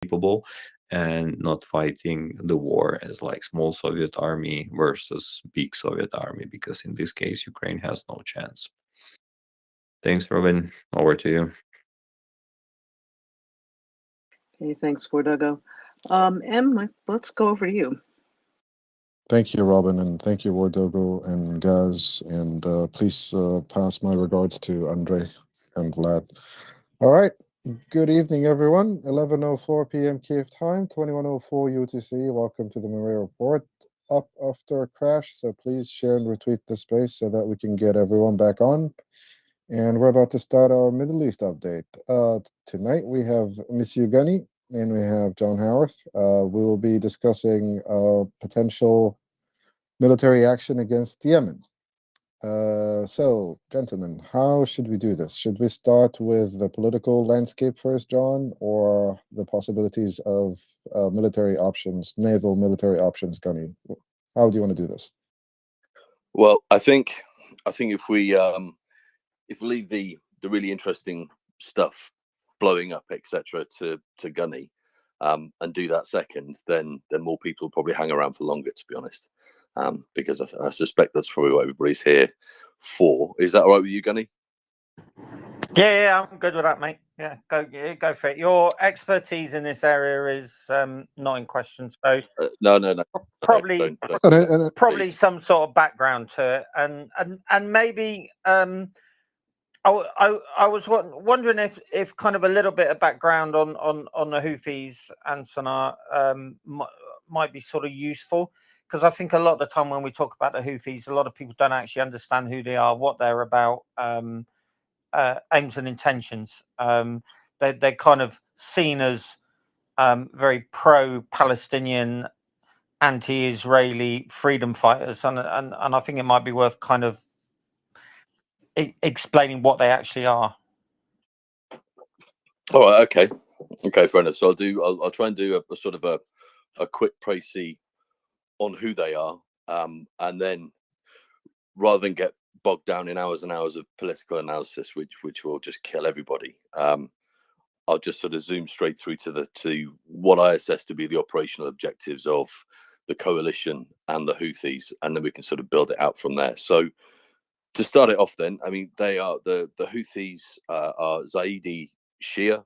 capable, and not fighting the war as like small Soviet army versus big Soviet army, because in this case Ukraine has no chance. Thanks, Robin. Over to you. Okay, thanks, Fordago. Let's go over to you. Thank you, Robin, and thank you, Wardogo and Gaz, and please pass my regards to Andre and Vlad. All right. Good evening, everyone. 11:04 p.m. Kiev time, 21:04 UTC. Welcome to the Maria Report. Up after a crash, so please share and retweet the space so that we can get everyone back on. And we're about to start our Middle East update. Tonight we have Miss Yugani and we have John Howarth. We will be discussing potential military action against Yemen. So, gentlemen, how should we do this? Should we start with the political landscape first, John, or the possibilities of military options, naval military options, Gunny? How do you want to do this? Well, I think if we leave the really interesting stuff blowing up, etc., to Gunny, and do that second, then more people will probably hang around for longer, to be honest. Because I suspect that's probably what everybody's here for. Is that all right with you, Gunny? Yeah, I'm good with that, mate. Yeah, go for it. Your expertise in this area is not in question, so No. probably Don't. some sort of background to it, and maybe I was wondering if kind of a little bit of background on the Houthis and Sana'a might be sort of useful, because I think a lot of the time when we talk about the Houthis, a lot of people don't actually understand who they are, what they're about, aims and intentions. They're kind of seen as very pro-Palestinian, anti-Israeli freedom fighters, and I think it might be worth kind of explaining what they actually are. All right, okay, fair enough. So I'll try and do a sort of a quick précis on who they are, and then rather than get bogged down in hours and hours of political analysis, which will just kill everybody, I'll just sort of zoom straight through to what I assess to be the operational objectives of the coalition and the Houthis, and then we can sort of build it out from there. So to start it off, then, I mean, they are the Houthis are Zaidi Shia,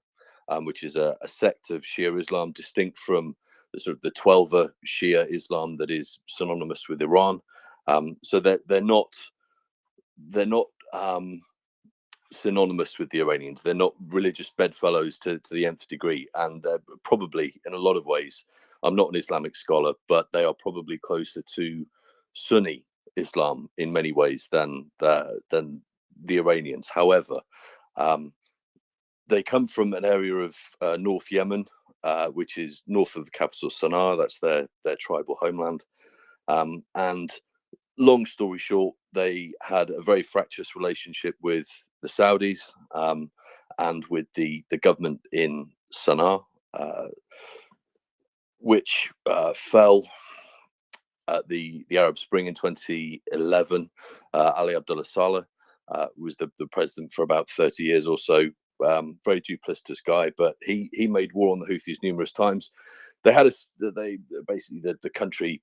which is a sect of Shia Islam distinct from the sort of the Twelver Shia Islam that is synonymous with Iran. So they're not synonymous with the Iranians. They're not religious bedfellows to the nth degree, and they're probably, in a lot of ways, I'm not an Islamic scholar, but they are probably closer to Sunni Islam in many ways than the Iranians. However, they come from an area of North Yemen, which is north of the capital Sana'a. That's their tribal homeland. And long story short, they had a very fractious relationship with the Saudis, and with the government in Sana'a, which fell at the Arab Spring in 2011. Ali Abdullah Saleh was the president for about 30 years or so. Very duplicitous guy, but he made war on the Houthis numerous times. They basically the country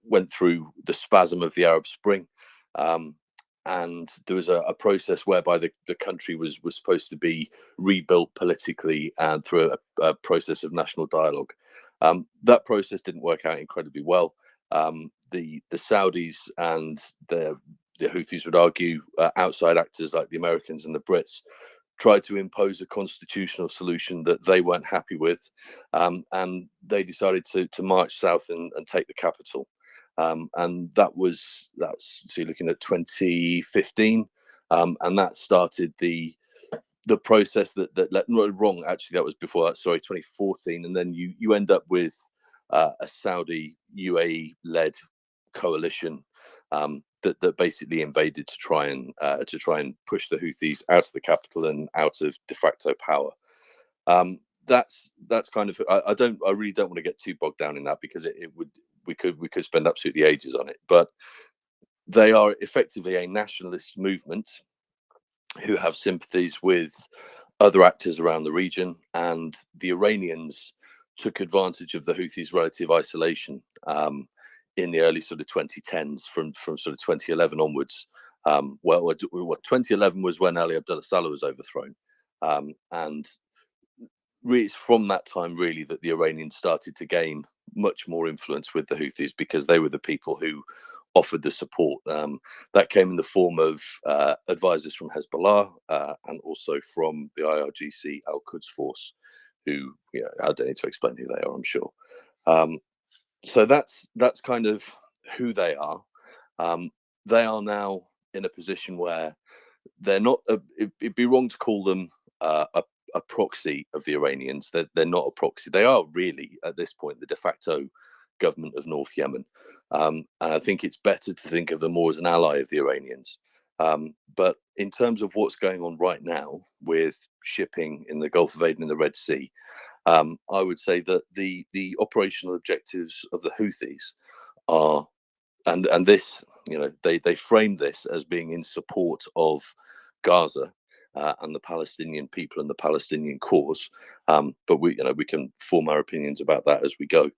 went through the spasm of the Arab Spring, and there was a process whereby the country was supposed to be rebuilt politically and through a process of national dialogue. That process didn't work out incredibly well. The Saudis and the Houthis would argue, outside actors like the Americans and the Brits tried to impose a constitutional solution that they weren't happy with, and they decided to march south and take the capital. And that's so you're looking at 2015, and that started the process no, wrong, actually, that was before that, sorry, 2014. And then you end up with a Saudi UAE led coalition that basically invaded to try and push the Houthis out of the capital and out of de facto power. That's kind of, I really don't want to get too bogged down in that, because we could spend absolutely ages on it. But they are effectively a nationalist movement who have sympathies with other actors around the region, and the Iranians took advantage of the Houthis' relative isolation in the early sort of 2010s, from sort of 2011 onwards. Well, 2011 was when Ali Abdullah Saleh was overthrown, and it's from that time really that the Iranians started to gain much more influence with the Houthis, because they were the people who offered the support. That came in the form of advisors from Hezbollah and also from the IRGC Al-Quds Force, who, I don't need to explain who they are, I'm sure. So that's kind of who they are. They are now in a position where they're not, it'd be wrong to call them a proxy of the Iranians. They're not a proxy. They are really, at this point, the de facto government of North Yemen. And I think it's better to think of them more as an ally of the Iranians. But in terms of what's going on right now with shipping in the Gulf of Aden and the Red Sea, I would say that the operational objectives of the Houthis are, and this, they frame this as being in support of Gaza and the Palestinian people and the Palestinian cause. But we can form our opinions about that as we go.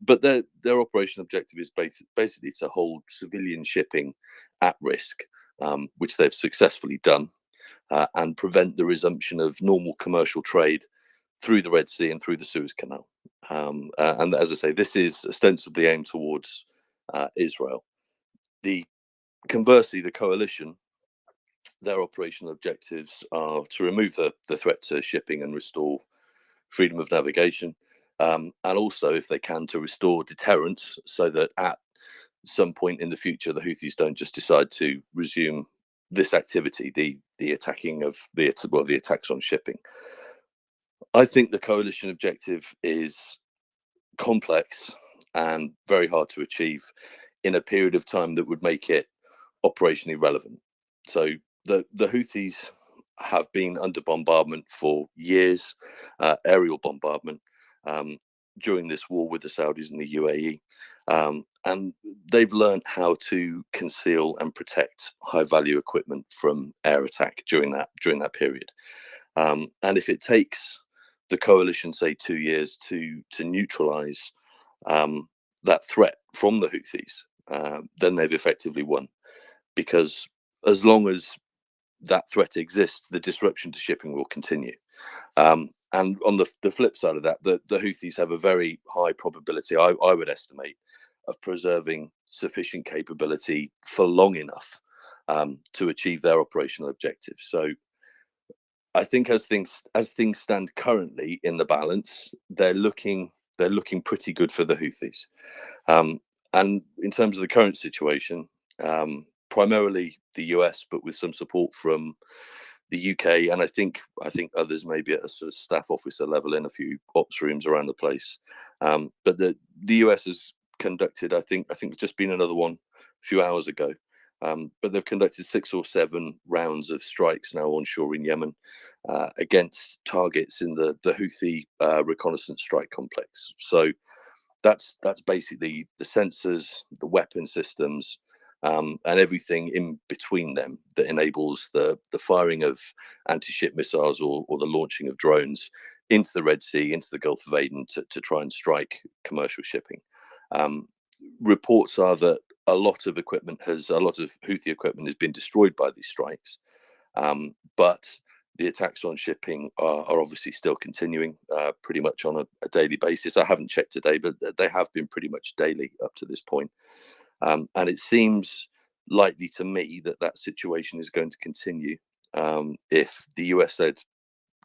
But their operational objective is basically to hold civilian shipping at risk, which they've successfully done, and prevent the resumption of normal commercial trade through the Red Sea and through the Suez Canal. And as I say, this is ostensibly aimed towards Israel. Conversely, the coalition, their operational objectives are to remove the threat to shipping and restore freedom of navigation, and also, if they can, to restore deterrence, so that at some point in the future, the Houthis don't just decide to resume this activity, the attacking of the attacks on shipping. I think the coalition objective is complex and very hard to achieve in a period of time that would make it operationally relevant. So the Houthis have been under bombardment for years, aerial bombardment, during this war with the Saudis and the UAE. And they've learned how to conceal and protect high-value equipment from air attack during that period. And if it takes the coalition, say, 2 years to neutralize that threat from the Houthis, then they've effectively won. Because as long as that threat exists, the disruption to shipping will continue. And on the flip side of that, the Houthis have a very high probability, I would estimate, of preserving sufficient capability for long enough to achieve their operational objectives. So I think as things stand currently in the balance, they're looking pretty good for the Houthis. And in terms of the current situation, primarily the US, but with some support from the UK, and I think others, maybe at a sort of staff officer level in a few ops rooms around the place. But the US has conducted, I think it's just been another one a few hours ago. But they've conducted 6 or 7 rounds of strikes now onshore in Yemen against targets in the Houthi reconnaissance strike complex. So that's basically the sensors, the weapon systems, and everything in between them that enables the firing of anti-ship missiles or the launching of drones into the Red Sea, into the Gulf of Aden to try and strike commercial shipping. Reports are that a lot of Houthi equipment has been destroyed by these strikes, but the attacks on shipping are obviously still continuing pretty much on a daily basis. I haven't checked today, but they have been pretty much daily up to this point. And it seems likely to me that situation is going to continue if the US-led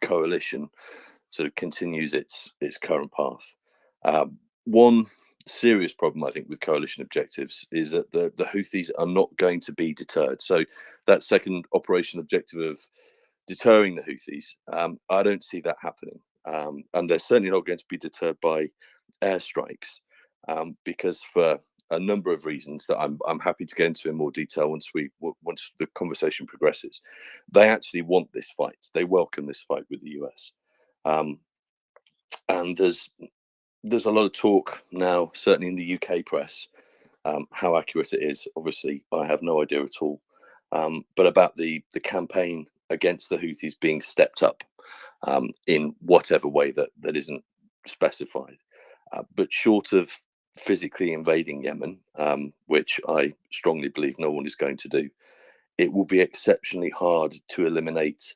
coalition sort of continues its current path. One serious problem, I think, with coalition objectives is that the Houthis are not going to be deterred. So that second operation objective of deterring the Houthis, I don't see that happening. And they're certainly not going to be deterred by airstrikes, because for a number of reasons that I'm happy to get into in more detail once the conversation progresses. They actually want this fight. They welcome this fight with the US. And there's a lot of talk now, certainly in the UK press, how accurate it is. Obviously, I have no idea at all. But about the campaign against the Houthis being stepped up in whatever way that isn't specified. But short of physically invading Yemen, which I strongly believe no one is going to do, it will be exceptionally hard to eliminate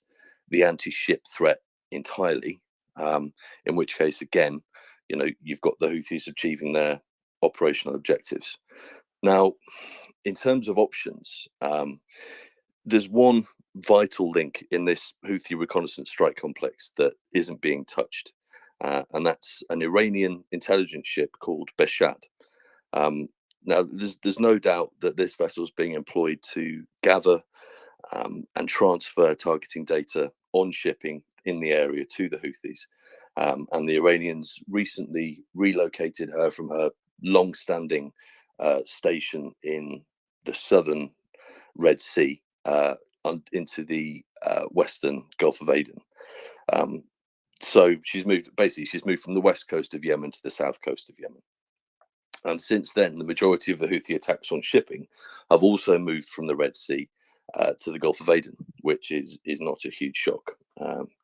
the anti-ship threat entirely. In which case, again, you've got the Houthis achieving their operational objectives. Now, in terms of options, there's one vital link in this Houthi reconnaissance strike complex that isn't being touched, and that's an Iranian intelligence ship called Beshat. Now, there's no doubt that this vessel is being employed to gather and transfer targeting data on shipping in the area to the Houthis. And the Iranians recently relocated her from her long-standing station in the southern Red Sea into the western Gulf of Aden. So she's moved from the west coast of Yemen to the south coast of Yemen. And since then, the majority of the Houthi attacks on shipping have also moved from the Red Sea to the Gulf of Aden, which is not a huge shock,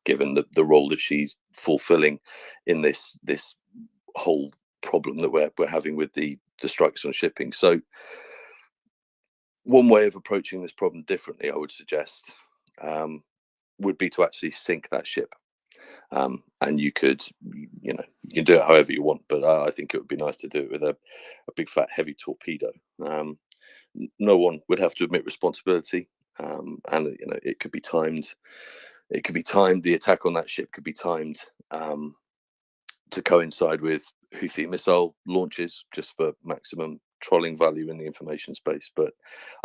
given the role that she's fulfilling in this whole problem that we're having with the strikes on shipping. So one way of approaching this problem differently, I would suggest, would be to actually sink that ship. And you can do it however you want, but I think it would be nice to do it with a big fat heavy torpedo. No one would have to admit responsibility, and it could be timed. It could be timed. The attack on that ship could be timed to coincide with Houthi missile launches, just for maximum trolling value in the information space. But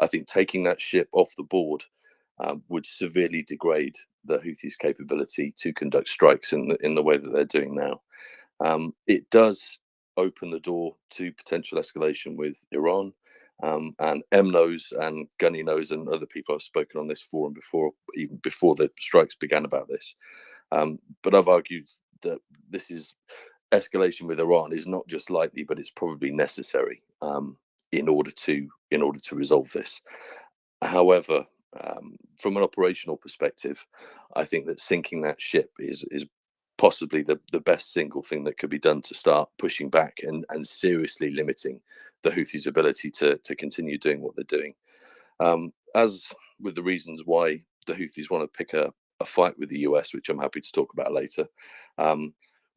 I think taking that ship off the board would severely degrade the Houthis' capability to conduct strikes in the way that they're doing now. It does open the door to potential escalation with Iran, and M knows, and Gunny knows, and other people have spoken on this forum before, even before the strikes began, about this. But I've argued that this is escalation with Iran is not just likely, but it's probably necessary in order to resolve this. However, from an operational perspective, I think that sinking that ship is possibly the best single thing that could be done to start pushing back and seriously limiting the Houthis' ability to continue doing what they're doing. As with the reasons why the Houthis want to pick a fight with the US, which I'm happy to talk about later,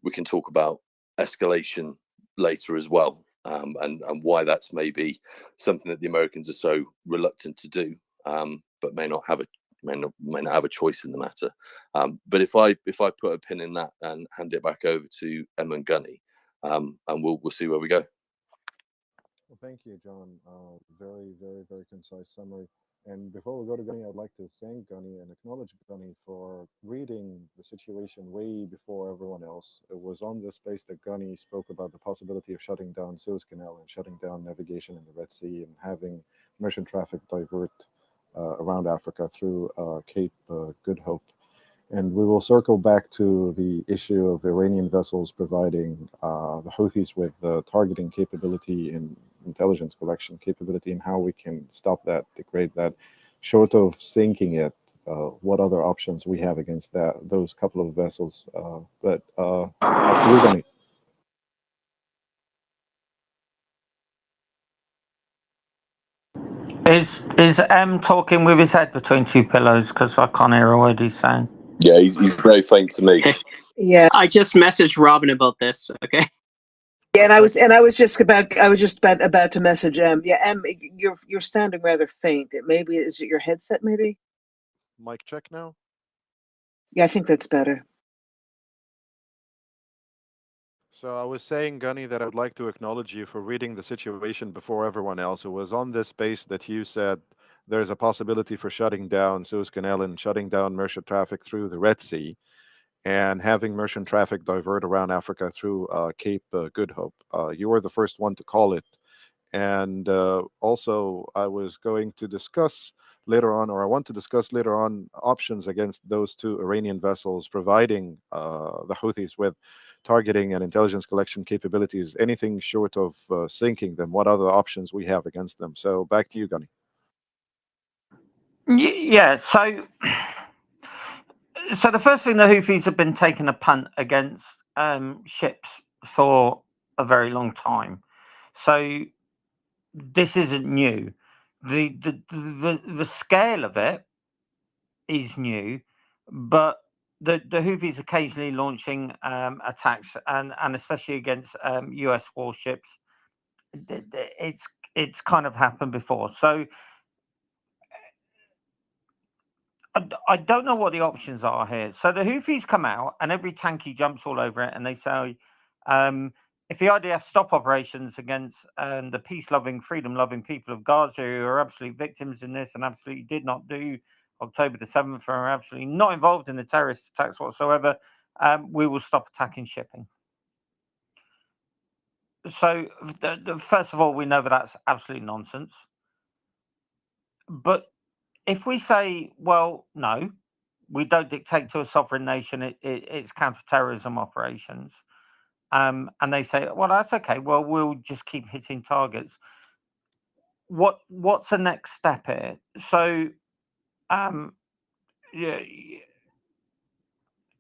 we can talk about escalation later as well, and why that's maybe something that the Americans are so reluctant to do, but may not have a choice in the matter. But if I put a pin in that and hand it back over to Em and Gunny, and we'll see where we go. Well, thank you, John. Very, very, very concise summary. And before we go to Gunny, I'd like to thank Gunny and acknowledge Gunny for reading the situation way before everyone else. It was on this space that Gunny spoke about the possibility of shutting down Suez Canal and shutting down navigation in the Red Sea and having merchant traffic divert around Africa through Cape Good Hope. And we will circle back to the issue of Iranian vessels providing the Houthis with targeting capability and intelligence collection capability, and how we can stop that, degrade that. Short of sinking it, what other options we have against those couple of vessels? But after we're going Is M talking with his head between two pillows? Because I can't hear a word he's saying. Yeah, he's very faint to me. Yeah, I just messaged Robin about this. Okay. yeah, and I was just about to message M. Yeah, M, you're sounding rather faint. Is it your headset? Maybe. mic check now. Yeah, I think that's better. So I was saying, Gunny, that I'd like to acknowledge you for reading the situation before everyone else. It was on this space that you said there's a possibility for shutting down Suez Canal and shutting down merchant traffic through the Red Sea, and having merchant traffic divert around Africa through Cape Good Hope. You were the first one to call it. And also, I was going to discuss later on, or I want to discuss later on, options against those two Iranian vessels providing the Houthis with targeting and intelligence collection capabilities, anything short of sinking them. What other options we have against them? So back to you, Gunny. Yeah, so So the first thing, the Houthis have been taking a punt against ships for a very long time. So this isn't new. The scale of it is new, but the Houthis occasionally launching attacks, and especially against US warships, it's kind of happened before. So I don't know what the options are here. So the Houthis come out, and every tanky jumps all over it, and they say, if the IDF stop operations against the peace-loving, freedom-loving people of Gaza, who are absolute victims in this and absolutely did not do October the 7th, and are absolutely not involved in the terrorist attacks whatsoever, we will stop attacking shipping. So first of all, we know that that's absolute nonsense. But if we say, well, no, we don't dictate to a sovereign nation it's counter-terrorism operations, and they say, well, that's okay, well, we'll just keep hitting targets. What's the next step here? So yeah,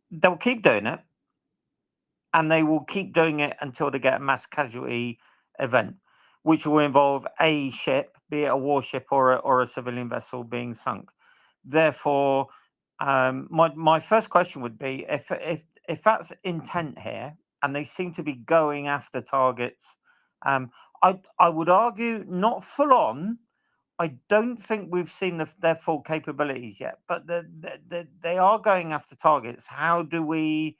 they'll keep doing it, and they will keep doing it until they get a mass casualty event, which will involve a ship, be it a warship or a civilian vessel, being sunk. Therefore, my first question would be, if that's intent here, and they seem to be going after targets, I would argue not full on. I don't think we've seen their full capabilities yet, but they are going after targets. How do we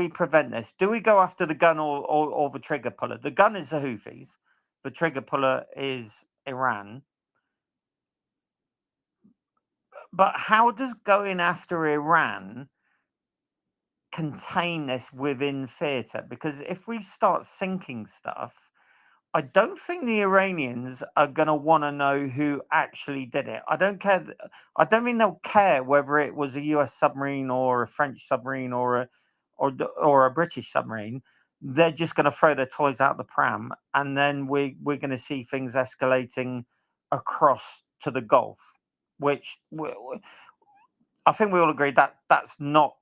prevent this? Do we go after the gun or the trigger puller? The gun is the Houthis. The trigger puller is Iran. But how does going after Iran contain this within theatre? Because if we start sinking stuff, I don't think the Iranians are going to want to know who actually did it. I don't care. I don't think they'll care whether it was a US submarine or a French submarine or a British submarine. They're just going to throw their toys out the pram, and then we're going to see things escalating across to the Gulf, which I think we all agree that that's not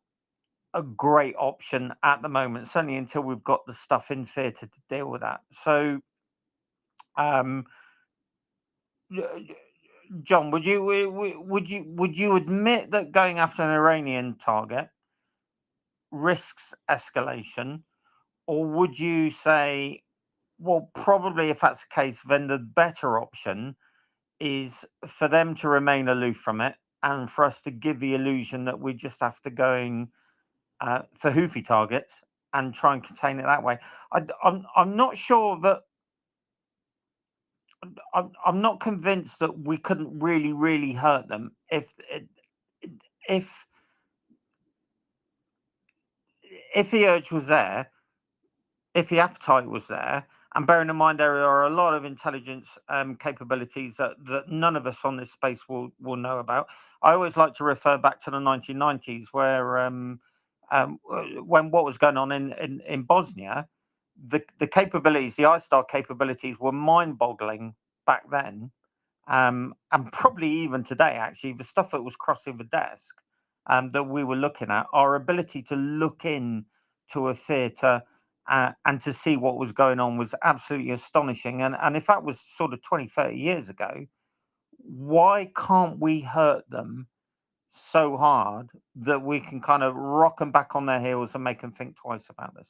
a great option at the moment, certainly until we've got the stuff in theatre to deal with that. So, John, would you admit that going after an Iranian target risks escalation, or would you say, well, probably if that's the case, then the better option is for them to remain aloof from it, and for us to give the illusion that we just have to go in for Houthi targets and try and contain it that way? I'm not sure that. I'm not convinced that we couldn't really hurt them if the urge was there, if the appetite was there, and bearing in mind there are a lot of intelligence capabilities that none of us on this space will know about. I always like to refer back to the 1990s, where when what was going on in Bosnia, the capabilities, the ISTAR capabilities, were mind-boggling back then, and probably even today. Actually, the stuff that was crossing the desk that we were looking at, our ability to look in to a theatre and to see what was going on was absolutely astonishing. And if that was sort of 20, 30 years ago, why can't we hurt them so hard that we can kind of rock them back on their heels and make them think twice about this?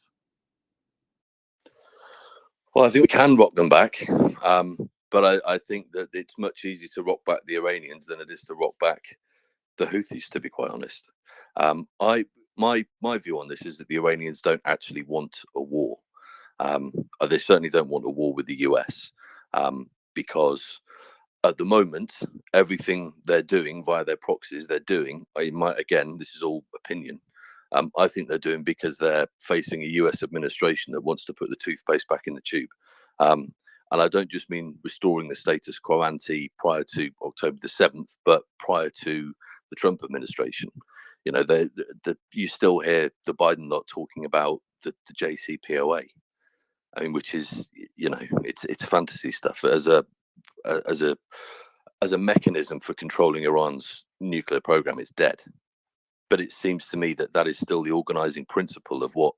Well, I think we can rock them back, but I think that it's much easier to rock back the Iranians than it is to rock back the Houthis, to be quite honest. My view on this is that the Iranians don't actually want a war. They certainly don't want a war with the US, because at the moment, everything they're doing via their proxies, again, this is all opinion. I think they're doing because they're facing a US administration that wants to put the toothpaste back in the tube. And I don't just mean restoring the status quo ante prior to October the 7th, but prior to the Trump administration. You know, you still hear the Biden lot talking about the JCPOA. I mean, which is, you know, it's fantasy stuff. As a as a mechanism for controlling Iran's nuclear program is dead. But it seems to me that that is still the organizing principle of what,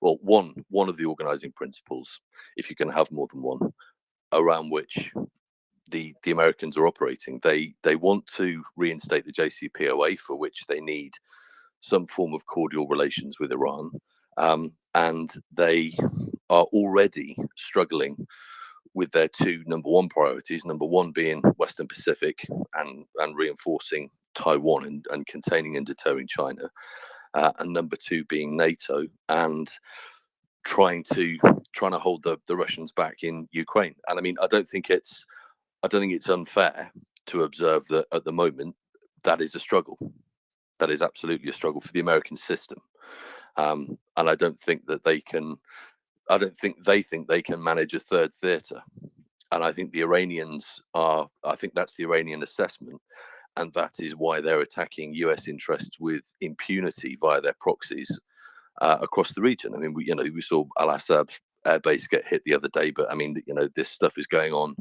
well, one of the organizing principles, if you can have more than one, around which the Americans are operating. They want to reinstate the JCPOA, for which they need some form of cordial relations with Iran, and they are already struggling with their two number one priorities. Number one being Western Pacific and reinforcing Taiwan and containing and deterring China, and number two being NATO and trying to hold the Russians back in Ukraine. And I mean, I don't think it's unfair to observe that at the moment that is a struggle. That is absolutely a struggle for the American system, and I don't think that they can. I don't think they think they can manage a third theatre. And I think the Iranians are. I think that's the Iranian assessment, and that is why they're attacking U.S. interests with impunity via their proxies across the region. I mean, we saw Al-Assad air base get hit the other day, but I mean, this stuff is going on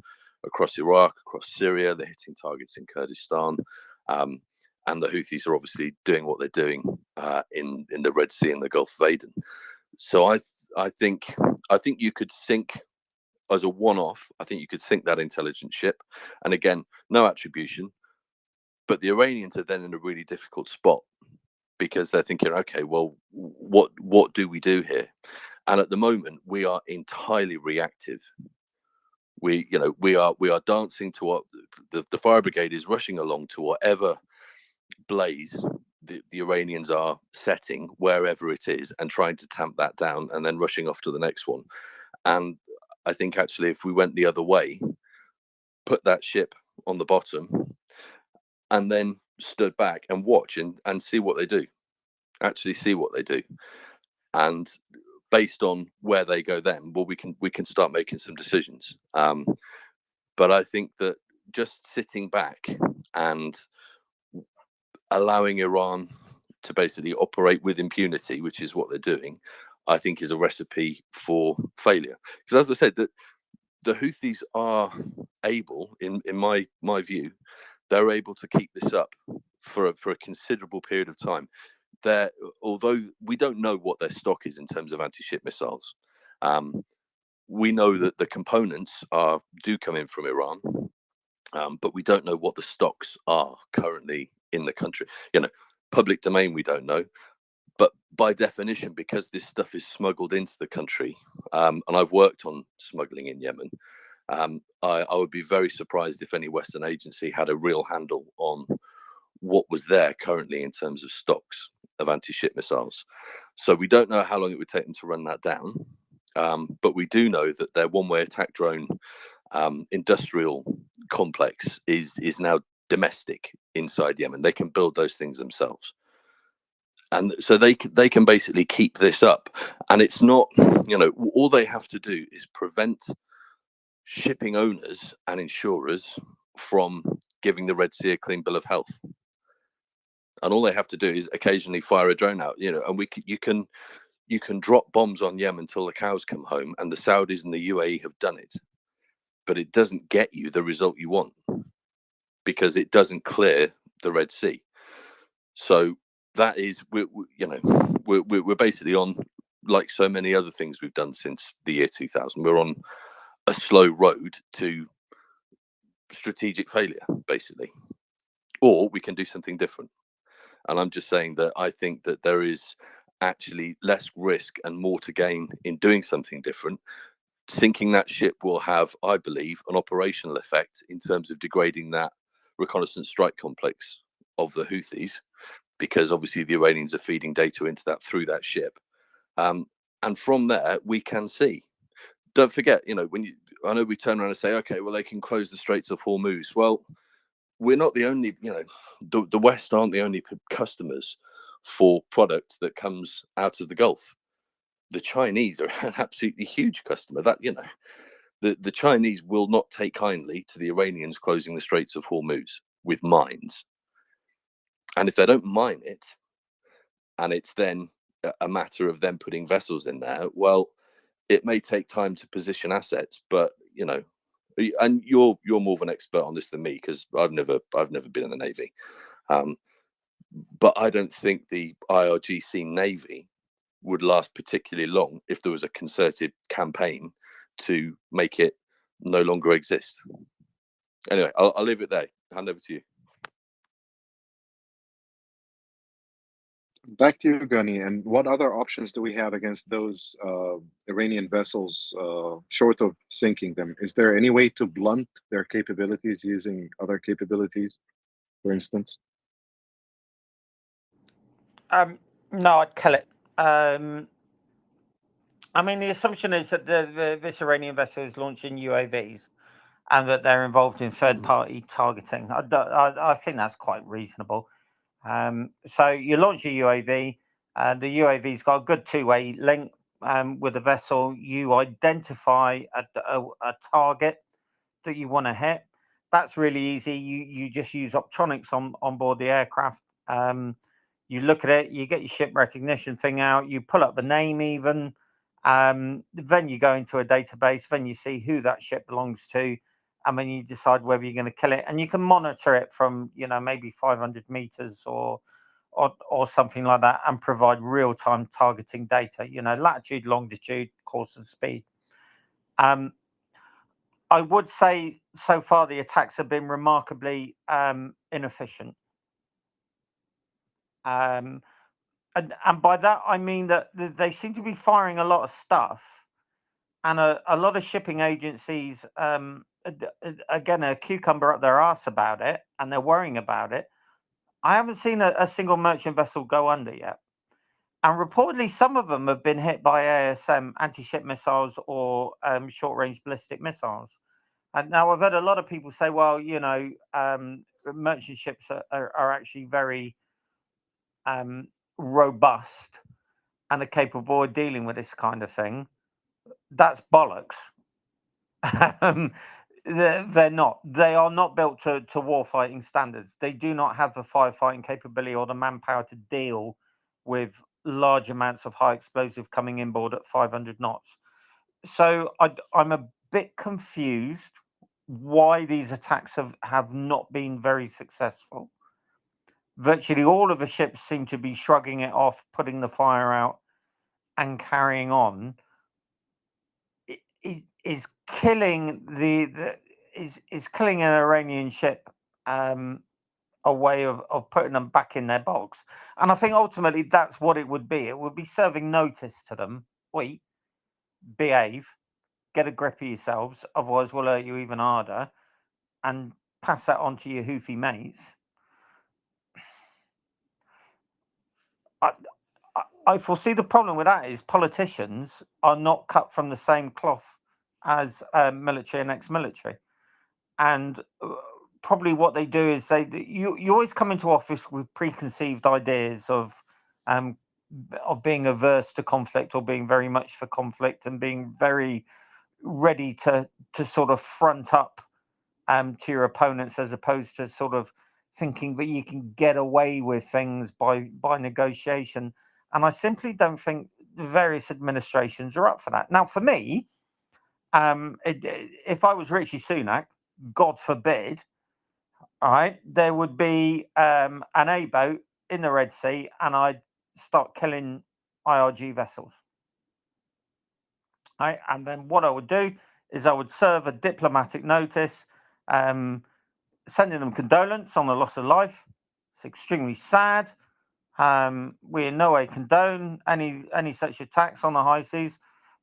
across Iraq, across Syria. They're hitting targets in Kurdistan, and the Houthis are obviously doing what they're doing in the Red Sea and the Gulf of Aden. So I think you could sink as a one-off. I think you could sink that intelligence ship, and again, no attribution. But the Iranians are then in a really difficult spot because they're thinking, okay, well, what do we do here? And at the moment, we are entirely reactive. We are dancing to what the fire brigade is rushing along to whatever blaze the Iranians are setting, wherever it is, and trying to tamp that down and then rushing off to the next one. And I think actually if we went the other way, put that ship on the bottom and then stood back and watch and see what they do, actually see what they do. And based on where they go then, well, we can start making some decisions. But I think that just sitting back and allowing Iran to basically operate with impunity, which is what they're doing, I think is a recipe for failure. Because as I said, that the Houthis are able, in my view, they're able to keep this up for a considerable period of time. Although we don't know what their stock is in terms of anti-ship missiles, we know that the components do come in from Iran, but we don't know what the stocks are currently in the country. Public domain, we don't know. But by definition, because this stuff is smuggled into the country, and I've worked on smuggling in Yemen, I would be very surprised if any Western agency had a real handle on what was there currently in terms of stocks of anti-ship missiles. So we don't know how long it would take them to run that down. But we do know that their one-way attack drone industrial complex is now domestic inside Yemen. They can build those things themselves. And so they can basically keep this up. And it's not, all they have to do is prevent shipping owners and insurers from giving the Red Sea a clean bill of health. And all they have to do is occasionally fire a drone out, and you can drop bombs on Yemen until the cows come home, and the Saudis and the UAE have done it. But it doesn't get you the result you want because it doesn't clear the Red Sea. So that is, we're basically on, like so many other things we've done since the year 2000, we're on a slow road to strategic failure, basically. Or we can do something different. And I'm just saying that I think that there is actually less risk and more to gain in doing something different. Sinking that ship will have, I believe, an operational effect in terms of degrading that reconnaissance strike complex of the Houthis, because obviously the Iranians are feeding data into that through that ship. And from there, we can see. Don't forget, I know we turn around and say, okay, well, they can close the Straits of Hormuz. Well, we're not the only, the West aren't the only customers for product that comes out of the Gulf. The Chinese are an absolutely huge customer. That, the Chinese will not take kindly to the Iranians closing the Straits of Hormuz with mines. And if they don't mine it, and it's then a matter of them putting vessels in there, well, it may take time to position assets, but And you're more of an expert on this than me, because I've never been in the Navy. But I don't think the IRGC Navy would last particularly long if there was a concerted campaign to make it no longer exist. Anyway, I'll leave it there. Hand over to you. Back to you, Gunny. And what other options do we have against those Iranian vessels short of sinking them? Is there any way to blunt their capabilities using other capabilities, for instance? No, I'd kill it. I mean, the assumption is that this Iranian vessel is launching UAVs and that they're involved in third-party targeting. I think that's quite reasonable. So you launch a UAV, the UAV's got a good two-way link with the vessel. You identify a target that you want to hit. That's really easy. You just use optronics on board the aircraft. You look at it, you get your ship recognition thing out, you pull up the name even, then you go into a database, then you see who that ship belongs to, and then you decide whether you're going to kill it. And you can monitor it from, maybe 500 meters or something like that, and provide real-time targeting data, latitude, longitude, course and speed. I would say so far the attacks have been remarkably inefficient. And by that, I mean that they seem to be firing a lot of stuff. And a lot of shipping agencies, again, a cucumber up their arse about it, and they're worrying about it. I haven't seen a single merchant vessel go under yet. And reportedly, some of them have been hit by ASM, anti-ship missiles, or short-range ballistic missiles. And now I've heard a lot of people say, well, merchant ships are actually very robust and are capable of dealing with this kind of thing. That's bollocks. They're not. They are not built to warfighting standards. They do not have the firefighting capability or the manpower to deal with large amounts of high explosive coming inboard at 500 knots. So I'm a bit confused why these attacks have not been very successful. Virtually all of the ships seem to be shrugging it off, putting the fire out, and carrying on. Is killing is killing an Iranian ship a way of putting them back in their box. And I think ultimately that's what it would be. It would be serving notice to them. Wait, behave, get a grip of yourselves, otherwise we'll hurt you even harder, and pass that on to your Houthi mates. I foresee the problem with that is politicians are not cut from the same cloth as military and ex-military. And probably what they do is you always come into office with preconceived ideas of being averse to conflict, or being very much for conflict, and being very ready to sort of front up to your opponents, as opposed to sort of thinking that you can get away with things by negotiation. And I simply don't think the various administrations are up for that. Now, for me, if I was Richie Sunak, God forbid, all right, there would be an A boat in the Red Sea, and I'd start killing IRG vessels. All right, and then what I would do is I would serve a diplomatic notice, sending them condolence on the loss of life. It's extremely sad. We in no way condone any such attacks on the high seas,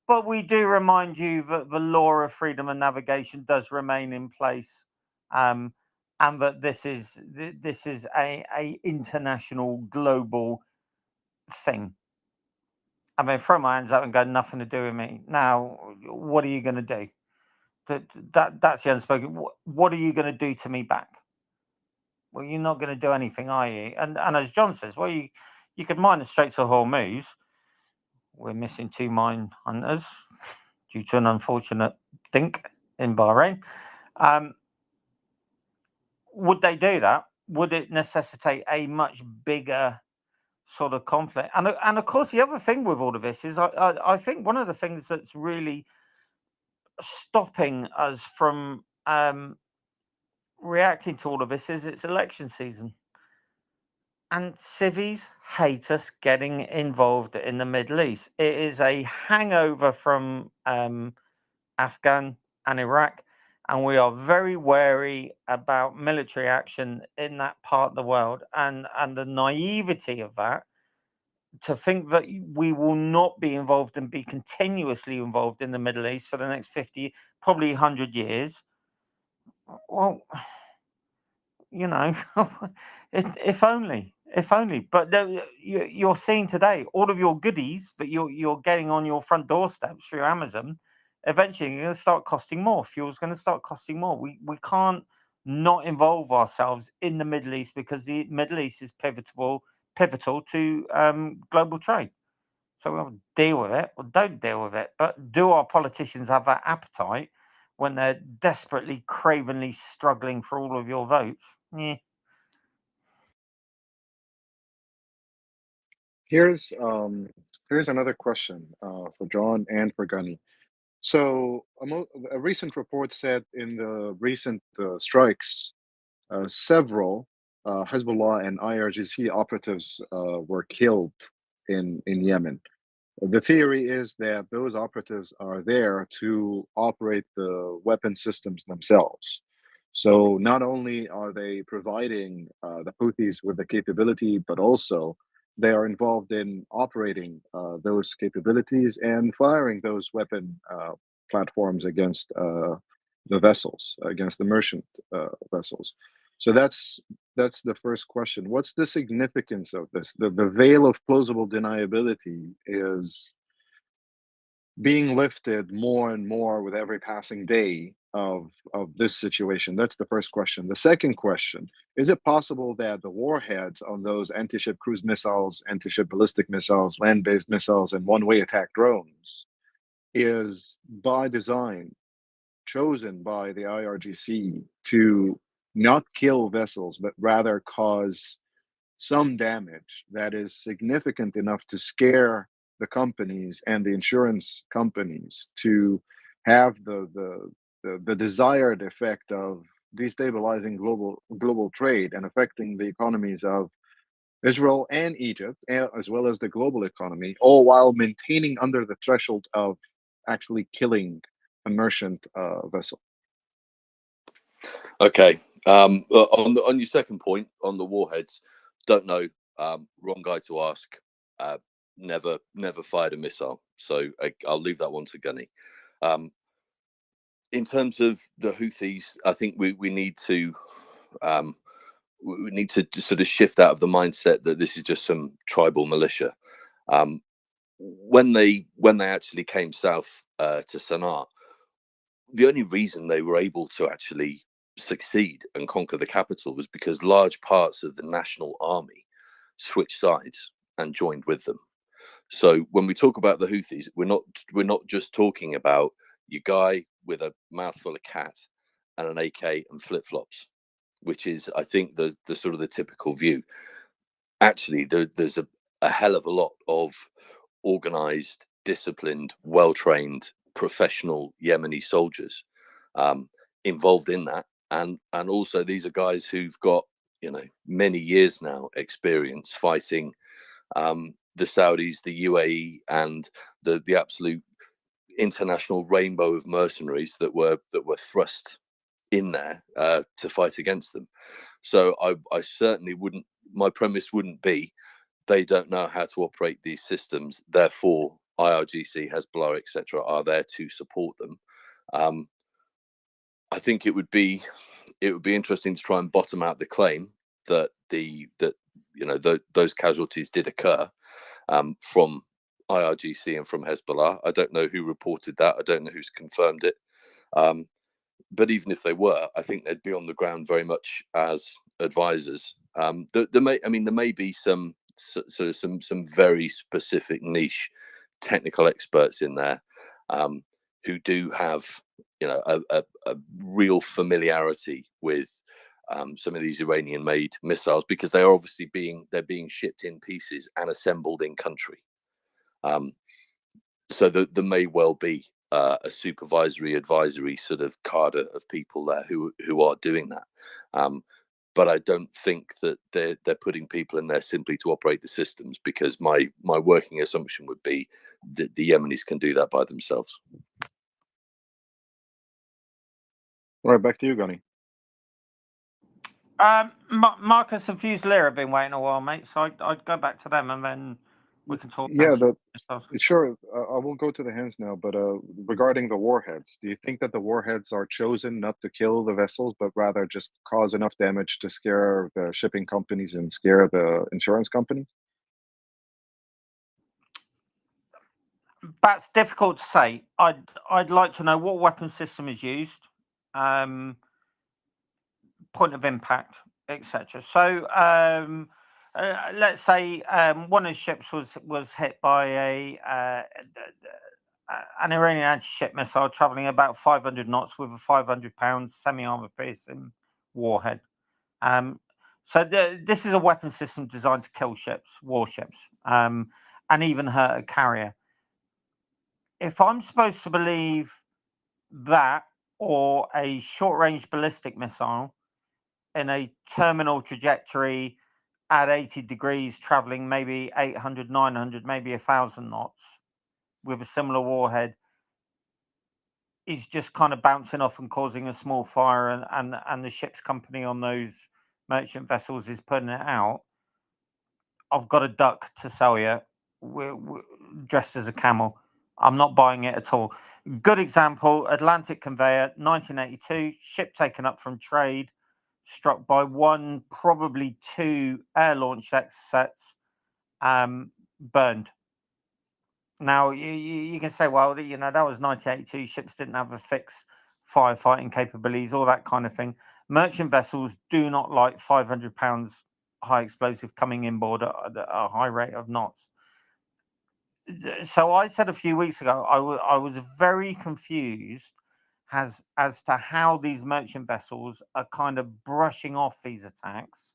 but we do remind you that the law of freedom of navigation does remain in place, and that this is a international, global thing. I mean, throw my hands up and go, nothing to do with me. Now, what are you going to do? That's the unspoken. What are you going to do to me back? Well, you're not going to do anything, are you? And as John says, well, you could mine the Straits of Hormuz. We're missing 2 mine hunters due to an unfortunate dink in Bahrain. Would they do that? Would it necessitate a much bigger sort of conflict? And of course, the other thing with all of this is I think one of the things that's really stopping us from reacting to all of this is it's election season. And civvies hate us getting involved in the Middle East. It is a hangover from Afghan and Iraq, and we are very wary about military action in that part of the world. And the naivety of that, to think that we will not be involved and be continuously involved in the Middle East for the next 50, probably 100 years. Well, you know, if only, if only. But you're seeing today all of your goodies that you're getting on your front doorsteps through Amazon. Eventually, you're going to start costing more. Fuel's going to start costing more. We can't not involve ourselves in the Middle East because the Middle East is pivotal to global trade. So we'll deal with it or don't deal with it. But do our politicians have that appetite when they're desperately, cravenly struggling for all of your votes? Yeah. Here's another question for John and for Gunny. So a recent report said in the recent strikes, several Hezbollah and IRGC operatives were killed in Yemen. The theory is that those operatives are there to operate the weapon systems themselves. So not only are they providing the Houthis with the capability, but also they are involved in operating those capabilities and firing those weapon platforms against the vessels, against the merchant vessels. So that's the first question. What's the significance of this? The veil of plausible deniability is being lifted more and more with every passing day of this situation. That's the first question. The second question, is it possible that the warheads on those anti-ship cruise missiles, anti-ship ballistic missiles, land-based missiles, and one-way attack drones is by design chosen by the IRGC to not kill vessels, but rather cause some damage that is significant enough to scare the companies and the insurance companies to have the desired effect of destabilizing global trade and affecting the economies of Israel and Egypt, as well as the global economy, all while maintaining under the threshold of actually killing a merchant vessel. Okay. On your second point on the warheads, don't know. Wrong guy to ask. Never fired a missile. So I'll leave that one to Gunny. In terms of the Houthis, I think we need to sort of shift out of the mindset that this is just some tribal militia. When they actually came south to Sana'a, the only reason they were able to actually succeed and conquer the capital was because large parts of the national army switched sides and joined with them. So when we talk about the Houthis, we're not just talking about your guy with a mouthful of cat and an AK and flip-flops, which is, I think, the sort of the typical view. Actually, there's a hell of a lot of organized, disciplined, well-trained, professional Yemeni soldiers involved in that, and also these are guys who've got, you know, many years now experience fighting the Saudis, the UAE, and the absolute international rainbow of mercenaries that were thrust in there to fight against them. So I certainly wouldn't. My premise wouldn't be they don't know how to operate these systems. Therefore, IRGC, Hezbollah, etc., are there to support them. I think it would be interesting to try and bottom out the claim that those casualties did occur from IRGC and from Hezbollah. I don't know who reported that. I don't know who's confirmed it. But even if they were, I think they'd be on the ground very much as advisors. There may be some very specific niche technical experts in there who do have, you know, a real familiarity with some of these Iranian-made missiles, because they are obviously being shipped in pieces and assembled in country. So there may well be a supervisory advisory sort of cadre of people there who are doing that. But I don't think that they're putting people in there simply to operate the systems, because my working assumption would be that the Yemenis can do that by themselves. All right, back to you, Gunny. Marcus and Fusilier have been waiting a while, mate. So I'd go back to them and then we can talk. Yeah, sure. I will go to the hands now, but regarding the warheads, do you think that the warheads are chosen not to kill the vessels, but rather just cause enough damage to scare the shipping companies and scare the insurance companies? That's difficult to say. I'd like to know what weapon system is used, point of impact, etc. So let's say one of the ships was hit by an Iranian anti-ship missile traveling about 500 knots with a 500-pound semi-armor piercing warhead. So this is a weapon system designed to kill ships, warships, and even hurt a carrier. If I'm supposed to believe that, or a short-range ballistic missile in a terminal trajectory at 80 degrees, traveling maybe 800, 900, maybe 1,000 knots with a similar warhead, is just kind of bouncing off and causing a small fire, and the ship's company on those merchant vessels is putting it out, I've got a duck to sell you. We're dressed as a camel. I'm not buying it at all. Good example, Atlantic Conveyor, 1982, ship taken up from trade, struck by one, probably two air-launched sets, burned. Now, you can say, well, that was 1982. Ships didn't have a fixed firefighting capabilities, all that kind of thing. Merchant vessels do not like 500 pounds high explosive coming inboard at a high rate of knots. So I said a few weeks ago, I was very confused as to how these merchant vessels are kind of brushing off these attacks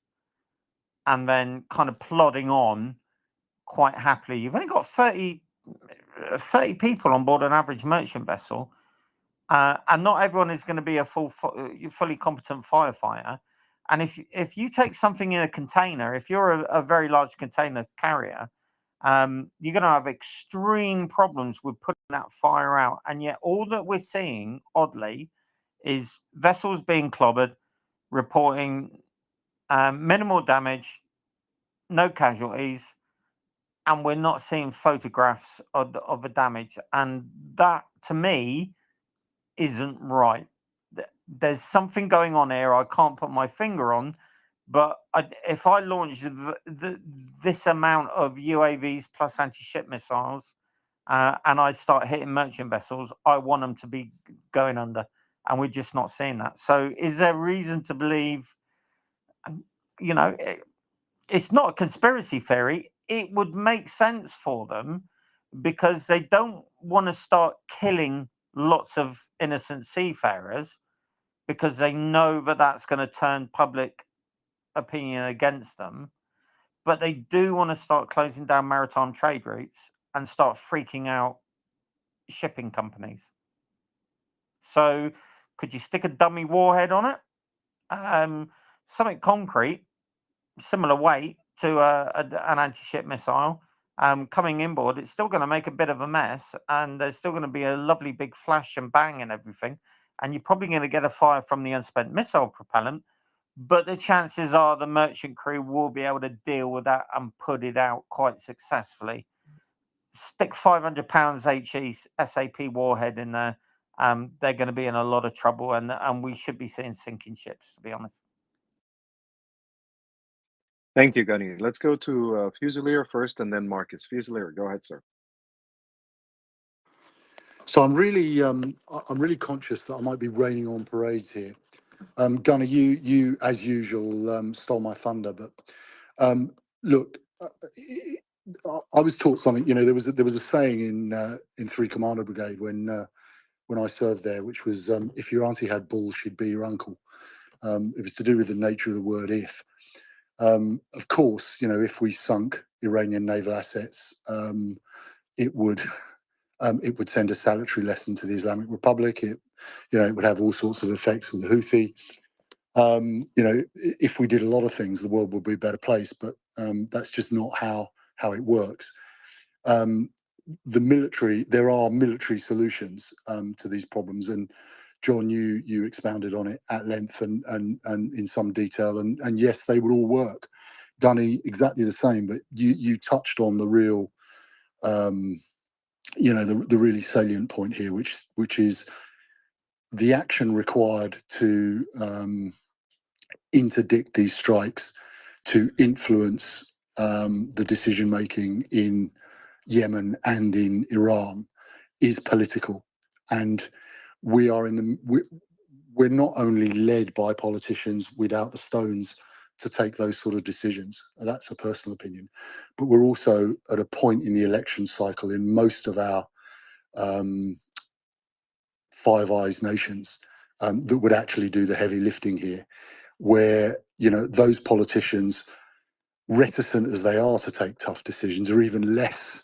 and then kind of plodding on quite happily. You've only got 30 people on board an average merchant vessel, and not everyone is going to be a fully competent firefighter. And if you take something in a container, if you're a very large container carrier, you're going to have extreme problems with putting that fire out. And yet all that we're seeing, oddly, is vessels being clobbered, reporting minimal damage, no casualties, and we're not seeing photographs of the damage. And that, to me, isn't right. There's something going on here I can't put my finger on, but if I launch this amount of UAVs plus anti-ship missiles and I start hitting merchant vessels, I want them to be going under, and we're just not seeing that. So is there reason to believe, it's not a conspiracy theory, it would make sense for them, because they don't want to start killing lots of innocent seafarers, because they know that that's going to turn public opinion against them. But they do want to start closing down maritime trade routes and start freaking out shipping companies. So could you stick a dummy warhead on it? Something concrete, similar weight to an anti-ship missile, coming inboard, it's still going to make a bit of a mess, and there's still going to be a lovely big flash and bang and everything, and you're probably going to get a fire from the unspent missile propellant, but the chances are the merchant crew will be able to deal with that and put it out quite successfully. Stick 500 pounds HE SAP warhead in there, they're going to be in a lot of trouble, and we should be seeing sinking ships, to be honest. Thank you, Gunny. Let's go to Fusilier first, and then Marcus. Fusilier, go ahead, sir. So I'm really conscious that I might be raining on parades here. Gunnar, you as usual stole my thunder, but look, I was taught something. There was a saying in 3 Commander Brigade when I served there, which was if your auntie had balls, she'd be your uncle. It was to do with the nature of the word if. Of course, if we sunk Iranian naval assets, it would It would send a salutary lesson to the Islamic Republic. It would have all sorts of effects with the Houthi. If we did a lot of things, the world would be a better place. But that's just not how it works. There are military solutions to these problems, and John, you expounded on it at length and in some detail, and yes, they would all work. Gunny, exactly the same, but you touched on the real, the really salient point here, which is the action required to interdict these strikes, to influence the decision making in Yemen and in Iran is political, and we're not only led by politicians without the stones to take those sort of decisions. That's a personal opinion, but we're also at a point in the election cycle in most of our Five Eyes nations that would actually do the heavy lifting here, where those politicians, reticent as they are to take tough decisions, are even less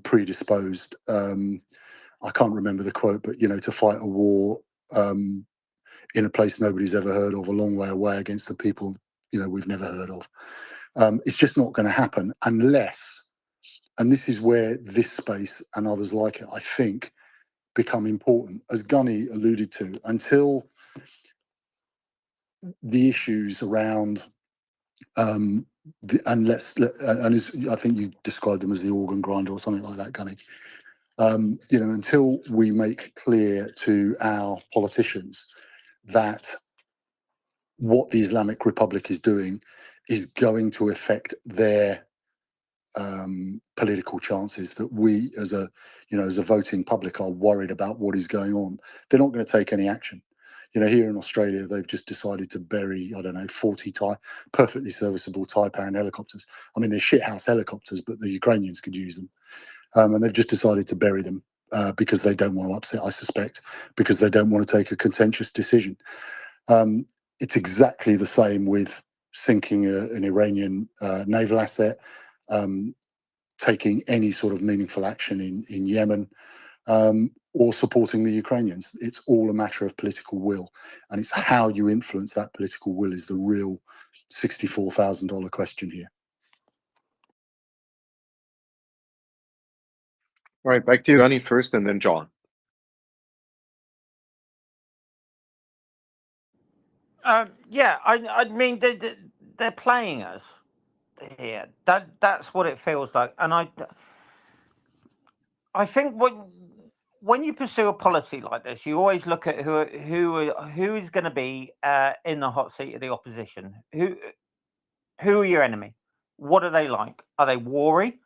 predisposed. I can't remember the quote, but to fight a war in a place nobody's ever heard of, a long way away, against the people we've never heard of. It's just not going to happen unless, and this is where this space and others like it, I think, become important, as Gunny alluded to, until the issues around I think you described them as the organ grinder or something like that, Gunny. Until we make clear to our politicians that what the Islamic Republic is doing is going to affect their political chances, that we as a voting public are worried about what is going on, they're not going to take any action. Here in Australia, they've just decided to bury, 40 perfectly serviceable Taipan helicopters. I mean, they're shithouse helicopters, but the Ukrainians could use them. And they've just decided to bury them because they don't want to upset, I suspect, because they don't want to take a contentious decision. It's exactly the same with sinking an Iranian naval asset, taking any sort of meaningful action in Yemen, or supporting the Ukrainians. It's all a matter of political will, and it's how you influence that political will is the real $64,000 question here. All right, back to you, Gunny, first, and then John. Yeah, I mean they're playing us here. That's what it feels like, and I think when you pursue a policy like this, you always look at who is going to be in the hot seat of the opposition. Who are your enemy? What are they like? Are they wary?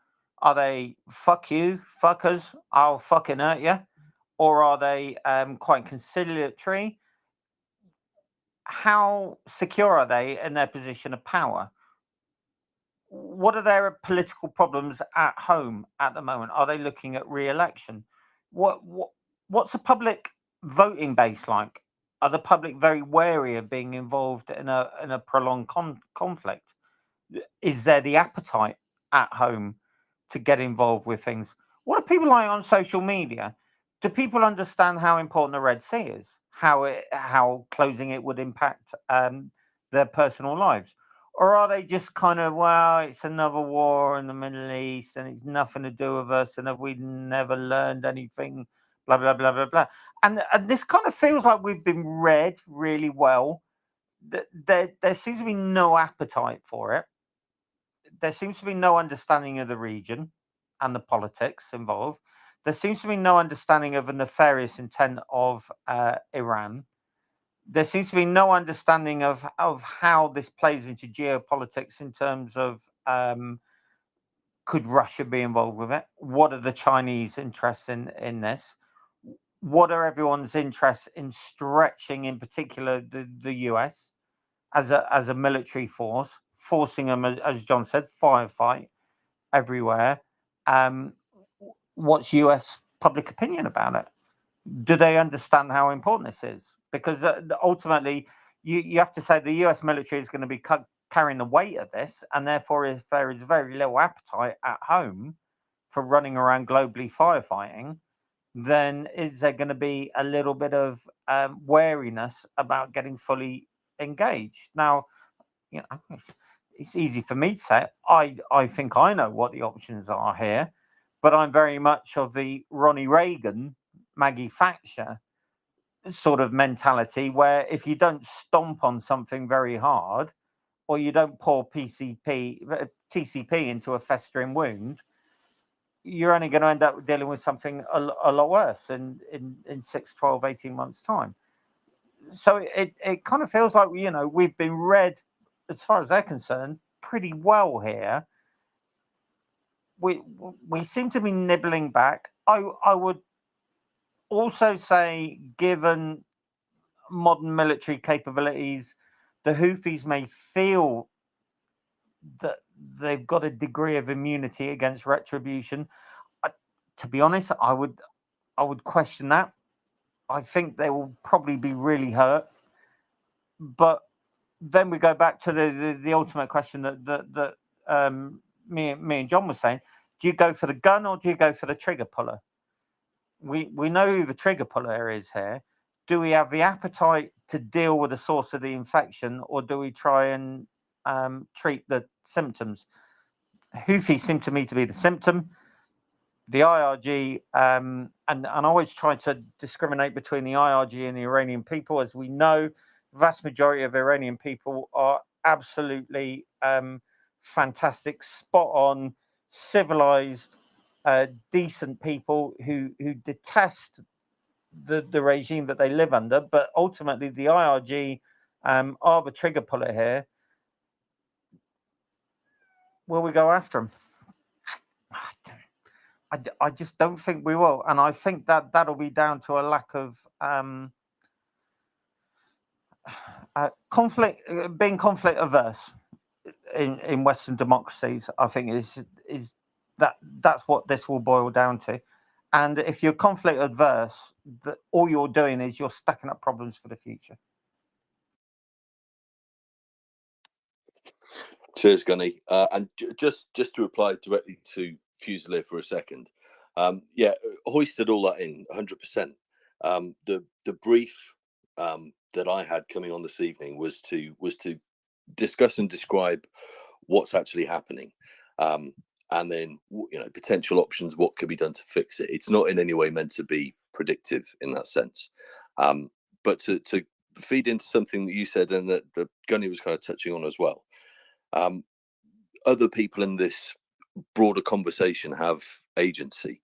Are they fuck you, fuckers, I'll fucking hurt you? Or are they quite conciliatory? How secure are they in their position of power? What are their political problems at home at the moment? Are they looking at re-election? What's the public voting base like? Are the public very wary of being involved in a prolonged conflict? Is there the appetite at home to get involved with things? What are people like on social media? Do people understand how important the Red Sea is? How closing it would impact their personal lives? Or are they just kind of, well, it's another war in the Middle East and it's nothing to do with us, and have we never learned anything, blah, blah, blah, blah, blah. And this kind of feels like we've been read really well. There seems to be no appetite for it. There seems to be no understanding of the region and the politics involved. There seems to be no understanding of the nefarious intent of Iran. There seems to be no understanding of how this plays into geopolitics in terms of could Russia be involved with it? What are the Chinese interests in this? What are everyone's interests in stretching, in particular, the US as a military force, forcing them, as John said, firefight everywhere? What's US public opinion about it? Do they understand how important this is? Because ultimately, you have to say the US military is going to be carrying the weight of this, and therefore, if there is very little appetite at home for running around globally firefighting, then is there going to be a little bit of wariness about getting fully engaged? Now, you know, it's easy for me to say. I think I know what the options are here, but I'm very much of the Ronnie Reagan, Maggie Thatcher sort of mentality, where if you don't stomp on something very hard, or you don't pour TCP into a festering wound, you're only going to end up dealing with something a lot worse in 6, 12, 18 months' time. So it kind of feels like, you know, we've been read, as far as they're concerned, pretty well here. We seem to be nibbling back. I would also say, given modern military capabilities, the Houthis may feel that they've got a degree of immunity against retribution. To be honest, I would question that. I think they will probably be really hurt. But then we go back to the ultimate question that me and John were saying: do you go for the gun or do you go for the trigger puller? We know who the trigger puller is here. Do we have the appetite to deal with the source of the infection, or do we try and treat the symptoms? Houthi seem to me to be the symptom. The IRG, and I always try to discriminate between the IRG and the Iranian people. As we know, the vast majority of Iranian people are absolutely fantastic, spot on, civilized, decent people who detest the regime that they live under. But ultimately, the IRG are the trigger puller here. Will we go after them? I just don't think we will, and I think that'll be down to a lack of conflict, being conflict averse in Western democracies. I think is that's what this will boil down to. And if you're conflict adverse, all you're doing is you're stacking up problems for the future. Cheers, Gunny. And just to reply directly to Fusilier for a second, yeah, hoisted all that in 100%. The brief that I had coming on this evening was to discuss and describe what's actually happening, and then, you know, potential options, what could be done to fix it. It's not in any way meant to be predictive in that sense, but to feed into something that you said and that the Gunny was kind of touching on as well. Other people in this broader conversation have agency,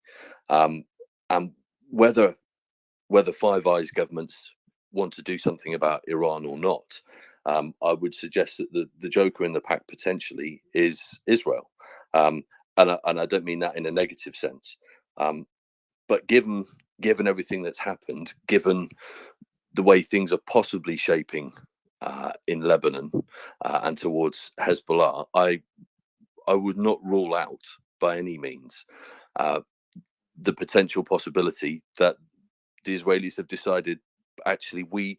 and whether Five Eyes governments want to do something about Iran or not, I would suggest that the joker in the pack potentially is Israel, and I don't mean that in a negative sense, but given everything that's happened, given the way things are possibly shaping in Lebanon and towards Hezbollah, I would not rule out by any means the potential possibility that the Israelis have decided, actually, we,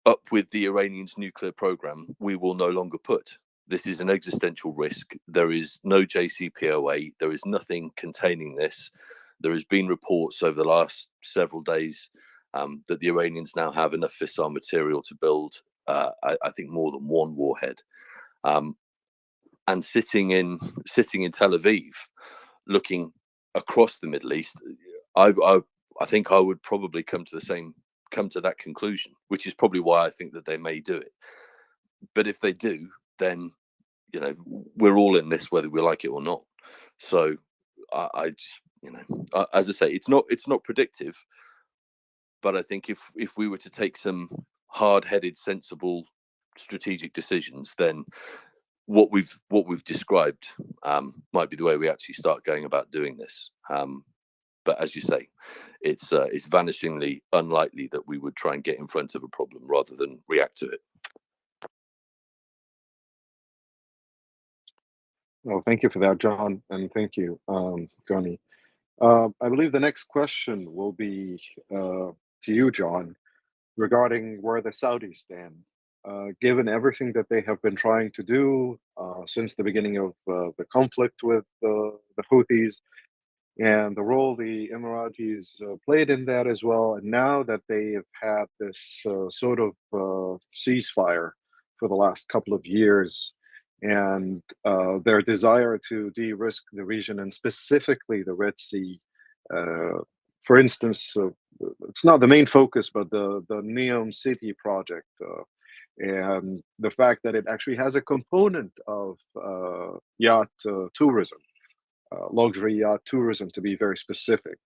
up with the Iranians' nuclear program, we will no longer put. This is an existential risk. There is no JCPOA. There is nothing containing this. There has been reports over the last several days that the Iranians now have enough fissile material to build, I think, more than one warhead. And sitting in Tel Aviv, looking across the Middle East, I think I would probably come to that conclusion, which is probably why I think that they may do it. But if they do, then, you know, we're all in this whether we like it or not. So I just, you know, as I say, it's not predictive, but I think if we were to take some hard-headed, sensible, strategic decisions, then what we've described might be the way we actually start going about doing this. But as you say, it's vanishingly unlikely that we would try and get in front of a problem rather than react to it. Well, thank you for that, John, and thank you, Gunny. I believe the next question will be to you, John, regarding where the Saudis stand. given everything that they have been trying to do since the beginning of the conflict with the Houthis, and the role the Emiratis played in that as well. And now that they've had this sort of ceasefire for the last couple of years, and their desire to de-risk the region and specifically the Red Sea. For instance, it's not the main focus, but the Neom City project, and the fact that it actually has a component of yacht tourism, luxury yacht tourism to be very specific.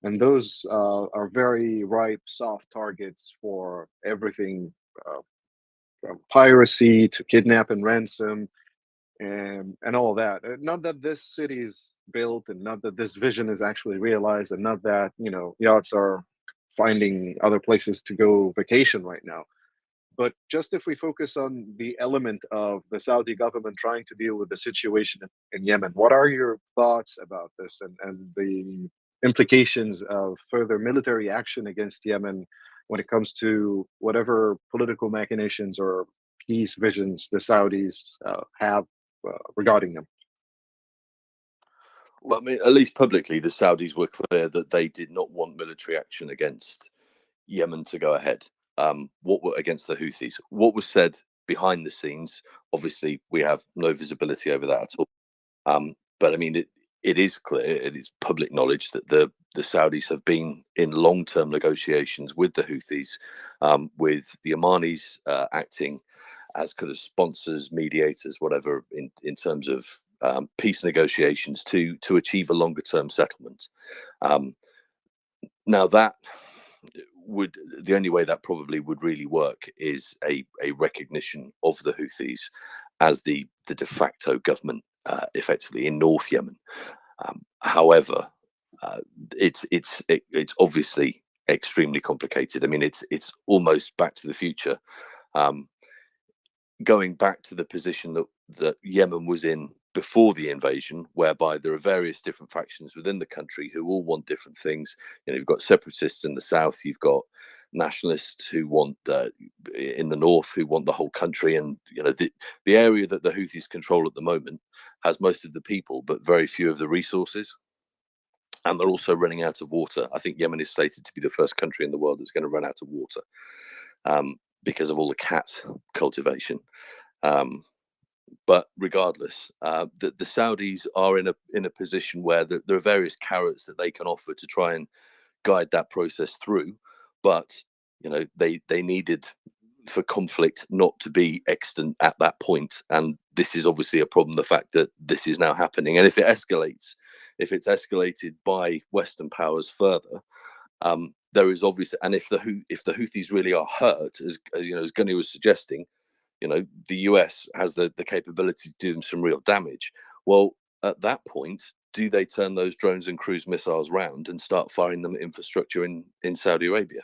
And those are very ripe, soft targets for everything from piracy to kidnap and ransom and all that. Not that this city is built and not that this vision is actually realized and not that, yachts are finding other places to go vacation right now. But just if we focus on the element of the Saudi government trying to deal with the situation in Yemen, what are your thoughts about this and the implications of further military action against Yemen when it comes to whatever political machinations or peace visions the Saudis have regarding them? Well, I mean, at least publicly, the Saudis were clear that they did not want military action against Yemen to go ahead. Against the Houthis? What was said behind the scenes? Obviously, we have no visibility over that at all. But I mean, it is clear, it is public knowledge that the Saudis have been in long-term negotiations with the Houthis, with the Omanis acting as kind of sponsors, mediators, whatever, in terms of peace negotiations to achieve a longer-term settlement. Now that the only way that probably would really work is a recognition of the Houthis as the de facto government, effectively in North Yemen. However, it's obviously extremely complicated. I mean, it's almost Back to the Future, going back to the position that Yemen was in before the invasion, whereby there are various different factions within the country who all want different things. You've got separatists in the south, you've got nationalists who want in the north, who want the whole country, and the area that the Houthis control at the moment has most of the people but very few of the resources, and they're also running out of water. I think Yemen is slated to be the first country in the world that's going to run out of water because of all the cat cultivation. But regardless, the Saudis are in a position where there are various carrots that they can offer to try and guide that process through. But they needed for conflict not to be extant at that point, and this is obviously a problem. The fact that this is now happening, and if it's escalated by Western powers further, there is obviously, and if the Houthis really are hurt, as Gunny was suggesting, the US has the capability to do them some real damage. Well, at that point, do they turn those drones and cruise missiles round and start firing them at infrastructure in Saudi Arabia?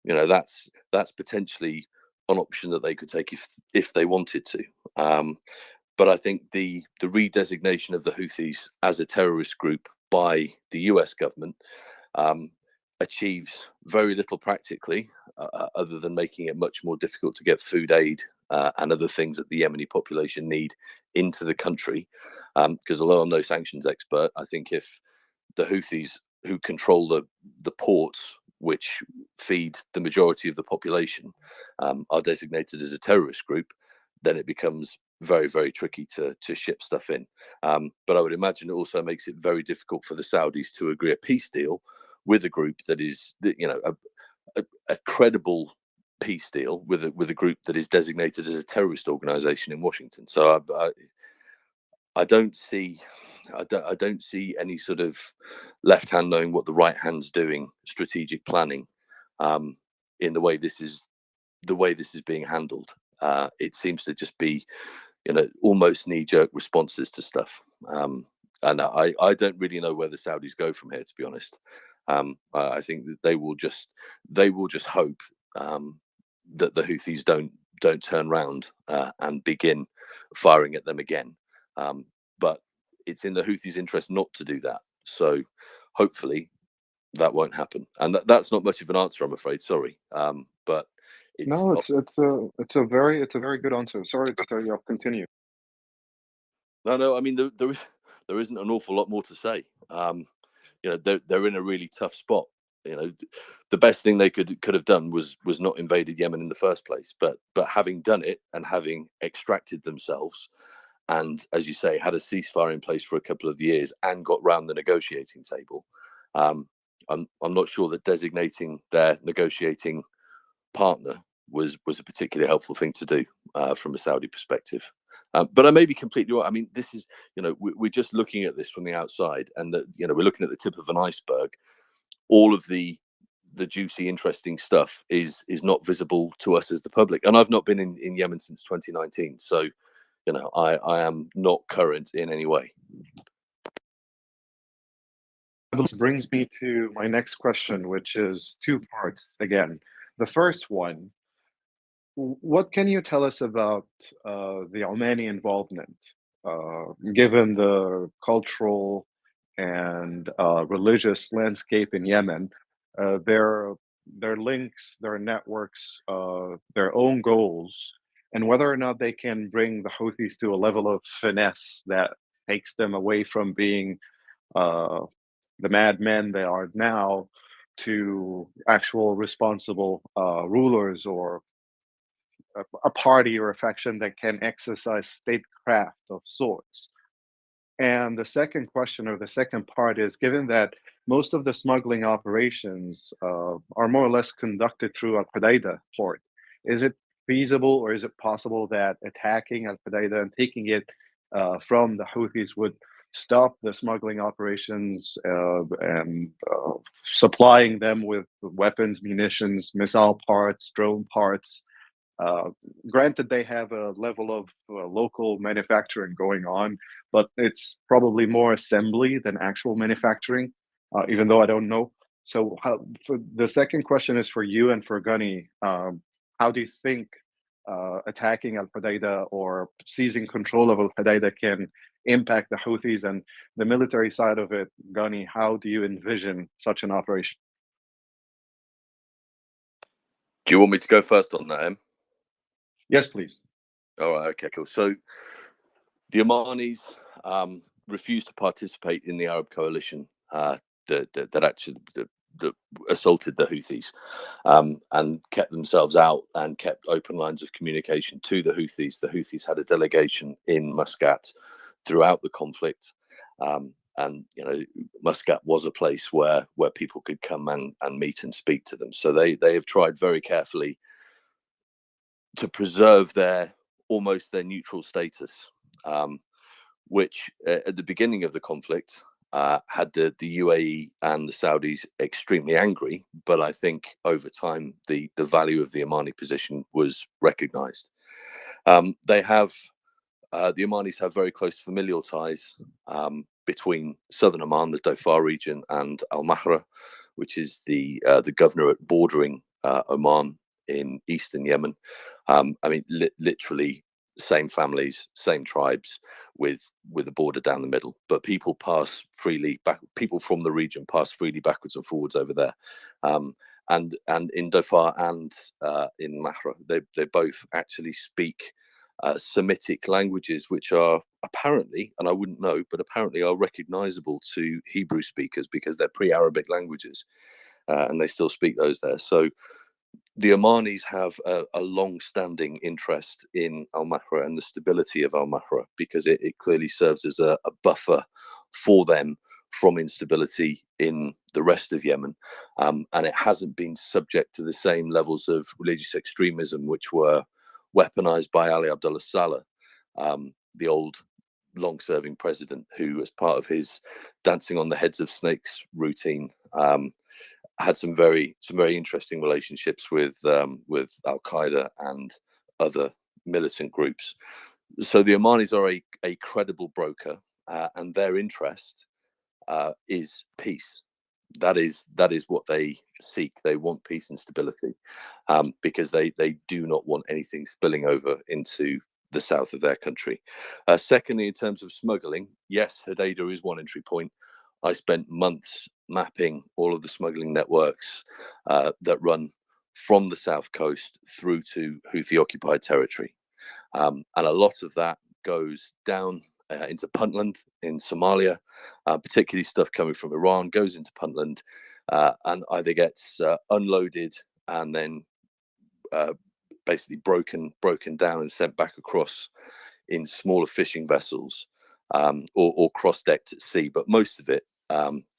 That's potentially an option that they could take if they wanted to. But I think the redesignation of the Houthis as a terrorist group by the US government achieves very little practically, other than making it much more difficult to get food aid and other things that the Yemeni population need into the country. Because although I'm no sanctions expert, I think if the Houthis, who control the ports which feed the majority of the population, are designated as a terrorist group, then it becomes very, very tricky to ship stuff in. But I would imagine it also makes it very difficult for the Saudis to agree a peace deal with a group that is, a credible peace deal with a group that is designated as a terrorist organization in Washington. So I don't see any sort of left hand knowing what the right hand's doing, strategic planning, in the way this is being handled. It seems to just be, almost knee-jerk responses to stuff. And I don't really know where the Saudis go from here, to be honest. I think that they will just hope that the Houthis don't turn round and begin firing at them again. But it's in the Houthis' interest not to do that. So hopefully that won't happen. And that's not much of an answer, I'm afraid. Sorry. But No, it's a very good answer. Sorry to cut you off. Continue. No. I mean, there isn't an awful lot more to say. You know, they're in a really tough spot. You know, the best thing they could have done was not invaded Yemen in the first place. But having done it and having extracted themselves, and as you say, had a ceasefire in place for a couple of years and got round the negotiating table, I'm not sure that designating their negotiating partner was a particularly helpful thing to do from a Saudi perspective. But I may be completely wrong. I mean, this is, you know, we're just looking at this from the outside, and that, you know, we're looking at the tip of an iceberg. All of the juicy, interesting stuff is not visible to us as the public. And I've not been in Yemen since 2019, so, you know, I am not current in any way. This brings me to my next question, which is two parts again. The first one, what can you tell us about the Omani involvement, given the cultural and religious landscape in Yemen, their links, their networks, their own goals, and whether or not they can bring the Houthis to a level of finesse that takes them away from being uh, the madmen they are now to actual responsible rulers or a party or a faction that can exercise statecraft of sorts. And the second question, or the second part, is given that most of the smuggling operations are more or less conducted through Al Qudaidah port, is it feasible or is it possible that attacking Al Qudaidah and taking it from the Houthis would stop the smuggling operations and supplying them with weapons, munitions, missile parts, drone parts? Granted, they have a level of local manufacturing going on, but it's probably more assembly than actual manufacturing, even though I don't know. So the second question is for you and for Gunny. How do you think attacking Al Qudaidah or seizing control of Al Qudaidah can impact the Houthis? And the military side of it, Gunny, how do you envision such an operation? Do you want me to go first on that, Em? Yes, please. All right, okay, cool. So the Omanis refused to participate in the Arab coalition that actually that assaulted the Houthis, and kept themselves out and kept open lines of communication to the Houthis. The Houthis had a delegation in Muscat throughout the conflict, and you know, Muscat was a place where people could come and meet and speak to them. So they have tried very carefully to preserve their neutral status, which at the beginning of the conflict had the UAE and the Saudis extremely angry. But I think over time the value of the Omani position was recognized. They have the Omanis have very close familial ties between southern Oman, the Dhofar region, and Al Mahra, which is the governorate bordering Oman in eastern Yemen. I mean, literally same families, same tribes, with a border down the middle. But people pass freely back. People from the region pass freely backwards and forwards over there. And in Dhofar and in Mahra, they both actually speak Semitic languages, which are apparently, and I wouldn't know, but apparently are recognizable to Hebrew speakers because they're pre-Arabic languages, and they still speak those there. So the Omanis have a long-standing interest in Al Mahra and the stability of Al Mahra because it clearly serves as a buffer for them from instability in the rest of Yemen, and it hasn't been subject to the same levels of religious extremism which were weaponized by Ali Abdullah Saleh, the old long-serving president, who, as part of his dancing on the heads of snakes routine, had some very interesting relationships with Al Qaeda and other militant groups. So the Omanis are a credible broker, and their interest is peace. That is what they seek. They want peace and stability, because they do not want anything spilling over into the south of their country. Secondly, in terms of smuggling, yes, Hodeidah is one entry point. I spent months mapping all of the smuggling networks that run from the south coast through to Houthi-occupied territory. And a lot of that goes down into Puntland in Somalia, particularly stuff coming from Iran goes into Puntland and either gets unloaded and then basically broken down and sent back across in smaller fishing vessels or cross-decked at sea. But most of it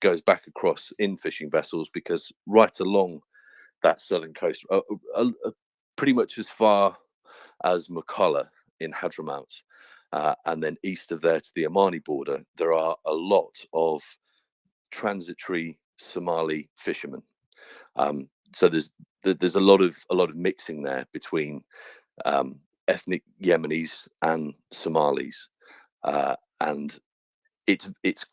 goes back across in fishing vessels, because right along that southern coast, pretty much as far as McCullough in Hadramaut, and then east of there to the Omani border, there are a lot of transitory Somali fishermen. So there's a lot of mixing there between ethnic Yemenis and Somalis, and it's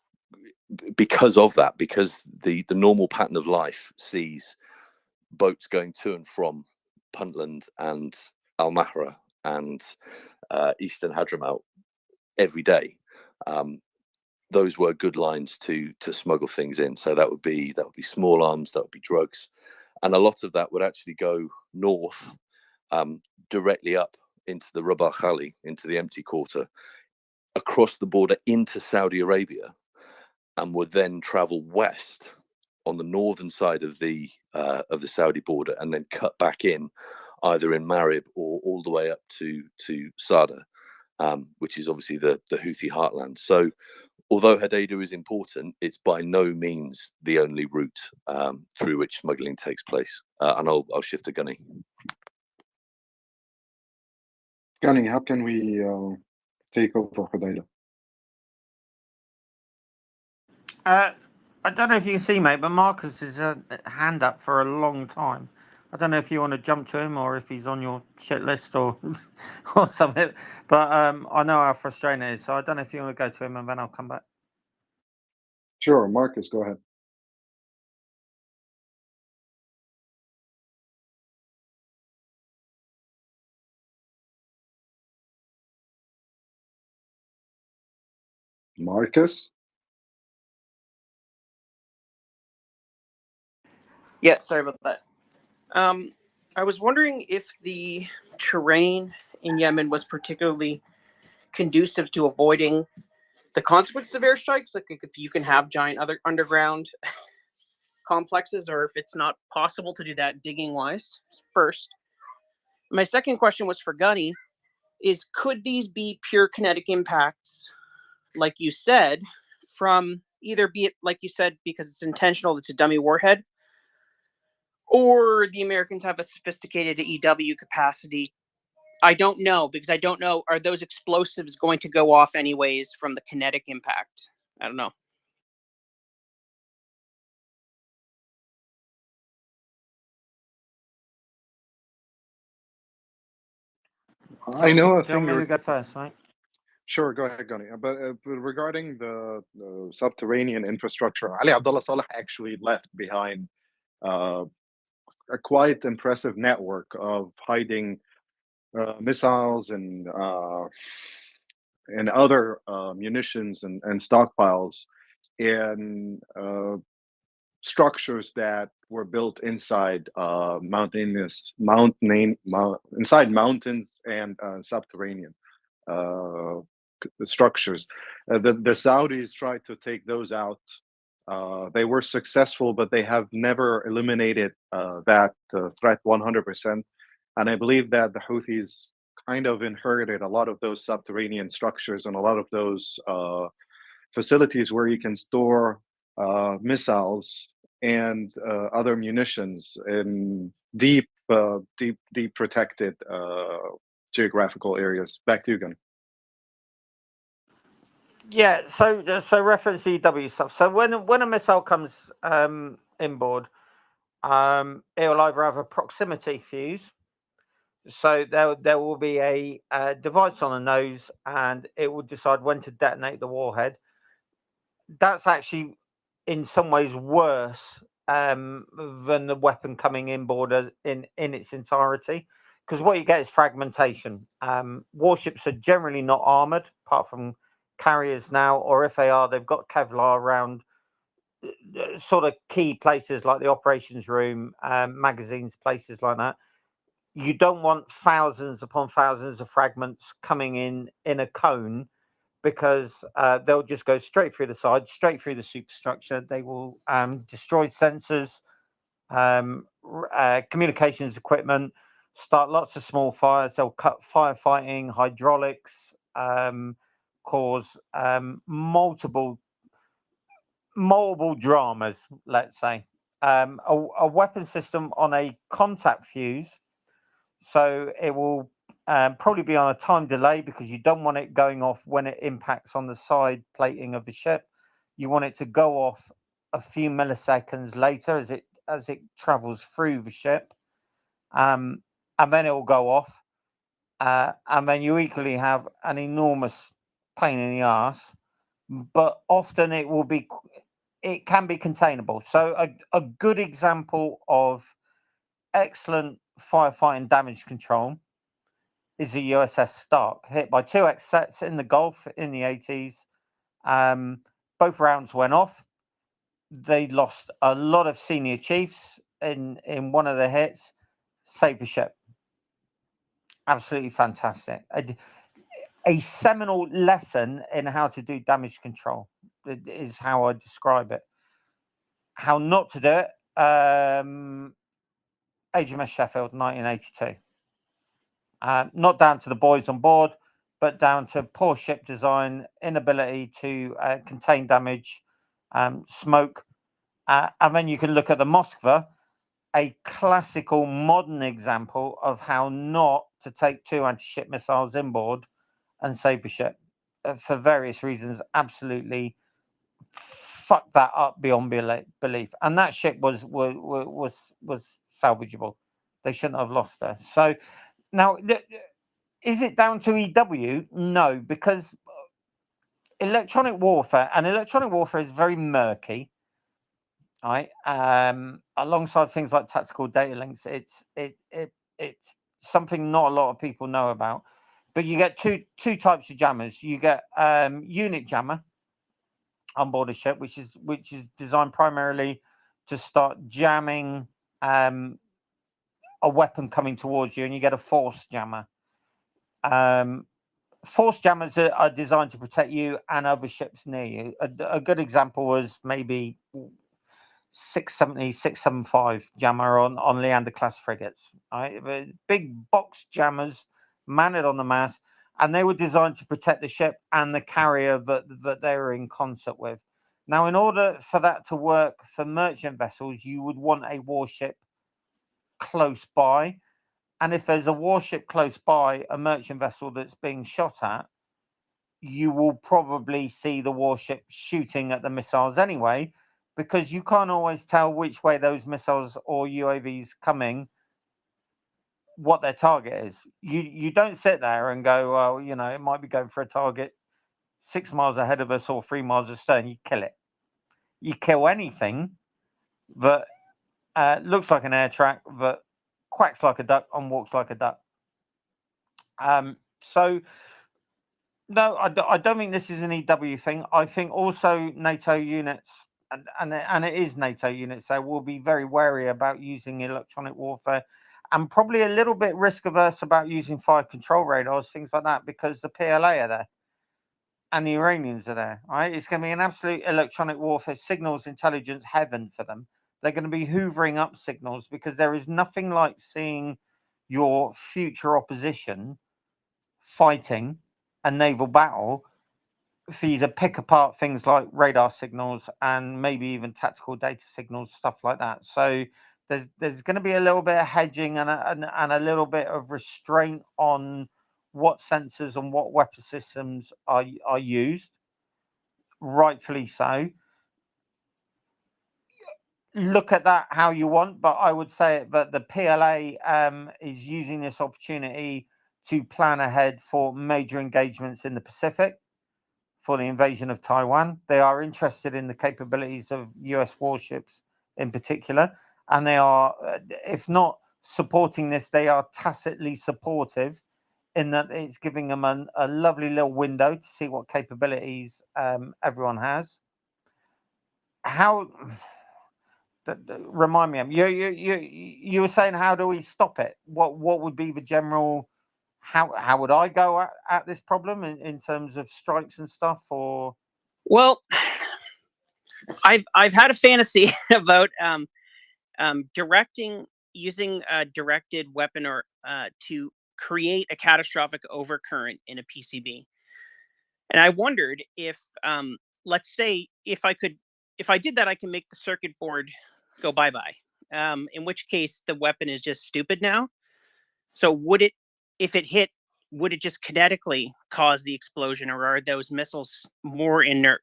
because of that, because the normal pattern of life sees boats going to and from Puntland and Al Mahra and Eastern Hadramaut every day. Those were good lines to smuggle things in. So that would be small arms, that would be drugs, and a lot of that would actually go north, directly up into the Rub al Khali, into the empty quarter, across the border into Saudi Arabia, and would then travel west on the northern side of the Saudi border, and then cut back in either in Marib or all the way up to Sada, which is obviously the Houthi heartland. So although Hodeidah is important, it's by no means the only route through which smuggling takes place. And I'll shift to Gunny. Gunny, how can we take over Hodeidah? I don't know if you can see, mate, but Marcus has a hand up for a long time. I don't know if you want to jump to him or if he's on your shit list or something. But I know how frustrating it is, so I don't know if you want to go to him and then I'll come back. Sure, Marcus, go ahead. Marcus? Yeah, sorry about that. I was wondering if the terrain in Yemen was particularly conducive to avoiding the consequences of airstrikes, like if you can have giant other underground complexes, or if it's not possible to do that digging wise. First, my second question was for Gunny, is could these be pure kinetic impacts, like you said, from either be it, like you said, because it's intentional, it's a dummy warhead, or the Americans have a sophisticated EW capacity? I don't know, because I don't know, are those explosives going to go off anyways from the kinetic impact? I don't know. I know a Do you thing. want me to go first, mate? Sure, go ahead, Gunny. But regarding the subterranean infrastructure, Ali Abdullah Saleh actually left behind a quite impressive network of hiding missiles and other munitions and stockpiles in structures that were built inside inside mountains and subterranean structures. The Saudis tried to take those out. They were successful, but they have never eliminated that threat 100%. And I believe that the Houthis kind of inherited a lot of those subterranean structures and a lot of those facilities where you can store missiles and other munitions in deep protected geographical areas. Back to you, Gunny. Yeah, so reference EW stuff. So when a missile comes inboard, it will either have a proximity fuse. So there will be a device on the nose, and it will decide when to detonate the warhead. That's actually in some ways worse than the weapon coming inboard in its entirety, because what you get is fragmentation. Warships are generally not armored, apart from carriers now, or if they are, they've got Kevlar around sort of key places like the operations room, magazines, places like that. You don't want thousands upon thousands of fragments coming in a cone, because they'll just go straight through the side, straight through the superstructure. They will destroy sensors, communications equipment, start lots of small fires. They'll cut firefighting, hydraulics, cause multiple dramas, let's say. A weapon system on a contact fuse, so it will probably be on a time delay, because you don't want it going off when it impacts on the side plating of the ship. You want it to go off a few milliseconds later as it travels through the ship, and then it will go off, and then you equally have an enormous pain in the ass. But often it can be containable. So a good example of excellent firefighting damage control is the USS Stark, hit by 2X sets in the Gulf in the 80s. Both rounds went off. They lost a lot of senior chiefs in one of the hits, saved the ship. Absolutely fantastic. A seminal lesson in how to do damage control is how I describe it. How not to do it. HMS Sheffield, 1982. Not down to the boys on board, but down to poor ship design, inability to contain damage, smoke. And then you can look at the Moskva, a classical modern example of how not to take 2 anti-ship missiles inboard and save the ship. For various reasons, absolutely fucked that up beyond belief. And that ship was salvageable. They shouldn't have lost her. So now, is it down to EW? No, because electronic warfare is very murky. Right, alongside things like tactical data links, it's something not a lot of people know about. But you get two types of jammers. You get unit jammer on board a ship, which is designed primarily to start jamming a weapon coming towards you, and you get a force jammer. Force jammers are designed to protect you and other ships near you. A good example was maybe 670, 675 jammer on Leander class frigates. Right? Big box jammers mounted on the mast, and they were designed to protect the ship and the carrier that they were in concert with. Now, in order for that to work for merchant vessels, you would want a warship close by. And if there's a warship close by a merchant vessel that's being shot at, you will probably see the warship shooting at the missiles anyway, because you can't always tell which way those missiles or UAVs coming, what their target is. You don't sit there and go, well, it might be going for a target 6 miles ahead of us or 3 miles astern. You kill it. You kill anything that looks like an air track, that quacks like a duck and walks like a duck. So no, I don't think this is an EW thing. I think also NATO units, and it is NATO units, they will be very wary about using electronic warfare, and probably a little bit risk averse about using fire control radars, things like that, because the PLA are there and the Iranians are there. Right? It's going to be an absolute electronic warfare, signals intelligence heaven for them. They're going to be hoovering up signals, because there is nothing like seeing your future opposition fighting a naval battle for you to pick apart things like radar signals and maybe even tactical data signals, stuff like that. So there's going to be a little bit of hedging and a little bit of restraint on what sensors and what weapon systems are used. Rightfully so. Look at that how you want, but I would say that the PLA is using this opportunity to plan ahead for major engagements in the Pacific, for the invasion of Taiwan. They are interested in the capabilities of US warships in particular, and they are, if not supporting this, they are tacitly supportive, in that it's giving them a lovely little window to see what capabilities everyone has. how? Remind me, you were saying, how do we stop it? What would be the general? How would I go at this problem in terms of strikes and stuff? Or Well, I've had a fantasy about using a directed weapon or to create a catastrophic overcurrent in a PCB. And I wondered if, let's say, if I did that, I can make the circuit board go bye-bye. In which case, the weapon is just stupid now. So if it hit, would it just kinetically cause the explosion, or are those missiles more inert?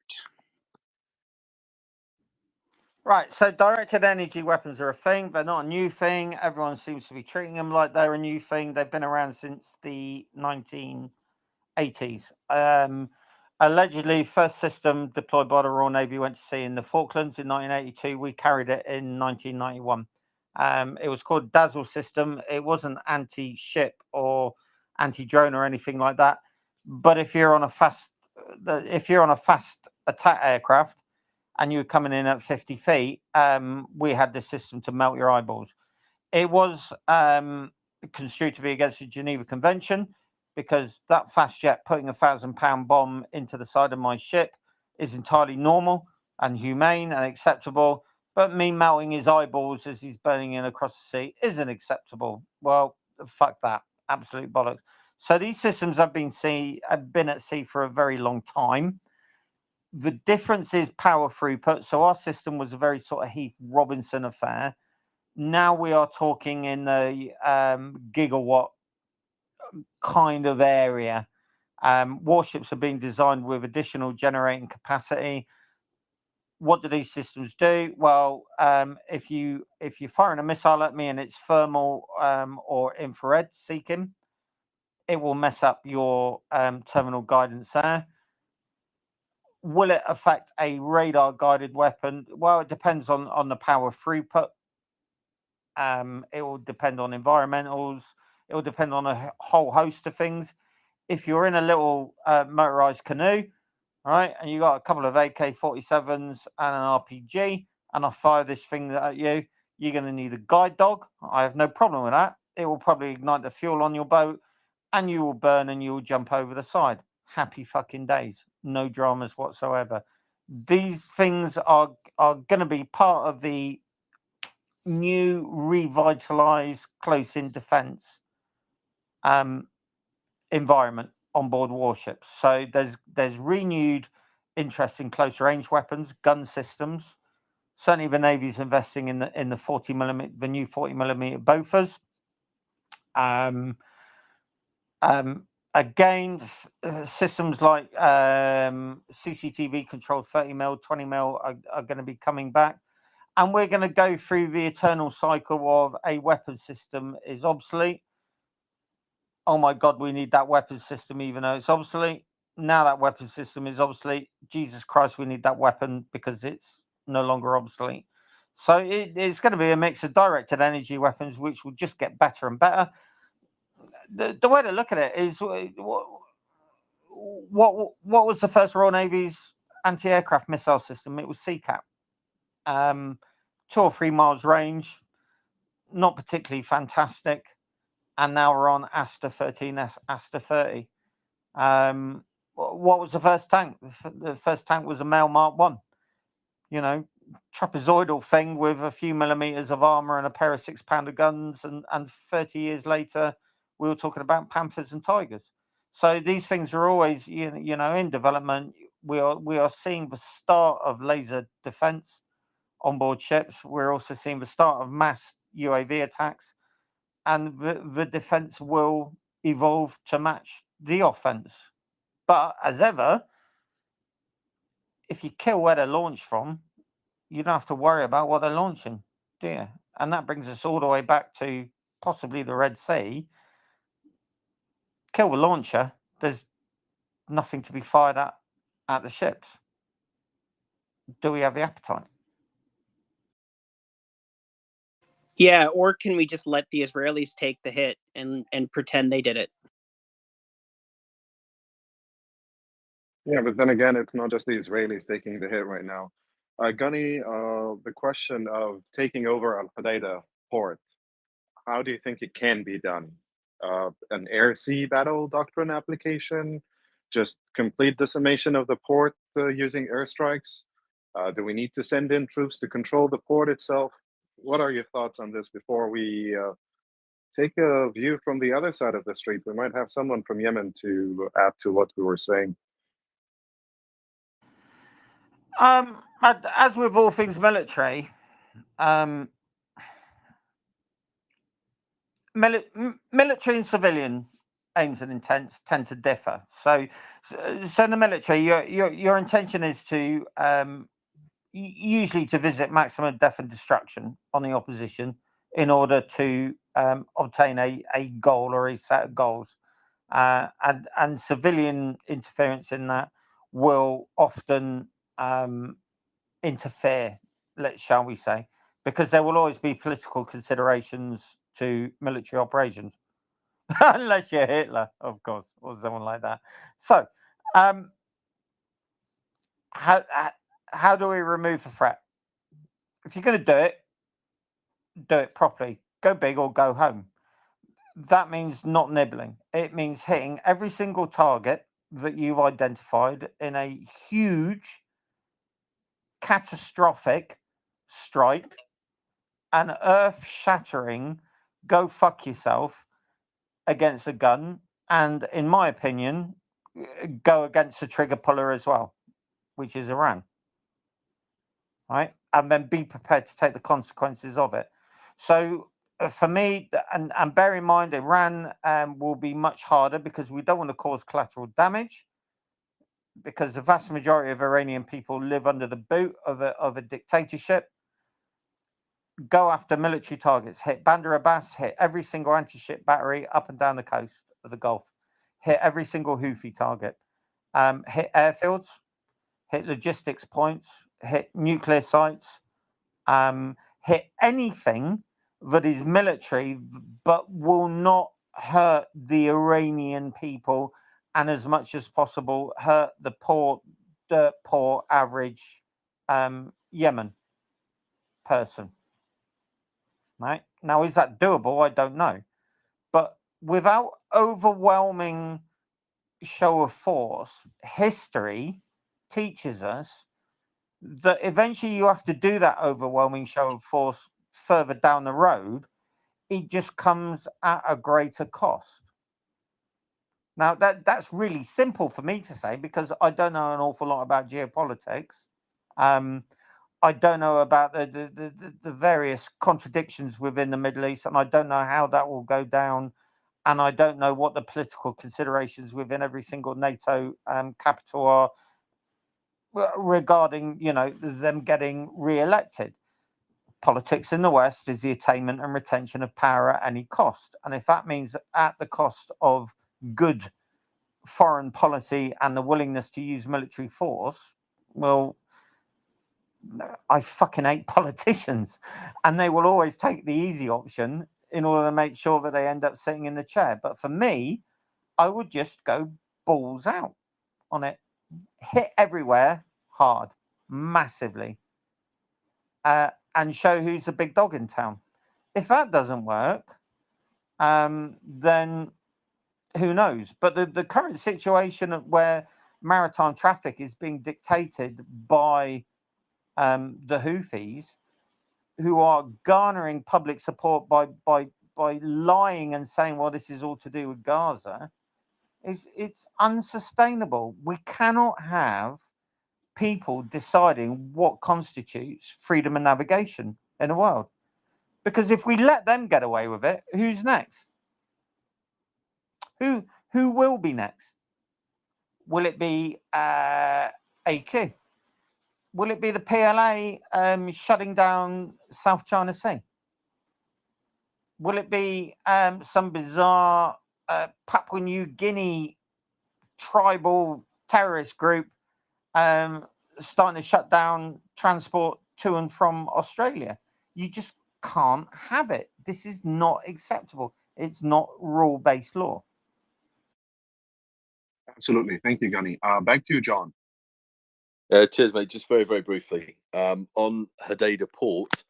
right, so directed energy weapons are a thing. They're not a new thing. Everyone seems to be treating them like they're a new thing. They've been around since the 1980s. Allegedly, first system deployed by the Royal Navy went to sea in the Falklands in 1982. We carried it in 1991. It was called Dazzle system. It wasn't anti-ship or anti-drone or anything like that. But if you're on a fast attack aircraft and you were coming in at 50 feet, we had this system to melt your eyeballs. It was construed to be against the Geneva Convention, because that fast jet putting a 1,000-pound bomb into the side of my ship is entirely normal and humane and acceptable. But me melting his eyeballs as he's burning in across the sea isn't acceptable. Well, fuck that. Absolute bollocks. So these systems have been at sea for a very long time. The difference is power throughput. So our system was a very sort of Heath Robinson affair. Now we are talking in the gigawatt kind of area. Warships are being designed with additional generating capacity. What do these systems do? Well, if you're firing a missile at me and it's thermal or infrared seeking, it will mess up your terminal guidance there. Will it affect a radar guided weapon? Well, it depends on the power throughput. It will depend on environmentals. It will depend on a whole host of things. If you're in a little motorized canoe, right, and you got a couple of AK-47s and an RPG, and I fire this thing at you, you're going to need a guide dog. I have no problem with that. It will probably ignite the fuel on your boat, and you will burn and you will jump over the side. Happy fucking days. No dramas whatsoever. These things are going to be part of the new revitalized close-in defense environment on board warships. So there's renewed interest in close range weapons, gun systems. Certainly, the Navy's investing in the new 40mm Bofors. Again, systems like CCTV controlled 30mm, 20mm are going to be coming back. And we're going to go through the eternal cycle of a weapon system is obsolete. Oh my God, we need that weapon system even though it's obsolete. Now that weapon system is obsolete. Jesus Christ, we need that weapon because it's no longer obsolete. So it's going to be a mix of directed energy weapons, which will just get better and better. The way to look at it is, what was the first Royal Navy's anti-aircraft missile system? It was SeaCap. 2 or 3 miles range, not particularly fantastic. And now we're on Aster 13, Aster 30. What was the first tank? The first tank was a Mail Mark 1. You know, trapezoidal thing with a few millimeters of armor and a pair of 6-pounder guns. And 30 years later, we were talking about Panthers and Tigers. So these things are always, you know, in development. We are seeing the start of laser defense on board ships. We're also seeing the start of mass UAV attacks, and the defense will evolve to match the offense. But as ever, if you kill where they're launched from, you don't have to worry about what they're launching, do you? And that brings us all the way back to possibly the Red Sea. Kill the launcher, there's nothing to be fired at the ships. Do we have the appetite? Yeah, or can we just let the Israelis take the hit and pretend they did it? Yeah, but then again, it's not just the Israelis taking the hit right now. Gunny, the question of taking over Al Hodeida port, how do you think it can be done? An air-sea battle doctrine application? Just complete decimation of the port using airstrikes? Do we need to send in troops to control the port itself? What are your thoughts on this before we take a view from the other side of the street? We might have someone from Yemen to add to what we were saying. As with all things military, military and civilian aims and intents tend to differ. So in the military, your intention is to usually to visit maximum death and destruction on the opposition in order to obtain a goal or a set of goals, and civilian interference in that will often interfere, shall we say, because there will always be political considerations to military operations, unless you're Hitler, of course, or someone like that. So, how do we remove the threat? If you're going to do it properly. Go big or go home. That means not nibbling. It means hitting every single target that you've identified in a huge, catastrophic strike, an earth-shattering, go fuck yourself against a gun, and in my opinion, go against a trigger puller as well, which is Iran. Right? And then be prepared to take the consequences of it. So for me, and bear in mind, Iran will be much harder because we don't want to cause collateral damage, because the vast majority of Iranian people live under the boot of a dictatorship. Go after military targets. Hit Bandar Abbas. Hit every single anti-ship battery up and down the coast of the Gulf. Hit every single Houthi target. Hit airfields. Hit logistics points. Hit nuclear sites. Hit anything that is military but will not hurt the Iranian people, and as much as possible hurt the poor, dirt poor, average Yemen person. Right? Now, is that doable? I don't know. But without overwhelming show of force, history teaches us that eventually you have to do that overwhelming show of force further down the road. It just comes at a greater cost. Now, that's really simple for me to say because I don't know an awful lot about geopolitics. I don't know about the various contradictions within the Middle East, and I don't know how that will go down. And I don't know what the political considerations within every single NATO capital are regarding, them getting re-elected. Politics in the West is the attainment and retention of power at any cost. And if that means at the cost of good foreign policy and the willingness to use military force, well, I fucking hate politicians, and they will always take the easy option in order to make sure that they end up sitting in the chair. But for me, I would just go balls out on it, hit everywhere hard, massively, and show who's the big dog in town. If that doesn't work, then who knows? But the current situation where maritime traffic is being dictated by the Houthis, who are garnering public support by lying and saying, well, this is all to do with Gaza, it's unsustainable. We cannot have people deciding what constitutes freedom of navigation in the world. Because if we let them get away with it, who's next? Who will be next? Will it be AQ? Will it be the PLA shutting down South China Sea? Will it be some bizarre Papua New Guinea tribal terrorist group starting to shut down transport to and from Australia? You just can't have it. This is not acceptable. It's not rule-based law. Absolutely. Thank you, Gunny. Back to you, John. Cheers, mate. Just very, very briefly. On Hodeida port,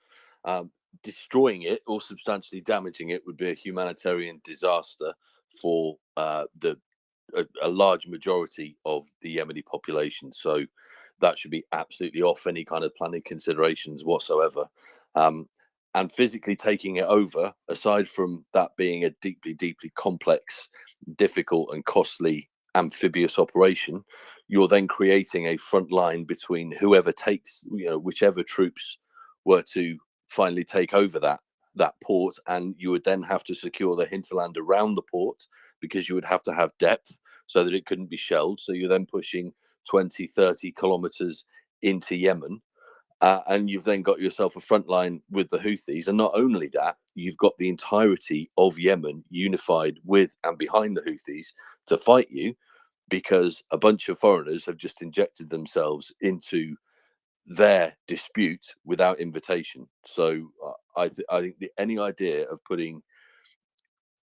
destroying it or substantially damaging it would be a humanitarian disaster for a large majority of the Yemeni population. So that should be absolutely off any kind of planning considerations whatsoever. And physically taking it over, aside from that being a deeply, deeply complex, difficult, and costly amphibious operation, you're then creating a front line between whoever takes, whichever troops were to finally take over that port, and you would then have to secure the hinterland around the port, because you would have to have depth so that it couldn't be shelled. So you're then pushing 20, 30 kilometers into Yemen. And you've then got yourself a front line with the Houthis. And not only that, you've got the entirety of Yemen unified with and behind the Houthis to fight you, because a bunch of foreigners have just injected themselves into their dispute without invitation. So I think any idea of putting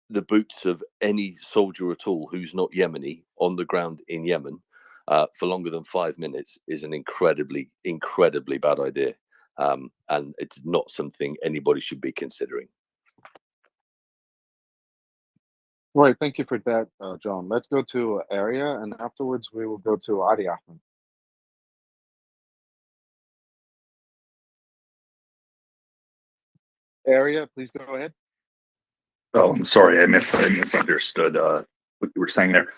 the boots of any soldier at all who's not Yemeni on the ground in Yemen for longer than 5 minutes is an incredibly, incredibly bad idea. And it's not something anybody should be considering. Right, thank you for that, John. Let's go to Area, and afterwards we will go to Adi Ahmed. Area, please go ahead. Oh, I'm sorry, I misunderstood what you were saying there.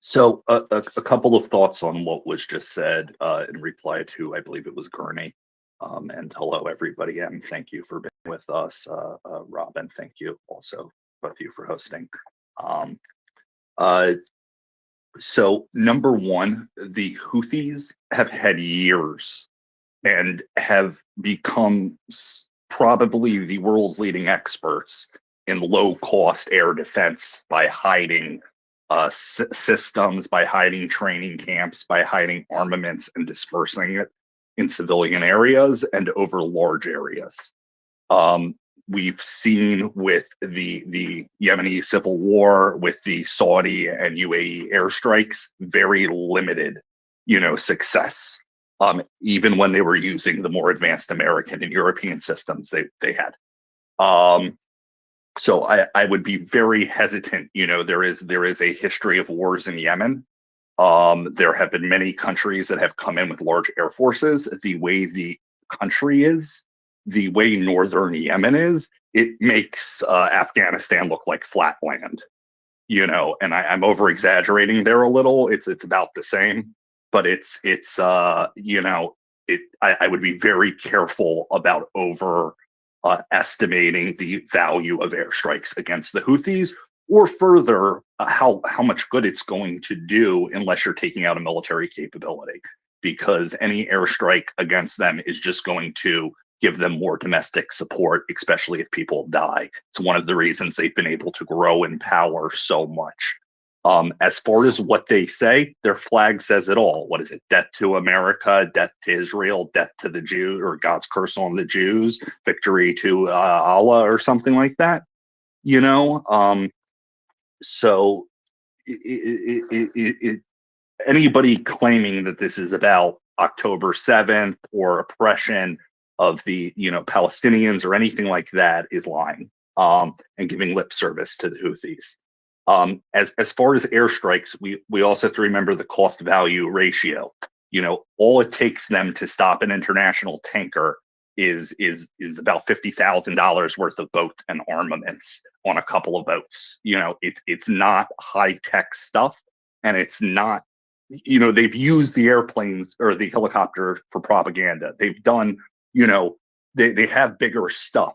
So a couple of thoughts on what was just said in reply to, I believe it was Gurney. And hello, everybody, and thank you for being with us. Robin, thank you also, both of you, for hosting. So number one, the Houthis have had years and have become probably the world's leading experts in low-cost air defense by hiding systems, by hiding training camps, by hiding armaments and dispersing it in civilian areas and over large areas. We've seen with the Yemeni civil war, with the Saudi and UAE airstrikes, very limited, success. Even when they were using the more advanced American and European systems they had. So I would be very hesitant. There is a history of wars in Yemen. There have been many countries that have come in with large air forces. The way the country is, the way northern Yemen is, it makes Afghanistan look like flat land. And I'm over exaggerating there a little. It's about the same. But I would be very careful about estimating the value of airstrikes against the Houthis, or further, how much good it's going to do unless you're taking out a military capability, because any airstrike against them is just going to give them more domestic support, especially if people die. It's one of the reasons they've been able to grow in power so much. As far as what they say, their flag says it all. What is it? Death to America, death to Israel, death to the Jews, or God's curse on the Jews, victory to Allah, or something like that. So anybody claiming that this is about October 7th or oppression of the Palestinians or anything like that is lying, and giving lip service to the Houthis. As far as airstrikes, we also have to remember the cost value ratio. All it takes them to stop an international tanker is about $50,000 worth of boat and armaments on a couple of boats. It's not high tech stuff, and it's not. They've used the airplanes or the helicopter for propaganda. They've done. They have bigger stuff.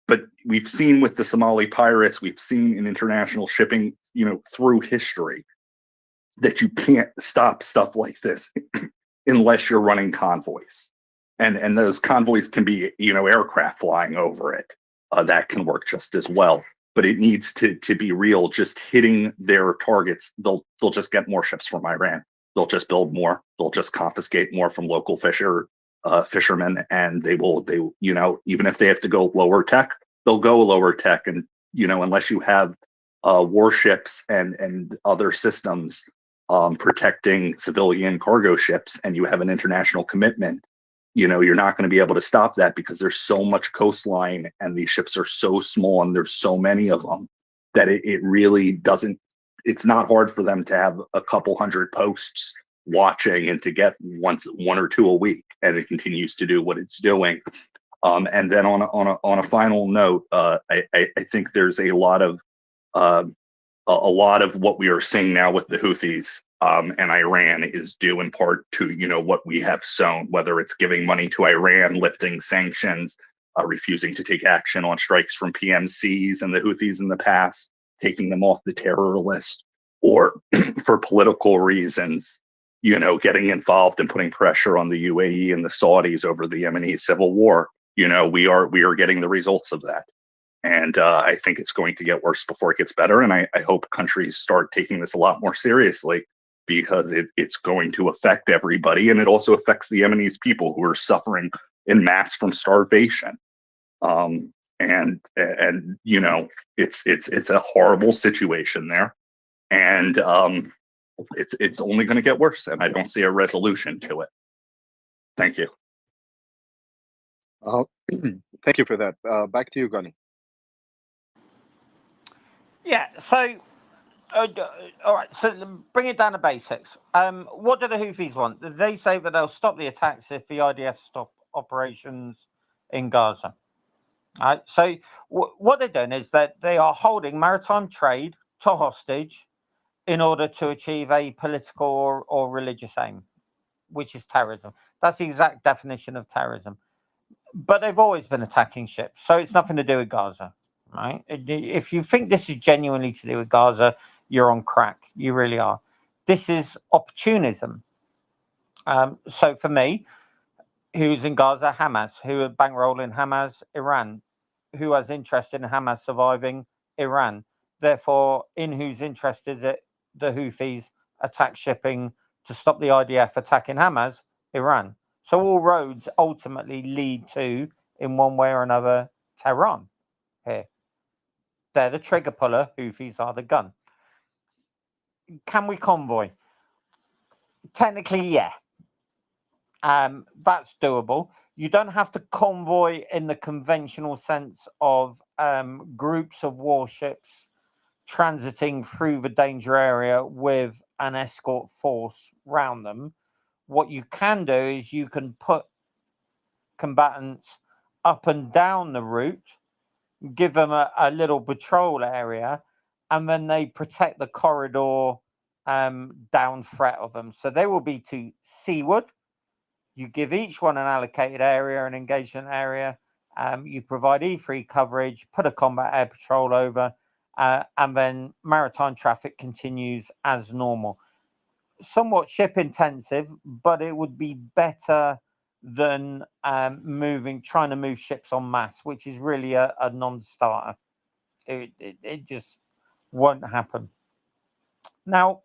But we've seen with the Somali pirates, we've seen in international shipping, through history, that you can't stop stuff like this unless you're running convoys. And those convoys can be, aircraft flying over it. That can work just as well. But it needs to be real. Just hitting their targets, they'll just get more ships from Iran. They'll just build more. They'll just confiscate more from local fishermen, and they even if they have to go lower tech, they'll go lower tech. And unless you have warships and other systems protecting civilian cargo ships, and you have an international commitment, you're not going to be able to stop that because there's so much coastline and these ships are so small and there's so many of them that it really doesn't, it's not hard for them to have a couple hundred posts watching and to get one or two a week, and it continues to do what it's doing. And then on a final note, I think there's a lot of what we are seeing now with the Houthis and Iran is due in part to what we have sown, whether it's giving money to Iran, lifting sanctions, refusing to take action on strikes from PMCs and the Houthis in the past, taking them off the terror list, or for political reasons, getting involved and putting pressure on the UAE and the Saudis over the Yemeni civil war. We are getting the results of that. And I think it's going to get worse before it gets better. And I hope countries start taking this a lot more seriously, because it's going to affect everybody. And it also affects the Yemenis people who are suffering in mass from starvation. And it's a horrible situation there. And it's only going to get worse. And I don't see a resolution to it. Thank you. Thank you for that. Back to you, Gunny. Yeah, so, all right, so bring it down to basics. What do the Houthis want? They say that they'll stop the attacks if the IDF stop operations in Gaza. All right, so what they're doing is that they are holding maritime trade to hostage in order to achieve a political or religious aim, which is terrorism. That's the exact definition of terrorism. But they've always been attacking ships, so it's nothing to do with Gaza. Right? If you think this is genuinely to do with Gaza, you're on crack. You really are. This is opportunism. So for me, who's in Gaza? Hamas. Who are bankrolling Hamas? Iran. Who has interest in Hamas surviving? Iran. Therefore, in whose interest is it the Houthis attack shipping to stop the IDF attacking Hamas? Iran. So all roads ultimately lead to, in one way or another, Tehran here. They're the trigger puller. Houthis are the gun. Can we convoy? Technically, yeah. That's doable. You don't have to convoy in the conventional sense of groups of warships transiting through the danger area with an escort force round them. What you can do is you can put combatants up and down the route, give them a little patrol area, and then they protect the corridor down threat of them. So they will be to seaward. You give each one an allocated area, an engagement area. You provide E3 coverage, put a combat air patrol over, and then maritime traffic continues as normal. Somewhat ship intensive, but it would be better than trying to move ships en masse, which is really a non-starter. It just won't happen. Now,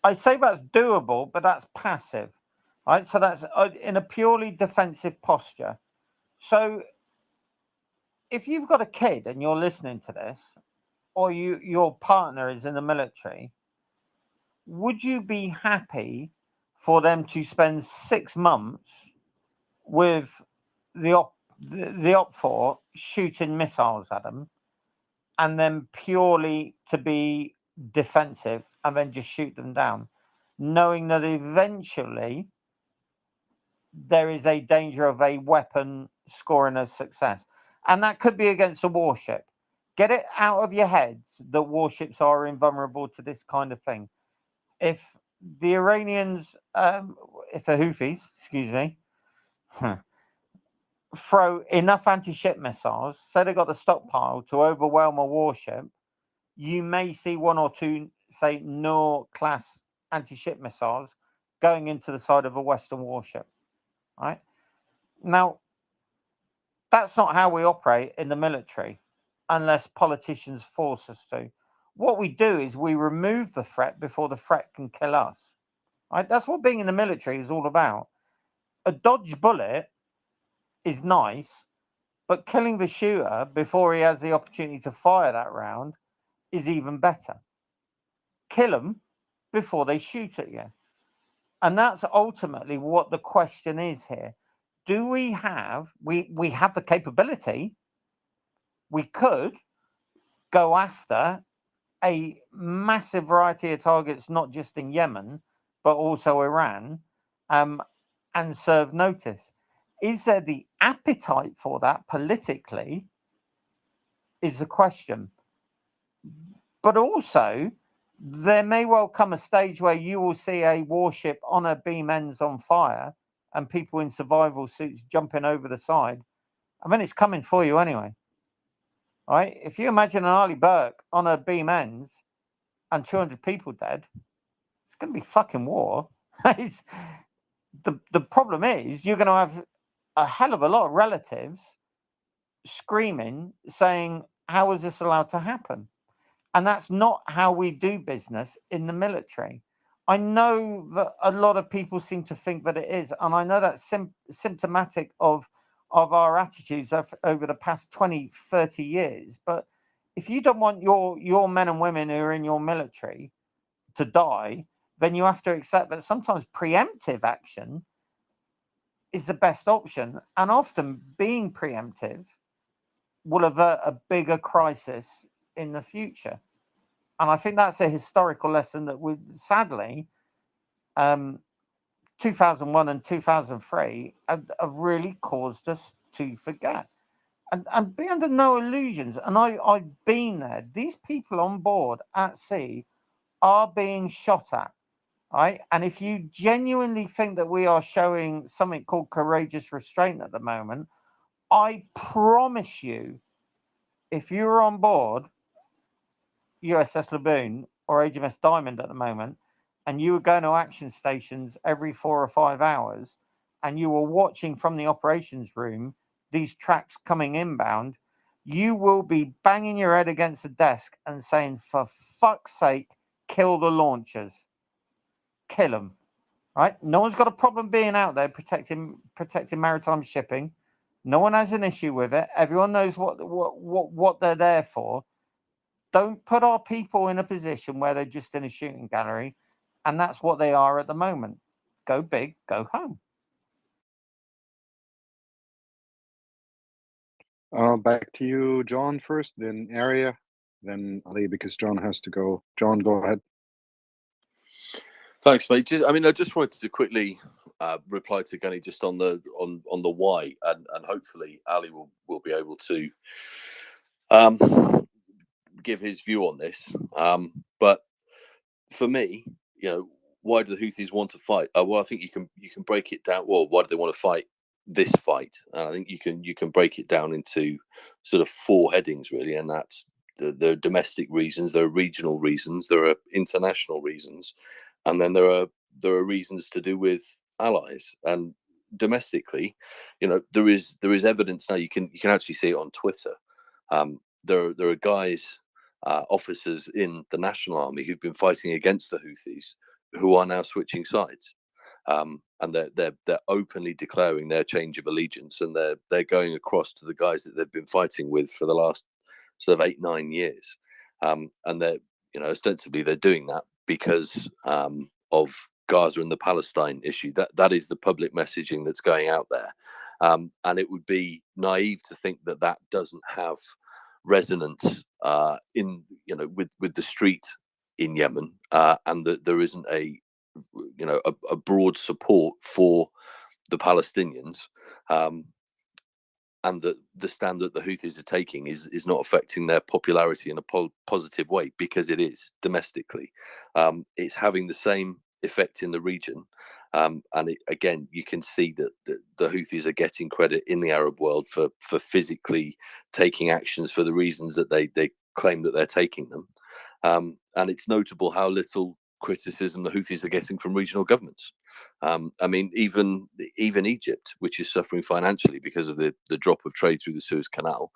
I say that's doable, but that's passive, right? So that's in a purely defensive posture. So if you've got a kid and you're listening to this, or your partner is in the military, would you be happy for them to spend 6 months with the OPFOR shooting missiles at them, and then purely to be defensive and then just shoot them down, knowing that eventually there is a danger of a weapon scoring a success? And that could be against a warship. Get it out of your heads that warships are invulnerable to this kind of thing. If the Iranians, if the Houthis, excuse me, throw enough anti-ship missiles, say they got the stockpile to overwhelm a warship, you may see 1 or 2, say, Noor-class anti-ship missiles going into the side of a Western warship. Right? Now, that's not how we operate in the military, unless politicians force us to. What we do is we remove the threat before the threat can kill us. Right? That's what being in the military is all about. A dodged bullet is nice, but killing the shooter before he has the opportunity to fire that round is even better. kill them before they shoot at you. And that's ultimately what the question is here. Do we have the capability? We could go after a massive variety of targets, not just in Yemen, but also Iran, and serve notice. Is there the appetite for that politically? Is the question. But also, there may well come a stage where you will see a warship on a beam ends on fire and people in survival suits jumping over the side. I mean, it's coming for you anyway. Right? If you imagine an Arleigh Burke on a beam ends and 200 people dead, it's going to be fucking war. The problem is you're going to have a hell of a lot of relatives screaming, saying, how is this allowed to happen? And that's not how we do business in the military. I know that a lot of people seem to think that it is. And I know that's symptomatic of our attitudes over the past 20, 30 years. But if you don't want your men and women who are in your military to die, then you have to accept that sometimes preemptive action is the best option. And often being preemptive will avert a bigger crisis in the future. And I think that's a historical lesson that we sadly, 2001 and 2003 have really caused us to forget. And be under no illusions. And I've been there. These people on board at sea are being shot at. Right? And if you genuinely think that we are showing something called courageous restraint at the moment, I promise you, if you're on board USS Laboon or HMS Diamond at the moment, and you were going to action stations every 4 or 5 hours, and you were watching from the operations room these tracks coming inbound, you will be banging your head against the desk and saying, for fuck's sake, kill the launchers. Kill them. Right? No one's got a problem being out there protecting maritime shipping. No one has an issue with it. Everyone knows what they're there for. Don't put our people in a position where they're just in a shooting gallery, and that's what they are at the moment. Go big, go home. Back to you, John, first, then Area, then Ali, because John has to go. John, go ahead. Thanks, mate. I just wanted to quickly reply to Gunny just on the why, and hopefully Ali will be able to give his view on this. But for me, why do the Houthis want to fight? Well, I think you can break it down. Well, why do they want to fight this fight? And I think you can break it down into sort of 4 headings really, and that's there are domestic reasons, there are regional reasons, there are international reasons, and then there are reasons to do with allies. And domestically, there is evidence now. You can actually see it on Twitter. There are guys, officers in the National Army who've been fighting against the Houthis who are now switching sides, and they're openly declaring their change of allegiance, and they're going across to the guys that they've been fighting with for the last sort of 8-9 years, and they're ostensibly they're doing that because of Gaza and the Palestine issue. That is the public messaging that's going out there, and it would be naive to think that doesn't have resonance in with the street in Yemen, and that there isn't a broad support for the Palestinians, and that the stand that the Houthis are taking is not affecting their popularity in a positive way, because it is domestically. It's having the same effect in the region, and again, you can see that the Houthis are getting credit in the Arab world for physically taking actions for the reasons that they claim that they're taking them, and it's notable how little criticism the Houthis are getting from regional governments. I mean, even Egypt, which is suffering financially because of the drop of trade through the Suez Canal,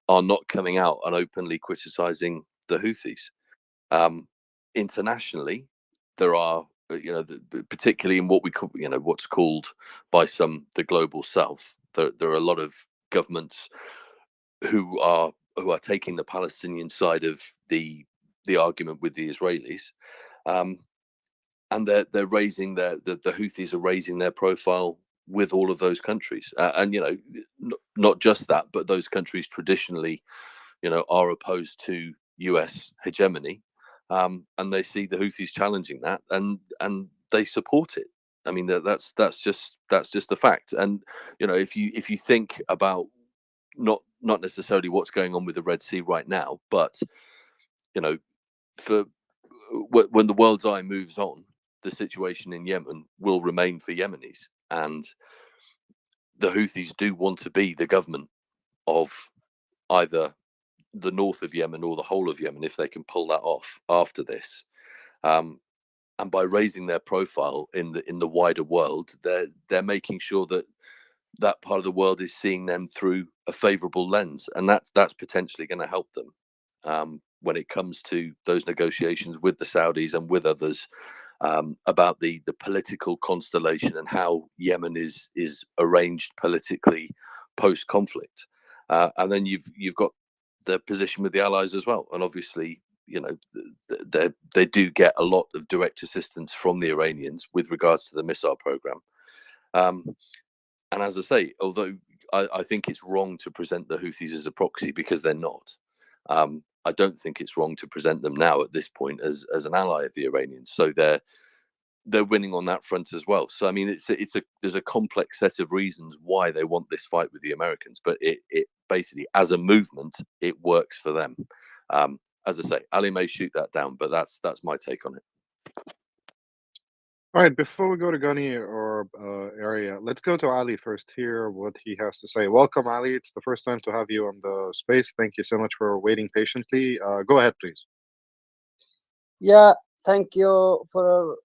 are not coming out and openly criticizing the Houthis. Internationally, there are, particularly in what we call, what's called by some the global south, there are a lot of governments who are taking the Palestinian side of the the argument with the Israelis. And they're raising the Houthis are raising their profile with all of those countries, and not just that, but those countries traditionally, are opposed to US hegemony, and they see the Houthis challenging that, and they support it. I mean, that's just a fact. And if you think about not necessarily what's going on with the Red Sea right now, but for when the world's eye moves on, the situation in Yemen will remain for Yemenis, and the Houthis do want to be the government of either the north of Yemen or the whole of Yemen if they can pull that off after this. And by raising their profile in the wider world, they're making sure that that part of the world is seeing them through a favorable lens, and that's potentially going to help them when it comes to those negotiations with the Saudis and with others about the political constellation and how Yemen is arranged politically post conflict. And then you've got the position with the allies as well, and obviously they do get a lot of direct assistance from the Iranians with regards to the missile program. And as I say, although I think it's wrong to present the Houthis as a proxy, because they're not, I don't think it's wrong to present them now at this point as an ally of the Iranians. So they're winning on that front as well. So I mean, there's a complex set of reasons why they want this fight with the Americans, but it basically, as a movement, it works for them. As I say, Ali may shoot that down, but that's my take on it. All right, before we go to Gunny or Area, let's go to Ali first, hear what he has to say. Welcome, Ali. It's the first time to have you on the space. Thank you so much for waiting patiently. Go ahead, please. Yeah, thank you for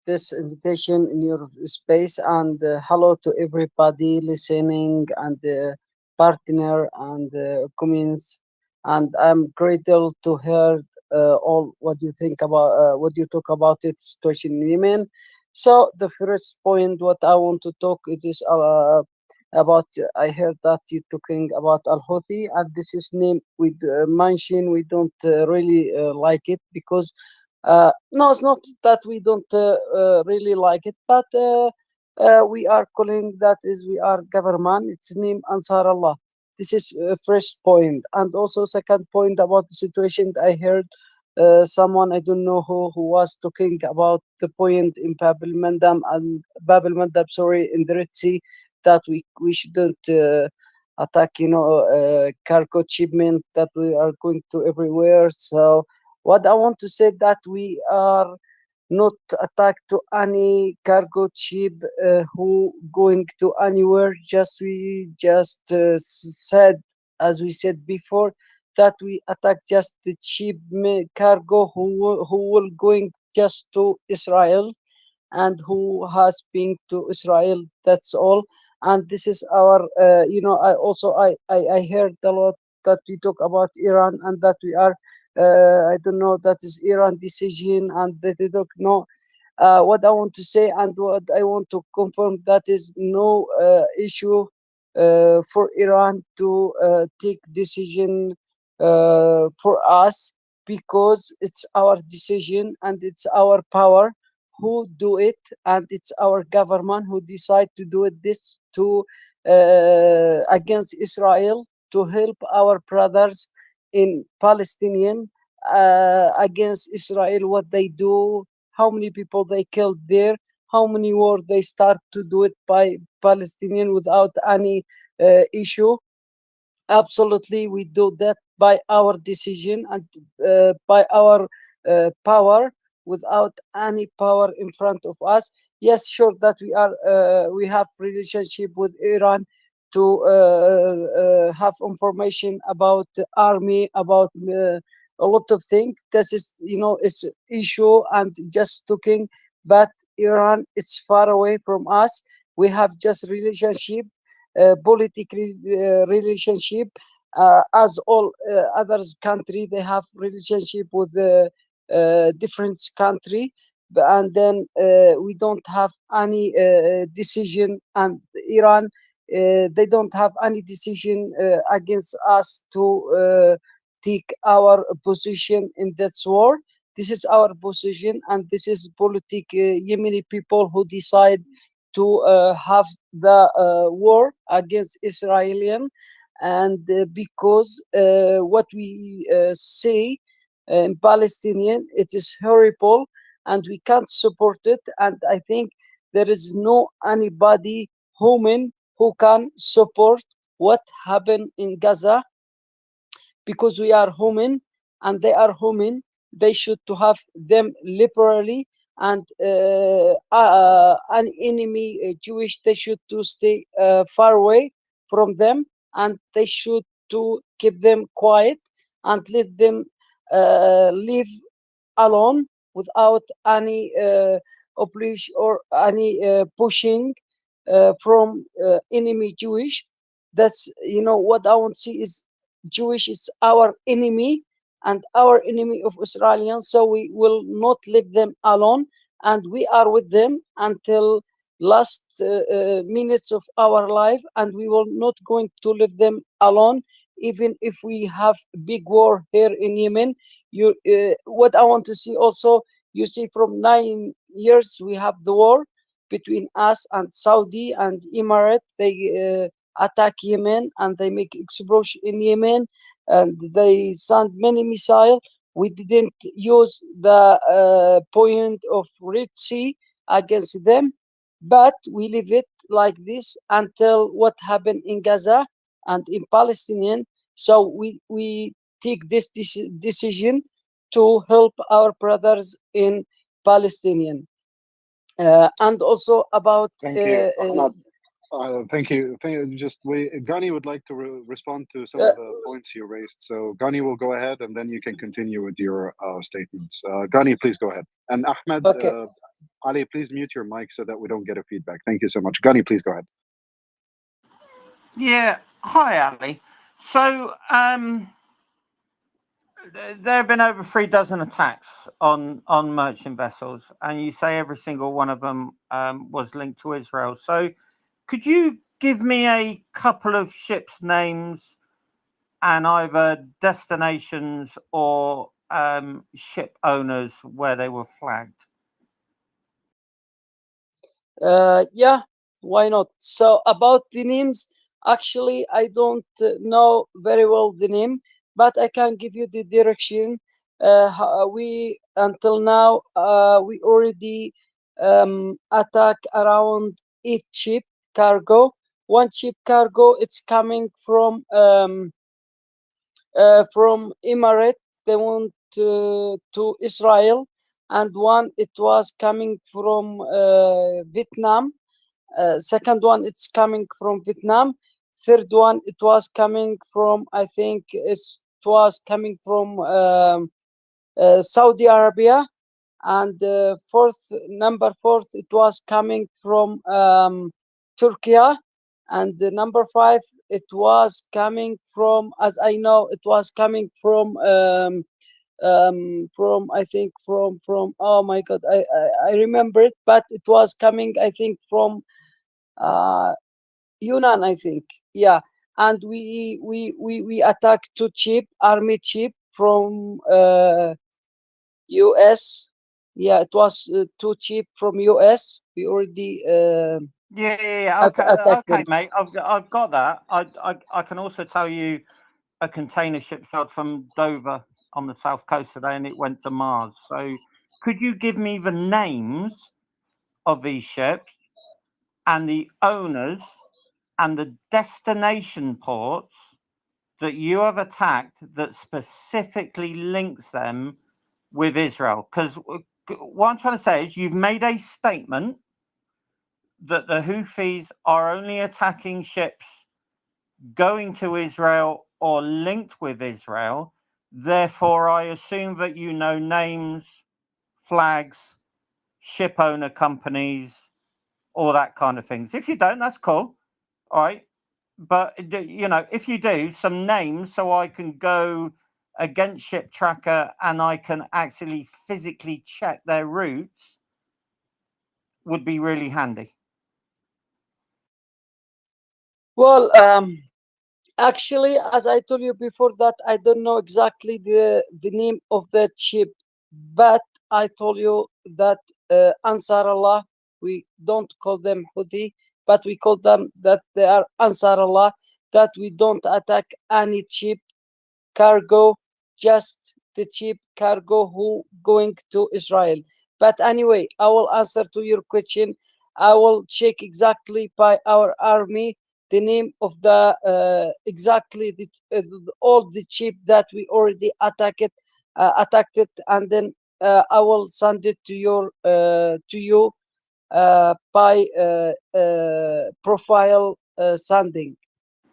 this invitation in your space, and hello to everybody listening and partner and comments. And I'm grateful to hear all what you think about what you talk about it situation in Yemen. So the first point, what I want to talk, it is about. I heard that you talking about Al Houthi, and this is name we mention. We don't really like it because no, it's not that we don't really like it, but we are calling that is we are government. It's named Ansar Allah. This is first point, and also second point about the situation. I heard someone, I don't know who was talking about the point in Bab el Mandam and Bab el Mandab, sorry, in the Red Sea, that we shouldn't attack, cargo shipment that we are going to everywhere. So what I want to say that we are not attacked to any cargo ship who going to anywhere. Just we just said, as we said before, that we attack just the ship cargo who will going just to Israel and who has been to Israel. That's all. And this is our, I heard a lot that we talk about Iran and that we are, I don't know, that is Iran decision and that they don't know. What I want to say and what I want to confirm, that is no issue for Iran to take decision for us, because it's our decision and it's our power who do it, and it's our government who decide to do it this to against Israel, to help our brothers in Palestinian against Israel, what they do, how many people they killed there, how many war they start to do it by Palestinian without any issue. Absolutely, we do that by our decision and by our power, without any power in front of us. Yes, sure that we have relationship with Iran to have information about the army, about a lot of things. This is, it's issue and just talking, but Iran, it's far away from us. We have just relationship, political relationship, as all others country. They have relationship with different country, and then we don't have any decision, and Iran, they don't have any decision against us to take our position in that war. This is our position, and this is Yemeni people who decide to have the war against Israelian, and because what we say in Palestinian, it is horrible, and we can't support it. And I think there is no anybody human who can support what happened in Gaza, because we are human and they are human. They should to have them liberally, and an enemy Jewish, they should to stay far away from them, and they should to keep them quiet and let them live alone without any obligation or any pushing from enemy Jewish. That's, what I want to see is Jewish is our enemy and our enemy of Israelians, so we will not leave them alone, and we are with them until last minutes of our life, and we will not going to leave them alone, even if we have big war here in Yemen. What I want to see also, you see, from 9 years we have the war between us and Saudi and Emirates. They attack Yemen and they make explosion in Yemen, and they send many missiles. We didn't use the point of Red Sea against them, but we leave it like this until what happened in Gaza and in Palestinian. So we take this decision to help our brothers in Palestinian. And also about Thank you, Ahmad. Thank you. Just wait. Ghani would like to respond to some of the points you raised. So Ghani will go ahead, and then you can continue with your statements. Ghani, please go ahead. And Ahmed, okay. Ali, please mute your mic so that we don't get a feedback. Thank you so much. Ghani, please go ahead. Yeah. Hi, Ali. So there have been over 36 attacks on merchant vessels, and you say every single one of them was linked to Israel. So could you give me a couple of ships' names and either destinations or ship owners where they were flagged? Yeah, why not? So about the names, actually, I don't know very well the name, but I can give you the direction. We until now we already attack around 8 ship cargo. One ship cargo, it's coming from Emirates. They went to Israel, and one it was coming from Vietnam. Second one, it's coming from Vietnam. Third one, it was coming from, I think it was coming from Saudi Arabia. And number fourth, it was coming from Turkey. And the number 5, it was coming from, as I know, it was coming from I think from oh my god, I remember it, but it was coming, I think, from Yunnan, I think. Yeah. And we attacked 2 ship, army ship from US. Yeah, it was 2 ship from US. We already Yeah. Okay, attacked okay, them. mate. I've got that. I can also tell you a container ship sailed from Dover on the south coast today, and it went to Mars. So, could you give me the names of these ships and the owners and the destination ports that you have attacked that specifically links them with Israel? Because what I'm trying to say is you've made a statement that the Houthis are only attacking ships going to Israel or linked with Israel. Therefore, I assume that you know names, flags, ship owner companies, all that kind of things. If you don't, that's cool. All right. But, if you do, some names so I can go against Ship Tracker and I can actually physically check their routes would be really handy. Well, Actually, as I told you before, that I don't know exactly the name of the ship, but I told you that Ansar Allah, we don't call them Houthi, but we call them that they are Ansar Allah, that we don't attack any ship cargo, just the cheap cargo who going to Israel. But anyway, I will answer to your question. I will check exactly by our army the name of the exactly all the ship that we already attacked it, and then I will send it to your to you by profile sending.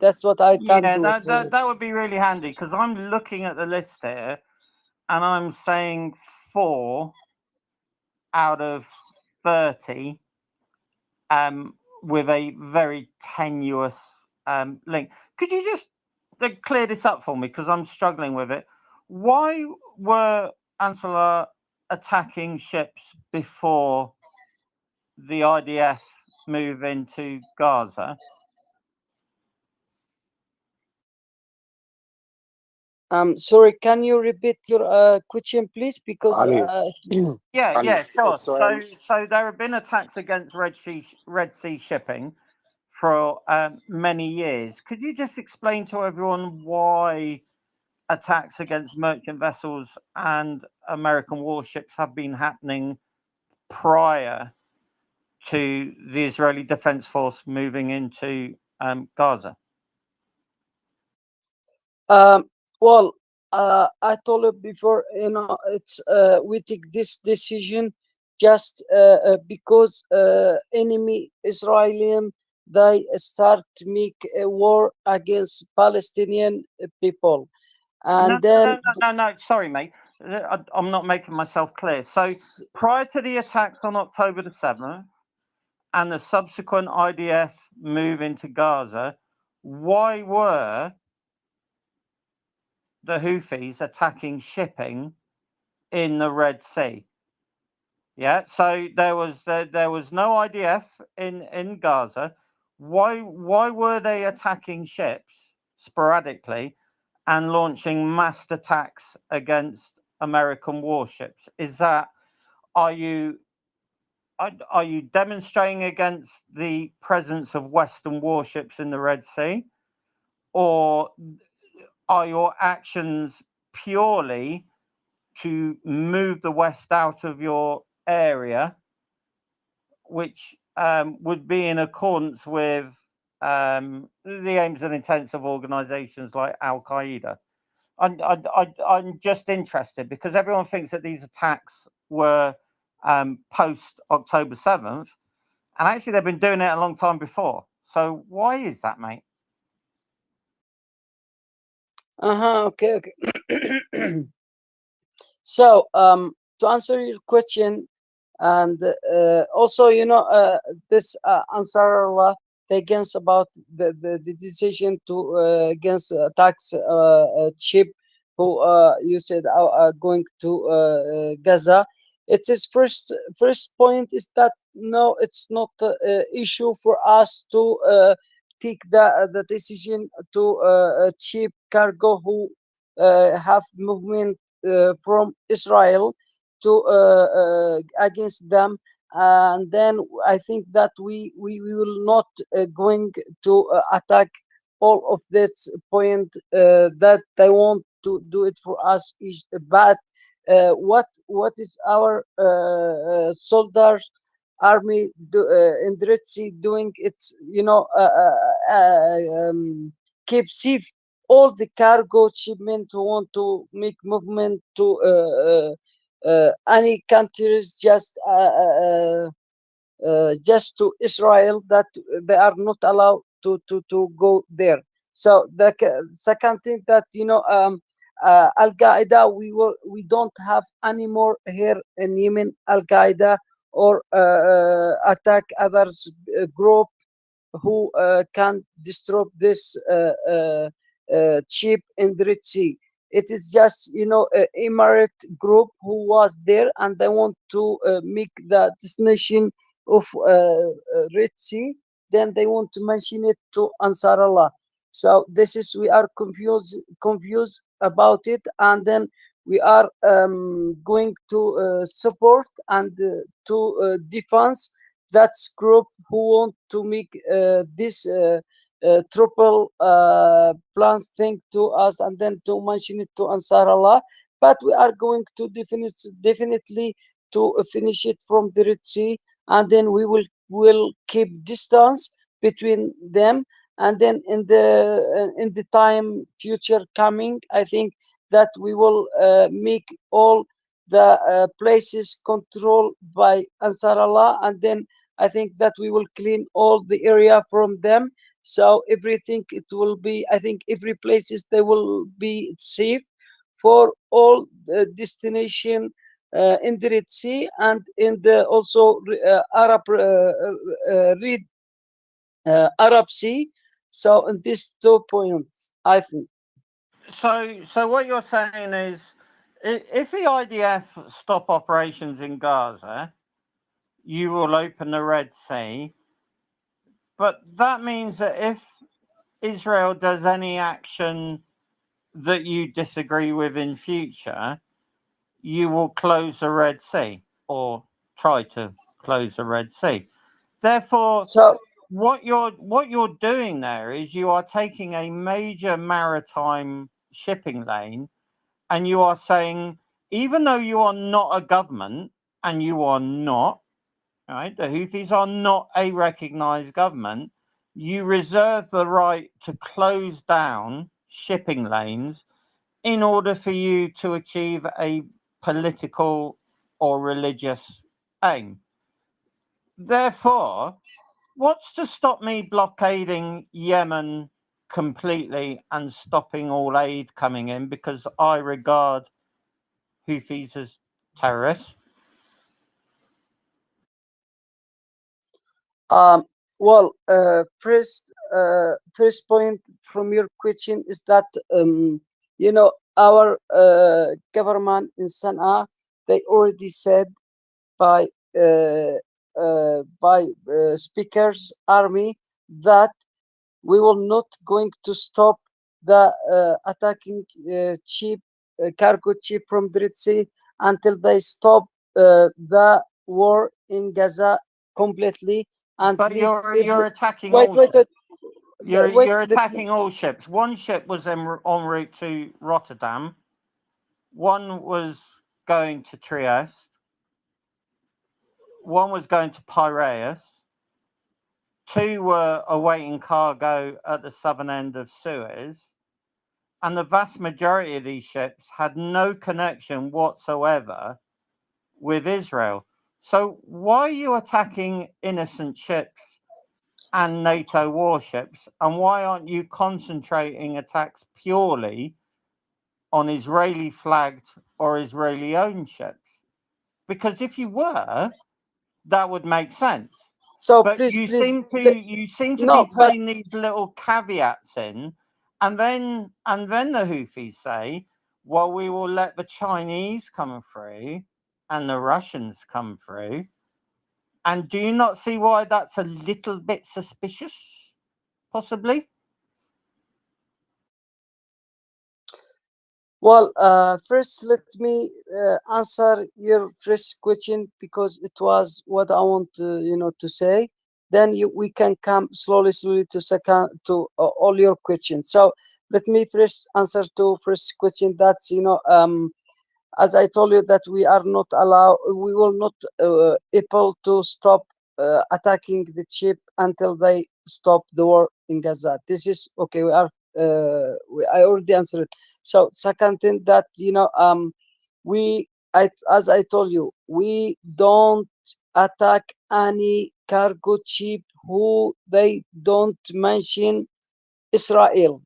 That's what I can Yeah, do it for you. that would be really handy, because I'm looking at the list here and I'm saying 4 out of 30 with a very tenuous link. Could you just clear this up for me, because I'm struggling with it? Why were Ansala attacking ships before the IDF move into Gaza? Sorry, can you repeat your question, please? Because Ali, Yeah, Ali, yeah, sure. so I'm So there have been attacks against Red Sea shipping for many years. Could you just explain to everyone why attacks against merchant vessels and American warships have been happening prior to the Israeli Defense Force moving into Gaza? um, well, I told you before, you know, it's we take this decision just because enemy Israeli they start to make a war against Palestinian people, No, and no, then no, no, no. Sorry, mate. I'm not making myself clear. So prior to the attacks on October the 7th and the subsequent IDF move into Gaza, why were the Houthis attacking shipping in the Red Sea? Yeah, so there was no IDF in Gaza. Why were they attacking ships sporadically and launching mass attacks against American warships? Is that are you are you demonstrating against the presence of Western warships in the Red Sea, or are your actions purely to move the West out of your area, which would be in accordance with the aims and intents of organizations like Al Qaeda? I'm just interested because everyone thinks that these attacks were post October 7th, and actually they've been doing it a long time before. So why is that, mate? okay. So to answer your question, and also, you know, this Ansar Allah against about the decision to against attacks ship who you said are going to Gaza. It is first point is that no, it's not issue for us to take the decision to ship cargo who have movement from Israel to against them, and then I think that we will not going to attack all of this point that they want to do it for us is bad. What is our soldiers army in the Red Sea doing? It's, you know, keep safe all the cargo shipment who want to make movement to any countries, just to Israel, that they are not allowed to go there. So the second thing that, you know, Al Qaeda, we don't have anymore here in Yemen Al Qaeda or attack others group who can disrupt this ship in the Red Sea. It is just, you know, a Emirate group who was there, and they want to make the destination of Red Sea. Then they want to mention it to Ansar Allah. So this is, we are confused about it, and then we are going to support and to defense that group who want to make this triple plans thing to us, and then to mention it to Ansar Allah. But we are going to definitely to finish it from the Red Sea, and then we will keep distance between them. And then in the time future coming, I think that we will make all the places controlled by Ansar Allah, and then I think that we will clean all the area from them. So everything, it will be, I think every places they will be safe for all the destination in the Red Sea, and in the also Arab Sea. So in these 2 points, I think. So what you're saying is, if the IDF stop operations in Gaza, you will open the Red Sea. But that means that if Israel does any action that you disagree with in future, you will close the Red Sea, or try to close the Red Sea. Therefore, So what you're doing there is you are taking a major maritime shipping lane, and you are saying, even though you are not a government, and you are not, right, the Houthis are not a recognized government, you reserve the right to close down shipping lanes in order for you to achieve a political or religious aim. Therefore, what's to stop me blockading Yemen completely and stopping all aid coming in, because I regard Houthis as terrorists? Um, well, first point from your question is that our government in Sana'a, they already said by speakers army that we will not going to stop the attacking ship, cargo ship from the Red Sea, until they stop the war in Gaza completely, and But leave you're attacking wait, all wait, ships. wait, wait, You're attacking all ships. One ship was en route to Rotterdam. One was going to Trieste. One was going to Piraeus. Two were awaiting cargo at the southern end of Suez. And the vast majority of these ships had no connection whatsoever with Israel. So why are you attacking innocent ships and NATO warships? And why aren't you concentrating attacks purely on Israeli flagged or Israeli owned ships? Because if you were, that would make sense. so But please, you seem to be no, but putting these little caveats in, and then the Houthis say, well, we will let the Chinese come through and the Russians come through. And do you not see why that's a little bit suspicious, possibly? well, first let me answer your first question, because it was what I want to, to say. Then we can come slowly to second to all your questions. So let me first answer to first question. That's as I told you, that we are not allowed, we will not able to stop attacking the ship until they stop the war in Gaza. This is okay. We are. I already answered it. So second thing, that as I told you, we don't attack any cargo ship who they don't mention Israel.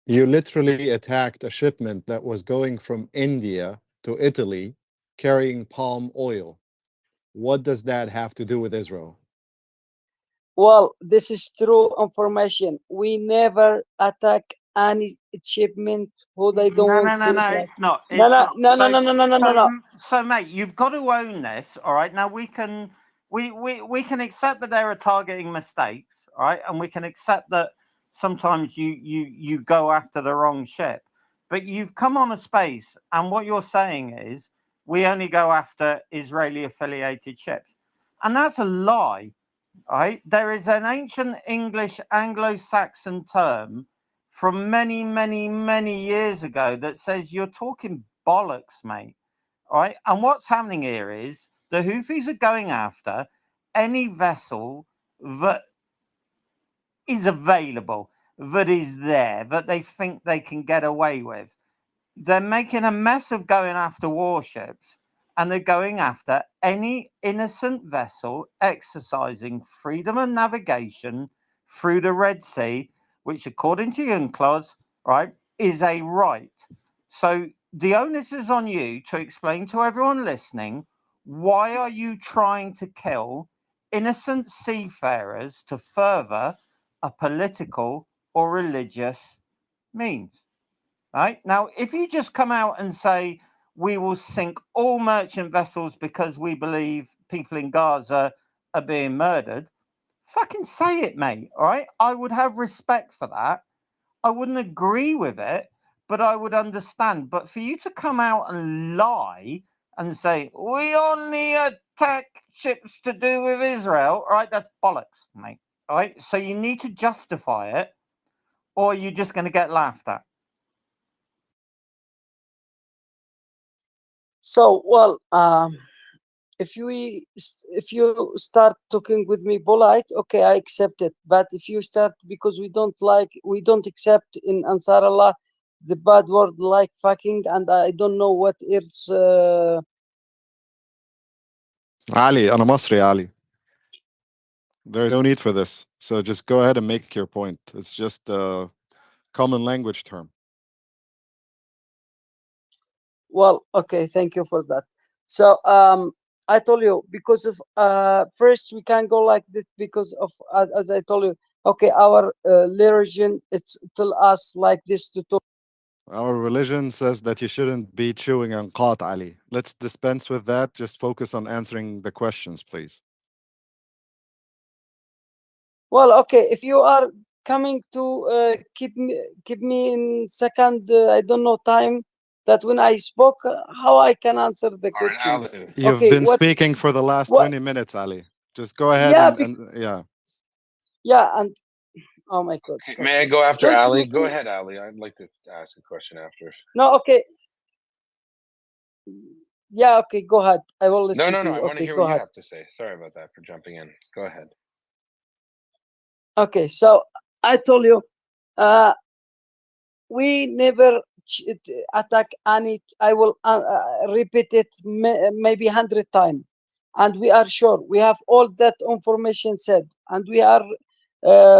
You literally attacked a shipment that was going from India to Italy carrying palm oil. What does that have to do with Israel? Well, this is true information. We never attack any shipment who they don't No, want no, no, to no, Israel. it's not. No, It's no, not. no, no, no, no, no, no, no, no. So, mate, you've got to own this, all right? Now, we can accept that there are targeting mistakes, all right? And we can accept that sometimes you go after the wrong ship. But you've come on a space, and what you're saying is we only go after Israeli affiliated ships, and that's a lie. Right? There is an ancient English Anglo-Saxon term from many, many, many years ago that says you're talking bollocks, mate. Right? And what's happening here is the Houthis are going after any vessel that is available, that is there, that they think they can get away with. They're making a mess of going after warships, and they're going after any innocent vessel exercising freedom of navigation through the Red Sea, which, according to UNCLOS, right, is a right. So the onus is on you to explain to everyone listening, why are you trying to kill innocent seafarers to further a political or religious means? Right? Now, if you just come out and say, we will sink all merchant vessels because we believe people in Gaza are being murdered, fucking say it, mate. All right? I would have respect for that. I wouldn't agree with it, but I would understand. But for you to come out and lie and say, we only attack ships to do with Israel, all right? That's bollocks, mate. All right? So you need to justify it, or you're just going to get laughed at. So, well, if you start talking with me polite, okay, I accept it. But if you start because we don't accept in Ansar Allah the bad word like fucking, and I don't know what else. Ali, أنا مصري, Ali. There's no need for this. So just go ahead and make your point. It's just a common language term. Well, okay, thank you for that. So, I told you because of first we can go like this because of as I told you. Okay, our religion it's tell us like this to talk. Our religion says that you shouldn't be chewing on qat, Ali. Let's dispense with that. Just focus on answering the questions, please. Well, okay, if you are coming to keep me in second, I don't know time that when I spoke, how I can answer the All right, question. Ali. You've Okay, been what? speaking for the last What? 20 minutes, Ali. Just go ahead Yeah, and yeah. yeah, and oh my God, May I go after don't Ali? make Go me. ahead, Ali. I'd like to ask a question after. No, okay. Yeah, okay, go ahead. I will No, listen no, to no. you. I want to Okay, hear go what you ahead. have to say. Sorry about that for jumping in. Go ahead. Okay, so I told you, we never attack any. I will repeat it maybe 100 times, and we are sure we have all that information said, and we are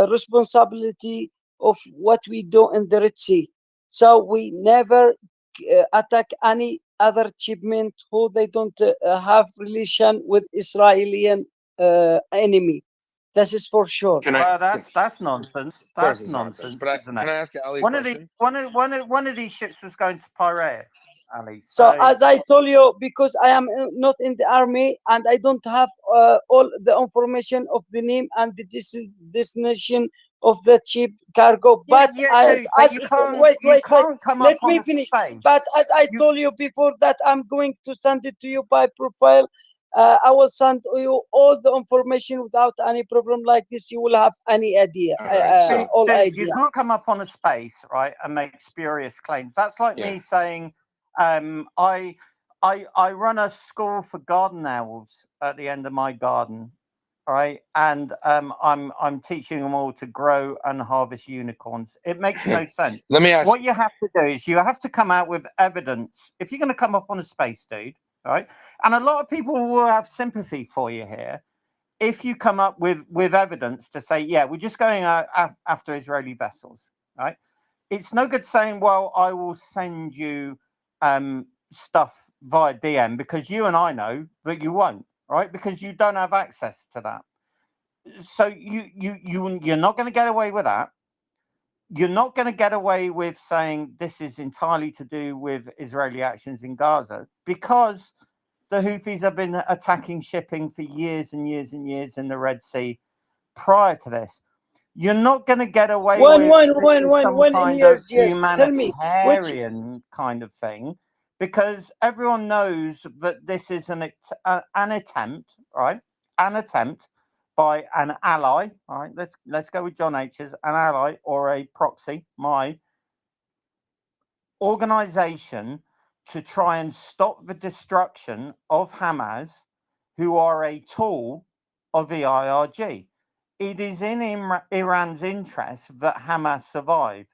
responsibility of what we do in the Red Sea. So we never attack any other shipment who they don't have relation with Israeli enemy. This is for sure. Well, that's nonsense. Of course, That's it's nonsense, But isn't can it? I ask Ali a One of question? these ships was going to Piraeus, Ali. So as I told you, because I am not in the army and I don't have all the information of the name and the destination of the ship cargo, but dude, as you wait, can't come let up on me a finish. space. But as I told you before that I'm going to send it to you by profile. I will send you all the information without any problem like this. You will have any idea, All right, all Dude, idea. you can't come up on a space, right, and make spurious claims. That's like me saying, I run a school for garden owls at the end of my garden, right, and I'm teaching them all to grow and harvest unicorns. It makes no sense. Let me ask. What you have to do is you have to come out with evidence. If you're going to come up on a space, dude, right, and a lot of people will have sympathy for you here if you come up with evidence to say, yeah, we're just going after Israeli vessels, right? It's no good saying, well, I will send you stuff via DM, because you and I know that you won't, right? Because you don't have access to that. So you're not going to get away with that. You're not going to get away with saying this is entirely to do with Israeli actions in Gaza, because the Houthis have been attacking shipping for years and years and years in the Red Sea prior to this. You're not going to get away with this is some when in kind of years, yes. Tell me, which humanitarian kind of thing, because everyone knows that this is an attempt, right? An attempt by an ally, all right? Let's go with John H's, an ally or a proxy, my organization, to try and stop the destruction of Hamas, who are a tool of the IRG. It is in Iran's interest that Hamas survive.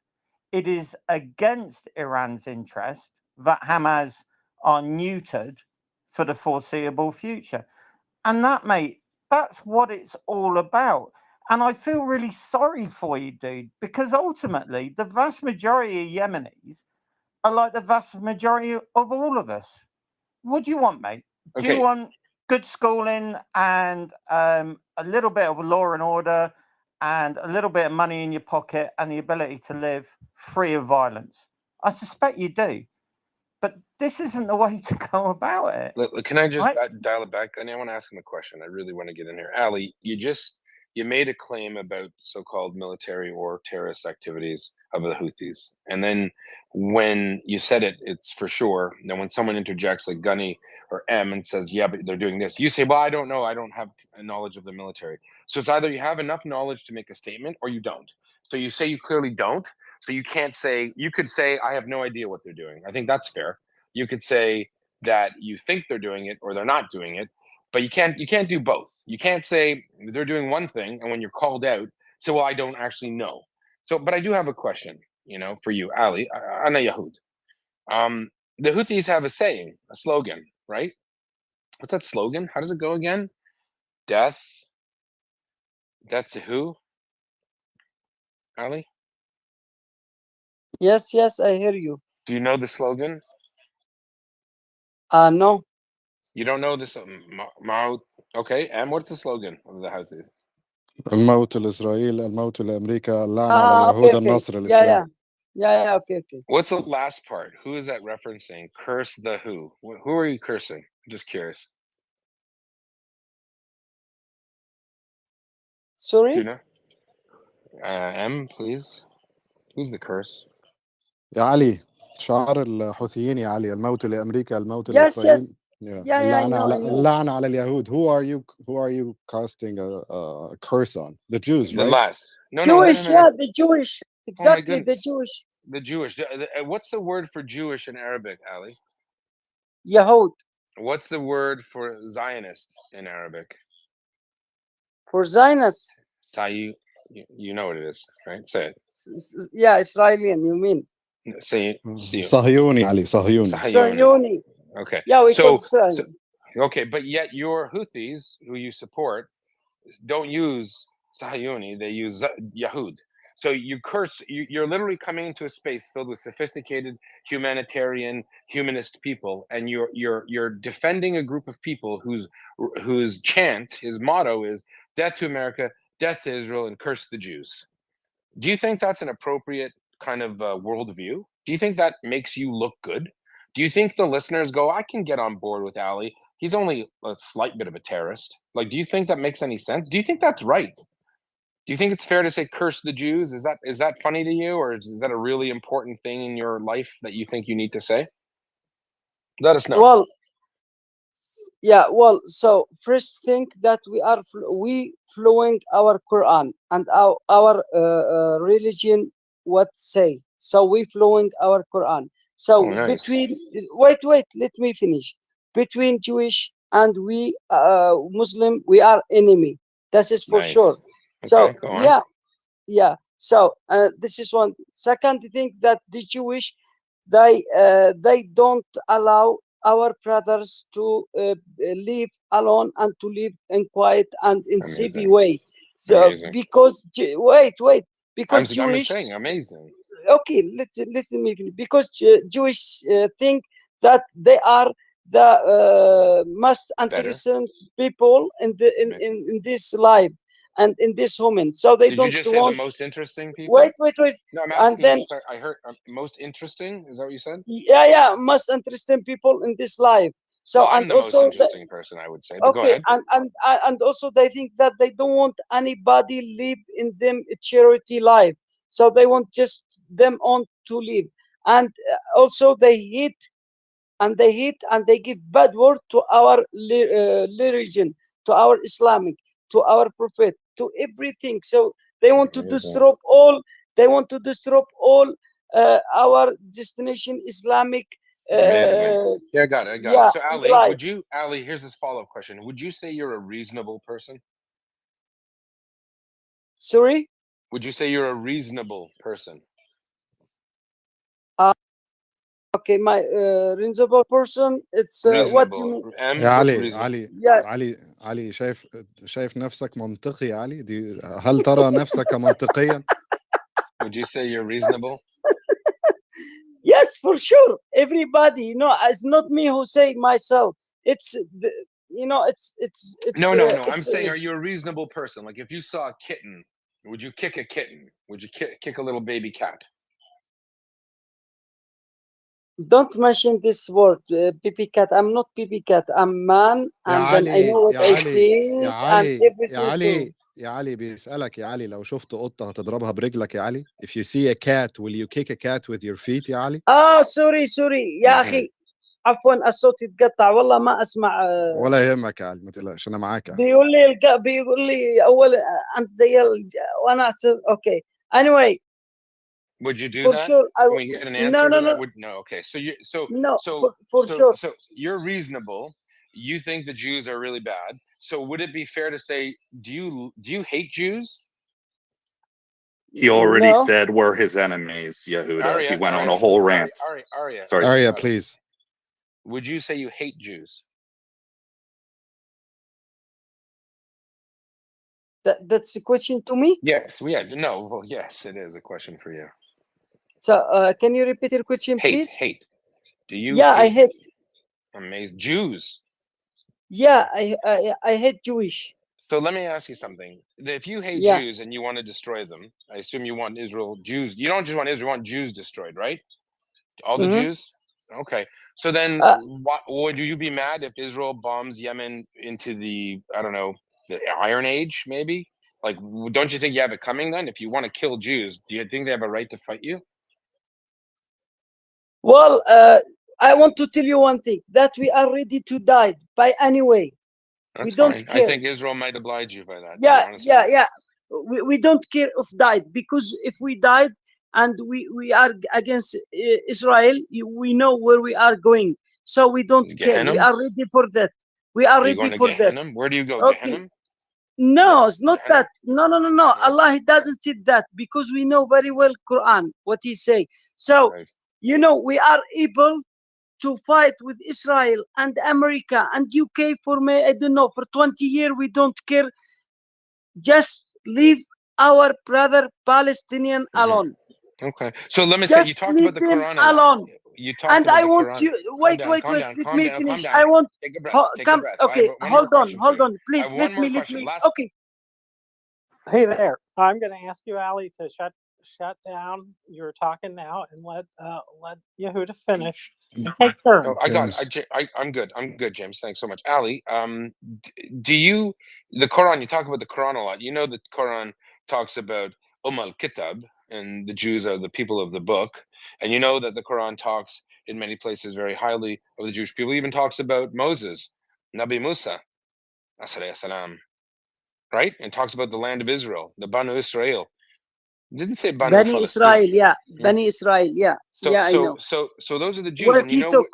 It is against Iran's interest that Hamas are neutered for the foreseeable future. And that, mate, that's what it's all about. And I feel really sorry for you, dude, because ultimately the vast majority of Yemenis are like the vast majority of all of us. What do you want, mate? Do you want good schooling and a little bit of law and order and a little bit of money in your pocket and the ability to live free of violence? I suspect you do. But this isn't the way to go about it. Can I just right? dial it back? I want to ask him a question. I really want to get in here. Ali, you made a claim about so-called military or terrorist activities of the Houthis. And then when you said it, it's for sure. Now, when someone interjects like Gunny or M and says, yeah, but they're doing this, you say, well, I don't know. I don't have a knowledge of the military. So it's either you have enough knowledge to make a statement or you don't. So you say you clearly don't. So you can't say, you could say, I have no idea what they're doing. I think that's fair. You could say that you think they're doing it or they're not doing it, but you can't do both. You can't say they're doing one thing and when you're called out, say, well, I don't actually know. So, but I do have a question, for you, Ali, Ana Yahud. The Houthis have a saying, a slogan, right? What's that slogan? How does it go again? Death to who? Ali? Yes, I hear you. Do you know the slogan? No. You don't know this? Okay, and what's the slogan of the Houthis? الموت لإسرائيل الموت لأمريكا اللعنة على اليهود Okay. النصر الإسلام. Yeah, okay. What's the last part? Who is that referencing? Curse the who? Who are you cursing? I'm just curious. Sorry? Do you know? M, please. Who's the curse? يا علي شعار الحوثيين يا علي الموت لأمريكا الموت Yes. لإسرائيل. Yeah, I know. اللعنة على اليهود. Who are you casting a curse on? The Jews, The right? last. No, Jewish, no. yeah, the Jewish. Exactly, the goodness. Jewish. The Jewish. What's the word for Jewish in Arabic, Ali? Yahud. What's the word for Zionist in Arabic? For Zionist. You know what it is, right? Say it. Yeah, Israeli, you mean? Say صهيوني علي صهيوني. Sahyoni. Okay. Yeah, we call Israel. Okay, but yet your Houthis, who you support, don't use Sahayuni, they use Yahud. So you curse, you're literally coming into a space filled with sophisticated humanitarian, humanist people, and you're defending a group of people whose chant, his motto is death to America, death to Israel, and curse the Jews. Do you think that's an appropriate kind of worldview? Do you think that makes you look good? Do you think the listeners go, I can get on board with Ali? He's only a slight bit of a terrorist. Like, do you think that makes any sense? Do you think that's right? Do you think it's fair to say curse the Jews? Is that funny to you, or is that a really important thing in your life that you think you need to say? Let us know. Well, so first think that we following our Quran and our religion what say. So we following our Quran. So nice. Between wait, let me finish. Between Jewish and we Muslim, we are enemy. That is for nice. sure. So Okay, yeah. So this is one. Second thing that the Jewish they don't allow our brothers to live alone and to live in quiet and in safe way. So amazing. because wait, because I'm saying amazing. Okay, listen me finish. Because Jewish think that they are the most interesting people in this life and in this moment. So they Did don't you just want say the most interesting people? Wait. No, I'm And asking. then I heard most interesting. Is that what you said? yeah, most interesting people in this life. So well, I'm and the most also interesting person, I would say. But go okay, ahead. and also they think that they don't want anybody live in them charity life. So they want just them on to live, and also they hate and they give bad word to our religion, to our Islamic, to our Prophet, to everything. So they want to disrupt all. They want to disrupt all our destination Islamic. Amazing. Yeah, I got it. I got Yeah, it. So, Ali, life. would you, Ali, here's this follow-up question. Would you say you're a reasonable person? Sorry. Would you say you're a reasonable person? Okay, my reasonable person. It's what you Reasonable. mean? M, يا what's علي reasonable? علي Yeah. علي شايف نفسك منطقي يا علي هل ترى نفسك منطقيا؟ Would you say you're reasonable? Yes, for sure. Everybody, it's not me who say myself. It's the, it's No. I'm it's saying, are you a reasonable person? Like, if you saw a kitten, would you kick a kitten? Would you kick a little baby cat? don't mention this word, pipi cat. I'm not pipi cat. I'm man, يا and then I علي know what يا I علي see يا and علي يا everything. علي يا علي بيسألك يا علي لو شفت قطة هتضربها برجلك يا علي if you see a cat will you kick a cat with your feet يا علي سوري يا اخي عفوا الصوت يتقطع والله ما اسمع ولا يهمك يا علي ما تقلقش انا معاك يا علي. بيقول لي اول انت زي وانا اوكي anyway. Would you do For that? sure. Can we get an answer to that? No. Okay. So you for sure. So you're reasonable. You think the Jews are really bad. So would it be fair to say, do you hate Jews? He already No. said we're his enemies, Yehuda. He went on a whole rant. Arya, Sorry. Arya, please. Would you say you hate Jews? That's a question to me? Yes. No. Well, yes, it is a question for you. So can you repeat your question, please? Hate. Do you? Yeah, I hate. Amazing. Jews. Yeah, I hate Jewish. So let me ask you something. If you hate Jews and you want to destroy them, I assume you want Israel Jews. You don't just want Israel, you want Jews destroyed, right? All the Jews? Okay. So then would you be mad if Israel bombs Yemen into the, I don't know, the Iron Age, maybe? Like, don't you think you have it coming then? If you want to kill Jews, do you think they have a right to fight you? Well, I want to tell you one thing, that we are ready to die by any way. That's we don't fine. care. I think Israel might oblige you by that. Yeah. We don't care if died, because if we died and we are against Israel, we know where we are going. So we don't care. We are ready for that. We are ready for that. Where do you go? Okay. No, it's not that. No. Allah, He doesn't say that, because we know very well Quran, what He say. So, we are able to fight with Israel and America and UK for I don't know, for 20 years. We don't care. Just leave our brother Palestinian alone. Okay. So let me just say, you talked about the Quran alone. You talked and about I the want Quran. you wait. Let me finish. I want take a breath. Take a breath. Okay, hold on, please. Let me. Okay. Hey there. I'm going to ask you, Ali, to shut down. You're talking now, and let Yehuda finish. And take turns. I got it. I'm good. I'm good, James. Thanks so much. Ali, do you, the Quran, you talk about the Quran a lot. You know, the Quran talks about al-Kitab, and the Jews are the people of the book. And you know that the Quran talks in many places very highly of the Jewish people. It even talks about Moses, Nabi Musa, salam, right? And talks about the land of Israel, the Banu Israel. It didn't say Bani Israel, yeah. Bani Israel, yeah. I know. So those are the Jews. What and he took.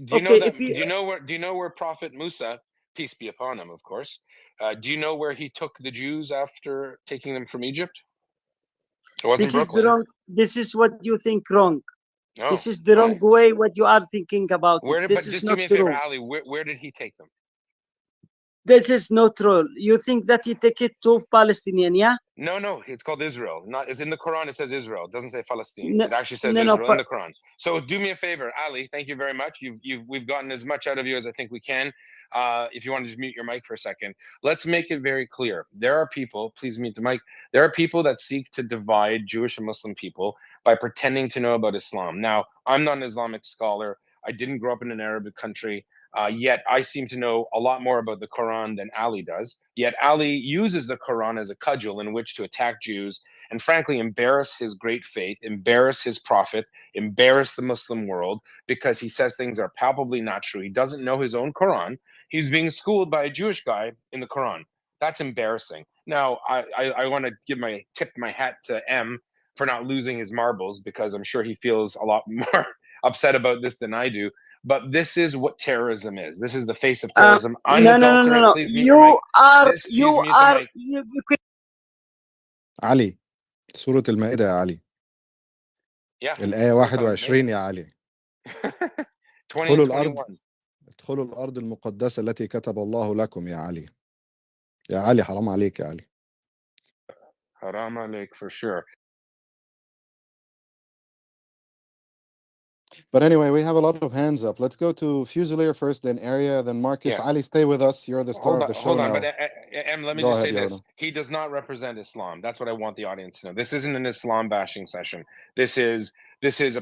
Do you know where Prophet Musa, peace be upon him, of course, do you know where he took the Jews after taking them from Egypt? It wasn't Brooklyn. This is what you think wrong. This is the wrong way what you are thinking about it. This is not do me a true. favor, Ali. Where did he take them? This is not true. You think that he take it to Palestinian, yeah? No. It's called Israel. It's in the Quran. It says Israel. It doesn't say Palestine. It actually says Israel in the Quran. So do me a favor, Ali. Thank you very much. We've gotten as much out of you as I think we can. If you want to just mute your mic for a second, let's make it very clear. There are people. Please mute the mic. There are people that seek to divide Jewish and Muslim people by pretending to know about Islam. Now, I'm not an Islamic scholar. I didn't grow up in an Arabic country. Yet I seem to know a lot more about the Quran than Ali does. Yet Ali uses the Quran as a cudgel in which to attack Jews and frankly embarrass his great faith, embarrass his prophet, embarrass the Muslim world, because he says things are palpably not true. He doesn't know his own Quran. He's being schooled by a Jewish guy in the Quran. That's embarrassing. Now, I want to tip my hat to M for not losing his marbles, because I'm sure he feels a lot more upset about this than I do. But this is what terrorism is. This is the face of terrorism. Unadulterated. Please mute your mic. You mute the are mic. you could علي سورة المائدة يا علي Yeah. الآية we're talking 21 يا علي 20 ادخلوا and الأرض 21. ادخلوا الأرض المقدسة التي كتب الله لكم يا علي. يا علي حرام عليك يا علي. Haram alik for sure. But anyway, we have a lot of hands up. Let's go to Fusilier first, then Area, then Marcus. Yeah. Ali, stay with us. You're the star of the show Hold on. now. But Em, let me Go just ahead, say this. Yoda. He does not represent Islam. That's what I want the audience to know. This isn't an Islam bashing session. This is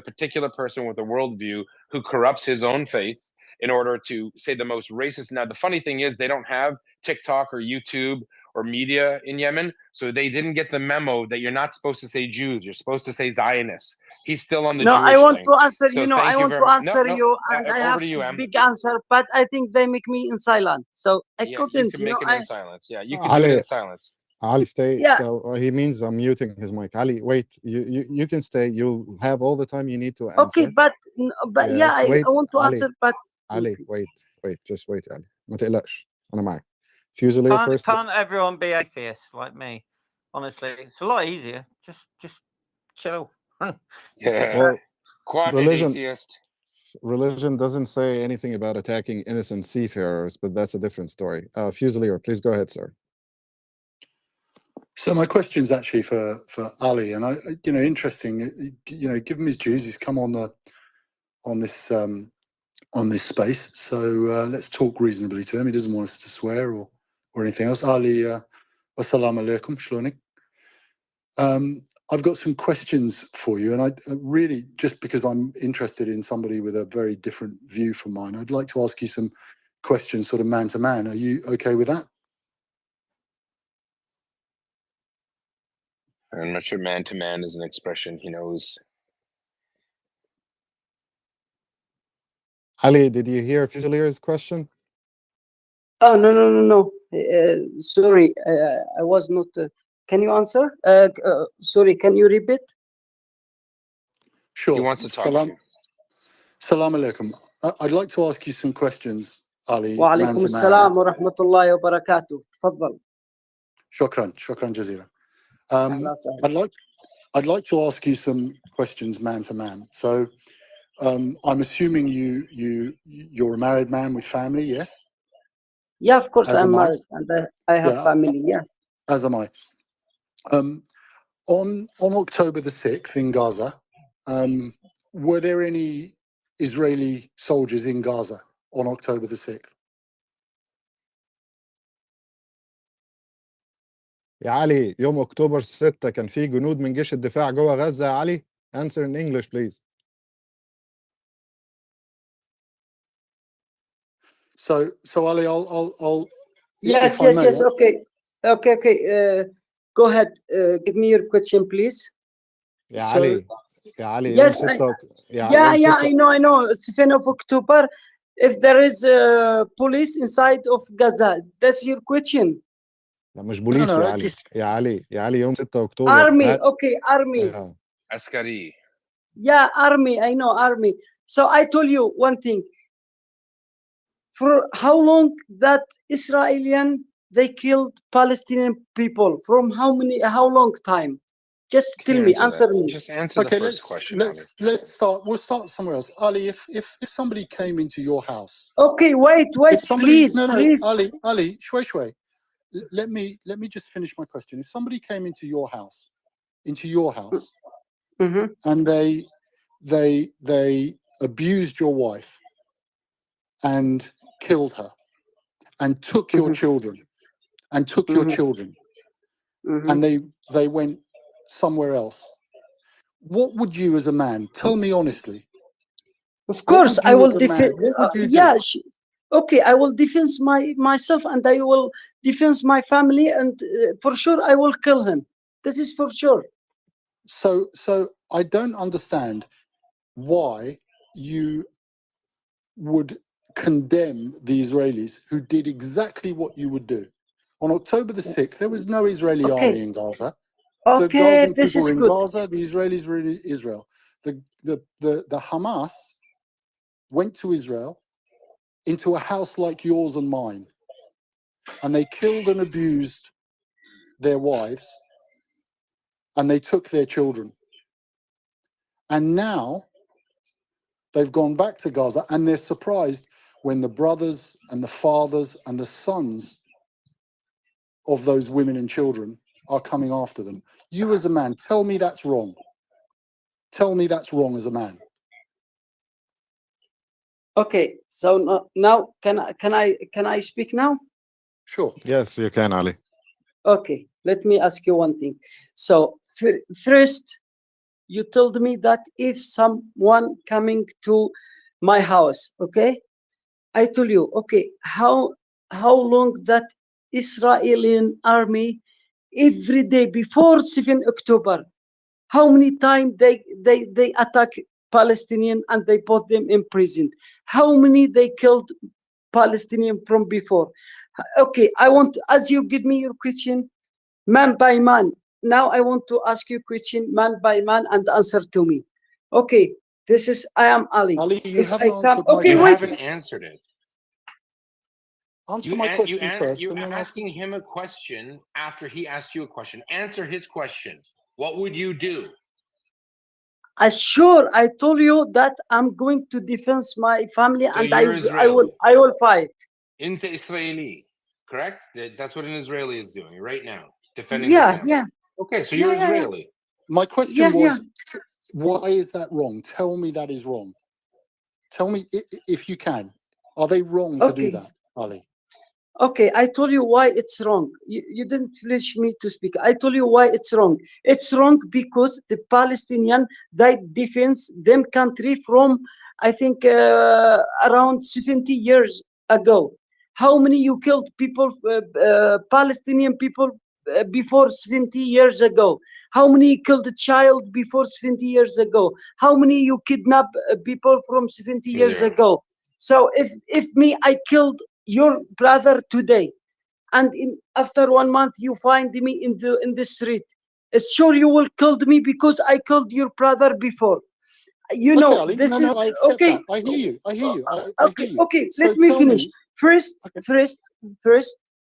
a particular person with a worldview who corrupts his own faith in order to say the most racist. Now, the funny thing is they don't have TikTok or YouTube or media in Yemen, so they didn't get the memo that you're not supposed to say Jews. You're supposed to say Zionists. He's still on the No, Jewish I want thing. to answer. So You know, thank I you want very to much. answer No, you, and I over have to you, Em. big answer, but I think they make me in silent, so I Yeah, you couldn't. can You know, make it in silence. Yeah, you can do it Ali, in silence. Ali, stay. Yeah. He means I'm muting his mic. Ali, wait. You can stay. You'll have all the time you need to answer. Okay, but yeah, Yes, wait, I want to Ali. answer, but Ali, wait. Just wait, Ali. ما تقلقش. أنا معك. Fusilier first. Can't everyone be atheists like me? Honestly, it's a lot easier. Just chill. Yeah. Well, Quiet religion atheist. doesn't say anything about attacking innocent seafarers, but that's a different story. Fusilier, please go ahead, sir. So my question's actually for Ali, and I interesting, give him his dues. He's come on this space, so let's talk reasonably to him. He doesn't want us to swear or anything else. Ali, wassalamu alaikum, shlonik. I've got some questions for you, and I really, just because I'm interested in somebody with a very different view from mine, I'd like to ask you some questions, sort of man to man. Are you okay with that? I'm not sure man to man is an expression he knows. Ali, did you hear Fusilier's question? Oh no. Sorry, I was not. Can you answer? Sorry, can you repeat? Sure. He wants to talk to you. Salam alaikum. I'd like to ask you some questions, Ali. Wa alaikum assalam wa rahmatullahi wa barakatuh. Tfaddal. Shukran jazeera. I'd like to ask you some questions man to man. So I'm assuming you're a married man with family, yes? Yeah, of course, As I'm am I. married and I have family. Yeah. As am I. On October the 6th in Gaza, were there any Israeli soldiers in Gaza on October the 6th? يا علي يوم أكتوبر 6 كان في جنود من جيش الدفاع جوه غزة يا علي. Answer in English, please. So Ali, I'll Yes. Okay. Go ahead. Give me your question, please. يا علي يوم Yes, 6 I know. It's 5th of October. If there is police inside of Gaza, that's your question. لا مش بوليس No, يا علي. يا علي يوم 6 أكتوبر. Army. Okay, army. Askari. Yeah, army. I know army. So I told you one thing. For how long that they killed Palestinian people? From how long time? Just tell me, answer me. Just answer the first question, Ali. Let's start. We'll start somewhere else. Ali, if somebody came into your house. Okay, wait, please. Ali, shway. Let me just finish my question. If somebody came into your house, and they abused your wife and killed her and took your children and they went somewhere else, what would you as a man tell me honestly? Of course I will defend. okay, I will defend myself, and I will defend my family, and for sure I will kill him. This is for sure. So I don't understand why you would condemn the Israelis who did exactly what you would do. On October the 6th, there was no Israeli army in Gaza. The Okay, Gazan this people is were in good. Gaza, the Israelis were in Israel. The Hamas went to Israel into a house like yours and mine, and they killed and abused their wives, and they took their children. And now they've gone back to Gaza, and they're surprised when the brothers and the fathers and the sons of those women and children are coming after them. You as a man, tell me that's wrong. Tell me that's wrong as a man. Okay, so now can I speak now? Sure. Yes, you can, Ali. Okay, let me ask you one thing. So first, you told me that if someone coming to my house, okay, I told you, okay, how long that Israeli army every day before 7 October, how many times they attack Palestinian and they put them in prison? How many they killed Palestinian from before? Okay, I want, as you give me your question, man by man. Now I want to ask you question man by man and answer to me. Okay, I am Ali. Ali, you If haven't I come, answered my okay, You wait. haven't answered it. Answer my question first, You're and then asking him a question after he asked you a question. Answer his question. What would you do? Sure, I told you that I'm going to defend my family, So and you're Israeli. I will fight. Into Israeli, correct? That's what an Israeli is doing right now, defending their family. Yeah. Okay, so you're Israeli. My question was, why is that wrong? Tell me that is wrong. Tell me if you can. Are they wrong to do that, Ali? Okay, I told you why it's wrong. You didn't finish me to speak. I told you why it's wrong. It's wrong because the Palestinian, they defends them country from, I think, around 70 years ago. How many you killed people, Palestinian people, before 70 years ago? How many killed a child before 70 years ago? How many you kidnap people from 70 years ago? So if me, I killed your brother today, and after 1 month you find me in the street, it's sure you will kill me because I killed your brother before. You know, Ali. this No, is I accept okay. that. I hear you. I hear you. I Okay, hear you. okay. So Let me tell finish. me. First,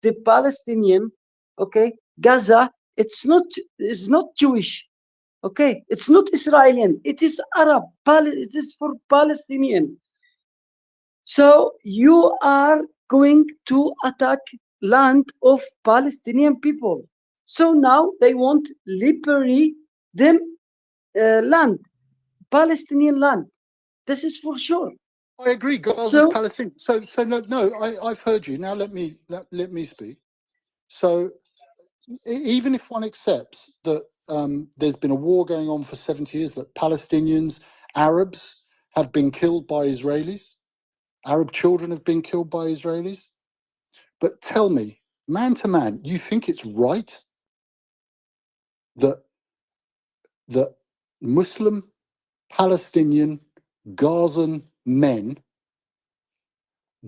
the Palestinian, okay, Gaza. It's not Jewish. Okay, it's not Israeli. It is Arab. It is for Palestinian. So you are going to attack land of Palestinian people. So now they want liberate them land, Palestinian land. This is for sure. I agree. Gaza's Palestinian. So no. I've heard you. Now let me speak. So even if one accepts that there's been a war going on for 70 years, that Palestinians, Arabs have been killed by Israelis, Arab children have been killed by Israelis, but tell me, man to man, you think it's right that Muslim, Palestinian, Gazan men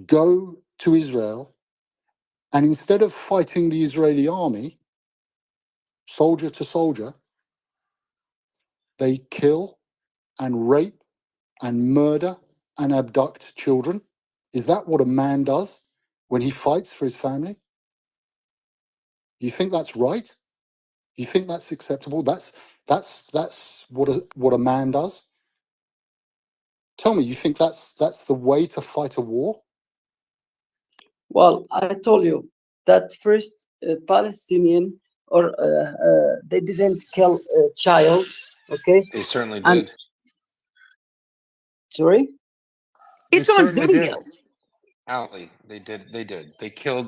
go to Israel and instead of fighting the Israeli army, soldier to soldier, they kill and rape and murder and abduct children? Is that what a man does when he fights for his family? You think that's right? You think that's acceptable? That's what a man does? Tell me, you think that's the way to fight a war? Well, I told you that first Palestinian, or they didn't kill a child. Okay, They certainly and did. Sorry, It's They on certainly video. did. Ali, they did. They did. They killed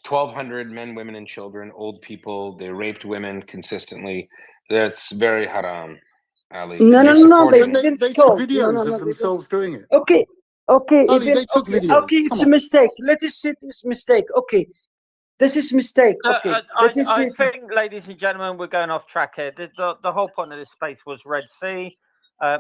1,200 men, women, and children, old people. They raped women consistently. That's very haram, Ali. No, And no, you're no, no. They supporting it. didn't They kill. No, videos no, of no. They didn't. themselves doing it. Okay, Okay, Ali, even they took okay, videos. okay, it's Come a on. mistake. Let us say this mistake. Okay, this is mistake. Okay, let us I say. think, ladies and gentlemen, we're going off track here. The whole point of this space was Red Sea,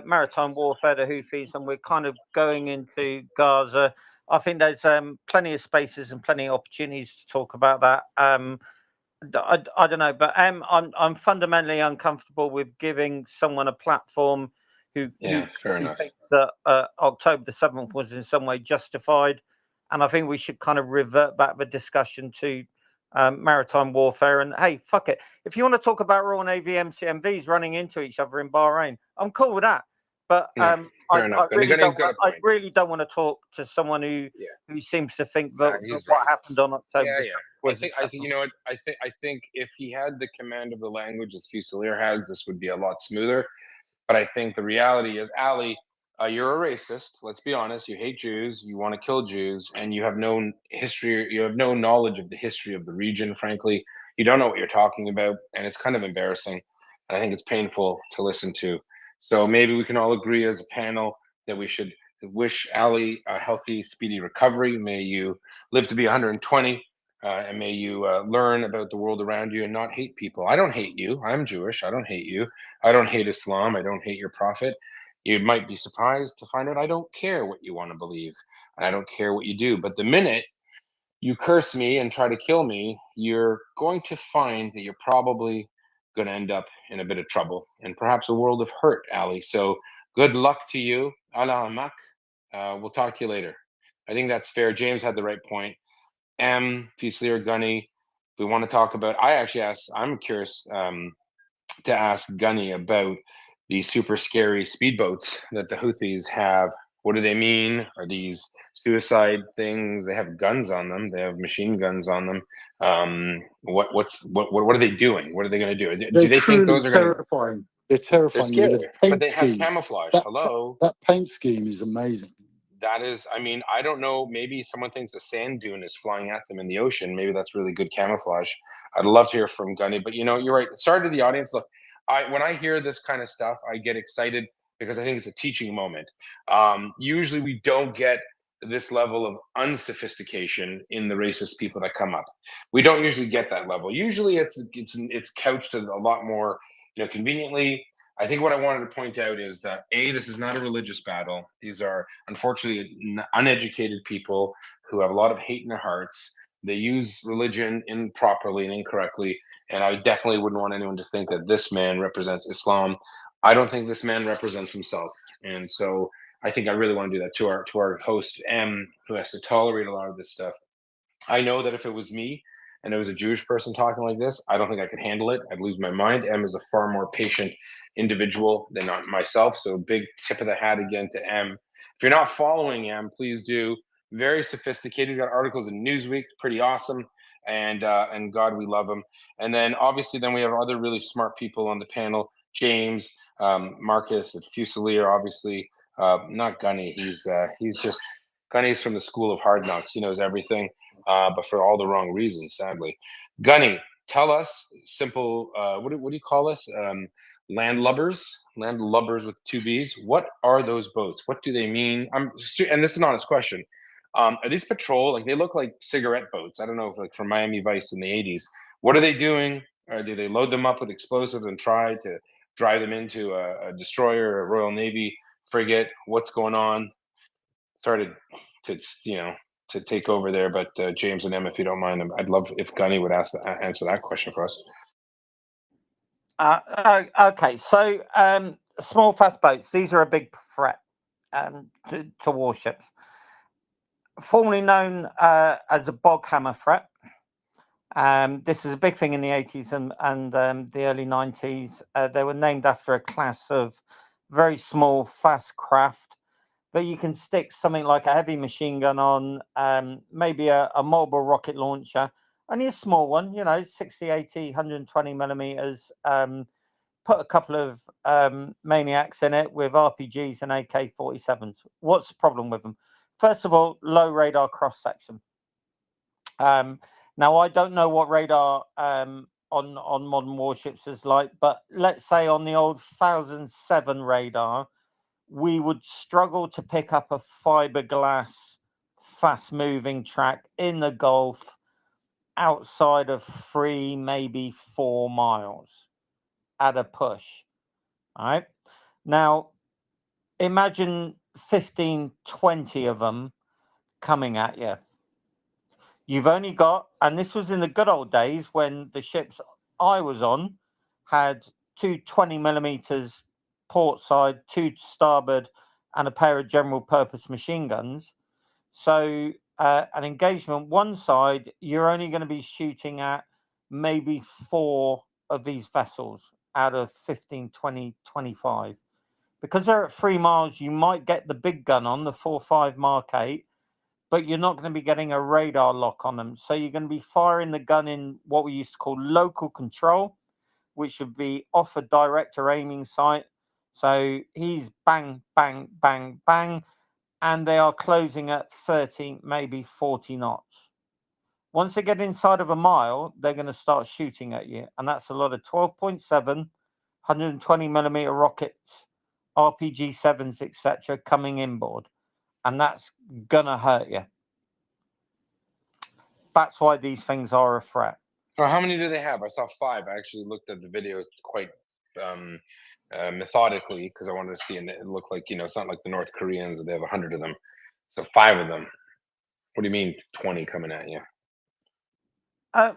maritime warfare, the Houthis, and we're kind of going into Gaza. I think there's plenty of spaces and plenty of opportunities to talk about that. I don't know, but I'm fundamentally uncomfortable with giving someone a platform who fair enough. thinks that October the 7th was in some way justified, and I think we should kind of revert back the discussion to maritime warfare. And hey, fuck it, if you want to talk about Royal Navy MCMVs running into each other in Bahrain, I'm cool with that. But Yeah, fair enough. I really Gunny's got a I point. really don't want to talk to someone who seems to think that, he's what right. happened on October Yeah, the yeah. 7th was I think you know what? I think if he had the command of the language as Fusilier has, this would be a lot smoother. But I think the reality is, Ali, you're a racist. Let's be honest. You hate Jews. You want to kill Jews, and you have no history. You have no knowledge of the history of the region. Frankly, you don't know what you're talking about, and it's kind of embarrassing. And I think it's painful to listen to. So maybe we can all agree as a panel that we should wish Ali a healthy, speedy recovery. May you live to be 120. And may you learn about the world around you and not hate people. I don't hate you. I'm Jewish. I don't hate you. I don't hate Islam. I don't hate your prophet. You might be surprised to find out I don't care what you want to believe. And I don't care what you do. But the minute you curse me and try to kill me, you're going to find that you're probably going to end up in a bit of trouble and perhaps a world of hurt, Ali. So good luck to you. Allah Amak. We'll talk to you later. I think that's fair. James had the right point. Fusilier, Gunny, we want to talk about. I'm curious to ask Gunny about these super scary speedboats that the Houthis have. What do they mean? Are these suicide things? They have guns on them. They have machine guns on them. What are they doing? What are they going to do? Do They're they think truly those are going to? terrifying. They're They're terrifying. You know, scary, the but paint they have scheme. camouflage. That Hello. that paint scheme is amazing. That is, I mean, I don't know. Maybe someone thinks a sand dune is flying at them in the ocean. Maybe that's really good camouflage. I'd love to hear from Gunny, but you're right. Sorry to the audience. Look, when I hear this kind of stuff, I get excited because I think it's a teaching moment. Usually, we don't get this level of unsophistication in the racist people that come up. We don't usually get that level. Usually, it's couched a lot more, conveniently. I think what I wanted to point out is that this is not a religious battle. These are unfortunately uneducated people who have a lot of hate in their hearts. They use religion improperly and incorrectly, and I definitely wouldn't want anyone to think that this man represents Islam. I don't think this man represents himself, and so I think I really want to do that to our host M, who has to tolerate a lot of this stuff. I know that if it was me and it was a Jewish person talking like this, I don't think I could handle it. I'd lose my mind. M is a far more patient individual than myself. So big tip of the hat again to M. If you're not following M, please do. Very sophisticated. Got articles in Newsweek, pretty awesome. And God, we love him. And then obviously, then we have other really smart people on the panel. James, Marcus, and Fusilier, obviously. Not Gunny. He's just Gunny's from the school of hard knocks. He knows everything. But for all the wrong reasons, sadly. Gunny, tell us, simple, what do you call us? Landlubbers with two B's. What are those boats? What do they mean? And this is an honest question. Are these patrol? Like, they look like cigarette boats. I don't know if, like, from Miami Vice in the 80s. What are they doing? Or do they load them up with explosives and try to drive them into a destroyer, a Royal Navy frigate? What's going on? Started to take over there, but James and Em, if you don't mind, I'd love if Gunny would answer that question for us. Okay, so small fast boats, these are a big threat to warships. Formerly known as a bog hammer threat. This was a big thing in the 80s and the early 90s. They were named after a class of very small, fast craft that you can stick something like a heavy machine gun on, maybe a mobile rocket launcher, only a small one, 60, 80, 120 millimeters. Put a couple of maniacs in it with RPGs and AK-47s. What's the problem with them? First of all, low radar cross section. Now, I don't know what radar on modern warships is like, but let's say on the old 1007 radar, we would struggle to pick up a fiberglass fast moving track in the Gulf outside of 3, maybe 4 miles at a push. All right. Now, imagine 15, 20 of them coming at you. You've only got, and this was in the good old days when the ships I was on had 2 20mm port side, 2 starboard, and a pair of general purpose machine guns. So an engagement one side, you're only going to be shooting at maybe 4 of these vessels out of 15, 20, 25. Because they're at 3 miles, you might get the big gun on, the 4.5 Mark 8, but you're not going to be getting a radar lock on them. So you're going to be firing the gun in what we used to call local control, which would be off a director aiming sight. So he's bang, bang, bang, bang, and they are closing at 30, maybe 40 knots. Once they get inside of a mile, they're going to start shooting at you. And that's a lot of 12.7, 120mm rockets, RPG-7s, etc. coming inboard. And that's going to hurt you. That's why these things are a threat. Oh, how many do they have? I saw 5. I actually looked at the video quite methodically because I wanted to see, and it looked like, it's not like the North Koreans, they have 100 of them. So 5 of them. What do you mean 20 coming at you?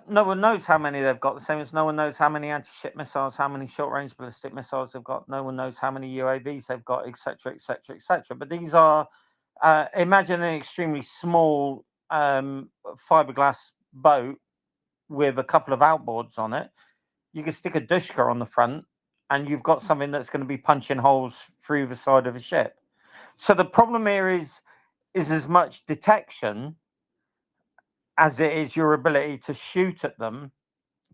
No one knows how many they've got, the same as no one knows how many anti-ship missiles, how many short-range ballistic missiles they've got. No one knows how many UAVs they've got, etc., etc., etc. But these are, imagine an extremely small fiberglass boat with a couple of outboards on it. You can stick a dushka on the front, and you've got something that's going to be punching holes through the side of a ship. So the problem here is as much detection as it is your ability to shoot at them,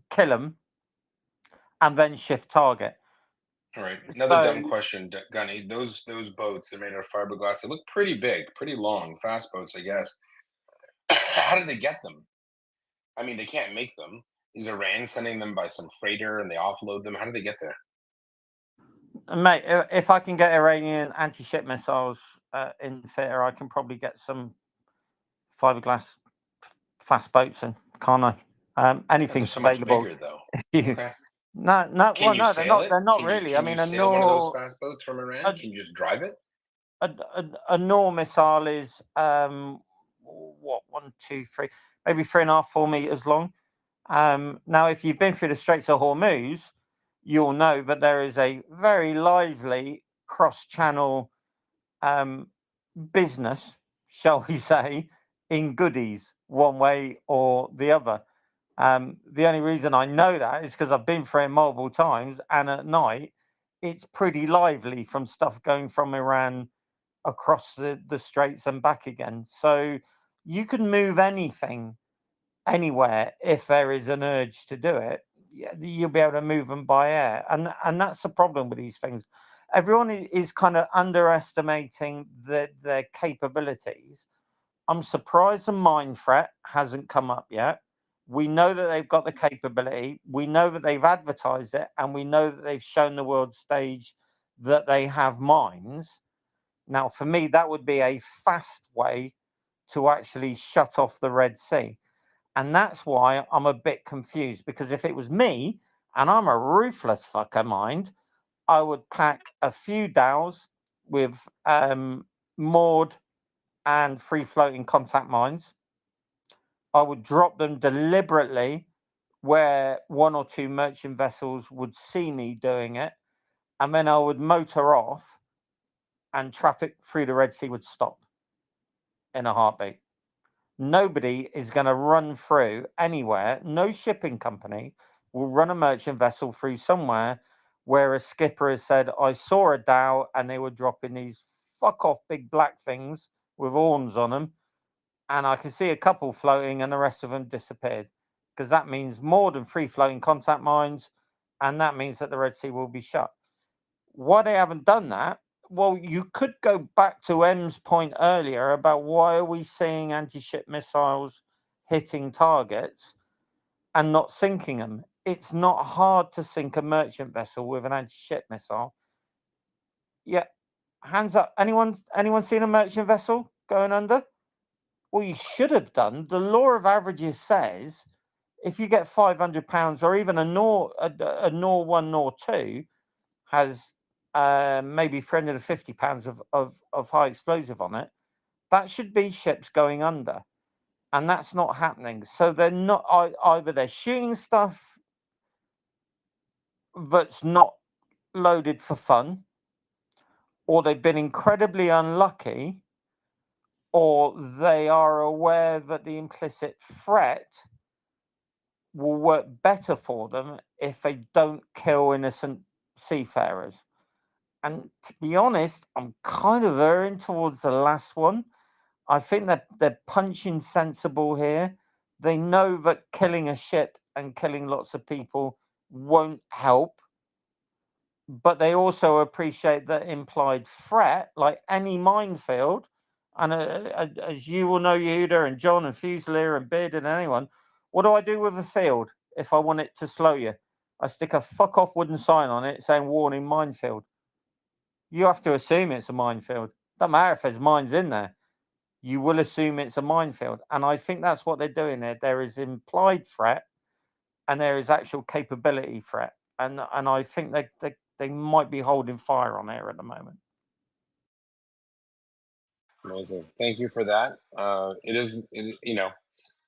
kill them, and then shift target. All right. Another dumb question, Gunny. Those boats are made out of fiberglass. They look pretty big, pretty long, fast boats, I guess. How did they get them? I mean, they can't make them. Is Iran sending them by some freighter and they offload them? How do they get there? Mate, if I can get Iranian anti-ship missiles in theatre, I can probably get some fiberglass fast boats in, can't I? Anything's so much available. bigger, though. Okay. No, Can you sail it? they're not Can really. You, can I mean, you sail one of those fast boats from Iran? Can you just drive it? A Nor missile is 1, 2, 3, maybe 3.5, 4 meters long. Now, if you've been through the Straits of Hormuz, you'll know that there is a very lively cross-channel business, shall we say, in goodies, one way or the other. The only reason I know that is because I've been through it multiple times, and at night, it's pretty lively from stuff going from Iran across the straits and back again. So you can move anything anywhere if there is an urge to do it. You'll be able to move them by air, and that's the problem with these things. Everyone is kind of underestimating their capabilities. I'm surprised the mine threat hasn't come up yet. We know that they've got the capability. We know that they've advertised it, and we know that they've shown the world stage that they have mines. Now, for me, that would be a fast way to actually shut off the Red Sea. And that's why I'm a bit confused, because if it was me, and I'm a ruthless fucker mind, I would pack a few dhows with moored and free floating contact mines. I would drop them deliberately where 1 or 2 merchant vessels would see me doing it. And then I would motor off, and traffic through the Red Sea would stop in a heartbeat. Nobody is going to run through anywhere. No shipping company will run a merchant vessel through somewhere where a skipper has said, I saw a dhow and they were dropping these fuck off big black things with horns on them. And I can see a couple floating and the rest of them disappeared. Because that means more than 3 floating contact mines. And that means that the Red Sea will be shut. Why they haven't done that? Well, you could go back to M's point earlier about why are we seeing anti-ship missiles hitting targets and not sinking them. It's not hard to sink a merchant vessel with an anti-ship missile. Yeah, Hands up. Anyone seen a merchant vessel going under? Well, you should have done. The law of averages says if you get £500 or even a Nor 1, Nor 2 has maybe £350 of high explosive on it, that should be ships going under. And that's not happening. So they're not, either they're shooting stuff that's not loaded for fun, or they've been incredibly unlucky, or they are aware that the implicit threat will work better for them if they don't kill innocent seafarers. And to be honest, I'm kind of erring towards the last one. I think that they're punching sensible here. They know that killing a ship and killing lots of people won't help, but they also appreciate the implied threat, like any minefield. And as you will know, Yehuda and John and Fusilier and Beard and anyone, what do I do with a field if I want it to slow you? I stick a fuck off wooden sign on it saying warning minefield. You have to assume it's a minefield. Doesn't matter if there's mines in there. You will assume it's a minefield. And I think that's what they're doing there. There is implied threat and there is actual capability threat. And I think they might be holding fire on there at the moment. Amazing. Thank you for that.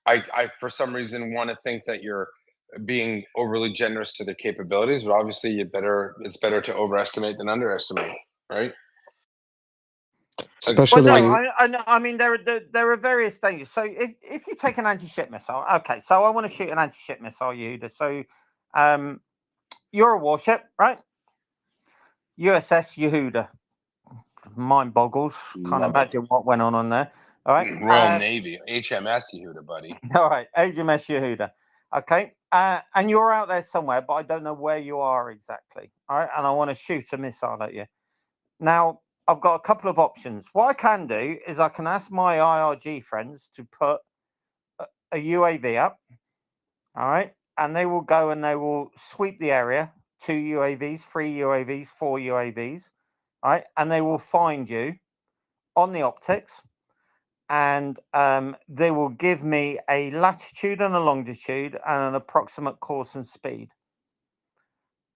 I for some reason want to think that you're being overly generous to their capabilities, but obviously it's better to overestimate than underestimate, right? Especially, Well, no, I mean, there are various dangers. So if you take an anti-ship missile, okay, so I want to shoot an anti-ship missile, Yehuda. So you're a warship, right? USS Yehuda. Mind boggles. Can't imagine what went on there. All right. Royal Navy, HMS Yehuda, buddy. All right, HMS Yehuda. Okay. And you're out there somewhere, but I don't know where you are exactly. All right. And I want to shoot a missile at you. Now, I've got a couple of options. What I can do is I can ask my IRG friends to put a UAV up. All right. And they will go and they will sweep the area. 2 UAVs, 3 UAVs, 4 UAVs. All right. And they will find you on the optics. And they will give me a latitude and a longitude and an approximate course and speed.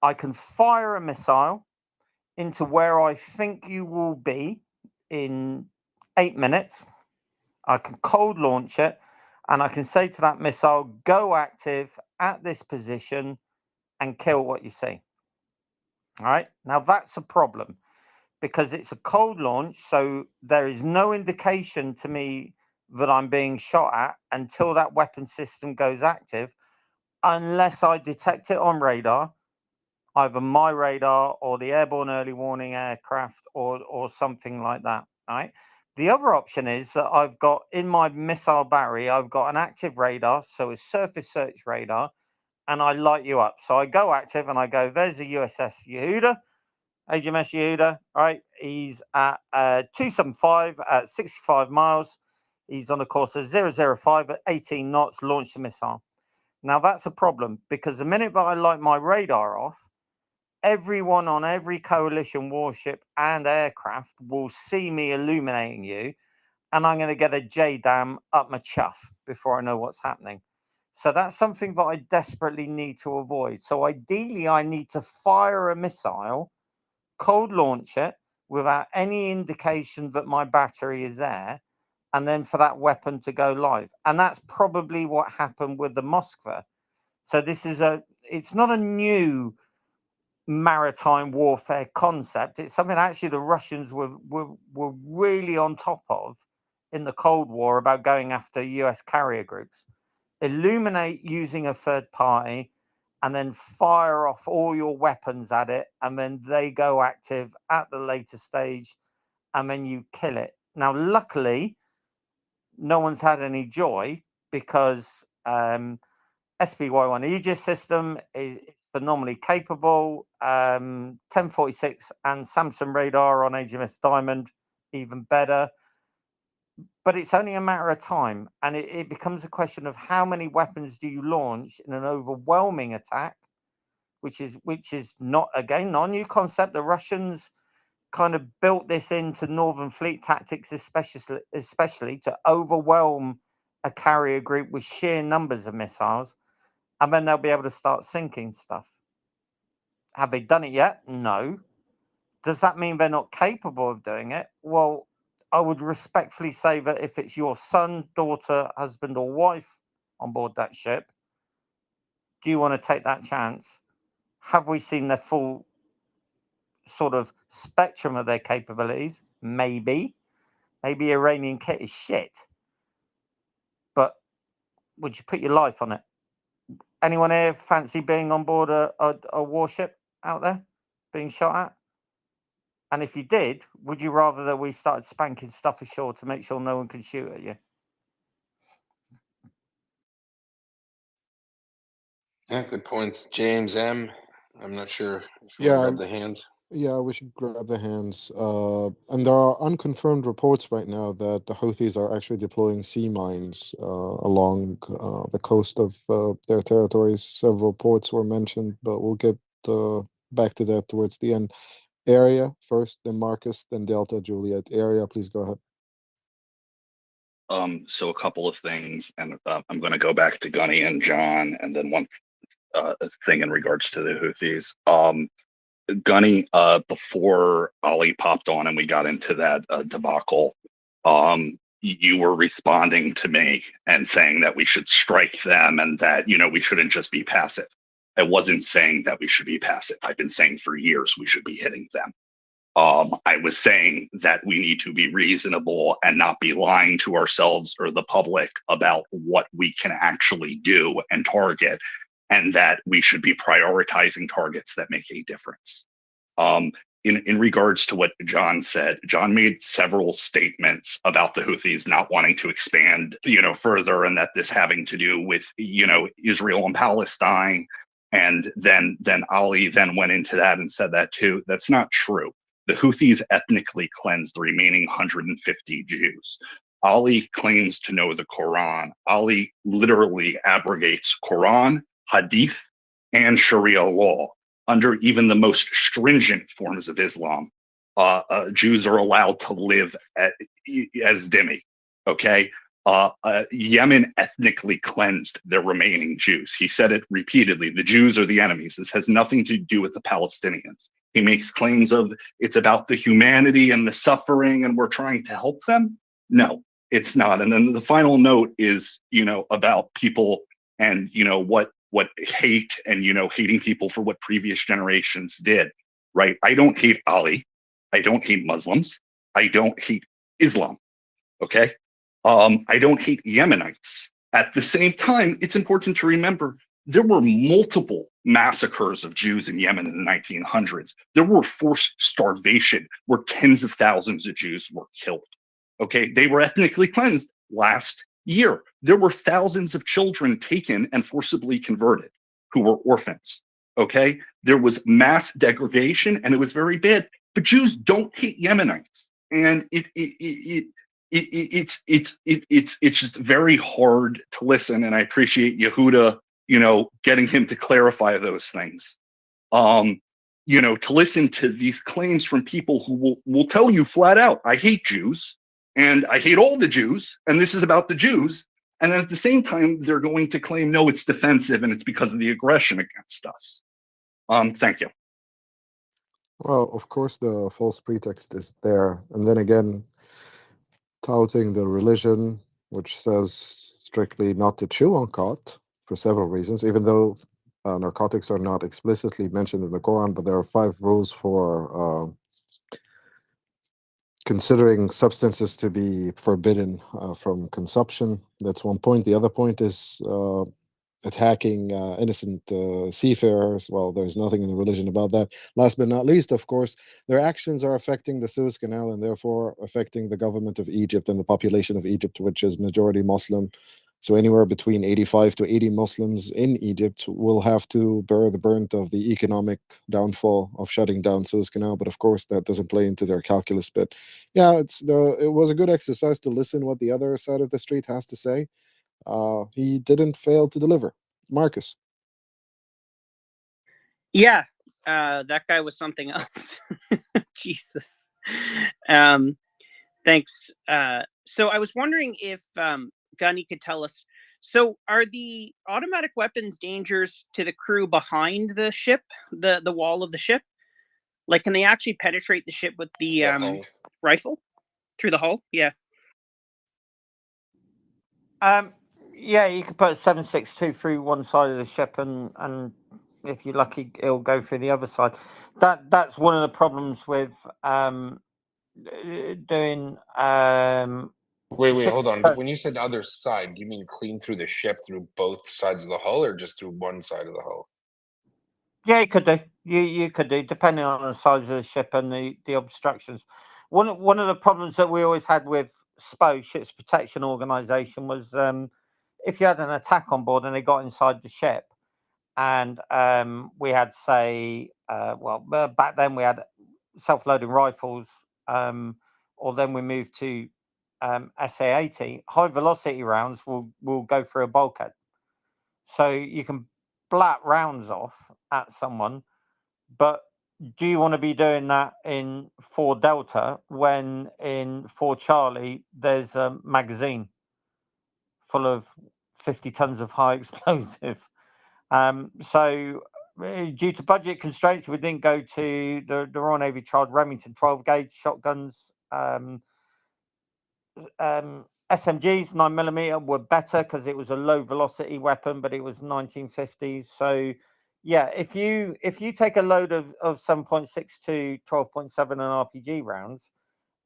I can fire a missile into where I think you will be in 8 minutes. I can cold launch it, and I can say to that missile, go active at this position and kill what you see. All right. Now that's a problem because it's a cold launch. So there is no indication to me that I'm being shot at until that weapon system goes active, unless I detect it on radar, either my radar or the airborne early warning aircraft or something like that. All right. The other option is that I've got in my missile battery, I've got an active radar, so a surface search radar, and I light you up. So I go active and I go, there's a USS Yehuda, HMS Yehuda, right? He's at 275 at 65 miles. He's on a course of 005 at 18 knots, launched a missile. Now that's a problem because the minute that I light my radar off, everyone on every coalition warship and aircraft will see me illuminating you, and I'm going to get a JDAM up my chuff before I know what's happening. So that's something that I desperately need to avoid. So ideally, I need to fire a missile, cold launch it without any indication that my battery is there, and then for that weapon to go live. And that's probably what happened with the Moskva. So it's not a new maritime warfare concept. It's something actually the Russians were really on top of in the Cold War about going after US carrier groups. Illuminate using a third party and then fire off all your weapons at it, and then they go active at the later stage, and then you kill it. Now, luckily, no one's had any joy because SPY-1 Aegis system is phenomenally capable. 1046 and Samsung radar on HMS Diamond, even better. But it's only a matter of time, and it becomes a question of how many weapons do you launch in an overwhelming attack, which is not, again, not a new concept. The Russians kind of built this into Northern Fleet tactics, especially to overwhelm a carrier group with sheer numbers of missiles, and then they'll be able to start sinking stuff. Have they done it yet? No. Does that mean they're not capable of doing it? Well, I would respectfully say that if it's your son, daughter, husband, or wife on board that ship, do you want to take that chance? Have we seen the full sort of spectrum of their capabilities? Maybe. Maybe Iranian kit is shit. But would you put your life on it? Anyone here fancy being on board a warship out there being shot at? And if you did, would you rather that we started spanking stuff ashore to make sure no one can shoot at you? Yeah, good points. James M. I'm not sure if you Yeah, want to grab the hands. Yeah, we should grab the hands. And there are unconfirmed reports right now that the Houthis are actually deploying sea mines along the coast of their territories. Several ports were mentioned, but we'll get back to that towards the end. Area first, then Marcus, then Delta, Juliet. Area, please go ahead. So a couple of things, and I'm going to go back to Gunny and John, and then one thing in regards to the Houthis. Gunny, before Ali popped on and we got into that debacle, you were responding to me and saying that we should strike them and that, we shouldn't just be passive. I wasn't saying that we should be passive. I've been saying for years we should be hitting them. I was saying that we need to be reasonable and not be lying to ourselves or the public about what we can actually do and target, and that we should be prioritizing targets that make a difference. In regards to what John said, John made several statements about the Houthis not wanting to expand, further, and that this having to do with, Israel and Palestine. And then Ali then went into that and said that too. That's not true. The Houthis ethnically cleansed the remaining 150 Jews. Ali claims to know the Quran. Ali literally abrogates Quran, Hadith, and Sharia law. Under even the most stringent forms of Islam, Jews are allowed to live as dhimmi. Okay, Yemen ethnically cleansed their remaining Jews. He said it repeatedly. The Jews are the enemies. This has nothing to do with the Palestinians. He makes claims of it's about the humanity and the suffering, and we're trying to help them. No, it's not. And then the final note is, about people and what hate and hating people for what previous generations did. Right? I don't hate Ali. I don't hate Muslims. I don't hate Islam. Okay. I don't hate Yemenites. At the same time, it's important to remember there were multiple massacres of Jews in Yemen in the 1900s. There were forced starvation where tens of thousands of Jews were killed. Okay, they were ethnically cleansed last year. There were thousands of children taken and forcibly converted who were orphans. Okay, there was mass degradation and it was very bad. But Jews don't hate Yemenites, and it's just very hard to listen. And I appreciate Yehuda, getting him to clarify those things. To listen to these claims from people who will tell you flat out, I hate Jews and I hate all the Jews, and this is about the Jews. And then at the same time, they're going to claim, no, it's defensive and it's because of the aggression against us. Thank you. Well, of course, the false pretext is there. And then again, touting the religion, which says strictly not to chew on khat for several reasons, even though narcotics are not explicitly mentioned in the Quran, but there are 5 rules for considering substances to be forbidden from consumption. That's one point. The other point is attacking innocent seafarers. Well, there's nothing in the religion about that. Last but not least, of course, their actions are affecting the Suez Canal and therefore affecting the government of Egypt and the population of Egypt, which is majority Muslim. So anywhere between 85 to 80 Muslims in Egypt will have to bear the brunt of the economic downfall of shutting down Suez Canal. But of course, that doesn't play into their calculus. But yeah, it was a good exercise to listen what the other side of the street has to say. He didn't fail to deliver. Marcus. Yeah. that guy was something else. Jesus. Thanks. So I was wondering if Gunny could tell us. So are the automatic weapons dangerous to the crew behind the ship, the wall of the ship? Like, can they actually penetrate the ship with the rifle through the hull? Yeah. Yeah, you could put a 7.62 through one side of the ship, and if you're lucky, it'll go through the other side. That's one of the problems with doing. Wait, ship hold on. When you said other side, do you mean clean through the ship through both sides of the hull, or just through one side of the hull? Yeah, you could do. You could do, depending on the size of the ship and the obstructions. One of the problems that we always had with SPO, Ships Protection Organization, was if you had an attack on board and they got inside the ship, and we had, say, back then we had self-loading rifles, or then we moved to SA-80. High velocity rounds will go through a bulkhead, so you can blat rounds off at someone. But do you want to be doing that in 4 Delta when in 4 Charlie there's a magazine full of 50 tons of high explosive? So due to budget constraints, we didn't go to the Royal Navy tried Remington 12 gauge shotguns. SMGs 9mm were better because it was a low velocity weapon, but it was 1950s. So yeah, if you take a load of 7.6 to 12.7 and RPG rounds,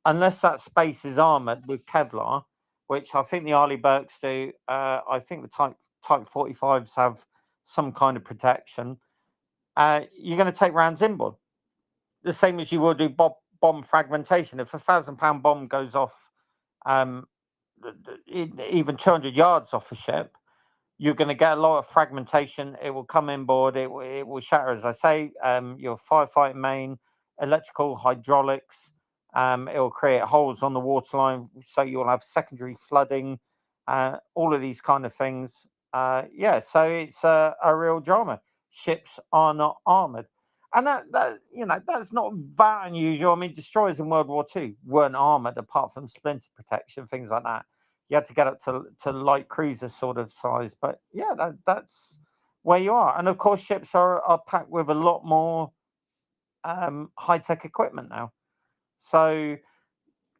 unless that space is armored with Kevlar, which I think the Arleigh Burkes do, I think the Type 45s have some kind of protection, you're going to take rounds inboard, the same as you will do bomb fragmentation. If a 1,000-pound bomb goes off even 200 yards off a ship, you're going to get a lot of fragmentation. It will come inboard. It will shatter, as I say. Your firefighting main, electrical, hydraulics. It will create holes on the waterline, so you'll have secondary flooding. All of these kind of things. Yeah, so it's a real drama. Ships are not armored, and that that's not that unusual. I mean, destroyers in World War II weren't armored apart from splinter protection, things like that. You had to get up to light cruiser sort of size, but yeah, that's where you are. And of course, ships are packed with a lot more high tech equipment now. So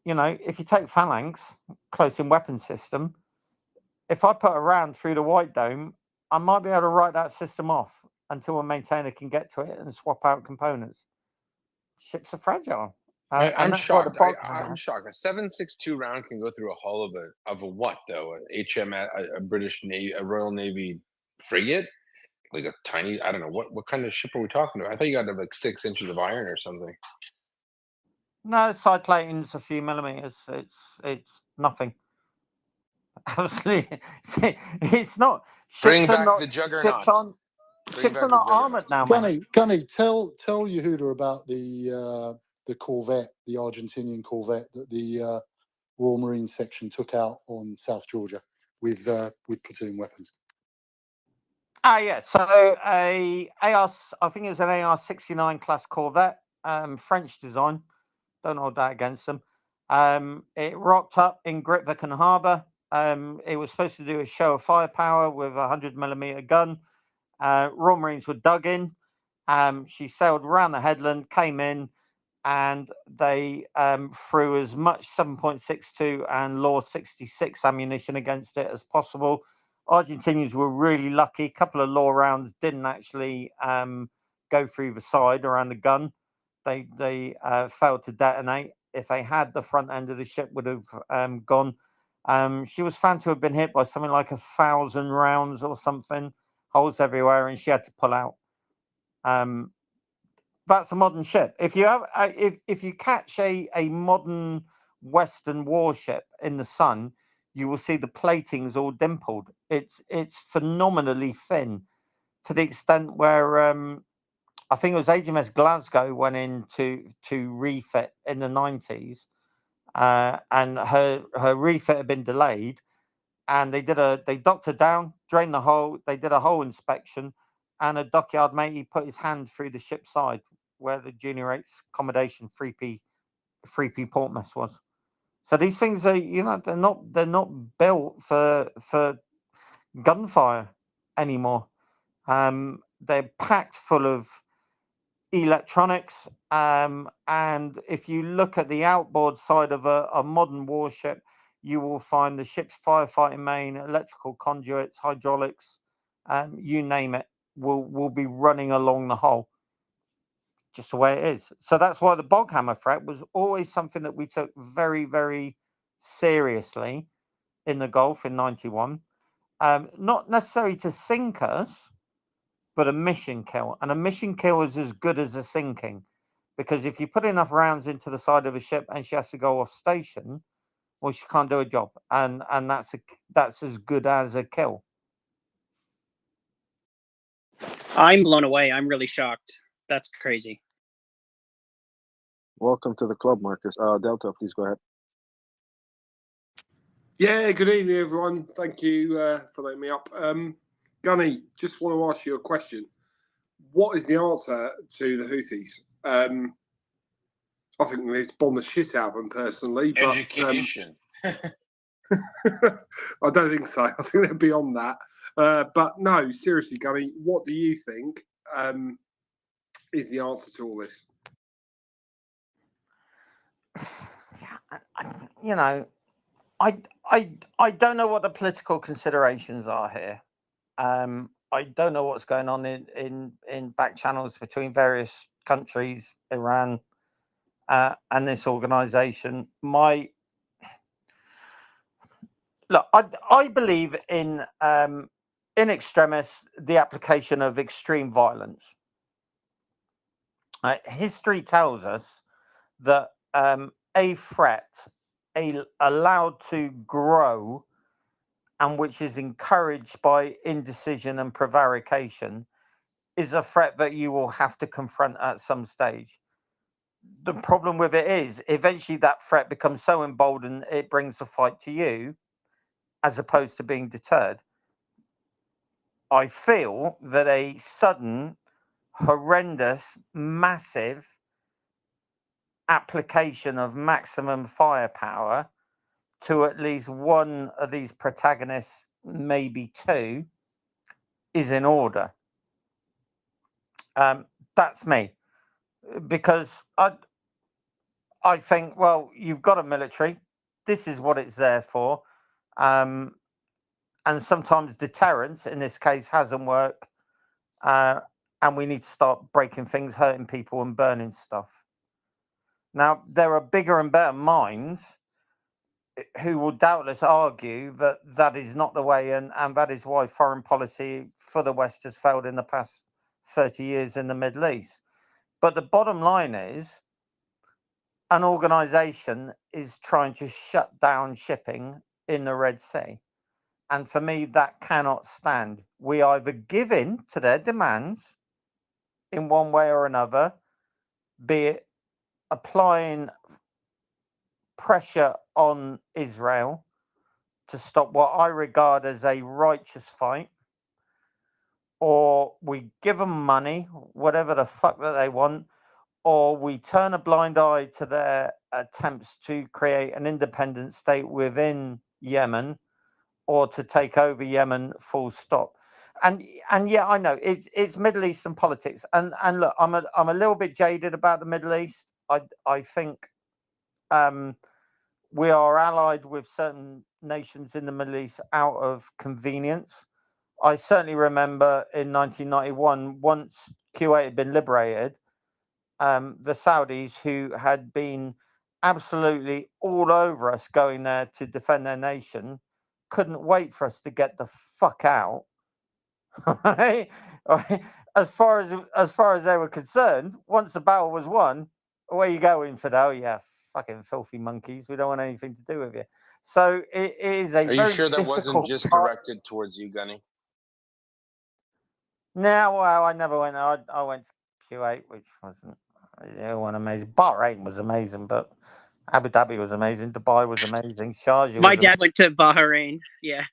if you take Phalanx close in weapon system, if I put a round through the white dome, I might be able to write that system off until a maintainer can get to it and swap out components. Ships are fragile, I'm and that's what the shocked. box. I'm shocked. A 7.62 round can go through a hull of a what though? An HM, a British Navy, a Royal Navy frigate, like a tiny. I don't know what kind of ship are we talking about? I thought you got to have like 6 inches of iron or something. No, side plating's a few millimeters. It's nothing. Absolutely, it's not. Bring Ships are back not. the Ships juggernauts. aren't. Bring Ships are back the not armored juggernauts. now, mate. Gunny, tell Yehuda about the Corvette, the Argentinian Corvette that the Royal Marine section took out on South Georgia with platoon weapons. Yeah. So a AR, I think it was an AR-69 class Corvette, French design. Don't hold that against them. It rocked up in Grytviken Harbour. It was supposed to do a show of firepower with a 100mm gun. Royal Marines were dug in. She sailed around the headland, came in, and they threw as much 7.62 and Law 66 ammunition against it as possible. Argentinians were really lucky. A couple of Law rounds didn't actually go through the side around the gun. They failed to detonate. If they had, the front end of the ship would have gone. She was found to have been hit by something like 1,000 rounds or something, holes everywhere, and she had to pull out. That's a modern ship. If you have, if you catch a modern Western warship in the sun, you will see the plating's all dimpled. It's phenomenally thin, to the extent where I think it was HMS Glasgow went in to refit in the 90s, and her refit had been delayed, and they docked her down, drained the hole, they did a hull inspection, and a dockyard mate, he put his hand through the ship's side where the junior rates accommodation 3p port mess was. So these things are, they're not built for gunfire anymore. They're packed full of electronics, and if you look at the outboard side of a modern warship, you will find the ship's firefighting main, electrical conduits, hydraulics, you name it, will be running along the hull, just the way it is. So that's why the bog hammer threat was always something that we took very, very seriously in the Gulf in 91. Not necessarily to sink us, but a mission kill. And a mission kill is as good as a sinking, because if you put enough rounds into the side of a ship and she has to go off station, well, she can't do a job, and that's as good as a kill. I'm blown away. I'm really shocked. That's crazy. Welcome to the club, Marcus. Delta, please go ahead. Yeah, good evening, everyone. Thank you for letting me up. Gunny, just want to ask you a question. What is the answer to the Houthis? I think we need to bomb the shit out of them personally. But, Education. I don't think so. I think they're beyond that. But no, seriously, Gunny, what do you think is the answer to all this? I don't know what the political considerations are here. I don't know what's going on in back channels between various countries, Iran, and this organization. I believe in extremis the application of extreme violence. History tells us that a threat allowed to grow, and which is encouraged by indecision and prevarication, is a threat that you will have to confront at some stage. The problem with it is eventually that threat becomes so emboldened it brings the fight to you, as opposed to being deterred. I feel that a sudden, horrendous, massive application of maximum firepower to at least one of these protagonists, maybe two, is in order. That's me, because I think, well, you've got a military. This is what it's there for. And sometimes deterrence, in this case, hasn't worked. And we need to start breaking things, hurting people, and burning stuff. Now, there are bigger and better minds who will doubtless argue that that is not the way, and that is why foreign policy for the West has failed in the past 30 years in the Middle East. But the bottom line is, an organization is trying to shut down shipping in the Red Sea. And for me, that cannot stand. We either give in to their demands in one way or another, be it applying pressure on Israel to stop what I regard as a righteous fight, or we give them money, whatever the fuck that they want, or we turn a blind eye to their attempts to create an independent state within Yemen, or to take over Yemen, full stop. And yeah, I know it's Middle Eastern politics. And look, I'm a little bit jaded about the Middle East. I think we are allied with certain nations in the Middle East out of convenience. I certainly remember in 1991, once Kuwait had been liberated, the Saudis, who had been absolutely all over us going there to defend their nation, couldn't wait for us to get the fuck out. Right? As far as they were concerned, once the battle was won, away you go, infidel. Yeah, fucking filthy monkeys. We don't want anything to do with you. So it is a Are you very sure that wasn't difficult just part. directed towards you, Gunny? No, well, I never went. I went to Kuwait, which wasn't amazing. Bahrain was amazing, but Abu Dhabi was amazing. Dubai was amazing. Sharjah My was dad went to Bahrain. Yeah.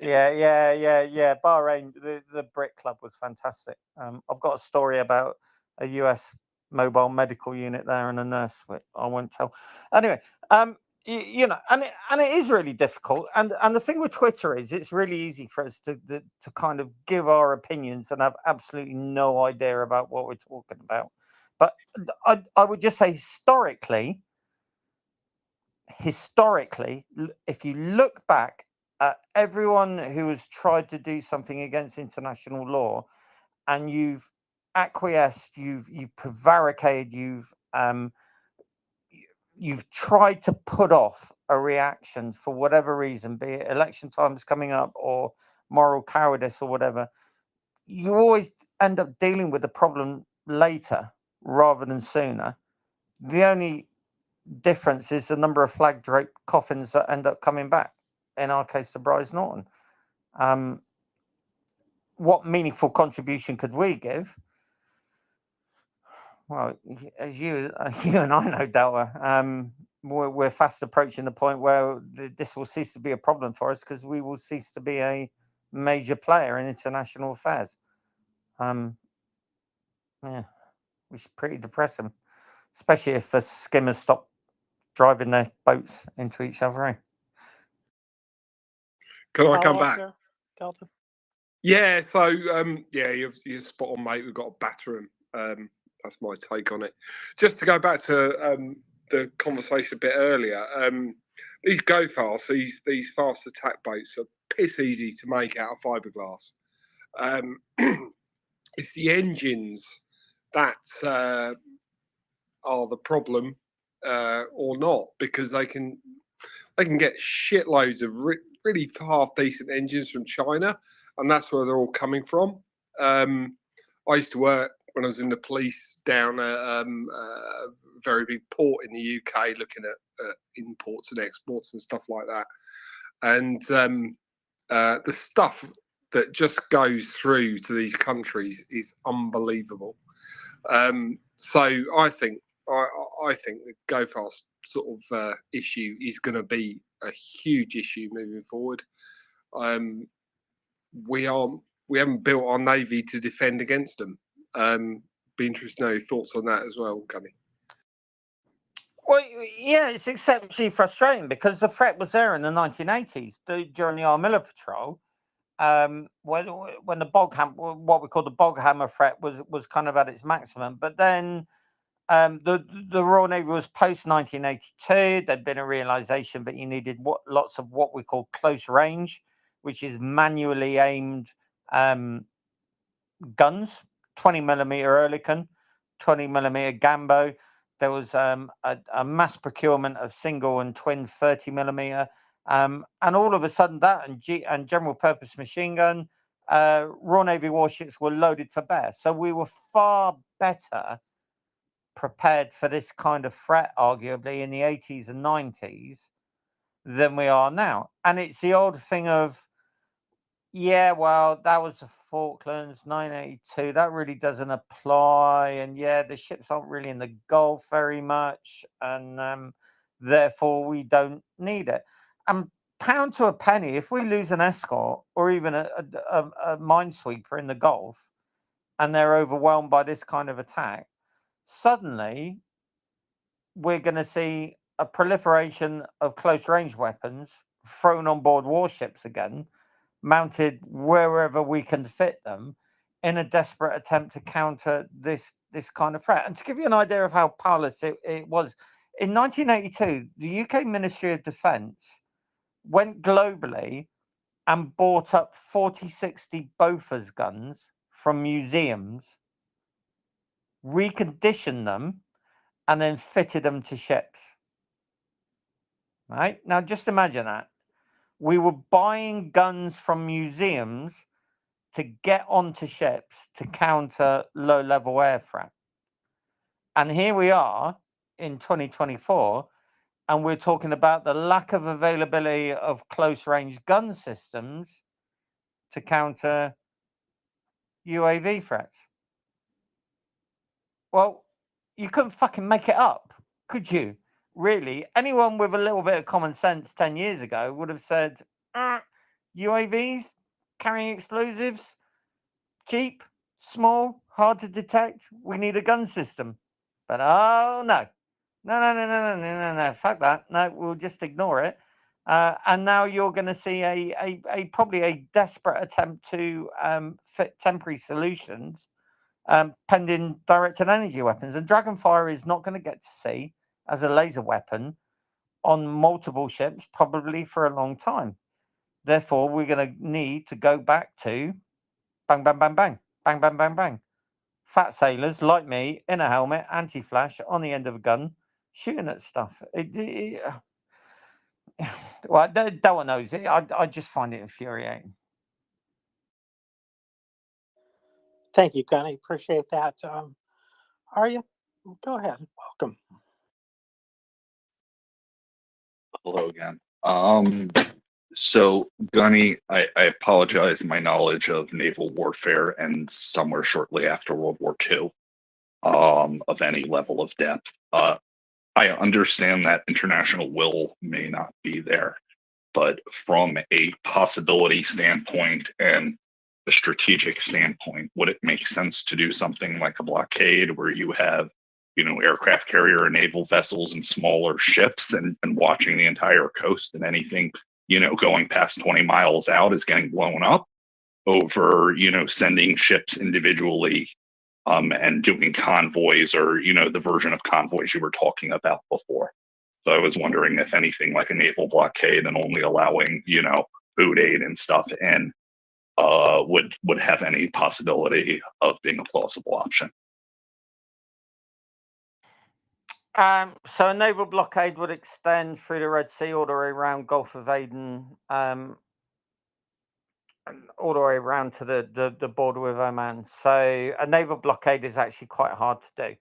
Yeah. Bahrain, the Brit Club was fantastic. I've got a story about a US mobile medical unit there and a nurse, which I won't tell. Anyway, you know, and it is really difficult. And the thing with Twitter is it's really easy for us to kind of give our opinions and have absolutely no idea about what we're talking about. But I would just say historically, if you look back at everyone who has tried to do something against international law, and you've acquiesced, you've prevaricated, you've tried to put off a reaction for whatever reason, be it election times coming up or moral cowardice or whatever, you always end up dealing with the problem later rather than sooner. The only difference is the number of flag draped coffins that end up coming back. In our case, the Bryce Norton. What meaningful contribution could we give? Well, as you and I know, Delta, we're fast approaching the point where this will cease to be a problem for us because we will cease to be a major player in international affairs. Yeah, which is pretty depressing, especially if the skimmers stop driving their boats into each other. Eh? Can I come back? Delta. Yeah, so yeah, you're spot on, mate. We've got to batter them. That's my take on it. Just to go back to the conversation a bit earlier, these go fast, these fast attack boats are piss easy to make out of fiberglass. It's the engines that are the problem, or not, because they can get shitloads of really half decent engines from China, and that's where they're all coming from. I used to work when I was in the police down at a very big port in the UK, looking at imports and exports and stuff like that. And the stuff that just goes through to these countries is unbelievable. So I think the go fast sort of issue is going to be a huge issue moving forward. We haven't built our navy to defend against them. Be interested to know your thoughts on that as well, Gunny. Well, yeah, it's exceptionally frustrating because the threat was there in the 1980s during the Armilla Patrol. When the bog hammer, what we call the bog hammer threat, was kind of at its maximum. But then the Royal Navy was post 1982. There'd been a realization that you needed lots of what we call close range, which is manually aimed guns, 20mm Oerlikon, 20mm Gambo. There was a mass procurement of single and twin 30mm. And all of a sudden that and general purpose machine gun, Royal Navy warships were loaded for bear. So we were far better prepared for this kind of threat, arguably, in the 80s and 90s than we are now. And it's the old thing of, yeah, well, that was the Falklands, 982. That really doesn't apply. And yeah, the ships aren't really in the Gulf very much. And therefore, we don't need it. And pound to a penny, if we lose an escort or even a minesweeper in the Gulf and they're overwhelmed by this kind of attack, suddenly we're going to see a proliferation of close range weapons thrown on board warships again, mounted wherever we can fit them, in a desperate attempt to counter this kind of threat. And to give you an idea of how powerless it was, in 1982, the UK Ministry of Defence went globally and bought up 4060 Bofors guns from museums, reconditioned them, and then fitted them to ships. Right? Now, just imagine that. We were buying guns from museums to get onto ships to counter low-level air threat. And here we are in 2024, and we're talking about the lack of availability of close-range gun systems to counter UAV threats. Well, you couldn't fucking make it up, could you? Really? Anyone with a little bit of common sense 10 years ago would have said, UAVs carrying explosives, cheap, small, hard to detect. We need a gun system. But oh no. No. Fuck that. No, we'll just ignore it. And now you're going to see a probably a desperate attempt to fit temporary solutions pending directed energy weapons. And Dragonfire is not going to get to sea as a laser weapon on multiple ships, probably for a long time. Therefore, we're going to need to go back to bang, bang, bang, bang, bang, bang, bang, bang. Fat sailors like me in a helmet, anti-flash on the end of a gun, shooting at stuff. Well, no one knows it. I just find it infuriating. Thank you, Gunny. Appreciate that. Arya, go ahead. Welcome. Hello again. So Gunny, I apologize. My knowledge of naval warfare ends somewhere shortly after World War II, of any level of depth. I understand that international will may not be there, but from a possibility standpoint and a strategic standpoint, would it make sense to do something like a blockade where you have, aircraft carrier and naval vessels and smaller ships and watching the entire coast, and anything, going past 20 miles out is getting blown up, over, sending ships individually and doing convoys, or, the version of convoys you were talking about before. So I was wondering if anything like a naval blockade and only allowing, food aid and stuff in would have any possibility of being a plausible option. So a naval blockade would extend through the Red Sea all the way around Gulf of Aden, all the way around to the border with Oman. So a naval blockade is actually quite hard to do.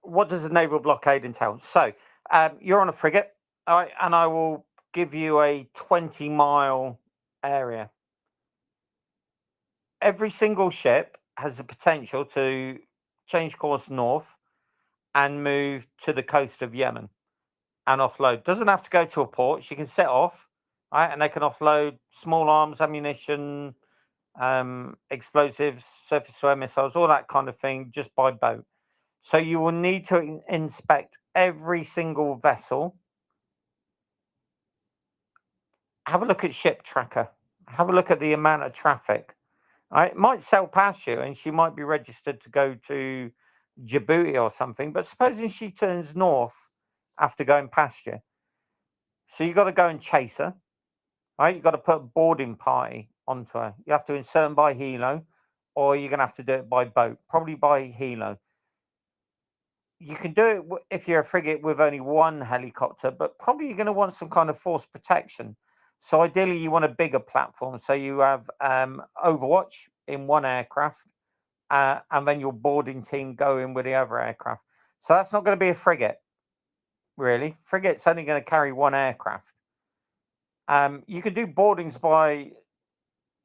What does a naval blockade entail? So you're on a frigate, all right, and I will give you a 20-mile area. Every single ship has the potential to change course north and move to the coast of Yemen and offload. Doesn't have to go to a port. She can set off, right, and they can offload small arms, ammunition, explosives, surface-to-air missiles, all that kind of thing, just by boat. So you will need to inspect every single vessel. Have a look at ship tracker. Have a look at the amount of traffic. Right? It might sail past you and she might be registered to go to Djibouti or something, but supposing she turns north after going past you. So you've got to go and chase her. Right? You've got to put a boarding party onto her. You have to insert them by helo, or you're going to have to do it by boat, probably by helo. You can do it if you're a frigate with only one helicopter, but probably you're going to want some kind of force protection. So ideally, you want a bigger platform. So you have Overwatch in one aircraft, and then your boarding team go in with the other aircraft. So that's not going to be a frigate, really. Frigate's only going to carry one aircraft. You can do boardings by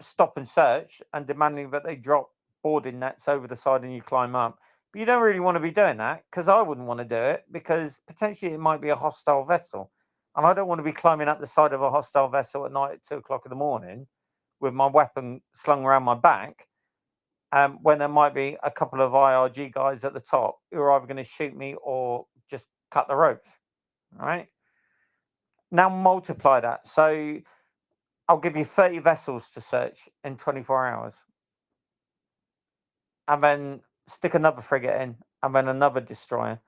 stop and search and demanding that they drop boarding nets over the side and you climb up. But you don't really want to be doing that, because I wouldn't want to do it, because potentially it might be a hostile vessel. And I don't want to be climbing up the side of a hostile vessel at night at 2 o'clock in the morning with my weapon slung around my back, when there might be a couple of IRG guys at the top who are either going to shoot me or just cut the ropes. All right. Now multiply that. So I'll give you 30 vessels to search in 24 hours. And then stick another frigate in, and then another destroyer,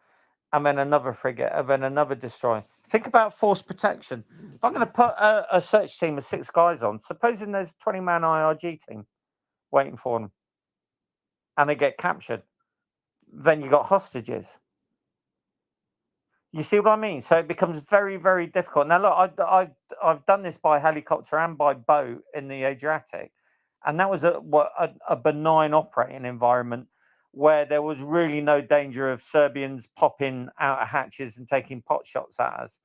and then another frigate, and then another destroyer. Think about force protection. If I'm going to put a search team of 6 guys on, supposing there's a 20-man IRG team waiting for them, and they get captured, then you got hostages. You see what I mean? So it becomes very, very difficult. Now, look, I've done this by helicopter and by boat in the Adriatic, and that was a benign operating environment where there was really no danger of Serbians popping out of hatches and taking pot shots at us.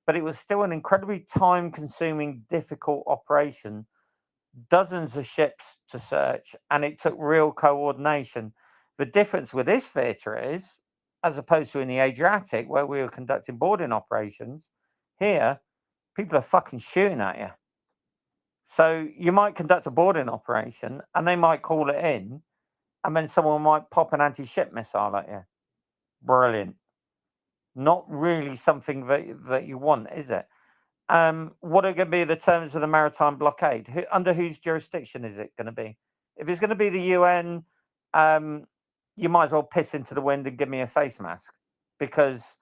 But it was still an incredibly time-consuming, difficult operation. Dozens of ships to search, and it took real coordination. The difference with this theatre is, as opposed to in the Adriatic, where we were conducting boarding operations, here, people are fucking shooting at you. So you might conduct a boarding operation and they might call it in, and then someone might pop an anti-ship missile at you. Brilliant. Not really something that you want, is it? What are going to be the terms of the maritime blockade? Under whose jurisdiction is it going to be? If it's going to be the UN, you might as well piss into the wind and give me a face mask, because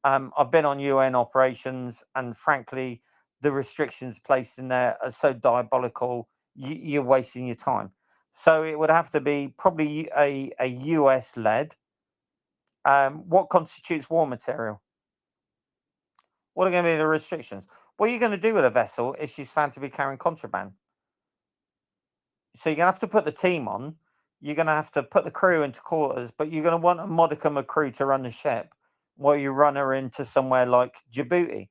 I've been on UN operations, and frankly, the restrictions placed in there are so diabolical, you're wasting your time. So it would have to be probably a US led. What constitutes war material? What are going to be the restrictions? What are you going to do with a vessel if she's found to be carrying contraband? So you're going to have to put the team on. You're going to have to put the crew into quarters, but you're going to want a modicum of crew to run the ship while you run her into somewhere like Djibouti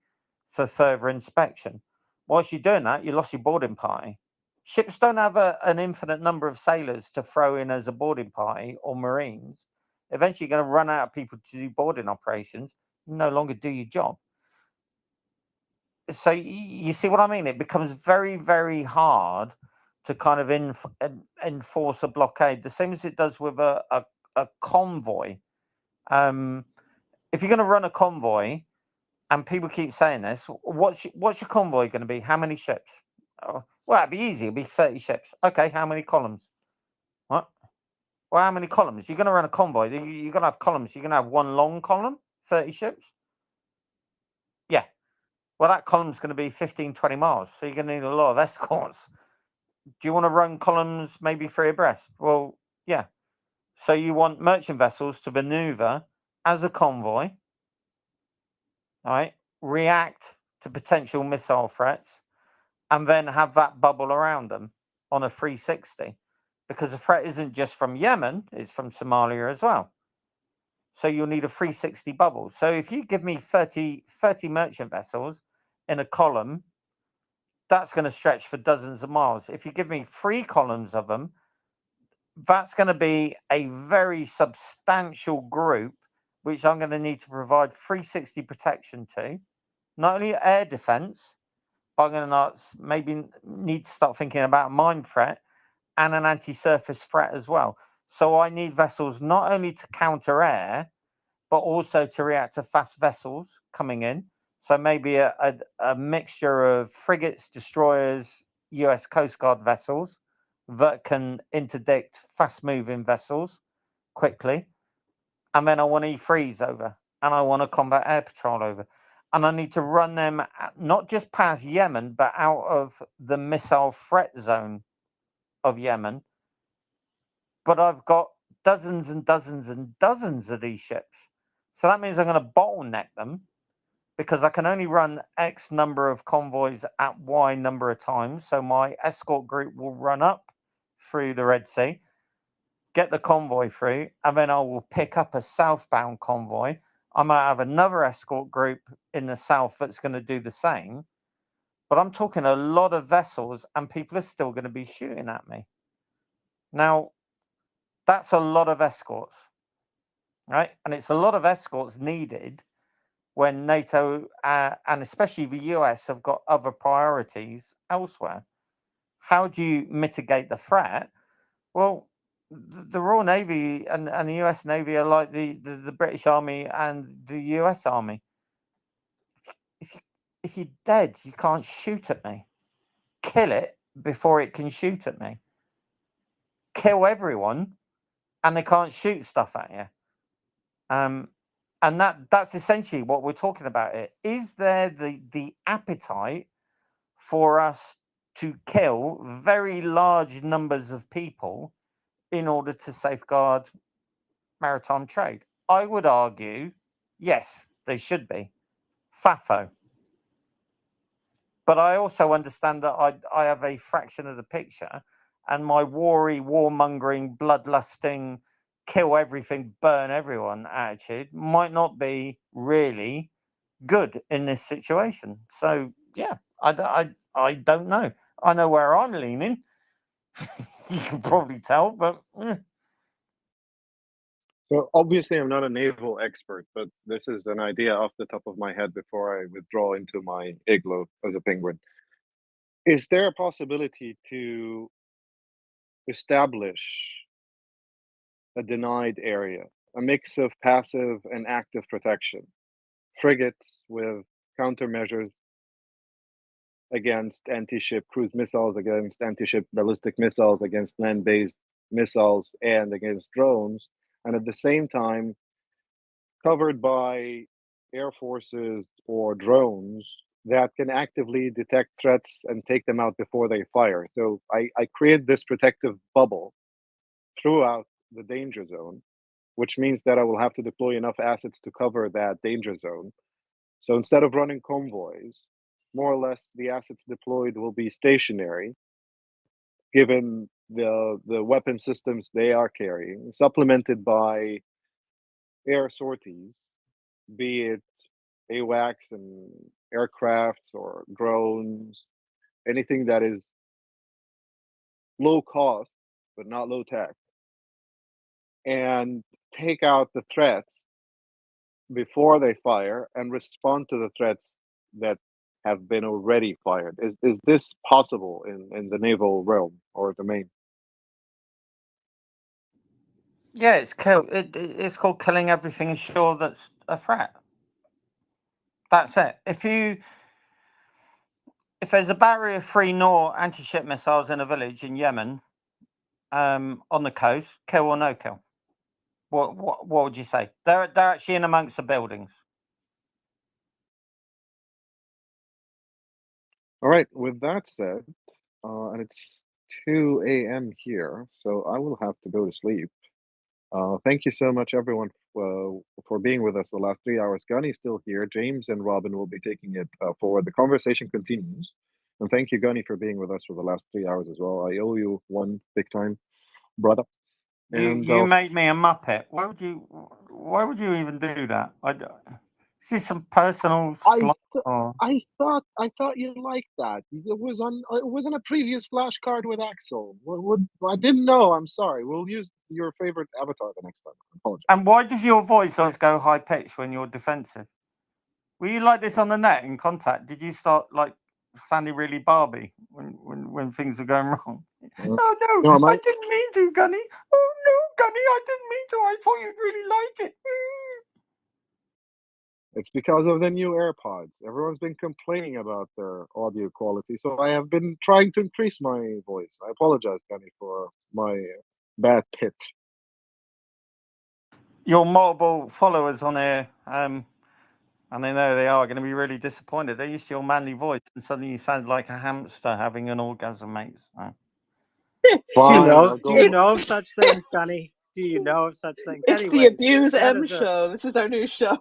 for further inspection. Whilst you're doing that, you lost your boarding party. Ships don't have an infinite number of sailors to throw in as a boarding party, or Marines. Eventually, you're going to run out of people to do boarding operations. You no longer do your job. So you see what I mean? It becomes very, very hard to kind of enforce a blockade, the same as it does with a convoy. If you're going to run a convoy, and people keep saying this, what's your convoy going to be? How many ships? Oh, well, it'd be easy. It'd be 30 ships. Okay, how many columns? What? Well, how many columns? You're going to run a convoy. You're going to have columns. You're going to have one long column, 30 ships? Yeah. Well, that column's going to be 15, 20 miles. So you're going to need a lot of escorts. Do you want to run columns maybe 3 abreast? Well, yeah. So you want merchant vessels to maneuver as a convoy, all right, react to potential missile threats, and then have that bubble around them on a 360. Because the threat isn't just from Yemen, it's from Somalia as well. So you'll need a 360 bubble. So if you give me 30 merchant vessels in a column, that's going to stretch for dozens of miles. If you give me 3 columns of them, that's going to be a very substantial group, which I'm going to need to provide 360 protection to. Not only air defense, but I'm going to maybe need to start thinking about mine threat and an anti-surface threat as well. So I need vessels not only to counter air, but also to react to fast vessels coming in. So maybe a mixture of frigates, destroyers, US Coast Guard vessels that can interdict fast-moving vessels quickly. And then I want E3s over, and I want a combat air patrol over. And I need to run them not just past Yemen, but out of the missile threat zone of Yemen. But I've got dozens and dozens and dozens of these ships. So that means I'm going to bottleneck them, because I can only run X number of convoys at Y number of times. So my escort group will run up through the Red Sea, get the convoy through, and then I will pick up a southbound convoy. I might have another escort group in the south that's going to do the same. But I'm talking a lot of vessels, and people are still going to be shooting at me. Now, that's a lot of escorts, right? And it's a lot of escorts needed when NATO and especially the US have got other priorities elsewhere. How do you mitigate the threat? Well, the Royal Navy and the US Navy are like the British Army and the US Army. If you're dead, you can't shoot at me. Kill it before it can shoot at me. Kill everyone, and they can't shoot stuff at you. And that's essentially what we're talking about here. Is there the appetite for us to kill very large numbers of people in order to safeguard maritime trade? I would argue, yes, they should be. FAFO. But I also understand that I have a fraction of the picture, and my warmongering, bloodlusting, kill everything, burn everyone attitude might not be really good in this situation. So yeah, I don't know. I know where I'm leaning. You can probably tell, but So obviously, I'm not a naval expert, but this is an idea off the top of my head before I withdraw into my igloo as a penguin. Is there a possibility to establish a denied area, a mix of passive and active protection, frigates with countermeasures against anti-ship cruise missiles, against anti-ship ballistic missiles, against land-based missiles, and against drones, and at the same time covered by air forces or drones that can actively detect threats and take them out before they fire. So I create this protective bubble throughout the danger zone, which means that I will have to deploy enough assets to cover that danger zone. So instead of running convoys, more or less the assets deployed will be stationary, given the weapon systems they are carrying, supplemented by air sorties, be it AWACS and aircrafts or drones, anything that is low cost but not low tech, and take out the threats before they fire and respond to the threats that have been already fired. Is this possible in the naval realm or domain? Yeah, it's it's called killing everything ashore that's a threat. That's it. If there's a barrier-free NOR anti-ship missiles in a village in Yemen, on the coast, kill or no kill? What would you say? They're actually in amongst the buildings. All right. With that said, and it's 2 a.m. here, so I will have to go to sleep. Thank you so much, everyone, for being with us the last 3 hours. Gunny's still here. James and Robin will be taking it forward. The conversation continues. And thank you, Gunny, for being with us for the last 3 hours as well. I owe you one big time, brother. And You made me a Muppet. Why would you even do that? Is this some personal slight? I thought you liked that. It was on a previous flashcard with Axel. I didn't know. I'm sorry. We'll use your favorite avatar the next time. I apologize. And why does your voice always go high pitched when you're defensive? Were you like this on the net in contact? Did you start like sounding really Barbie when things were going wrong? Oh no, I didn't mean to, Gunny. Oh no, Gunny, I didn't mean to. I thought you'd really like it. It's because of the new AirPods. Everyone's been complaining about their audio quality, so I have been trying to increase my voice. I apologize, Gunny, for my bad pitch. Your multiple followers on here, and they know they are going to be really disappointed. They're used to your manly voice, and suddenly you sound like a hamster having an orgasm, mate. So. Do you know of such things, Gunny? Do you know of such things? It's Anyway, the Abuse M show. This is our new show.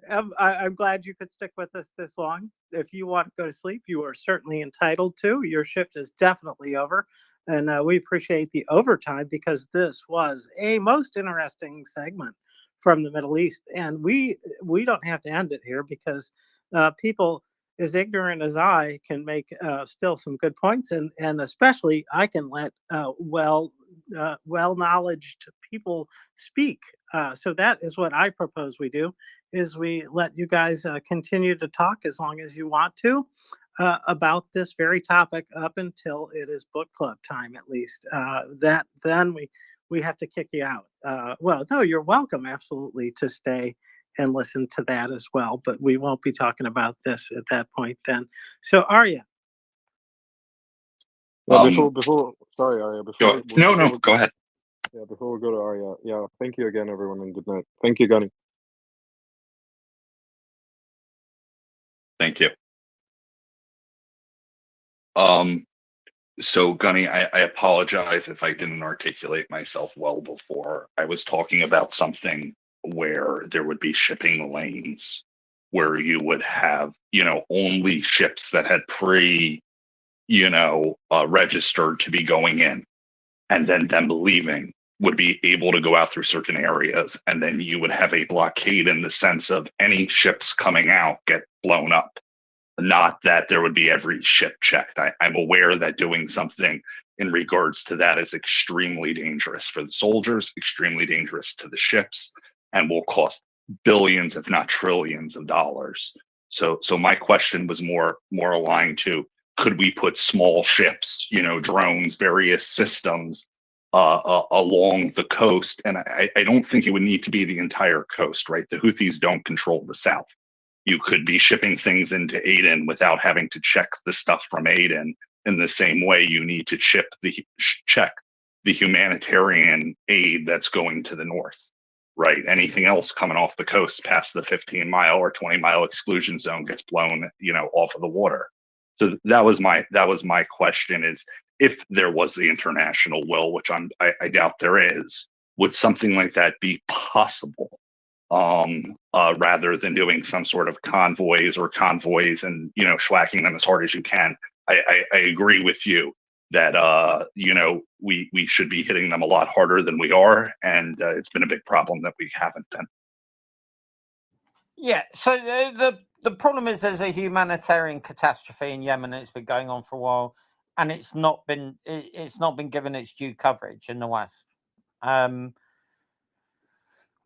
I'm glad you could stick with us this long. If you want to go to sleep, you are certainly entitled to. Your shift is definitely over. And we appreciate the overtime because this was a most interesting segment from the Middle East. And we don't have to end it here because people as ignorant as I can make still some good points. And especially I can let well-knowledged people speak. So that is what I propose we do, is we let you guys continue to talk as long as you want to about this very topic up until it is book club time, at least. Then we have to kick you out. Well, no, you're welcome, absolutely, to stay and listen to that as well. But we won't be talking about this at that point then. So, Arya. Yeah, sorry, Arya. Go ahead. Yeah, before we go to Arya, yeah, thank you again, everyone, and good night. Thank you, Gunny. Thank you. So Gunny, I apologize if I didn't articulate myself well before. I was talking about something where there would be shipping lanes where you would have, only ships that had registered to be going in, and then them leaving would be able to go out through certain areas. And then you would have a blockade in the sense of any ships coming out get blown up. Not that there would be every ship checked. I'm aware that doing something in regards to that is extremely dangerous for the soldiers, extremely dangerous to the ships, and will cost billions, if not trillions of dollars. So my question was more aligned to, could we put small ships, drones, various systems along the coast? And I don't think it would need to be the entire coast, right? The Houthis don't control the south. You could be shipping things into Aden without having to check the stuff from Aden in the same way you need to check the humanitarian aid that's going to the north, right? Anything else coming off the coast past the 15-mile or 20-mile exclusion zone gets blown, off of the water. So that was my question: is if there was the international will, which I doubt there is, would something like that be possible? Rather than doing some sort of convoys and schwacking them as hard as you can. I agree with you that we should be hitting them a lot harder than we are, and it's been a big problem that we haven't been. Yeah. So the problem is there's a humanitarian catastrophe in Yemen. It's been going on for a while, and it's not been given its due coverage in the West.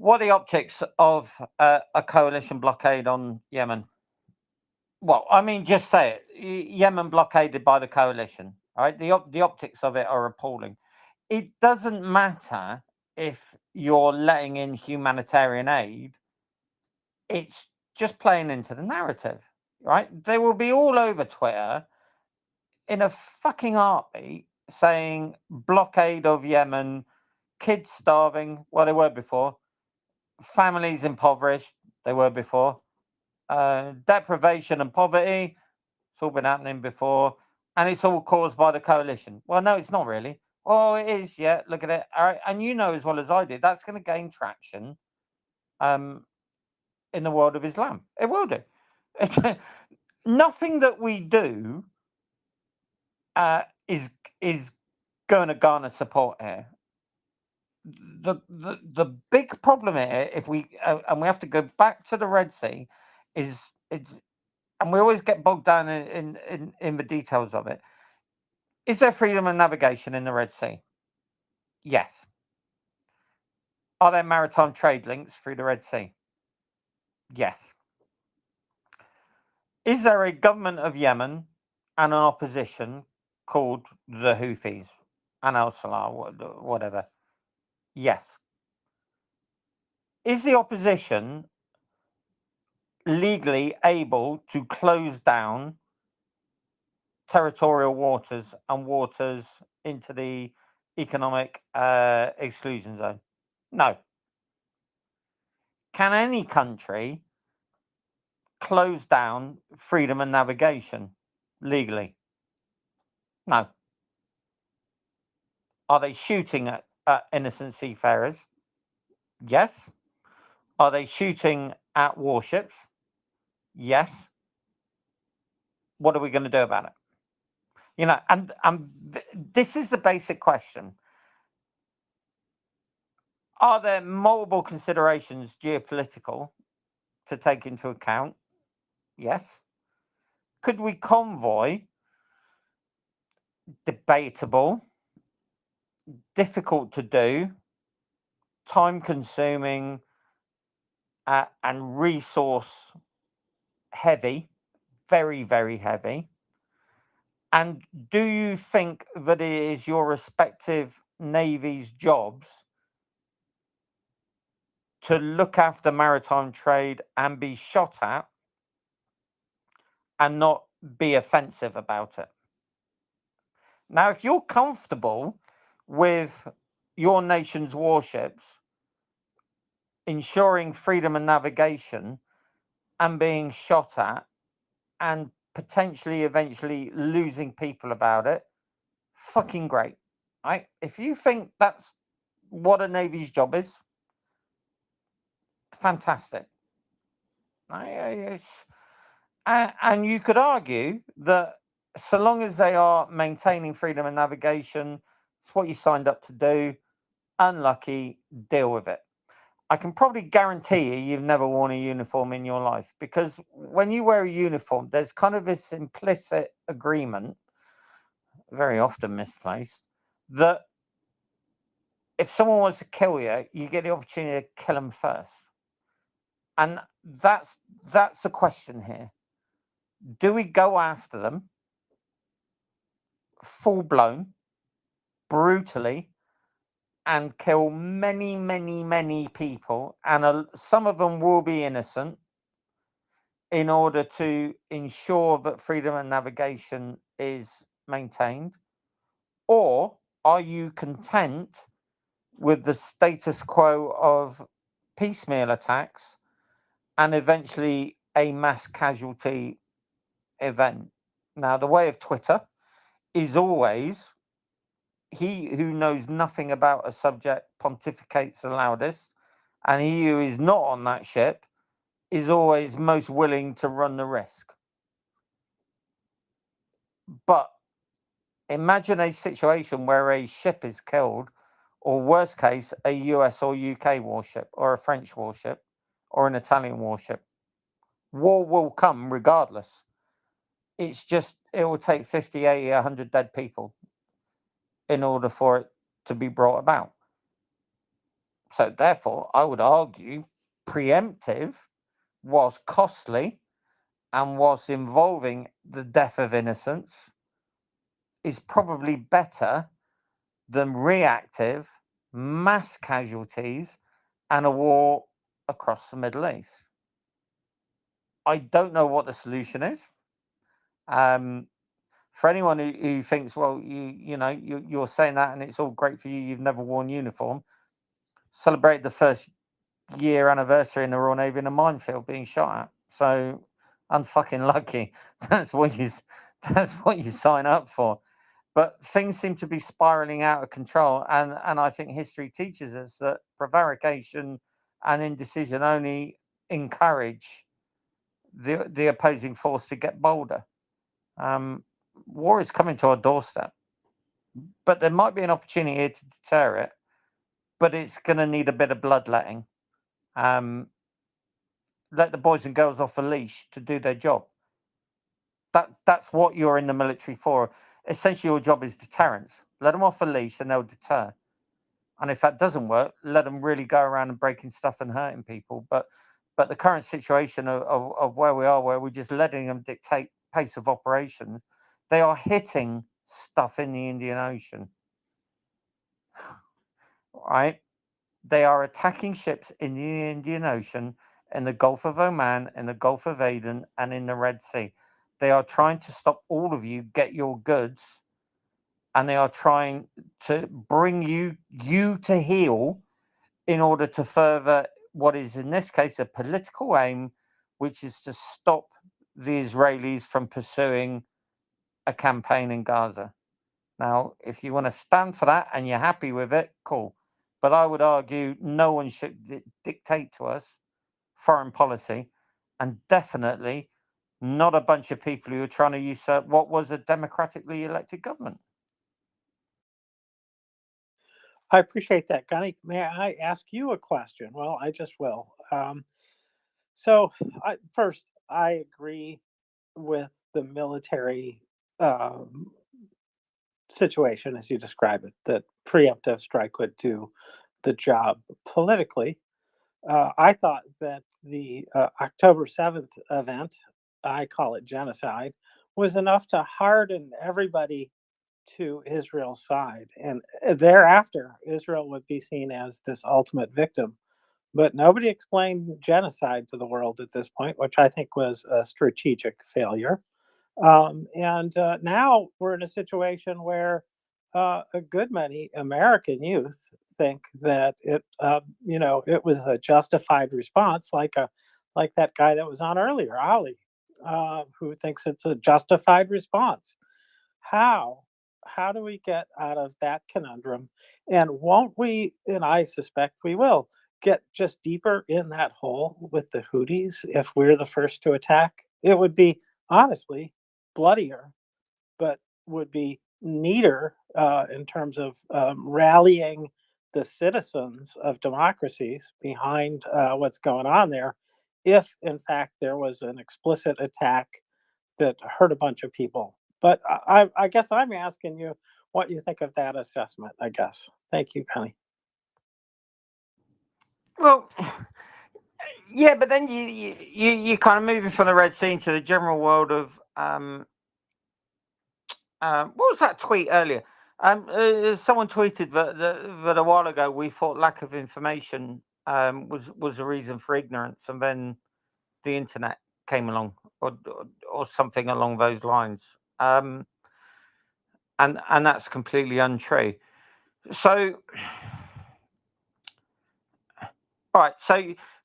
What are the optics of a coalition blockade on Yemen? Well, I mean, just say it. Yemen blockaded by the coalition, right? The optics of it are appalling. It doesn't matter if you're letting in humanitarian aid. It's just playing into the narrative, right? They will be all over Twitter in a fucking heartbeat saying blockade of Yemen, kids starving, well, they were before, families impoverished, they were before, deprivation and poverty, it's all been happening before, and it's all caused by the coalition. Well, no, it's not really. Oh, it is, yeah, look at it. All right. And you know as well as I did, that's going to gain traction in the world of Islam. It will do. Nothing that we do is going to garner support here. The big problem here, if we and we have to go back to the Red Sea, is it's, and we always get bogged down in the details of it. Is there freedom of navigation in the Red Sea? Yes. Are there maritime trade links through the Red Sea? Yes. Is there a government of Yemen and an opposition called the Houthis and al-Salah, whatever? Yes. Is the opposition legally able to close down territorial waters and waters into the economic exclusion zone? No. Can any country close down freedom of navigation legally? No. Are they shooting at innocent seafarers? Yes. Are they shooting at warships? Yes. What are we going to do about it? And this is the basic question. Are there multiple considerations geopolitical to take into account? Yes. Could we convoy? Debatable, difficult to do, time consuming, and resource heavy, very, very heavy. And do you think that it is your respective navies' jobs to look after maritime trade and be shot at and not be offensive about it? Now, if you're comfortable with your nation's warships ensuring freedom of navigation and being shot at and potentially eventually losing people about it, fucking great, right? If you think that's what a navy's job is, fantastic. And you could argue that so long as they are maintaining freedom of navigation, it's what you signed up to do. Unlucky, deal with it. I can probably guarantee you've never worn a uniform in your life, because when you wear a uniform, there's kind of this implicit agreement very often misplaced, that if someone wants to kill you, you get the opportunity to kill them first. And that's the question here. Do we go after them full blown, brutally, and kill many, many, many people, and some of them will be innocent, in order to ensure that freedom of navigation is maintained? Or are you content with the status quo of piecemeal attacks and eventually a mass casualty event? Now, the way of Twitter is always, he who knows nothing about a subject pontificates the loudest, and he who is not on that ship is always most willing to run the risk. But imagine a situation where a ship is killed, or worst case, a US or UK warship, or a French warship, or an Italian warship. War will come regardless. It's just, it will take 50, 80, 100 dead people in order for it to be brought about. So therefore, I would argue preemptive, whilst costly and whilst involving the death of innocents, is probably better than reactive mass casualties and a war across the Middle East. I don't know what the solution is. For anyone who thinks, well, you're saying that and it's all great for you, you've never worn uniform, celebrate the first year anniversary in the Royal Navy in a minefield being shot at. So unfucking lucky. That's what you sign up for. But things seem to be spiraling out of control, and I think history teaches us that prevarication and indecision only encourage the opposing force to get bolder. War is coming to our doorstep, but there might be an opportunity here to deter it, but it's going to need a bit of bloodletting. Let the boys and girls off a leash to do their job. That's what you're in the military for. Essentially, your job is deterrence. Let them off a leash and they'll deter. And if that doesn't work, let them really go around and breaking stuff and hurting people. But the current situation of where we are, where we're just letting them dictate pace of operations, they are hitting stuff in the Indian Ocean. Right? They are attacking ships in the Indian Ocean, in the Gulf of Oman, in the Gulf of Aden, and in the Red Sea. They are trying to stop all of you get your goods, and they are trying to bring you to heel in order to further what is in this case a political aim, which is to stop the Israelis from pursuing a campaign in Gaza. Now, if you want to stand for that and you're happy with it, cool. But I would argue no one should dictate to us foreign policy, and definitely not a bunch of people who are trying to usurp what was a democratically elected government. I appreciate that, Gunny. May I ask you a question? Well, I just will. First, I agree with the military situation as you describe it, that preemptive strike would do the job politically. I thought that the October 7th event, I call it genocide, was enough to harden everybody to Israel's side. And thereafter, Israel would be seen as this ultimate victim. But nobody explained genocide to the world at this point, which I think was a strategic failure. Now we're in a situation where a good many American youth think that it was a justified response, like that guy that was on earlier, Ali, who thinks it's a justified response. How do we get out of that conundrum? And won't we, and I suspect we will, get just deeper in that hole with the Houthis if we're the first to attack? It would be, honestly, bloodier, but would be neater in terms of rallying the citizens of democracies behind what's going on there, if in fact there was an explicit attack that hurt a bunch of people But I guess I'm asking you what you think of that assessment, I guess. Thank you, Connie. Well, yeah, but then you kind of moving from the Red Sea into the general world of what was that tweet earlier? Someone tweeted that a while ago we thought lack of information was a reason for ignorance, and then the internet came along, or something along those lines. And that's completely untrue. So, all right,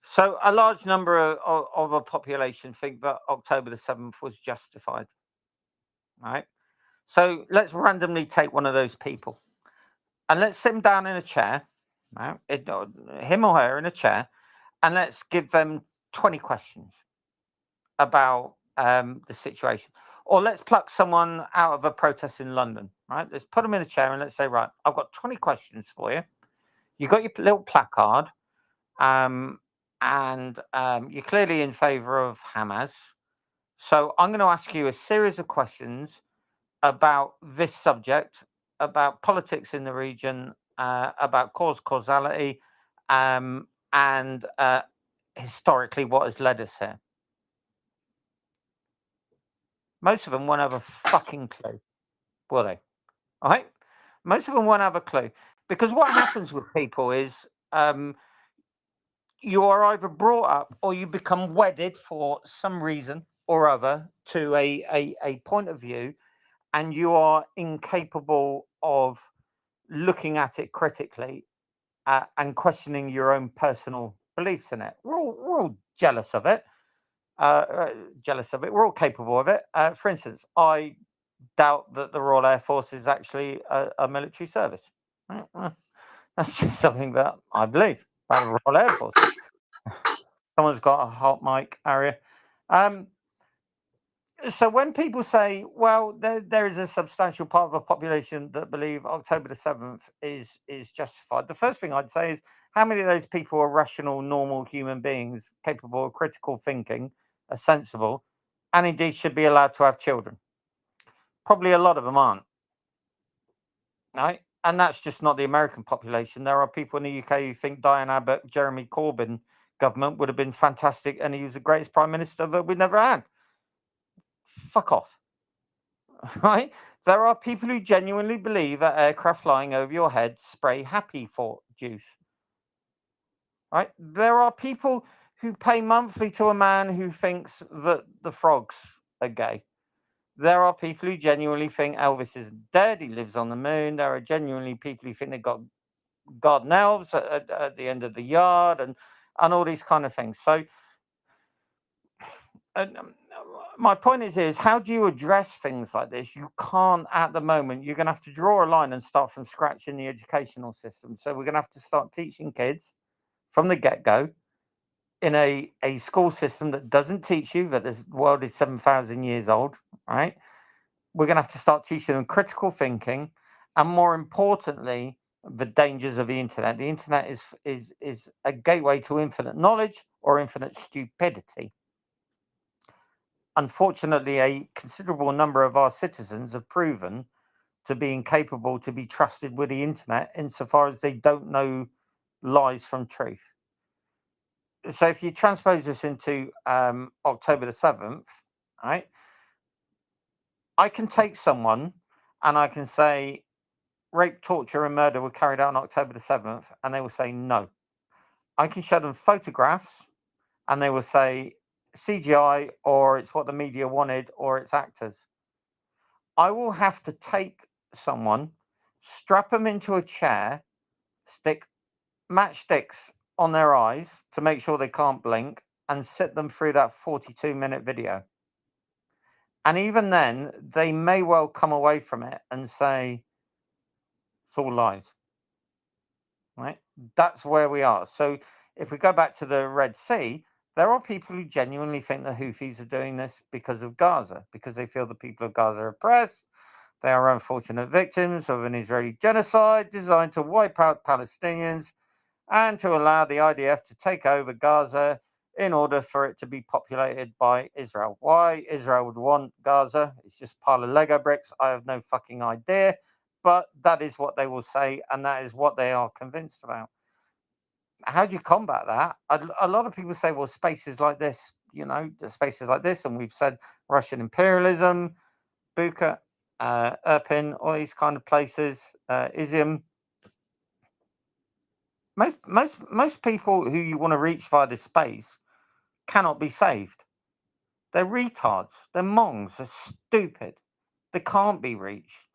so a large number of a population think that October the 7th was justified. Right. So let's randomly take one of those people and let's sit him down in a chair, right? Him or her in a chair, and let's give them 20 questions about the situation. Or let's pluck someone out of a protest in London, right? Let's put them in a chair and let's say, right, I've got 20 questions for you. You got your little placard, and you're clearly in favor of Hamas. So I'm going to ask you a series of questions about this subject, about politics in the region, about causality, and historically what has led us here. Most of them won't have a fucking clue, will they? All right? Most of them won't have a clue. Because what happens with people is you are either brought up or you become wedded for some reason or other to a point of view, and you are incapable of looking at it critically and questioning your own personal beliefs in it. We're all jealous of it. We're all capable of it. For instance, I doubt that the Royal Air Force is actually a military service. That's just something that I believe about the Royal Air Force. Someone's got a hot mic, Aria. So when people say, well, there is a substantial part of the population that believe October the 7th is justified, the first thing I'd say is, how many of those people are rational, normal human beings capable of critical thinking, are sensible, and indeed should be allowed to have children? Probably a lot of them aren't. Right? And that's just not the American population. There are people in the UK who think Diane Abbott, Jeremy Corbyn government would have been fantastic and he was the greatest prime minister that we've never had. Fuck off. Right? There are people who genuinely believe that aircraft flying over your head spray happy for juice. Right? There are people who pay monthly to a man who thinks that the frogs are gay. There are people who genuinely think Elvis is dead. He lives on the moon. There are genuinely people who think they've got garden elves at the end of the yard and all these kind of things. So my point is how do you address things like this? You can't at the moment. You're going to have to draw a line and start from scratch in the educational system. So we're going to have to start teaching kids from the get-go in a school system that doesn't teach you that this world is 7,000 years old, right? We're going to have to start teaching them critical thinking, and more importantly, the dangers of the internet. The internet is a gateway to infinite knowledge or infinite stupidity. Unfortunately, a considerable number of our citizens have proven to be incapable to be trusted with the internet insofar as they don't know lies from truth. So if you transpose this into October the 7th, right, I can take someone and I can say rape, torture, and murder were carried out on October the 7th, and they will say no. I can show them photographs and they will say CGI, or it's what the media wanted, or it's actors. I will have to take someone, strap them into a chair, stick matchsticks on their eyes to make sure they can't blink, and sit them through that 42-minute video. And even then, they may well come away from it and say, it's all lies. Right? That's where we are. So if we go back to the Red Sea, there are people who genuinely think the Houthis are doing this because of Gaza, because they feel the people of Gaza are oppressed. They are unfortunate victims of an Israeli genocide designed to wipe out Palestinians and to allow the IDF to take over Gaza in order for it to be populated by Israel. Why Israel would want Gaza, it's just a pile of Lego bricks, I have no fucking idea, but that is what they will say, and that is what they are convinced about. How do you combat that? A lot of people say, well, spaces like this, the spaces like this, and we've said Russian imperialism, Bucha, Irpin, all these kind of places, Izium. Most people who you want to reach via this space cannot be saved. They're retards. They're mongs. They're stupid. They can't be reached.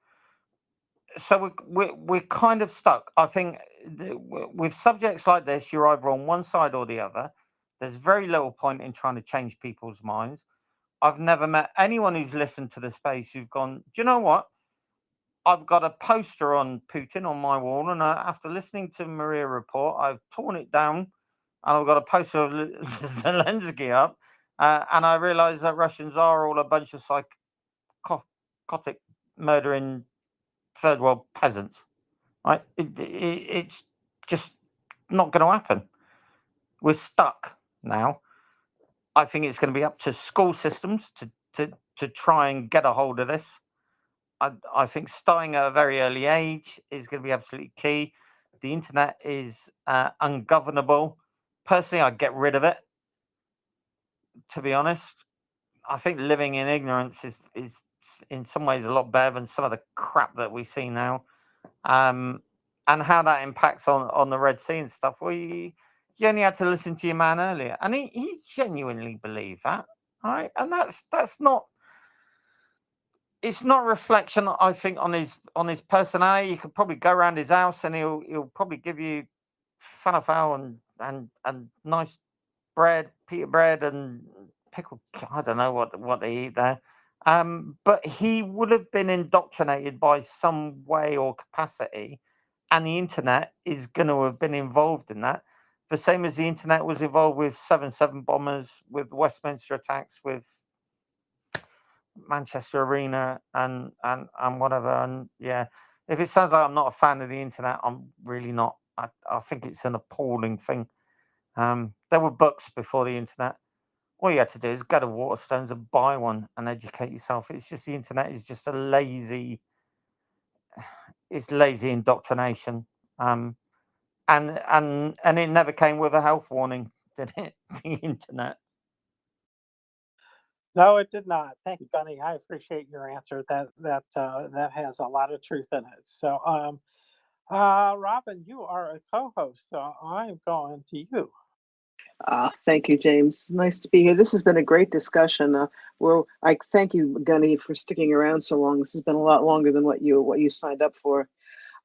So we're kind of stuck. I think with subjects like this, you're either on one side or the other. There's very little point in trying to change people's minds. I've never met anyone who's listened to the space who've gone, do you know what? I've got a poster on Putin on my wall, and after listening to MriyaReport, I've torn it down, and I've got a poster of Zelensky up, and I realise that Russians are all a bunch of psychotic, murdering third world peasants. Right? It's just not going to happen. We're stuck now. I think it's going to be up to school systems to try and get a hold of this. I think starting at a very early age is going to be absolutely key. The internet is ungovernable. Personally, I'd get rid of it. To be honest, I think living in ignorance is in some ways a lot better than some of the crap that we see now. And how that impacts on the Red Sea and stuff. Well, you only had to listen to your man earlier, and he genuinely believed that, right? And that's not. It's not a reflection, I think, on his personality. You could probably go around his house and he'll probably give you falafel and nice bread, pita bread, and pickled. I don't know what they eat there. But he would have been indoctrinated by some way or capacity, and the internet is going to have been involved in that. The same as the internet was involved with 7/7 bombers, with Westminster attacks, with Manchester Arena and whatever. And yeah, if it sounds like I'm not a fan of the internet, I'm really not. I think it's an appalling thing. There were books before the internet. All you had to do is go to Waterstones and buy one and educate yourself. It's just the internet is just it's lazy indoctrination. And it never came with a health warning, did it? The internet. No, it did not. Thank you, Gunny. I appreciate your answer. That has a lot of truth in it. So, Robin, you are a co-host, so I'm going to you. Thank you, James. Nice to be here. This has been a great discussion. I thank you, Gunny, for sticking around so long. This has been a lot longer than what you signed up for.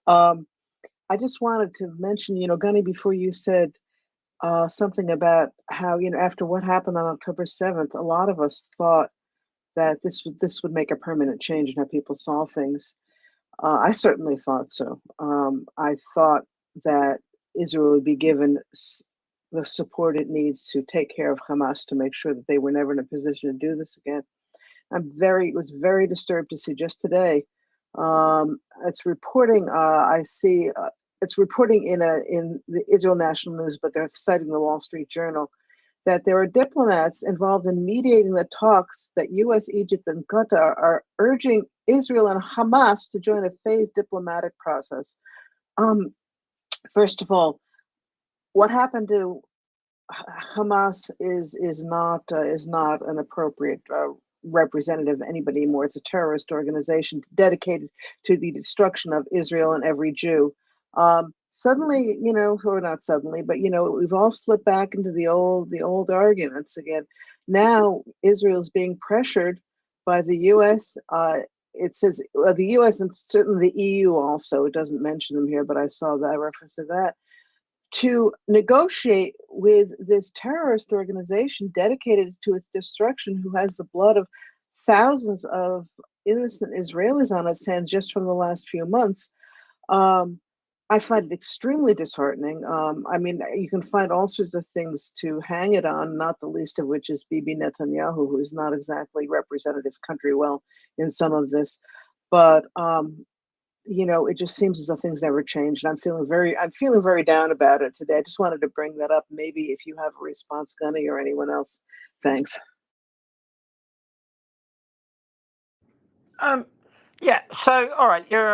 I just wanted to mention, Gunny, before you said something about how, after what happened on October 7th, a lot of us thought that this would make a permanent change in how people saw things. I certainly thought so. I thought that Israel would be given the support it needs to take care of Hamas, to make sure that they were never in a position to do this again. Was very disturbed to see just today. It's reporting. I see. It's reporting in the Israel National News, but they're citing the Wall Street Journal, that there are diplomats involved in mediating the talks that U.S., Egypt, and Qatar are urging Israel and Hamas to join a phased diplomatic process. First of all, what happened to Hamas is not an appropriate representative of anybody anymore. It's a terrorist organization dedicated to the destruction of Israel and every Jew. Suddenly, or not suddenly, but we've all slipped back into the old arguments again. Now Israel's being pressured by the U.S. It says the U.S. and certainly the EU also. It doesn't mention them here, but I saw that reference to that, to negotiate with this terrorist organization dedicated to its destruction, who has the blood of thousands of innocent Israelis on its hands just from the last few months. I find it extremely disheartening. I mean, you can find all sorts of things to hang it on, not the least of which is Bibi Netanyahu, who has not exactly represented his country well in some of this. But it just seems as though things never change, and I'm feeling very down about it today. I just wanted to bring that up. Maybe if you have a response, Gunny, or anyone else. Thanks. Yeah. So, all right, you're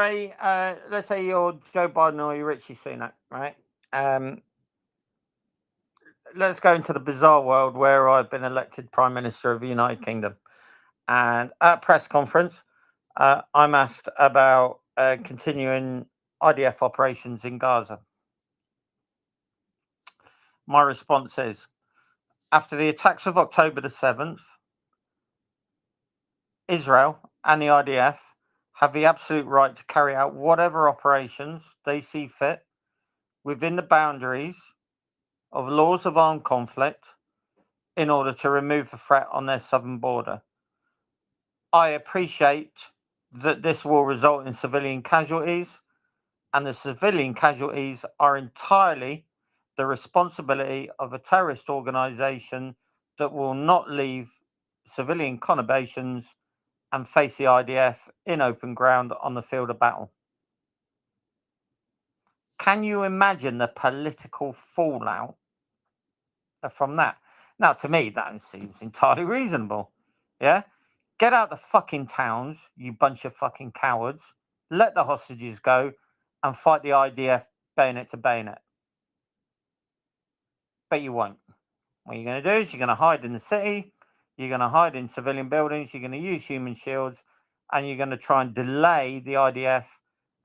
let's say you're Joe Biden or you're Richie Sunak, right? Let's go into the bizarre world where I've been elected Prime Minister of the United Kingdom, and at a press conference, I'm asked about continuing IDF operations in Gaza. My response is, after the attacks of October the 7th, Israel and the IDF have the absolute right to carry out whatever operations they see fit within the boundaries of laws of armed conflict in order to remove the threat on their southern border. I appreciate that this will result in civilian casualties, and the civilian casualties are entirely the responsibility of a terrorist organization that will not leave civilian conurbations and face the IDF in open ground on the field of battle. Can you imagine the political fallout from that? Now, to me, that seems entirely reasonable. Yeah? Get out the fucking towns, you bunch of fucking cowards. Let the hostages go and fight the IDF bayonet to bayonet. But you won't. What you're going to do is you're going to hide in the city, you're going to hide in civilian buildings, you're going to use human shields, and you're going to try and delay the IDF.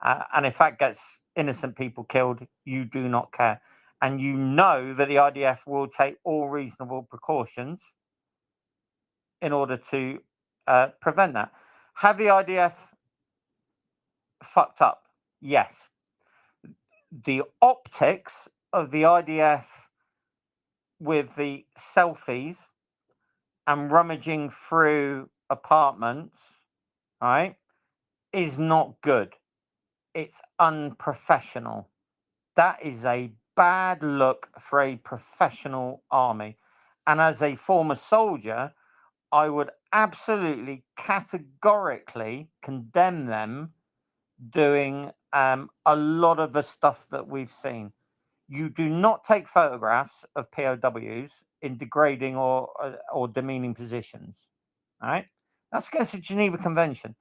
And if that gets innocent people killed, you do not care. And you know that the IDF will take all reasonable precautions in order to prevent that. Have the IDF fucked up? Yes. The optics of the IDF with the selfies and rummaging through apartments, right, is not good. It's unprofessional. That is a bad look for a professional army. And as a former soldier, I would absolutely categorically condemn them doing a lot of the stuff that we've seen. You do not take photographs of POWs in degrading or demeaning positions. All right, that's against the Geneva Convention.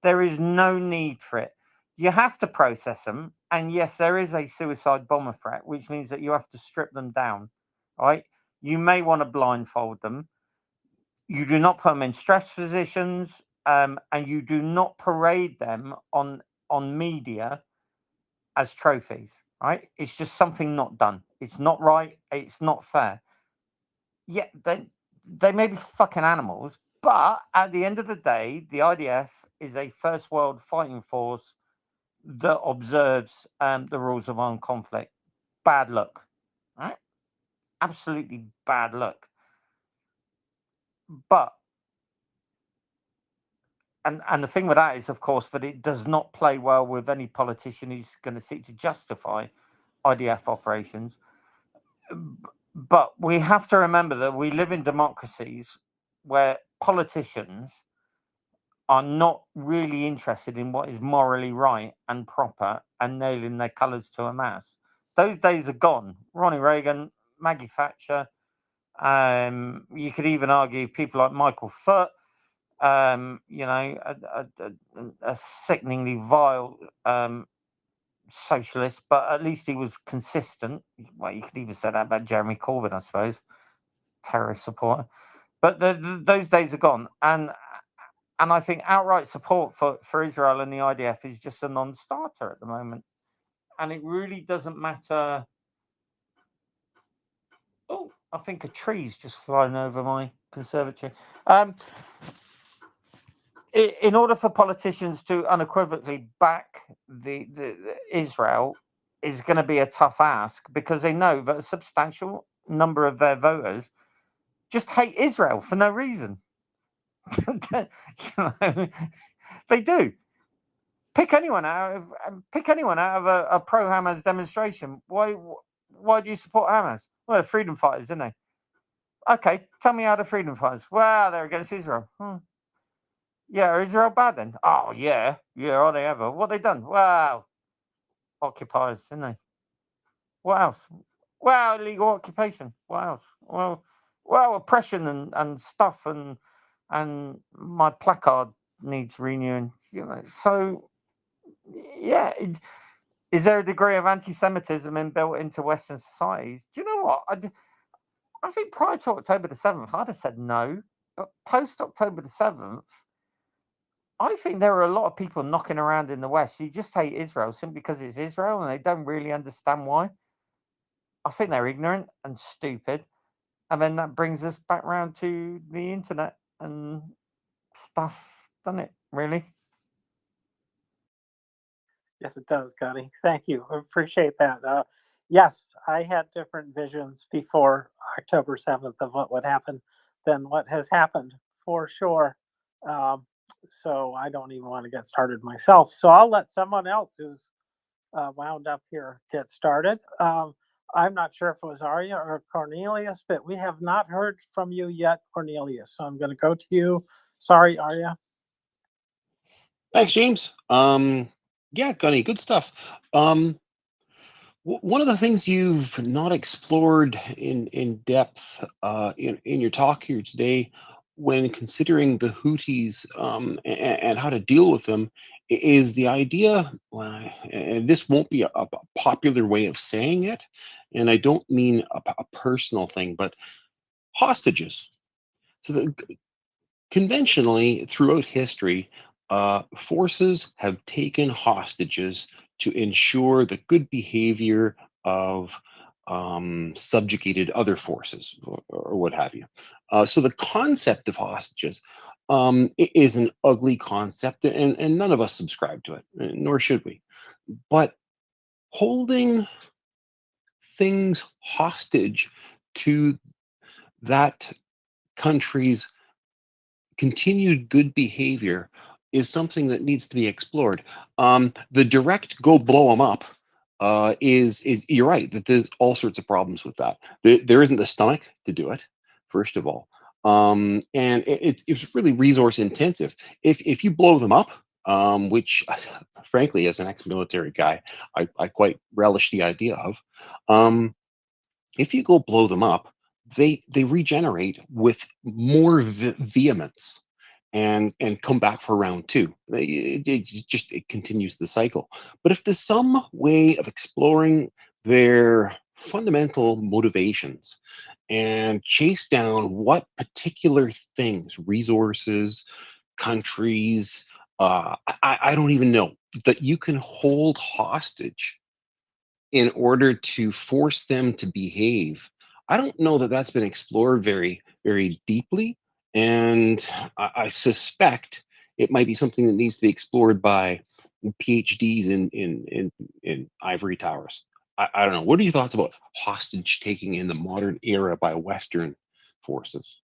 There is no need for it. You have to process them, and yes, there is a suicide bomber threat, which means that you have to strip them down. All right, you may want to blindfold them. You do not put them in stress positions, and you do not parade them on media as trophies. Right? It's just something not done. It's not right. It's not fair. Yeah, they may be fucking animals, but at the end of the day, the IDF is a first world fighting force that observes the rules of armed conflict. Bad look. Right? Absolutely bad look. But and the thing with that is, of course, that it does not play well with any politician who's going to seek to justify IDF operations. But we have to remember that we live in democracies where politicians are not really interested in what is morally right and proper and nailing their colours to a mast. Those days are gone. Ronnie Reagan, Maggie Thatcher, you could even argue people like Michael Foot, you know, a sickeningly vile socialist, but at least he was consistent. Well, you could even say that about Jeremy Corbyn, I suppose, terrorist supporter. But those days are gone, and I think outright support for Israel and the IDF is just a non-starter at the moment, and it really doesn't matter. Oh, I think a tree's just flying over my conservatory. In order for politicians to unequivocally back the Israel is going to be a tough ask, because they know that a substantial number of their voters just hate Israel for no reason. You know, they do. Pick anyone out of a pro Hamas demonstration. Why do you support Hamas? Well, they're freedom fighters, isn't they? Okay, tell me how the freedom fighters. Well, they're against Israel. Yeah, are Israel bad then? Oh, yeah. Yeah, are they ever? What they done? Wow. Occupiers, didn't they? What else? Well, illegal occupation. What else? Well, oppression and stuff, and my placard needs renewing. So yeah. Is there a degree of anti-Semitism inbuilt into Western societies? Do you know what? I think prior to October the 7th, I'd have said no, but post October the 7th, I think there are a lot of people knocking around in the West who just hate Israel simply because it's Israel and they don't really understand why. I think they're ignorant and stupid. And then that brings us back round to the internet and stuff, doesn't it? Really? Yes, it does, Gunny. Thank you. I appreciate that. Yes, I had different visions before October 7th of what would happen than what has happened for sure. So I don't even want to get started myself. So I'll let someone else who's wound up here get started. I'm not sure if it was Arya or Cornelius, but we have not heard from you yet, Cornelius. So I'm going to go to you. Sorry, Arya. Thanks, James. Yeah, Gunny, good stuff. One of the things you've not explored in depth in your talk here today, when considering the Houthis and how to deal with them, is the idea, and this won't be a popular way of saying it, and I don't mean a personal thing, but hostages. So conventionally, throughout history, forces have taken hostages to ensure the good behavior of subjugated other forces or what have you. So the concept of hostages is an ugly concept, and none of us subscribe to it, nor should we. But holding things hostage to that country's continued good behavior is something that needs to be explored. The direct go blow them up is you're right that there's all sorts of problems with that. There isn't the stomach to do it, first of all, and it's really resource intensive. If you blow them up, which frankly, as an ex-military guy, I quite relish the idea of. If you go blow them up, they regenerate with more vehemence and come back for round two. It continues the cycle. But if there's some way of exploring their fundamental motivations and chase down what particular things, resources, countries, I don't even know, that you can hold hostage in order to force them to behave. I don't know that that's been explored very, very deeply. And I suspect it might be something that needs to be explored by PhDs in ivory towers. I don't know. What are your thoughts about hostage taking in the modern era by Western forces?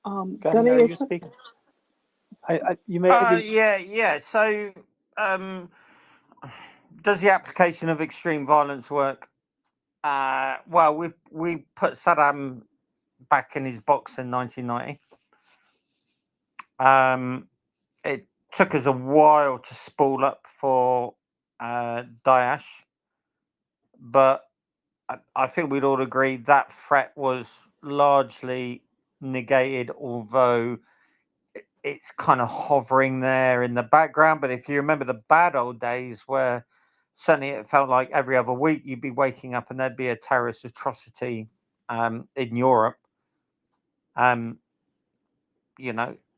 Gunny, are you speaking? You may be. Yeah. So, does the application of extreme violence work? Well, we put Saddam back in his box in 1990. It took us a while to spool up for Daesh, but I think we'd all agree that threat was largely negated, although it's kind of hovering there in the background. But if you remember the bad old days where certainly it felt like every other week you'd be waking up and there'd be a terrorist atrocity in Europe,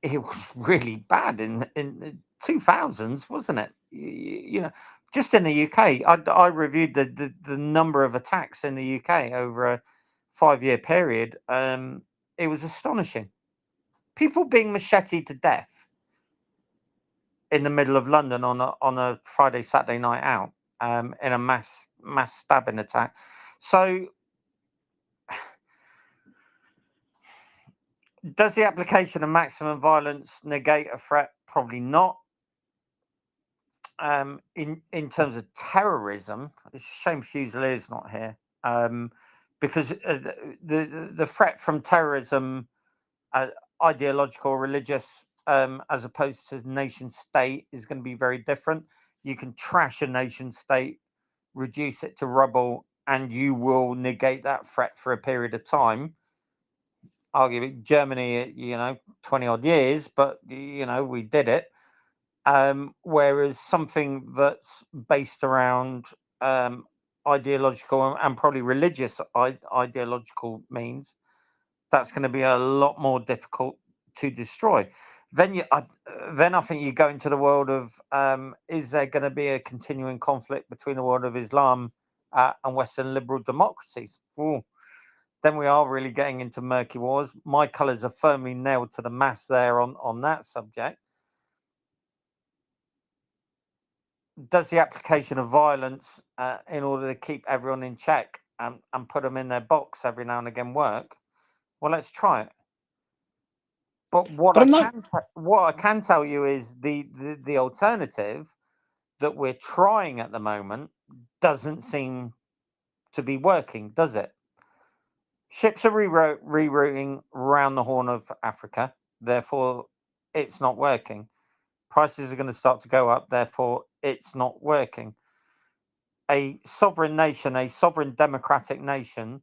it was really bad in the 2000s, wasn't it? Just in the UK, I reviewed the number of attacks in the UK over a 5-year period. It was astonishing. People being macheted to death in the middle of London on a Friday, Saturday night out, in a mass stabbing attack. So, does the application of maximum violence negate a threat? Probably not. in terms of terrorism, it's a shame Fusilier's not here, because the threat from terrorism, ideological, religious, as opposed to nation state, is going to be very different. You can trash a nation state, reduce it to rubble, and you will negate that threat for a period of time. Arguably, Germany, 20 odd years, but we did it. Whereas something that's based around ideological and probably religious ideological means, that's going to be a lot more difficult to destroy. Then I think you go into the world of, is there going to be a continuing conflict between the world of Islam and Western liberal democracies? Ooh, then we are really getting into murky wars. My colours are firmly nailed to the mast there on that subject. Does the application of violence in order to keep everyone in check and put them in their box every now and again work? Well, let's try it. But what I can tell you is the alternative that we're trying at the moment doesn't seem to be working, does it? Ships are rerouting around the Horn of Africa, therefore it's not working. Prices are going to start to go up, therefore it's not working. A sovereign nation, a sovereign democratic nation,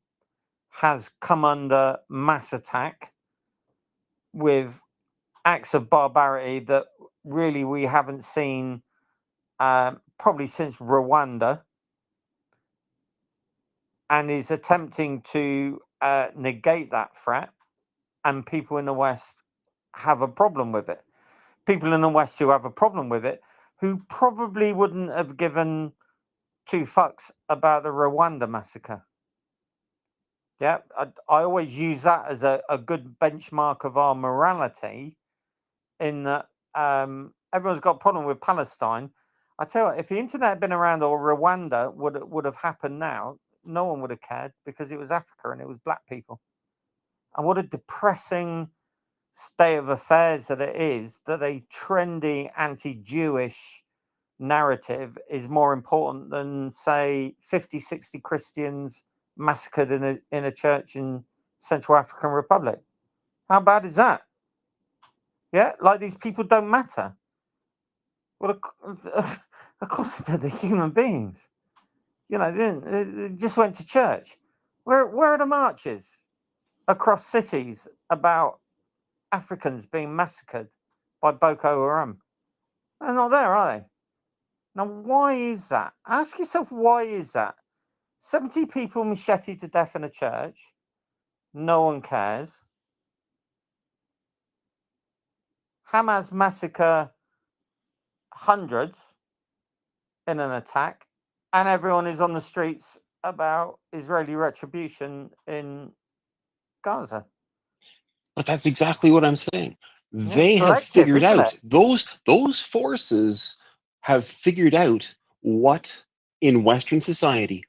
has come under mass attack with acts of barbarity that really we haven't seen probably since Rwanda, and is attempting to negate that threat, and people in the West have a problem with it. People in the West who have a problem with it, who probably wouldn't have given two fucks about the Rwanda massacre. Yeah, I always use that as a good benchmark of our morality, in that everyone's got a problem with Palestine. I tell you what, if the internet had been around or Rwanda would have happened now, no one would have cared, because it was Africa and it was black people. And what a depressing state of affairs that it is, that a trendy anti-Jewish narrative is more important than, say, 50, 60 Christians massacred in a church in Central African Republic. How bad is that? Yeah, like these people don't matter. Well, of course they're human beings. They just went to church. Where are the marches across cities about Africans being massacred by Boko Haram? They're not there, are they? Now, why is that? Ask yourself, why is that? 70 people macheted to death in a church. No one cares. Hamas massacre hundreds in an attack, and everyone is on the streets about Israeli retribution in Gaza. But that's exactly what I'm saying. It's They have collective, figured isn't out, it? those forces have figured out what in Western society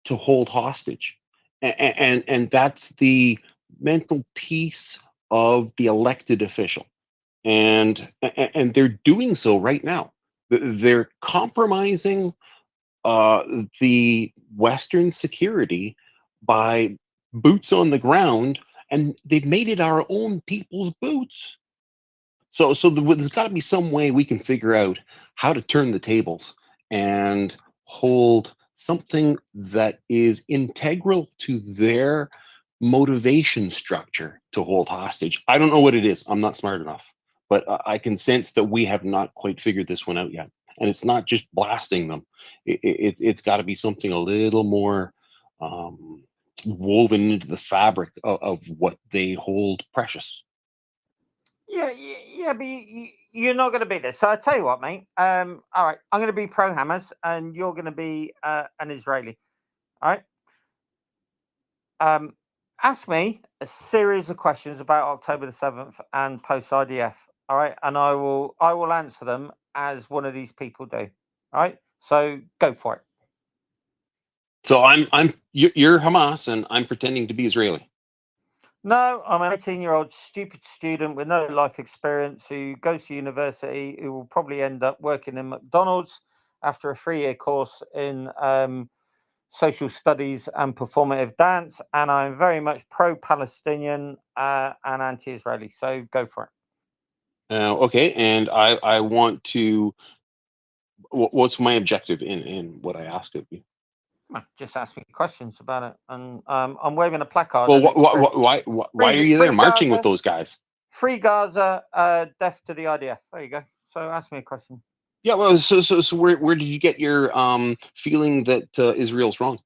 to hold hostage. And that's the mental peace of the elected official. And they're doing so right now. They're compromising the Western security by boots on the ground, and they've made it our own people's boots. So there's got to be some way we can figure out how to turn the tables and hold something that is integral to their motivation structure to hold hostage. I don't know what it is. I'm not smart enough, but I can sense that we have not quite figured this one out yet. And it's not just blasting them. It's got to be something a little more woven into the fabric of what they hold precious. Yeah, but you're not going to beat this. So I tell you what, mate. All right, I'm going to be pro Hamas, and you're going to be an Israeli. All right. Ask me a series of questions about October the 7th and post IDF. All right, and I will answer them as one of these people do. All right, so go for it. So you're Hamas, and I'm pretending to be Israeli. No, I'm an 18-year-old stupid student with no life experience who goes to university, who will probably end up working in McDonald's after a 3-year course in social studies and performative dance. And I'm very much pro-Palestinian and anti-Israeli. So go for it. Okay, and I want to. What's my objective in what I asked of you? Just ask me questions about it, and I'm waving a placard. Well, and it says, why are you there marching with those guys? Free Gaza, death to the IDF. There you go. So ask me a question. Yeah, well, so where did you get your feeling that Israel's wrong?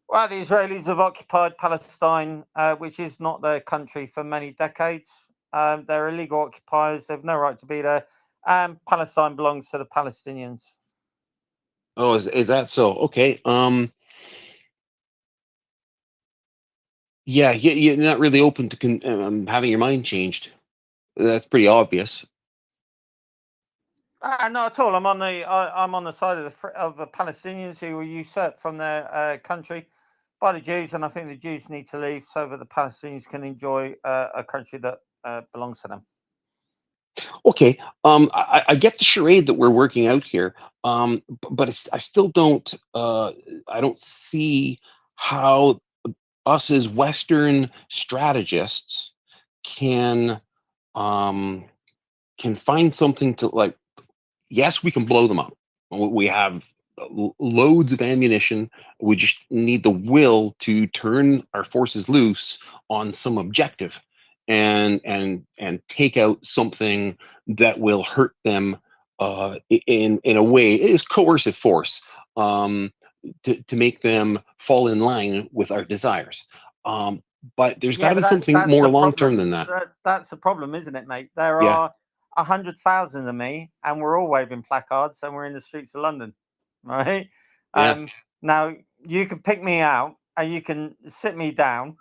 Well, the Israelis have occupied Palestine, which is not their country, for many decades. They're illegal occupiers. They've no right to be there. And Palestine belongs to the Palestinians. Oh, is that so? Okay. Yeah, you're not really open to having your mind changed. That's pretty obvious. Not at all. I'm on the side of the Palestinians who were usurped from their country by the Jews, and I think the Jews need to leave so that the Palestinians can enjoy a country that belongs to them. Okay, I get the charade that we're working out here, but I still don't. I don't see how us as Western strategists can find something to like. Yes, we can blow them up. We have loads of ammunition. We just need the will to turn our forces loose on some objective and take out something that will hurt them in a way. It is coercive force to make them fall in line with our desires. But there's got to be something more long term than that. That's the problem, isn't it, mate? There Yeah. are 100,000 of me, and we're all waving placards, and we're in the streets of London, right? Yeah. Now you can pick me out, and you can sit me down,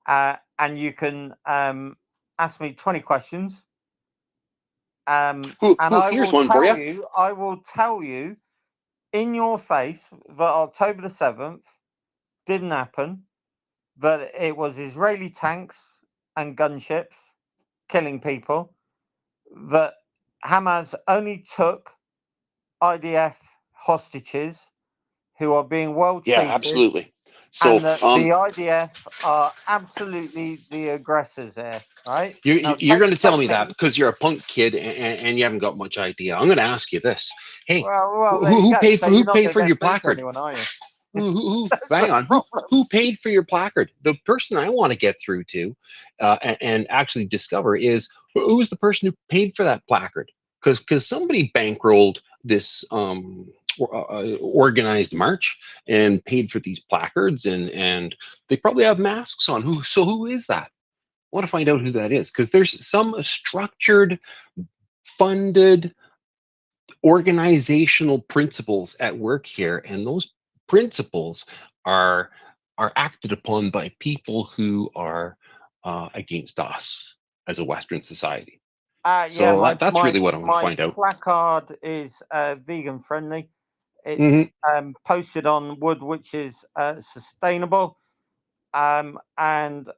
and you can ask me 20 questions. And here's one for you. I will tell you in your face that October the 7th didn't happen, that it was Israeli tanks and gunships killing people, that Hamas only took IDF hostages who are being well treated. Yeah, absolutely. So and that the IDF are absolutely the aggressors here, right? You're going to tell me that because you're a punk kid and you haven't got much idea. I'm going to ask you this: Hey, who paid for your placard? Anyone, are you? Who hang on? Who paid for your placard? The person I want to get through to and actually discover is who's the person who paid for that placard? Because somebody bankrolled this organized march and paid for these placards, and they probably have masks on. Who is that? I want to find out who that is, because there's some structured, funded, organizational principles at work here, and those principles are acted upon by people who are against us as a Western society. So that's really what I want to find out. My placard is vegan friendly. It's posted on wood which is sustainable. And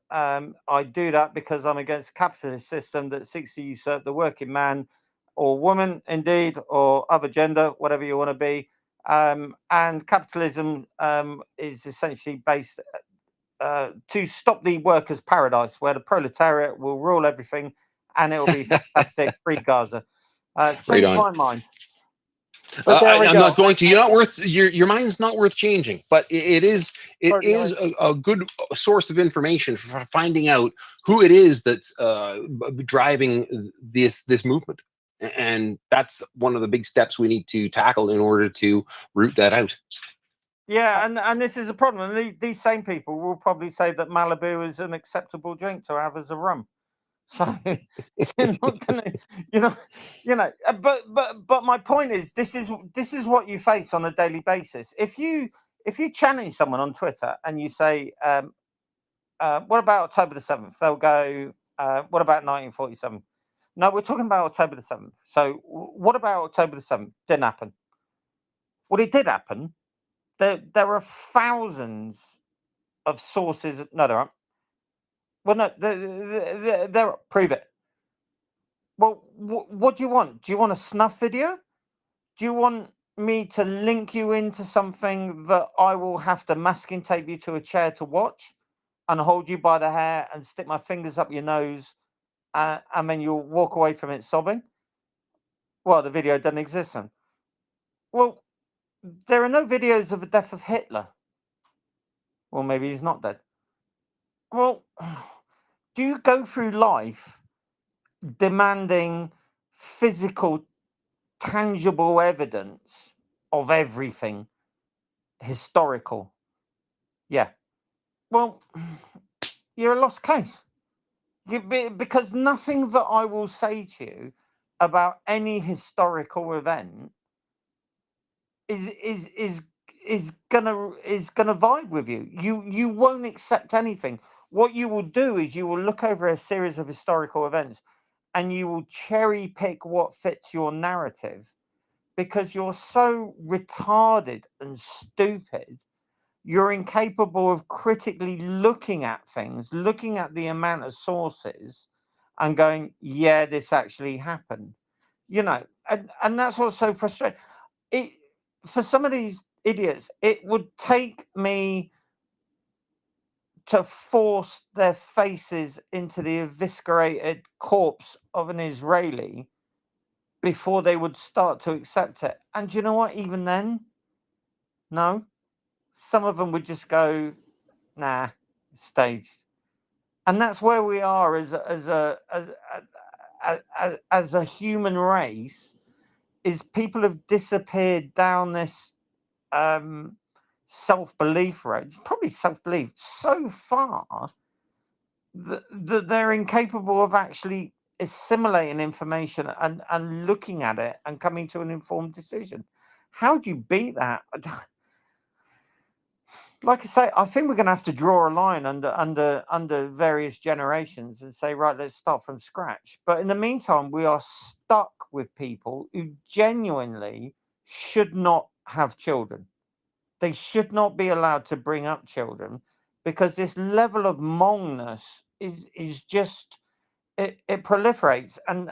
I do that because I'm against a capitalist system that seeks to usurp the working man or woman, indeed, or other gender, whatever you want to be. And capitalism is essentially based to stop the workers' paradise, where the proletariat will rule everything, and it will be fantastic. Free Gaza. Change my mind. But there we I'm go. not going to. You're not worth your mind's not worth changing, but it is a good source of information for finding out who it is that's driving this movement, and that's one of the big steps we need to tackle in order to root that out. Yeah, and this is a problem. These same people will probably say that Malibu is an acceptable drink to have as a rum. So you're not gonna, but my point is, this is what you face on a daily basis. If you challenge someone on Twitter and you say, what about October the 7th? They'll go, what about 1947? No, we're talking about October the 7th. So what about October the 7th? Didn't happen. Well, it did happen. There are thousands of sources. No, there aren't. Well, no, they're prove it. Well, what do you want? Do you want a snuff video? Do you want me to link you into something that I will have to masking tape you to a chair to watch and hold you by the hair and stick my fingers up your nose and then you'll walk away from it sobbing? Well, the video doesn't exist then. Well, there are no videos of the death of Hitler. Well, maybe he's not dead. Well, do you go through life demanding physical, tangible evidence of everything historical? Yeah. Well, you're a lost case. Because nothing that I will say to you about any historical event is gonna vibe with you. You won't accept anything. What you will do is you will look over a series of historical events and you will cherry pick what fits your narrative because you're so retarded and stupid. You're incapable of critically looking at things, looking at the amount of sources and going, yeah, this actually happened. And that's what's so frustrating. It For some of these idiots, it would take me to force their faces into the eviscerated corpse of an Israeli before they would start to accept it. And do you know what? Even then, no. Some of them would just go, nah, staged. And that's where we are as a human race. Is people have disappeared down this self-belief road, probably self-belief so far that they're incapable of actually assimilating information and looking at it and coming to an informed decision. How do you beat that? Like I say, I think we're going to have to draw a line under various generations and say, right, let's start from scratch. But in the meantime, we are stuck with people who genuinely should not have children. They should not be allowed to bring up children because this level of Mongness is just it proliferates and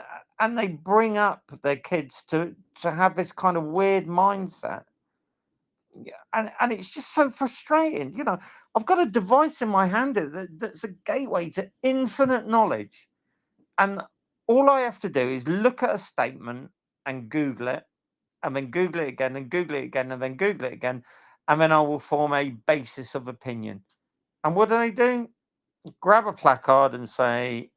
they bring up their kids to have this kind of weird mindset. Yeah, and it's just so frustrating. I've got a device in my hand that's a gateway to infinite knowledge, and all I have to do is look at a statement and Google it, and then Google it again, and Google it again, and then Google it again, and then I will form a basis of opinion. And what do? Grab a placard and say,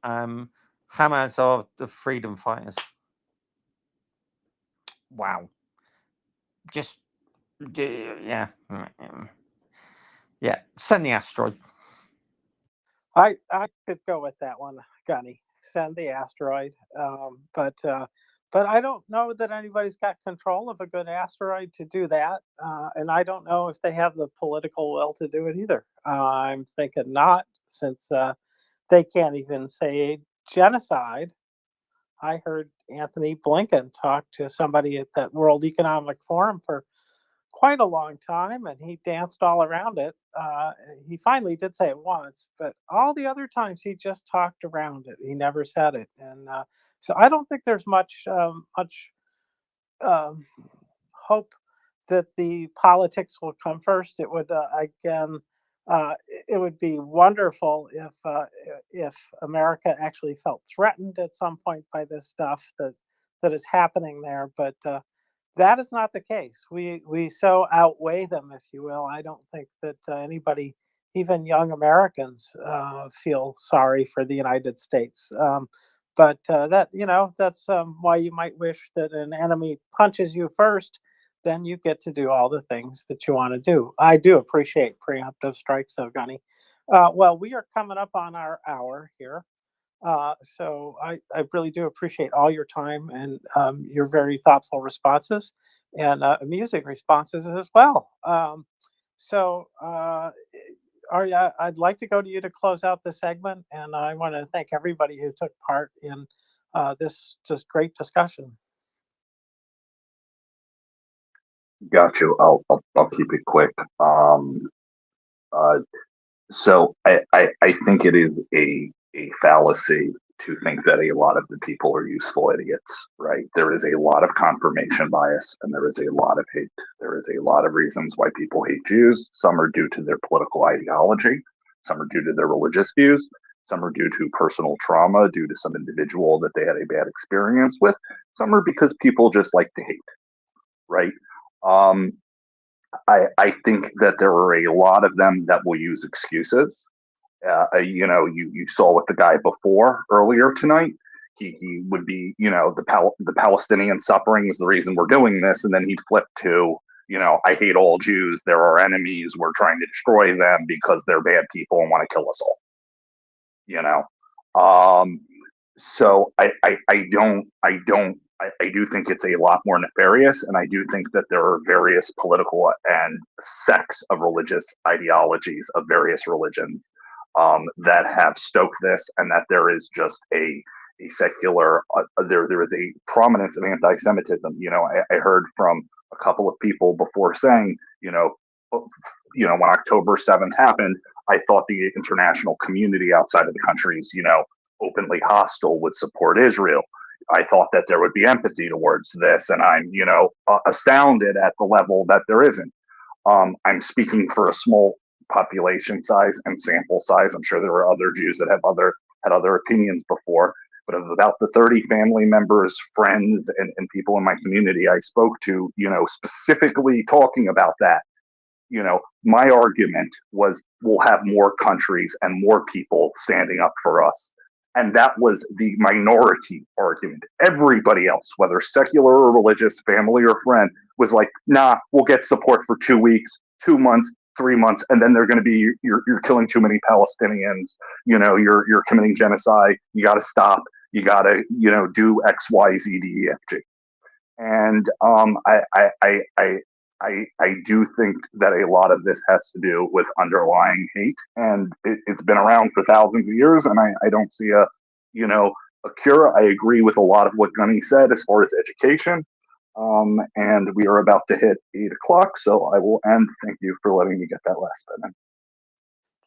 Hamas are the freedom fighters. Wow. Just, yeah. Yeah. Send the asteroid. I could go with that one, Gunny. Send the asteroid. But I don't know that anybody's got control of a good asteroid to do that, and I don't know if they have the political will to do it either. I'm thinking not, since they can't even say genocide. I heard Anthony Blinken talk to somebody at that World Economic Forum for quite a long time, and he danced all around it. He finally did say it once, but all the other times he just talked around it. He never said it, and so I don't think there's much um, hope that the politics will come first. It would again. It would be wonderful if America actually felt threatened at some point by this stuff that is happening there, but that is not the case. We so outweigh them, if you will. I don't think that anybody, even young Americans, feel sorry for the United States. But that's why you might wish that an enemy punches you first, then you get to do all the things that you want to do. I do appreciate preemptive strikes, though, Gunny. Well, we are coming up on our hour here. So I really do appreciate all your time and your very thoughtful responses and amusing responses as well. So I'd like to go to you to close out the segment, and I want to thank everybody who took part in this just great discussion. Got you. I'll keep it quick. Uh, So I think it is a fallacy to think that a lot of the people are useful idiots, right? There is a lot of confirmation bias and there is a lot of hate. There is a lot of reasons why people hate Jews. Some are due to their political ideology, some are due to their religious views, some are due to personal trauma, due to some individual that they had a bad experience with, some are because people just like to hate, right? Um, I think that there are a lot of them that will use excuses. You saw with the guy before earlier tonight. He would be, the Palestinian suffering is the reason we're doing this, and then he'd flip to, I hate all Jews. They're our enemies. We're trying to destroy them because they're bad people and want to kill us all. You know, um, so I do think it's a lot more nefarious, and I do think that there are various political and sects of religious ideologies of various religions that have stoked this, and that there is just a secular there is a prominence of anti-Semitism. I heard from a couple of people before saying, when October 7th happened, I thought the international community outside of the countries, openly hostile would support Israel. I thought that there would be empathy towards this, and I'm, astounded at the level that there isn't. I'm speaking for a small population size and sample size. I'm sure there are other Jews that had other opinions before, but of about the 30 family members, friends, and people in my community I spoke to, specifically talking about that, my argument was we'll have more countries and more people standing up for us. And that was the minority argument. Everybody else, whether secular or religious, family or friend, was like, nah, we'll get support for 2 weeks, 2 months, 3 months, and then they're going to be, you're killing too many Palestinians, you're committing genocide, you got to stop, you got to, do X, Y, Z, D, E, F, G. And I do think that a lot of this has to do with underlying hate, and it's been around for thousands of years, and I don't see a cure. I agree with a lot of what Gunny said as far as education, and we are about to hit 8 o'clock, so I will end. Thank you for letting me get that last bit in.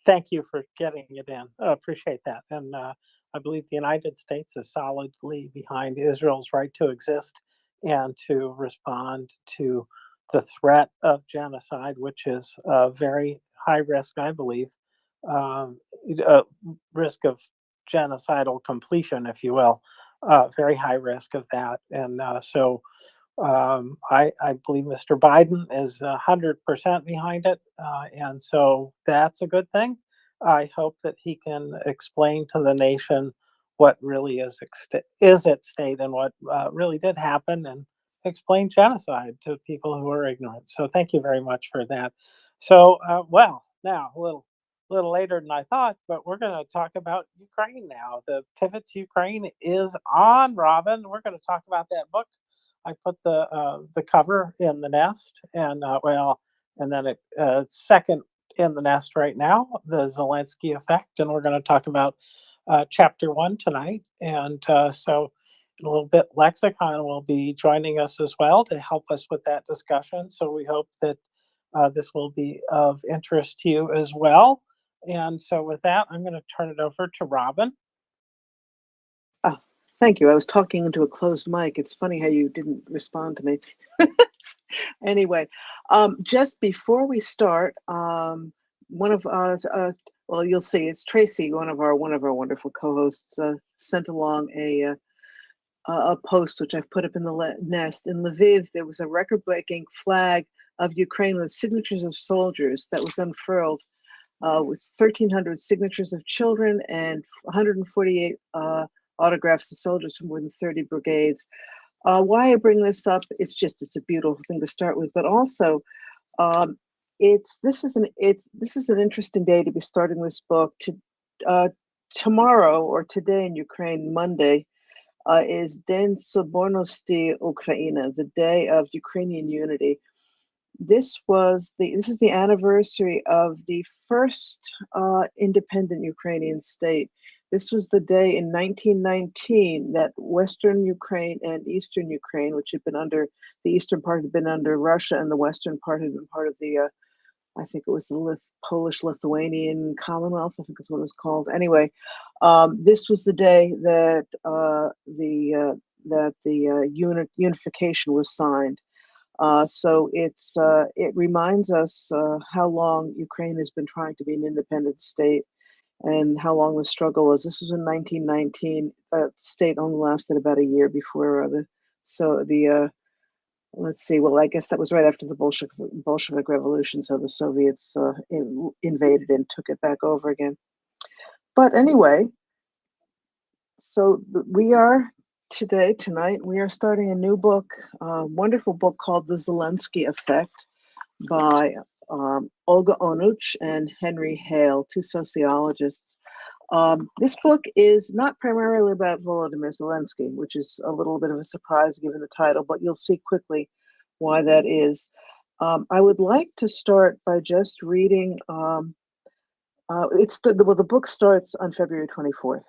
Thank you for getting it in. Appreciate that. And I believe the United States is solidly behind Israel's right to exist and to respond to the threat of genocide, which is a very high risk, I believe, risk of genocidal completion, if you will, very high risk of that. And so I believe Mr. Biden is 100% behind it. And so that's a good thing. I hope that he can explain to the nation what really is at stake and what really did happen, and explain genocide to people who are ignorant. So thank you very much for that. So, now a little later than I thought, but we're going to talk about Ukraine now. The Pivot to Ukraine is on, Robin. We're going to talk about that book. I put the cover in the nest, and and then it's second in the nest right now, the Zelensky effect, and we're going to talk about chapter 1 tonight. And so in a little bit, Lexicon will be joining us as well to help us with that discussion. So we hope that this will be of interest to you as well. And so with that, I'm going to turn it over to Robin. Thank you. I was talking into a closed mic. It's funny how you didn't respond to me. Anyway, just before we start, one of us, well, you'll see, it's Tracy, one of our wonderful co-hosts, sent along a post which I've put up in the nest. In Lviv, there was a record-breaking flag of Ukraine with signatures of soldiers that was unfurled with 1,300 signatures of children and 148 autographs of soldiers from more than 30 brigades. Why I bring this up, it's a beautiful thing to start with, but also this is an interesting day to be starting this book. Tomorrow or today in Ukraine, Monday, is Den Sobорності Ukraina, the day of Ukrainian unity. This is the anniversary of the first independent Ukrainian state. This was the day in 1919 that Western Ukraine and Eastern Ukraine, which had been under, the eastern part had been under Russia and the western part had been part of the I think it was the Polish-Lithuanian Commonwealth. I think that's what it was called. Anyway, this was the day that the unification was signed. So it reminds us how long Ukraine has been trying to be an independent state and how long the struggle was. This was in 1919. The state only lasted about a year before let's see. Well, I guess that was right after the Bolshevik Revolution. So the Soviets invaded and took it back over again. But anyway, so we are tonight, we are starting a new book, a wonderful book called The Zelensky Effect by Olga Onuch and Henry Hale, two sociologists. This book is not primarily about Volodymyr Zelensky, which is a little bit of a surprise given the title, but you'll see quickly why that is. I would like to start by just reading. The book starts on February 24th.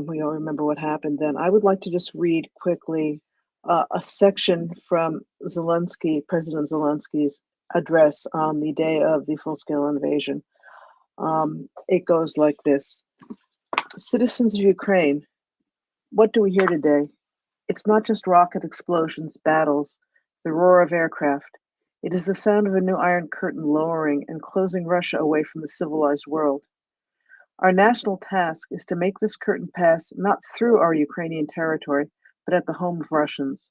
We all remember what happened then. I would like to just read quickly a section from President Zelensky's address on the day of the full-scale invasion. It goes like this. Citizens of Ukraine, what do we hear today? It's not just rocket explosions, battles, the roar of aircraft. It is the sound of a new Iron Curtain lowering and closing Russia away from the civilized world. Our national task is to make this curtain pass not through our Ukrainian territory, but at the home of Russians.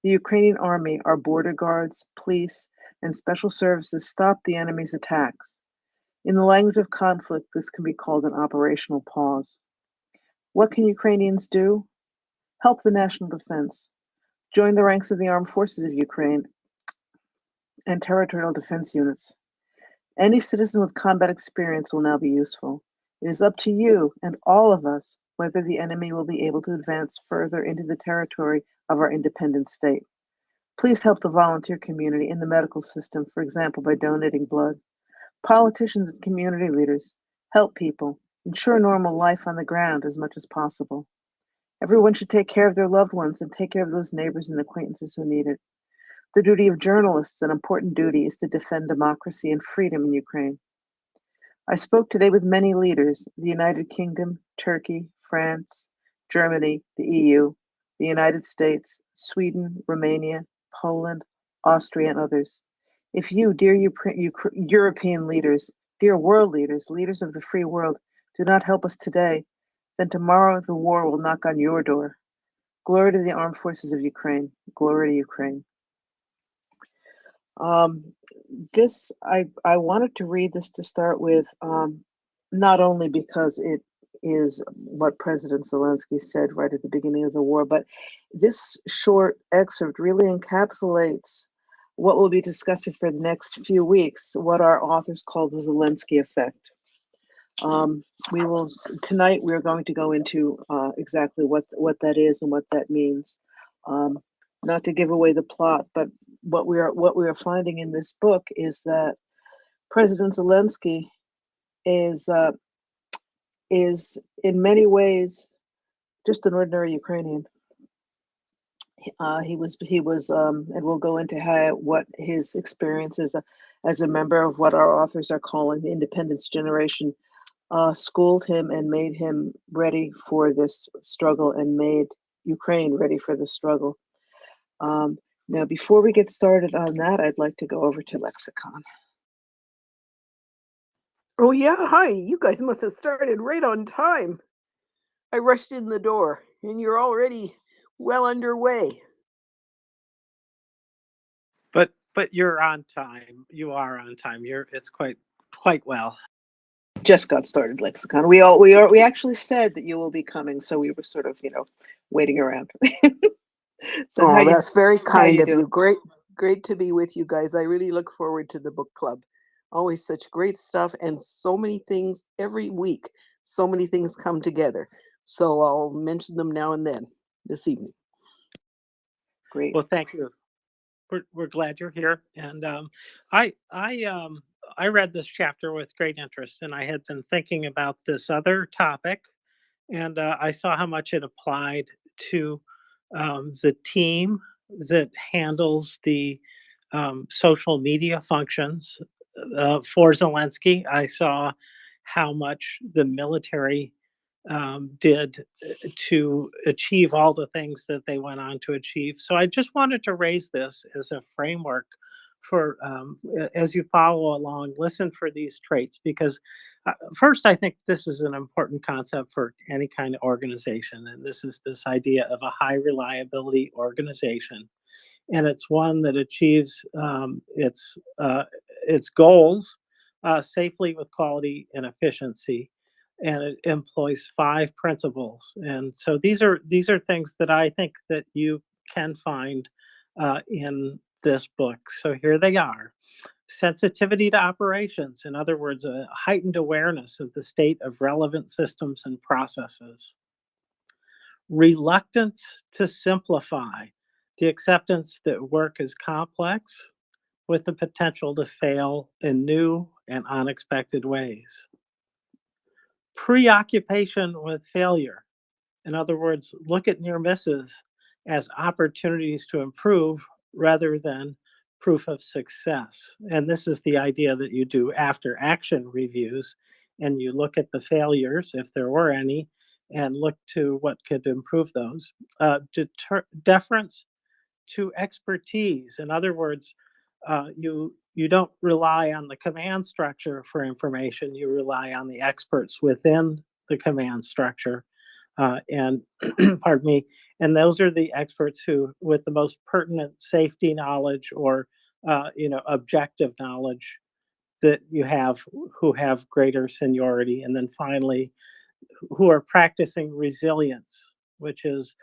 The Ukrainian army, our border guards, police, and special services stop the enemy's attacks. In the language of conflict, this can be called an operational pause. What can Ukrainians do? Help the national defense. Join the ranks of the armed forces of Ukraine and territorial defense units. Any citizen with combat experience will now be useful. It is up to you and all of us whether the enemy will be able to advance further into the territory of our independent state. Please help the volunteer community in the medical system, for example, by donating blood. Politicians and community leaders, help people, ensure normal life on the ground as much as possible. Everyone should take care of their loved ones and take care of those neighbors and acquaintances who need it. The duty of journalists, an important duty, is to defend democracy and freedom in Ukraine. I spoke today with many leaders, the United Kingdom, Turkey, France, Germany, the EU, the United States, Sweden, Romania, Poland, Austria, and others. If you, dear European leaders, dear world leaders, leaders of the free world, do not help us today, then tomorrow the war will knock on your door. Glory to the armed forces of Ukraine. Glory to Ukraine. I wanted to read this to start with, not only because it is what President Zelensky said right at the beginning of the war, but this short excerpt really encapsulates what we'll be discussing for the next few weeks, what our authors call the Zelensky effect. Tonight we're going to go into exactly what that is and what that means. Not to give away the plot, but what we are finding in this book is that President Zelensky is in many ways just an ordinary Ukrainian. He was, and we'll go into what his experience as a member of what our authors are calling the independence generation schooled him and made him ready for this struggle and made Ukraine ready for the struggle. Now, before we get started on that, I'd like to go over to Lexicon. Oh, yeah. Hi. You guys must have started right on time. I rushed in the door and you're already well underway. But you're on time. You are on time. It's quite well. Just got started, Lexicon. We actually said that you will be coming, so we were sort of, waiting around. So that's very kind of you. Great to be with you guys. I really look forward to the book club. Always such great stuff and so many things every week. So many things come together. So I'll mention them now and then this evening. Great. Well, thank you. We're glad you're here. And I read this chapter with great interest, and I had been thinking about this other topic, and I saw how much it applied to the team that handles the social media functions for Zelensky. I saw how much the military did to achieve all the things that they went on to achieve. So I just wanted to raise this as a framework for as you follow along, listen for these traits, because first, I think this is an important concept for any kind of organization, and this is this idea of a high reliability organization, and it's one that achieves its goals safely with quality and efficiency, and it employs 5 principles. And so these are things that I think that you can find in this book. So here they are. Sensitivity to operations, in other words, a heightened awareness of the state of relevant systems and processes. Reluctance to simplify, the acceptance that work is complex with the potential to fail in new and unexpected ways. Preoccupation with failure, in other words, look at near misses as opportunities to improve rather than proof of success. And this is the idea that you do after action reviews and you look at the failures, if there were any, and look to what could improve those. Deference to expertise. In other words, you don't rely on the command structure for information. You rely on the experts within the command structure, and pardon me. And those are the experts who, with the most pertinent safety knowledge or objective knowledge that you have, who have greater seniority. And then finally, who are practicing resilience, which is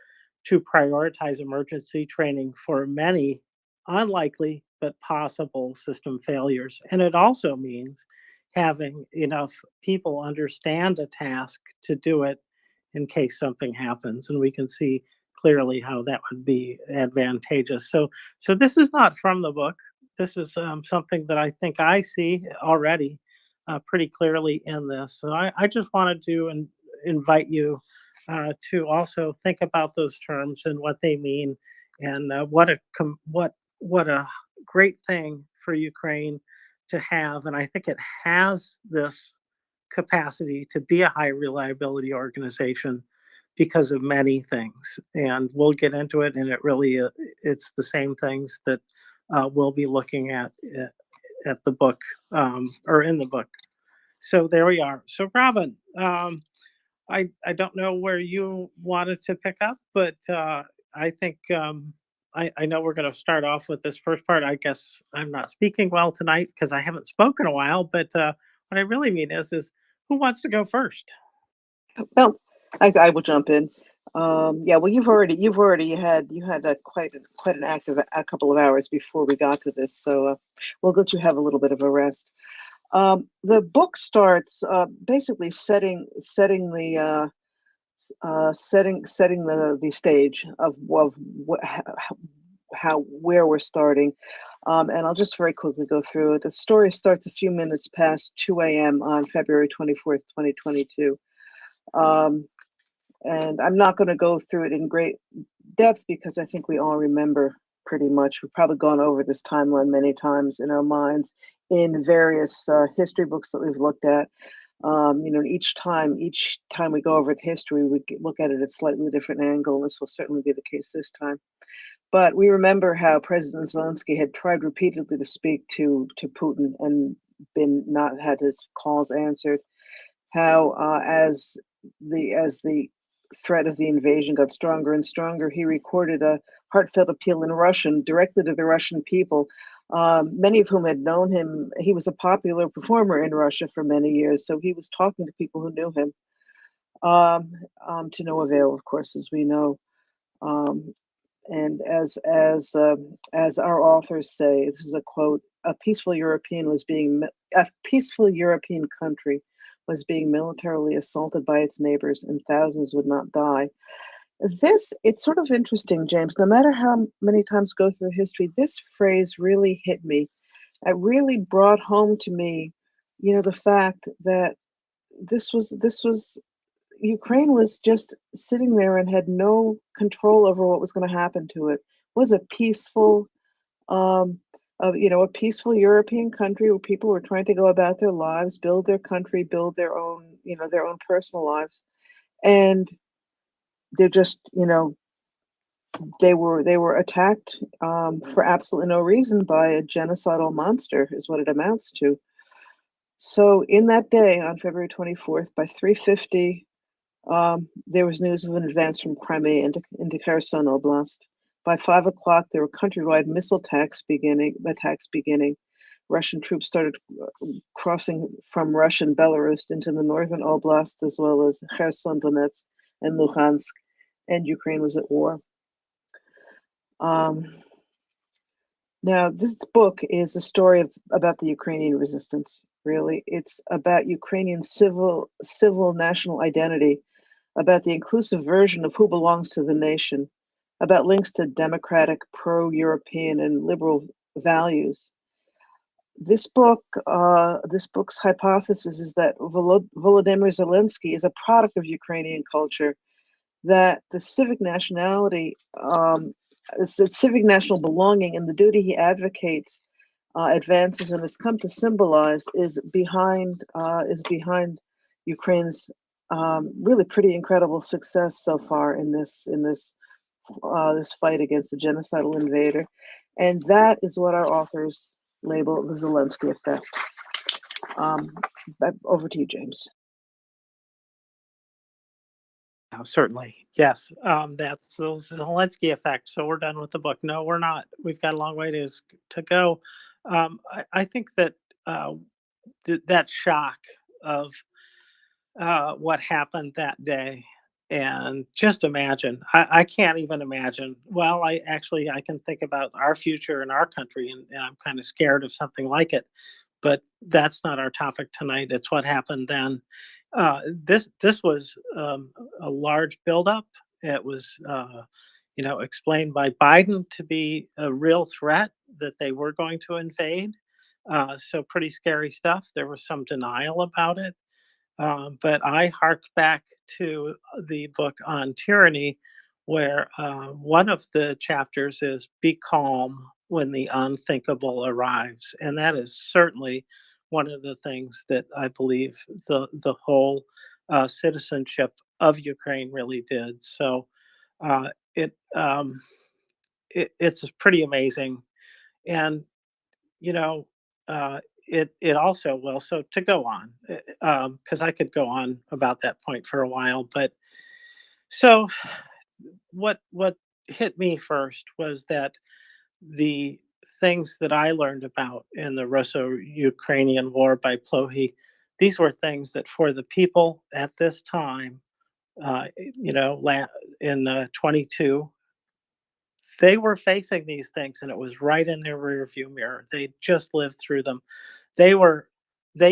to prioritize emergency training for many unlikely but possible system failures. And it also means having enough people understand a task to do it in case something happens. And we can see clearly how that would be advantageous. So this is not from the book. This is something that I think I see already pretty clearly in this. So I just wanted to invite you to also think about those terms and what they mean, and what a great thing for Ukraine to have. And I think it has this capacity to be a high reliability organization because of many things. And we'll get into it. And it really it's the same things that we'll be looking at the book, or in the book. So there we are. So Robin, I don't know where you wanted to pick up, but I think I know we're going to start off with this first part. I guess I'm not speaking well tonight because I haven't spoken a while. But what I really mean is who wants to go first? Well, I will jump in. Yeah, well, you had quite an active a couple of hours before we got to this, so we'll let you have a little bit of a rest. The book starts basically setting the stage of where we're starting, and I'll just very quickly go through it. The story starts a few minutes past 2 a.m. on February 24th, 2022. And I'm not going to go through it in great depth because I think we all remember pretty much. We've probably gone over this timeline many times in our minds in various history books that we've looked at. Each time we go over the history, we look at it at a slightly different angle. This will certainly be the case this time. But we remember how President Zelensky had tried repeatedly to speak to Putin and not had his calls answered. How as the threat of the invasion got stronger and stronger, he recorded a heartfelt appeal in Russian directly to the Russian people, many of whom had known him. He was a popular performer in Russia for many years, so he was talking to people who knew him, to no avail, of course, as we know. And as our authors say, this is a quote: a peaceful European country was being militarily assaulted by its neighbors, and thousands would not die. It's sort of interesting, James. No matter how many times go through history, this phrase really hit me. It really brought home to me, the fact that this was Ukraine was just sitting there and had no control over what was going to happen to it. It was a peaceful of, a peaceful European country where people were trying to go about their lives, build their country, build their own, their own personal lives. And they're just, they were attacked for absolutely no reason by a genocidal monster, is what it amounts to. So in that day, on February 24th, by 3:50, there was news of an advance from Crimea into Kherson Oblast. By 5 o'clock, there were countrywide missile attacks beginning. Russian troops started crossing from Russian Belarus into the northern oblasts, as well as Kherson, Donetsk, and Luhansk, and Ukraine was at war. Now, this book is a story about the Ukrainian resistance. Really, it's about Ukrainian civil national identity, about the inclusive version of who belongs to the nation, about links to democratic, pro-European, and liberal values. This book's hypothesis is that Volodymyr Zelensky is a product of Ukrainian culture, that the civic nationality, the civic national belonging, and the duty he advocates, advances, and has come to symbolize is behind Ukraine's really pretty incredible success so far in this fight against the genocidal invader, and that is what our authors label the Zelensky effect. Over to you, James. Certainly, yes. That's the Zelensky effect. So we're done with the book. No, we're not. We've got a long way to go. I think that that shock of what happened that day, and just imagine. I can't even imagine. Well, I can think about our future in our country, and I'm kind of scared of something like it. But that's not our topic tonight. It's what happened then. This was a large buildup. It was, explained by Biden to be a real threat, that they were going to invade. So pretty scary stuff. There was some denial about it. But I hark back to the book on tyranny, where one of the chapters is "Be calm when the unthinkable arrives," and that is certainly one of the things that I believe the whole citizenship of Ukraine really did. So uh, it, it's pretty amazing, and you know, it also will. So to go on, because I could go on about that point for a while, but so what hit me first was that the things that I learned about in the Russo-Ukrainian War by Plohe, these were things that for the people at this time, in 22, they were facing these things, and it was right in their rear view mirror. They just lived through them. They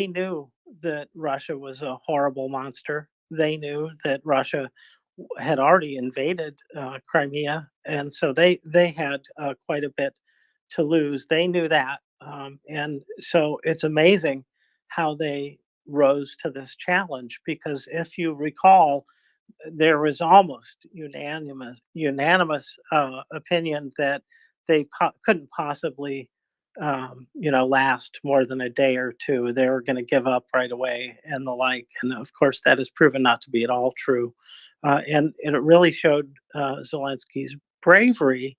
knew that Russia was a horrible monster. They knew that Russia had already invaded Crimea, and so they had quite a bit to lose. They knew that, and so it's amazing how they rose to this challenge. Because if you recall, there was almost unanimous opinion that they couldn't possibly last more than a day or two. They were going to give up right away and the like. And of course, that has proven not to be at all true. And it really showed Zelensky's bravery,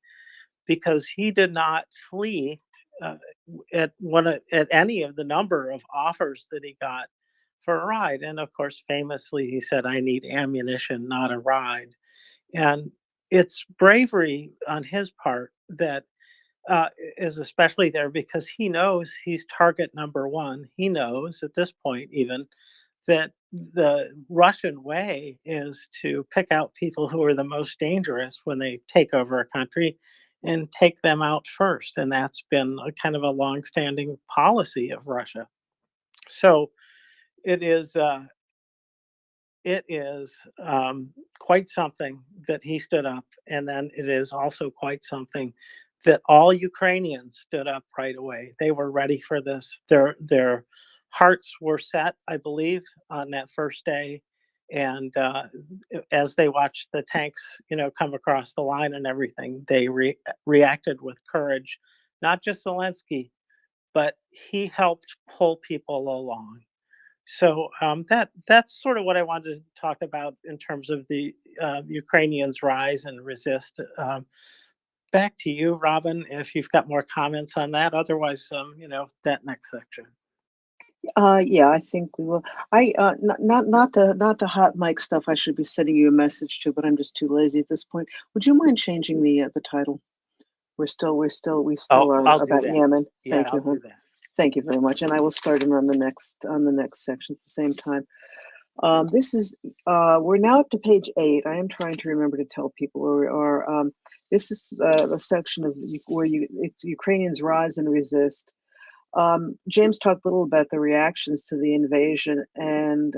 because he did not flee at any of the number of offers that he got for a ride. And of course, famously, he said, "I need ammunition, not a ride." And it's bravery on his part that is especially there, because he knows he's target number one. He knows at this point, even, that the Russian way is to pick out people who are the most dangerous when they take over a country and take them out first. And that's been a kind of a longstanding policy of Russia. So it is quite something that he stood up, and then it is also quite something that all Ukrainians stood up right away. They were ready for this. Their hearts were set, I believe, on that first day, and as they watched the tanks, come across the line and everything, they reacted with courage not just Zelensky, but he helped pull people along. So that's sort of what I wanted to talk about in terms of the Ukrainians rise and resist. Back to you, Robin, if you've got more comments on that. Otherwise, that next section. Yeah, I think we will. Not the hot mic stuff. I should be sending you a message to, but I'm just too lazy at this point. Would you mind changing the title? We still are I'll do about that. Yemen. Yeah, Thank you, I'll do that. Thank you very much. And I will start it on the next section at the same time. This is we're now up to page 8. I am trying to remember to tell people where we are. This is the section of where it's Ukrainians rise and resist. James talked a little about the reactions to the invasion, and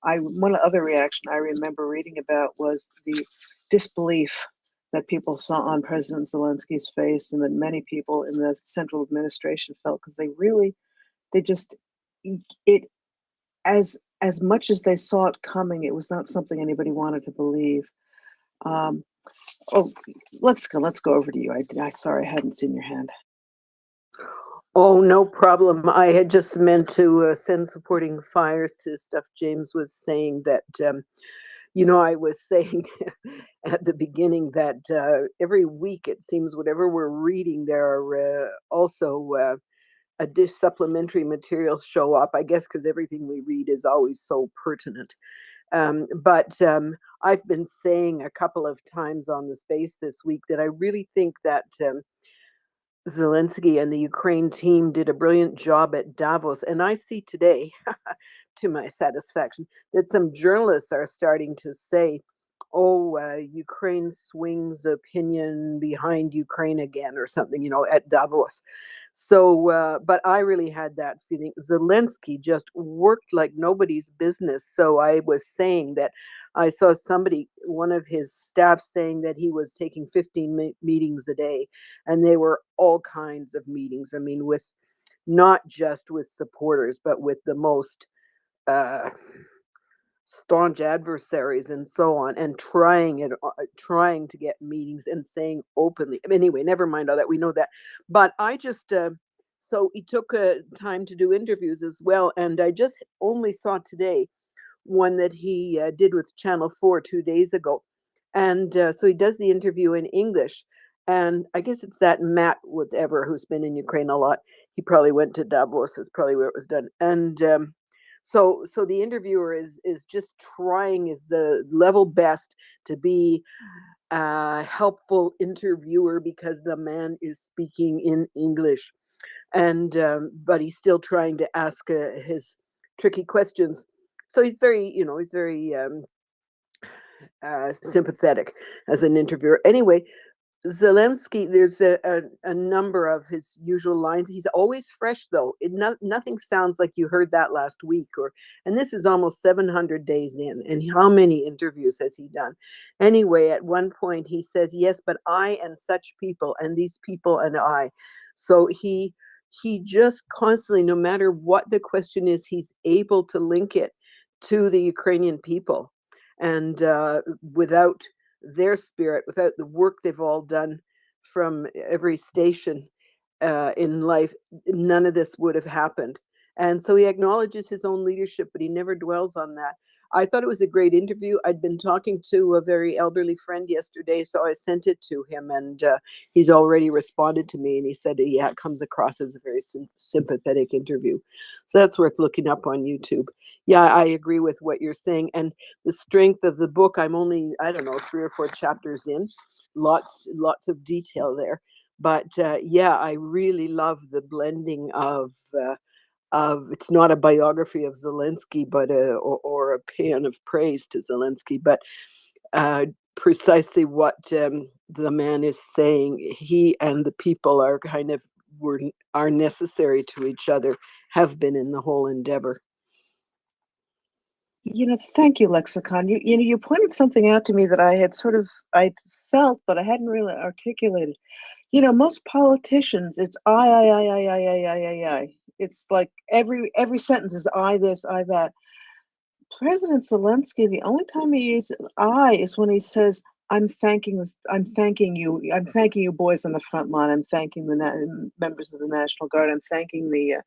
one other reaction I remember reading about was the disbelief that people saw on President Zelensky's face, and that many people in the central administration felt, because they just it as much as they saw it coming, it was not something anybody wanted to believe. Oh, let's go over to you. I sorry, I hadn't seen your hand. Oh, no problem. I had just meant to send supporting fires to stuff James was saying that, I was saying at the beginning that every week it seems whatever we're reading, there are also supplementary materials show up, I guess, because everything we read is always so pertinent. But I've been saying a couple of times on the space this week that I really think that Zelensky and the Ukraine team did a brilliant job at Davos. And I see today, to my satisfaction, that some journalists are starting to say, oh, Ukraine swings opinion behind Ukraine again or something, at Davos. So, but I really had that feeling. Zelensky just worked like nobody's business. So I was saying that I saw one of his staff saying that he was taking 15 meetings a day, and they were all kinds of meetings. I mean, not just with supporters, but with the most staunch adversaries and so on, and trying to get meetings and saying openly. Anyway, never mind all that. We know that. But I just so he took time to do interviews as well, and I just only saw today one that he did with Channel 4 2 days ago, and so he does the interview in English. And I guess it's that Matt whatever who's been in Ukraine a lot. He probably went to Davos. Is probably where it was done. And so the interviewer is just trying his level best to be a helpful interviewer, because the man is speaking in English, and but he's still trying to ask his tricky questions. So he's very sympathetic as an interviewer. Anyway, Zelensky, there's a number of his usual lines. He's always fresh, though. Nothing sounds like you heard that last week, and this is almost 700 days in. And how many interviews has he done? Anyway, at one point he says, "Yes, but I and such people, and these people and I." So he just constantly, no matter what the question is, he's able to link it to the Ukrainian people, and without their spirit, without the work they've all done from every station in life, none of this would have happened. And so he acknowledges his own leadership, but he never dwells on that. I thought it was a great interview. I'd been talking to a very elderly friend yesterday, so I sent it to him, and he's already responded to me, and he said, yeah, it comes across as a very sympathetic interview. So that's worth looking up on YouTube. Yeah, I agree with what you're saying. And the strength of the book, I'm only, I don't know, 3 or 4 chapters in, lots of detail there. But yeah, I really love the blending of it's not a biography of Zelensky, but or a paean of praise to Zelensky, but precisely what the man is saying. He and the people are are necessary to each other, have been in the whole endeavor. Thank you, Lexicon. You pointed something out to me that I felt, but I hadn't really articulated. Most politicians, it's I. It's like every sentence is I this, I that. President Zelensky, the only time he uses I is when he says, I'm thanking you. I'm thanking you, boys on the front line. I'm thanking the members of the National Guard. I'm thanking the,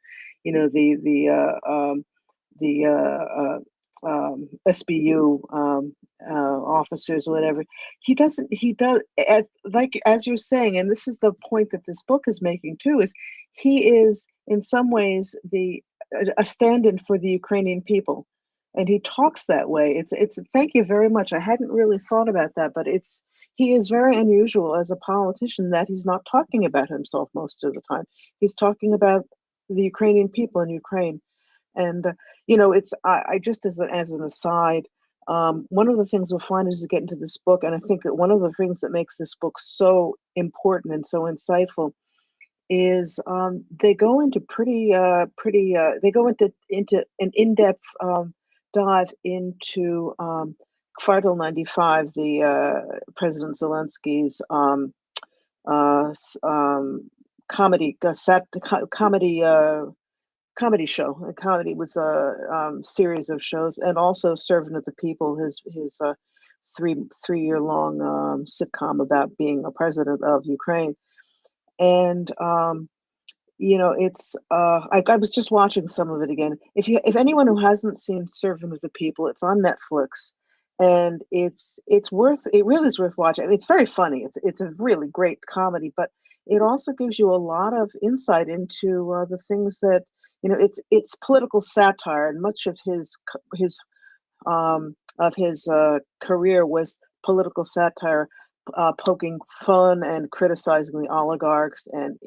you know, the SBU officers, or whatever. He doesn't. He does as you're saying, and this is the point that this book is making too. Is he is in some ways a stand-in for the Ukrainian people, and he talks that way. It's thank you very much. I hadn't really thought about that, but he is very unusual as a politician that he's not talking about himself most of the time. He's talking about the Ukrainian people in Ukraine. And you know, I just as an aside, one of the things we'll find as we get into this book, and I think that one of the things that makes this book so important and so insightful is they go into they go into an in-depth dive into Kvartal 95, the President Zelensky's comedy comedy show. A comedy was a series of shows, and also Servant of the People, his 3 year long sitcom about being a president of Ukraine. And you know, it's I was just watching some of it again. If anyone who hasn't seen Servant of the People, it's on Netflix, and it really is worth watching. I mean, it's very funny. It's a really great comedy, but it also gives you a lot of insight into the things that, you know, it's political satire, and much of his career was political satire, poking fun and criticizing the oligarchs and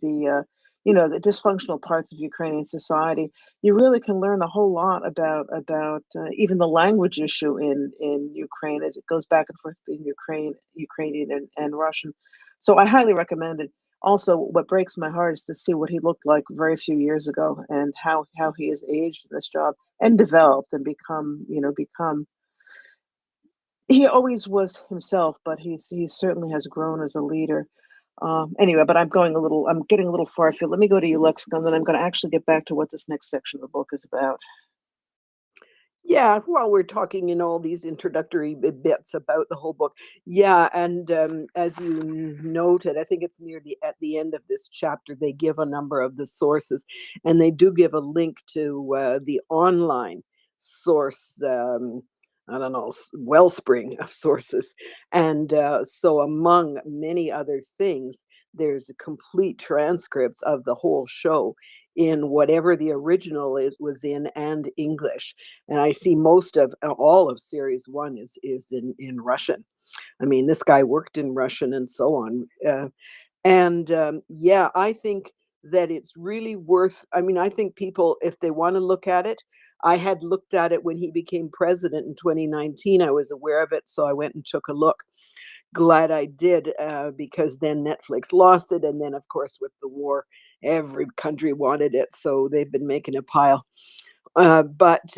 the you know, the dysfunctional parts of Ukrainian society. You really can learn a whole lot about even the language issue in Ukraine, as it goes back and forth between Ukrainian and Russian. So I highly recommend it. Also, what breaks my heart is to see what he looked like very few years ago, and how he has aged in this job and developed and become. He always was himself, but he certainly has grown as a leader. Anyway, but I'm getting a little far afield. Let me go to you, Lex, and then I'm going to actually get back to what this next section of the book is about. Yeah, while we're talking in all these introductory bits about the whole book, yeah, and as you noted, I think it's at the end of this chapter, they give a number of the sources, and they do give a link to the online source. I don't know, wellspring of sources. And so, among many other things, there's complete transcripts of the whole show in whatever the original was in, and English. And I see most of all of series 1 is in Russian. I mean, this guy worked in Russian and so on. Yeah, I think that it's really worth. I mean, I think people, if they want to look at it, I had looked at it when he became president in 2019. I was aware of it, so I went and took a look. Glad I did, because then Netflix lost it, and then, of course, with the war, every country wanted it, so they've been making a pile. But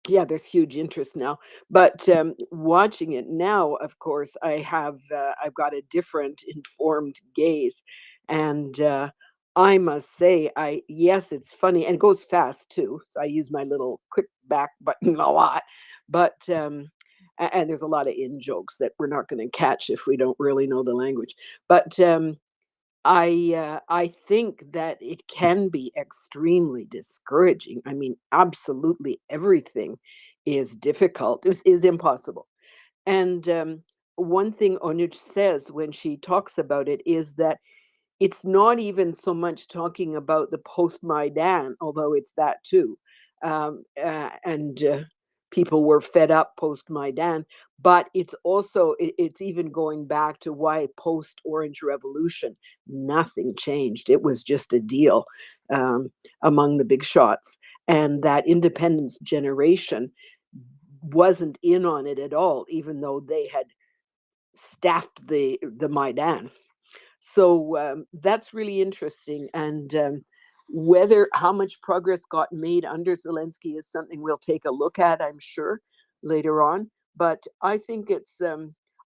yeah, there's huge interest now. But watching it now, of course, I've got a different informed gaze, and I must say, yes, it's funny, and it goes fast too. So I use my little quick back button a lot, but and there's a lot of in jokes that we're not going to catch if we don't really know the language. But I think that it can be extremely discouraging. I mean, absolutely everything is difficult, is impossible. And one thing Onuch says when she talks about it is that it's not even so much talking about the post-Maidan, although it's that too. And people were fed up post-Maidan, but it's even going back to why post-Orange Revolution, nothing changed. It was just a deal among the big shots. And that independence generation wasn't in on it at all, even though they had staffed the Maidan. So that's really interesting. And how much progress got made under Zelensky is something we'll take a look at, I'm sure, later on. But I think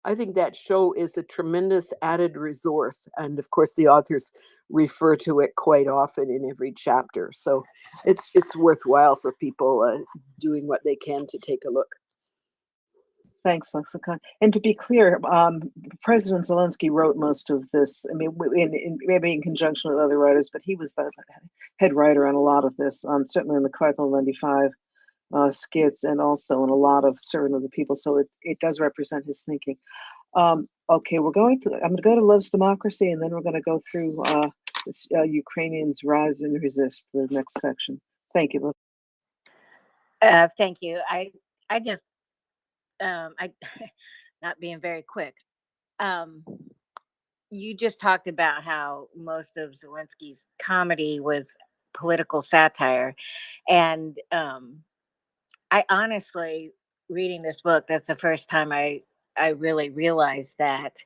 I think that show is a tremendous added resource. And of course, the authors refer to it quite often in every chapter. So it's worthwhile for people doing what they can to take a look. Thanks, Lexicon. And to be clear, President Zelensky wrote most of this. I mean, maybe in conjunction with other writers, but he was the head writer on a lot of this. Certainly in the Cardinal 95 skits, and also in a lot of Servant of the People. So it does represent his thinking. Okay, I'm going to go to Love's Democracy, and then we're going to go through Ukrainians Rise and Resist, the next section. Thank you, Love. Thank you. I just I not being very quick. You just talked about how most of Zelensky's comedy was political satire, and I honestly, reading this book, that's the first time I really realized that.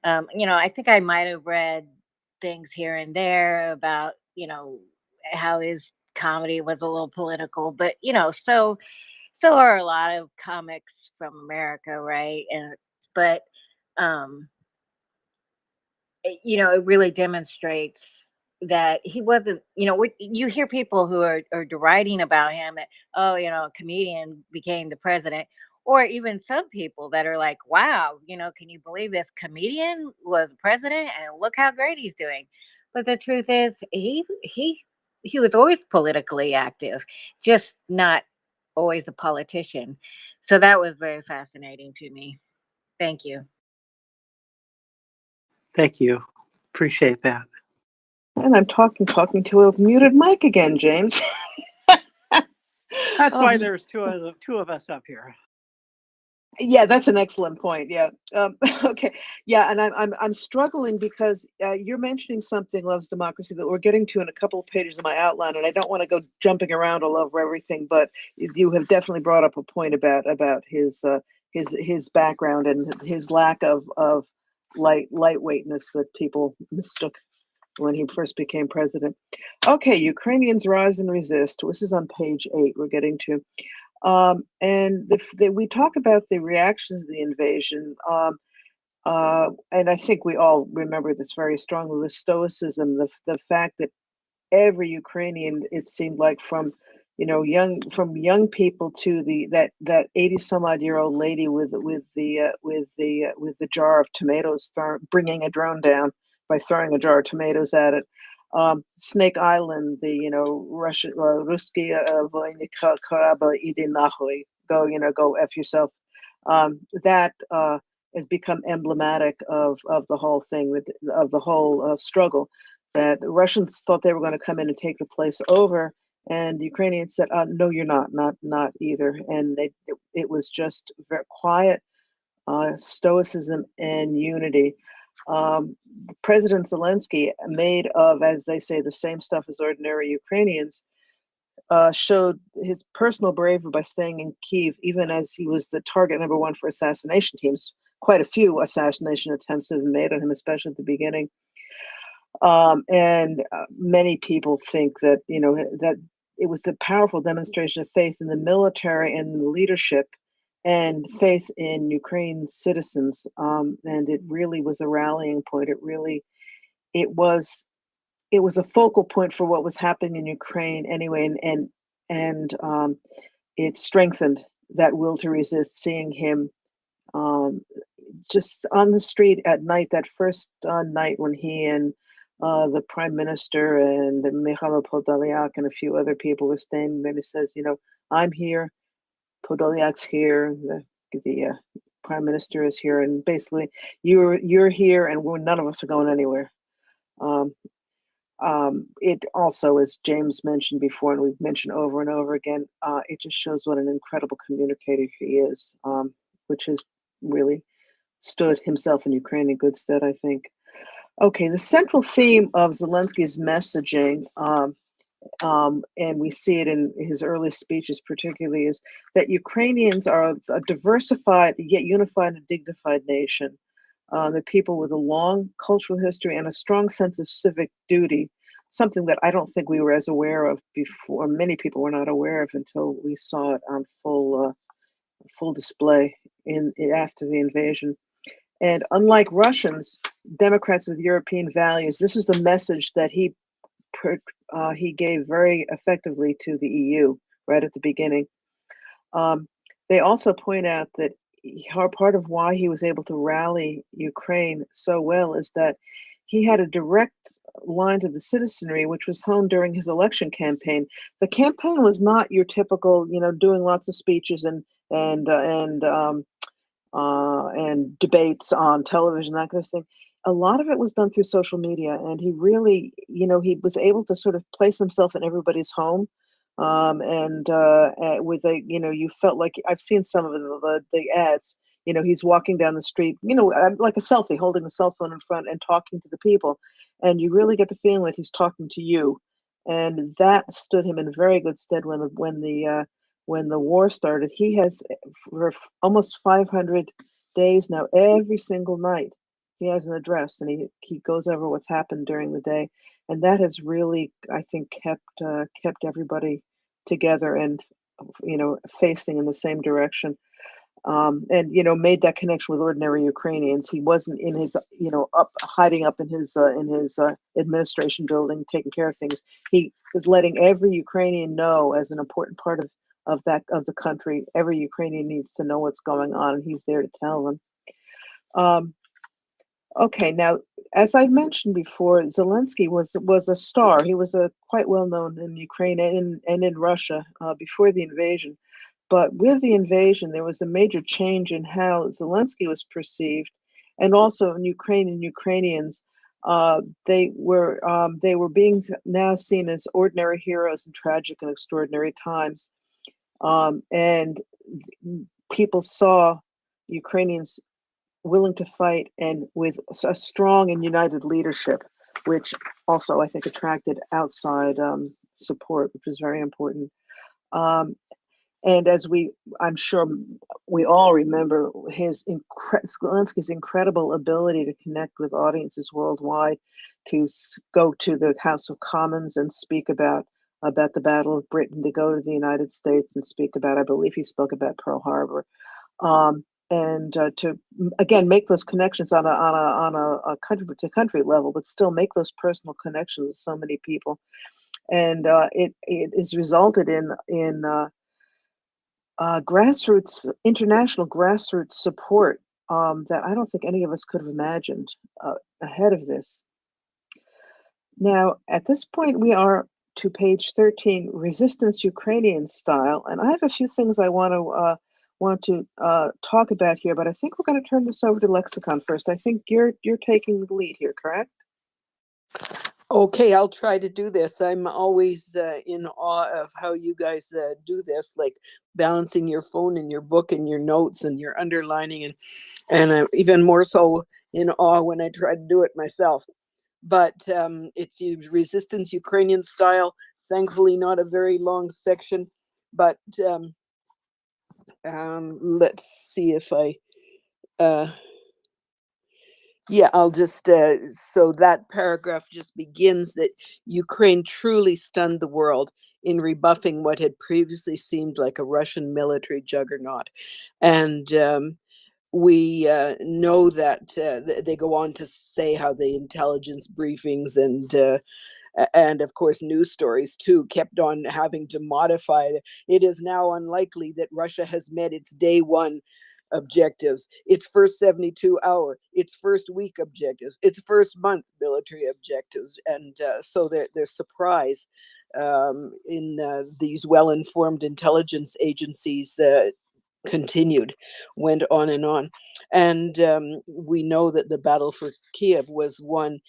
I think I might have read things here and there about how his comedy was a little political, but so are a lot of comics from America, right? But it really demonstrates that he wasn't, you hear people who are deriding about him that, oh, a comedian became the president, or even some people that are like, wow, can you believe this comedian was president and look how great he's doing? But the truth is, he was always politically active, just not always a politician. So that was very fascinating to me. Thank you. Thank you. Appreciate that. And I'm talking to a muted mic again, James. That's why there's two of us up here. Yeah, that's an excellent point. Yeah. Okay. Yeah, and I'm struggling because you're mentioning something, Love's Democracy, that we're getting to in a couple of pages of my outline, and I don't want to go jumping around all over everything, but you have definitely brought up a point about his background and his lack of lightweightness that people mistook when he first became president. Okay, Ukrainians Rise and Resist. This is on page 8. We're getting to. And we talk about the reaction to the invasion, and I think we all remember this very strongly: the stoicism, the fact that every Ukrainian, it seemed like, from young people to that 80 some odd year old lady with the jar of tomatoes, bringing a drone down by throwing a jar of tomatoes at it. Snake Island, the Russian Ruski Vojnika Koraba Idi Nahoy, go F yourself. That has become emblematic of the whole thing, of the whole struggle. That the Russians thought they were going to come in and take the place over, and the Ukrainians said, "No, you're not either." And it was just very quiet stoicism and unity. President Zelensky, made of, as they say, the same stuff as ordinary Ukrainians, showed his personal bravery by staying in Kyiv, even as he was the target number one for assassination teams. Quite a few assassination attempts have been made on him, especially at the beginning. And many people think that that it was a powerful demonstration of faith in the military and the leadership, and faith in Ukraine's citizens. And it really was a rallying point. It was a focal point for what was happening in Ukraine anyway, and it strengthened that will to resist. Seeing him just on the street at night, that first night when he and the prime minister and Mikhailo Podolyak and a few other people were standing there, and he says, "I'm here, Podolyak's here, the prime minister is here, and basically you're here, and none of us are going anywhere." It also, as James mentioned before, and we've mentioned over and over again, it just shows what an incredible communicator he is, which has really stood himself in Ukraine in good stead, I think. Okay, the central theme of Zelensky's messaging, and we see it in his early speeches particularly, is that Ukrainians are a diversified yet unified and dignified nation. The people with a long cultural history and a strong sense of civic duty, something that I don't think we were as aware of before. Many people were not aware of until we saw it on full display after the invasion. And unlike Russians, Democrats with European values, this is the message that he gave very effectively to the EU right at the beginning. They also point out that part of why he was able to rally Ukraine so well is that he had a direct line to the citizenry, which was honed during his election campaign. The campaign was not your typical, doing lots of speeches and debates on television, that kind of thing. A lot of it was done through social media, and he really, he was able to sort of place himself in everybody's home. With you felt like I've seen some of the ads. He's walking down the street, like a selfie, holding the cell phone in front and talking to the people, and you really get the feeling that he's talking to you, and that stood him in very good stead when the war started. He has for almost 500 days now, every single night, he has an address, and he goes over what's happened during the day, and that has really, I think, kept everybody together and facing in the same direction. And made that connection with ordinary Ukrainians. He wasn't in his hiding up in his administration building taking care of things. He is letting every Ukrainian know, as an important part of the country. Every Ukrainian needs to know what's going on, and he's there to tell them. Okay, now, as I mentioned before, Zelensky was a star. He was quite well known in Ukraine and in Russia before the invasion. But with the invasion, there was a major change in how Zelensky was perceived, and also in Ukraine and Ukrainians. They were being now seen as ordinary heroes in tragic and extraordinary times, and people saw Ukrainians willing to fight and with a strong and united leadership, which also I think attracted outside support, which was very important. And as I'm sure we all remember Zelensky's incredible ability to connect with audiences worldwide, to go to the House of Commons and speak about the Battle of Britain, to go to the United States and speak about, I believe he spoke about Pearl Harbor, and to again make those connections on a country to country level, but still make those personal connections with so many people, and it has resulted in international grassroots support that I don't think any of us could have imagined ahead of this. Now, at this point, we are to page 13, Resistance Ukrainian Style, and I have a few things I want to talk about here, but I think we're going to turn this over to Lexicon first. I think you're taking the lead here, correct? Okay, I'll try to do this. I'm always in awe of how you guys do this, like balancing your phone and your book and your notes and your underlining, and even more so in awe when I try to do it myself. But it's Resistance Ukrainian Style. Thankfully, not a very long section, but let's see if I... Yeah, I'll just, so that paragraph just begins that Ukraine truly stunned the world in rebuffing what had previously seemed like a Russian military juggernaut. And we know that they go on to say how the intelligence briefings and of course news stories too kept on having to modify it. It is now unlikely that Russia has met its day one objectives, its first 72-hour, its first week objectives, its first month military objectives, and so their surprise in these well-informed intelligence agencies continued, went on and on. And we know that the battle for Kiev was won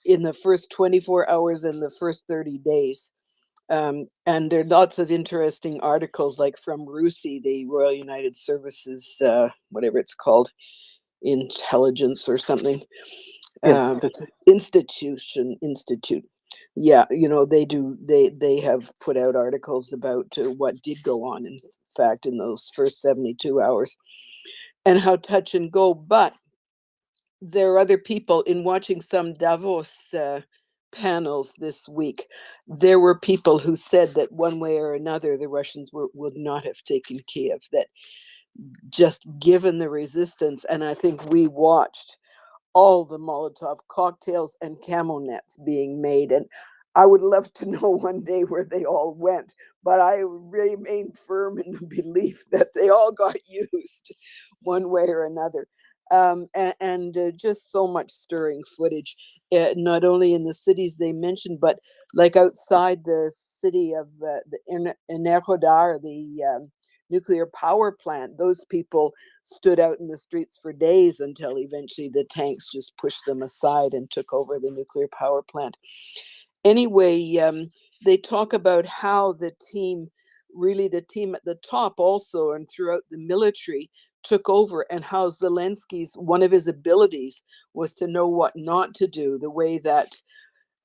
in the first 24 hours and the first 30 days. And there are lots of interesting articles, like from RUSI, the Royal United Services, whatever it's called, intelligence or something, institute. Yeah, they have put out articles about what did go on, in fact, in those first 72 hours and how touch and go. But there are other people. In watching some Davos panels this week, there were people who said that one way or another the Russians would not have taken Kiev, that just given the resistance. And I think we watched all the Molotov cocktails and camo nets being made, and I would love to know one day where they all went, but I remain firm in the belief that they all got used one way or another. Just so much stirring footage, not only in the cities they mentioned, but like outside the city of the Enerhodar, the nuclear power plant. Those people stood out in the streets for days until eventually the tanks just pushed them aside and took over the nuclear power plant. Anyway, they talk about how the team at the top also and throughout the military took over, and how Zelensky's one of his abilities was to know what not to do, the way that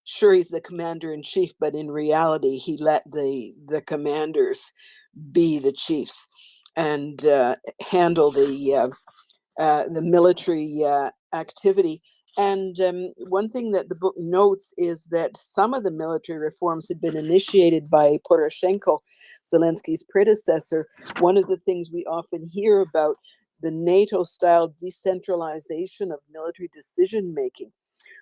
sure he's the commander in chief, but in reality he let the commanders be the chiefs and handle the military activity. And one thing that the book notes is that some of the military reforms had been initiated by Poroshenko, Zelensky's predecessor. One of the things we often hear about the NATO-style decentralization of military decision making,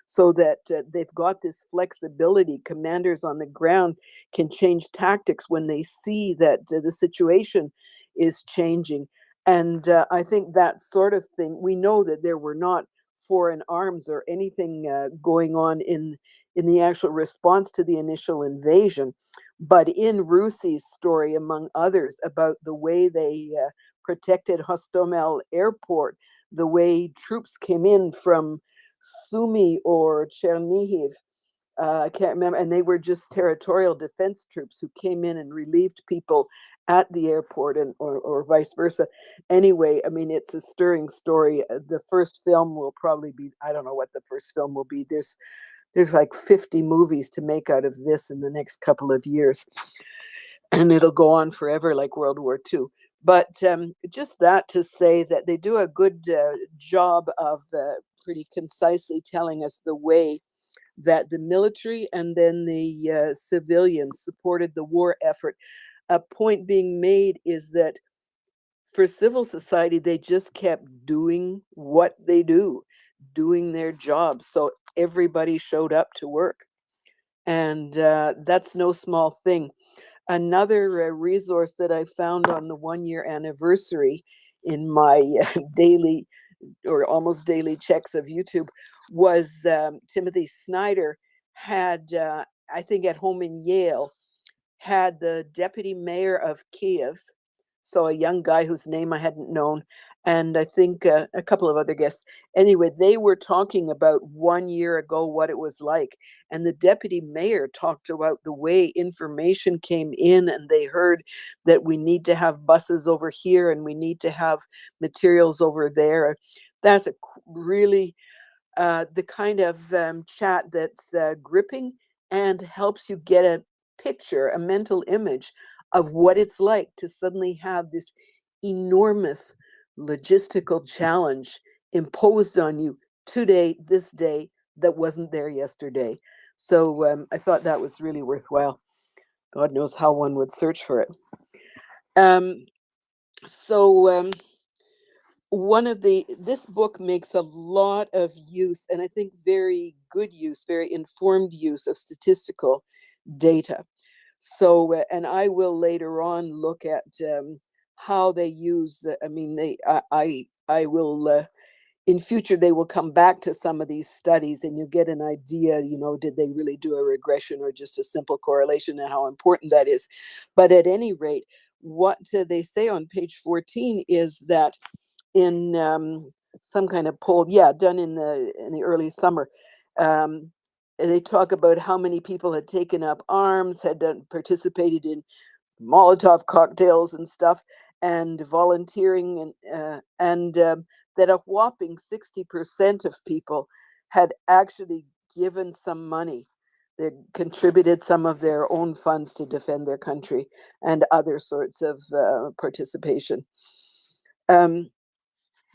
so that they've got this flexibility. Commanders on the ground can change tactics when they see that the situation is changing. And I think that sort of thing, we know that there were not foreign arms or anything going on in the actual response to the initial invasion, but in Rusi's story, among others, about the way they protected Hostomel airport, the way troops came in from Sumy or Chernihiv, I can't remember, and they were just territorial defense troops who came in and relieved people at the airport, and or vice versa. Anyway, I mean, it's a stirring story. The first film will probably be, I don't know what the first film will be. There's like 50 movies to make out of this in the next couple of years, and it'll go on forever like World War II. But just that to say that they do a good job of pretty concisely telling us the way that the military and then the civilians supported the war effort. A point being made is that for civil society, they just kept doing what they do, doing their job. So everybody showed up to work. And that's no small thing. Another resource that I found on the 1 year anniversary in my daily or almost daily checks of YouTube was Timothy Snyder had, I think at home in Yale, had the deputy mayor of Kiev, so a young guy whose name I hadn't known, and I think a couple of other guests. Anyway, they were talking about 1 year ago what it was like. And the deputy mayor talked about the way information came in, and they heard that we need to have buses over here and we need to have materials over there. That's a really the kind of chat that's gripping and helps you get a picture, a mental image of what it's like to suddenly have this enormous logistical challenge imposed on you today, this day, that wasn't there yesterday. So I thought that was really worthwhile. God knows how one would search for it. Um, so this book makes a lot of use, and I think very good use, very informed use of statistical data. So and I will later on look at how they use I mean I will in future they will come back to some of these studies, and you get an idea, did they really do a regression or just a simple correlation, and how important that is. But at any rate, what they say on page 14 is that in some kind of poll, done in the early summer. They talk about how many people had taken up arms, had participated in Molotov cocktails and stuff, and volunteering, and that a whopping 60% of people had actually given some money. They contributed some of their own funds to defend their country, and other sorts of participation. And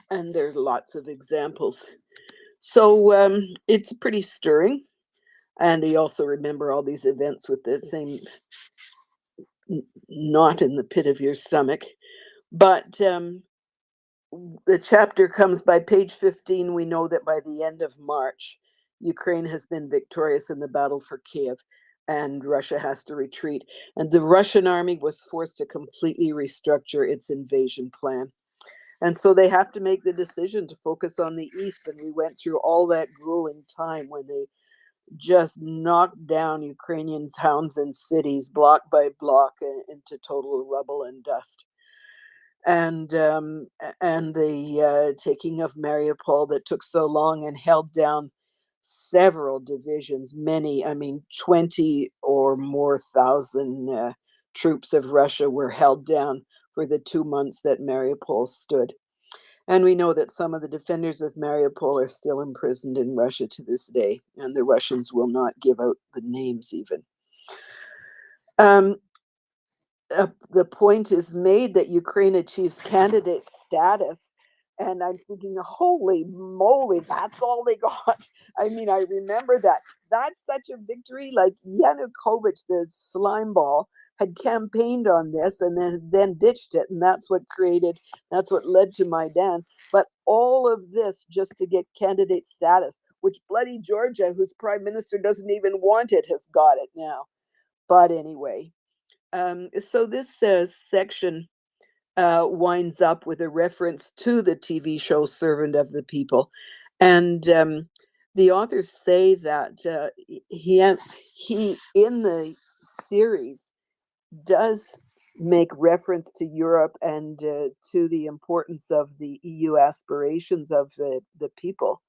there's lots of examples. So it's pretty stirring. And you also remember all these events with the same knot in the pit of your stomach. But the chapter comes by page 15. We know that by the end of March, Ukraine has been victorious in the battle for Kiev. and Russia has to retreat. And the Russian army was forced to completely restructure its invasion plan. And so they have to make the decision to focus on the east. And we went through all that grueling time when they just knocked down Ukrainian towns and cities block by block into total rubble and dust. And the taking of Mariupol that took so long and held down several divisions, many, I mean, 20 or more thousand troops of Russia were held down for the 2 months that Mariupol stood. And we know that some of the defenders of Mariupol are still imprisoned in Russia to this day, and the Russians will not give out the names even. The point is made that Ukraine achieves candidate status. And I'm thinking, holy moly, that's all they got. I mean, I remember that. That's such a victory. Like Yanukovych, the slime ball, had campaigned on this and then ditched it. And that's what led to Maidan. But all of this just to get candidate status, which bloody Georgia, whose prime minister doesn't even want it, has got it now. But anyway, so this section winds up with a reference to the TV show Servant of the People. And the authors say that he in the series does make reference to Europe and to the importance of the EU aspirations of the people.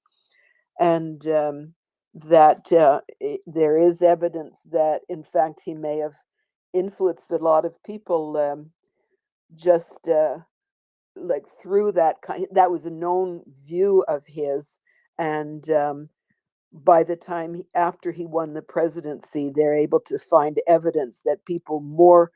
And that there is evidence that, in fact, he may have influenced a lot of people just like through that was a known view of his. And by the time after he won the presidency, they're able to find evidence that people more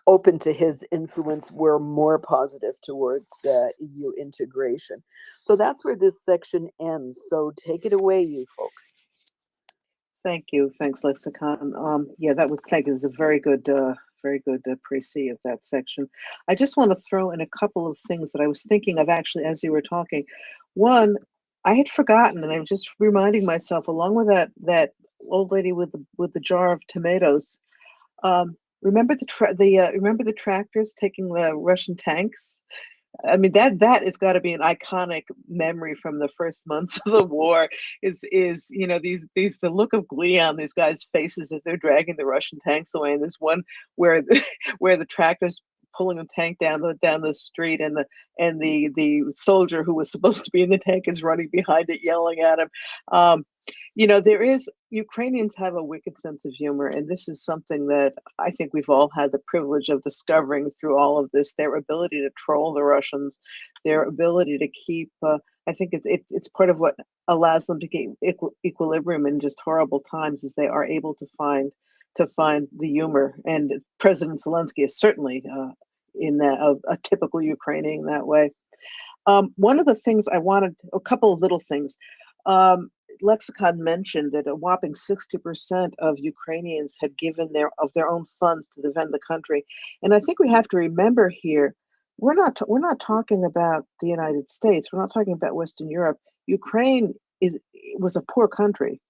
open to his influence were more positive towards EU integration. So that's where this section ends. So take it away, you folks. Thank you. Thanks, Lexicon. Yeah, that was thank you. Is a very good précis of that section. I just want to throw in a couple of things that I was thinking of actually as you were talking. One, I had forgotten, and I'm just reminding myself, along with that old lady with the jar of tomatoes. Remember the tractors taking the Russian tanks? I mean, that has got to be an iconic memory from the first months of the war. Is the look of glee on these guys' faces as they're dragging the Russian tanks away. And there's one where where the tractor's pulling the tank down the street, and the soldier who was supposed to be in the tank is running behind it, yelling at him. Ukrainians have a wicked sense of humor, and this is something that I think we've all had the privilege of discovering through all of this. Their ability to troll the Russians, their ability to keep. I think it's part of what allows them to keep equilibrium in just horrible times, is they are able to find the humor. And President Zelensky is certainly in that a typical Ukrainian that way. One of the things a couple of little things. Lexicon mentioned that a whopping 60% of Ukrainians had given their own funds to defend the country, and I think we have to remember here, we're not talking about the United States. We're not talking about Western Europe. Ukraine was a poor country,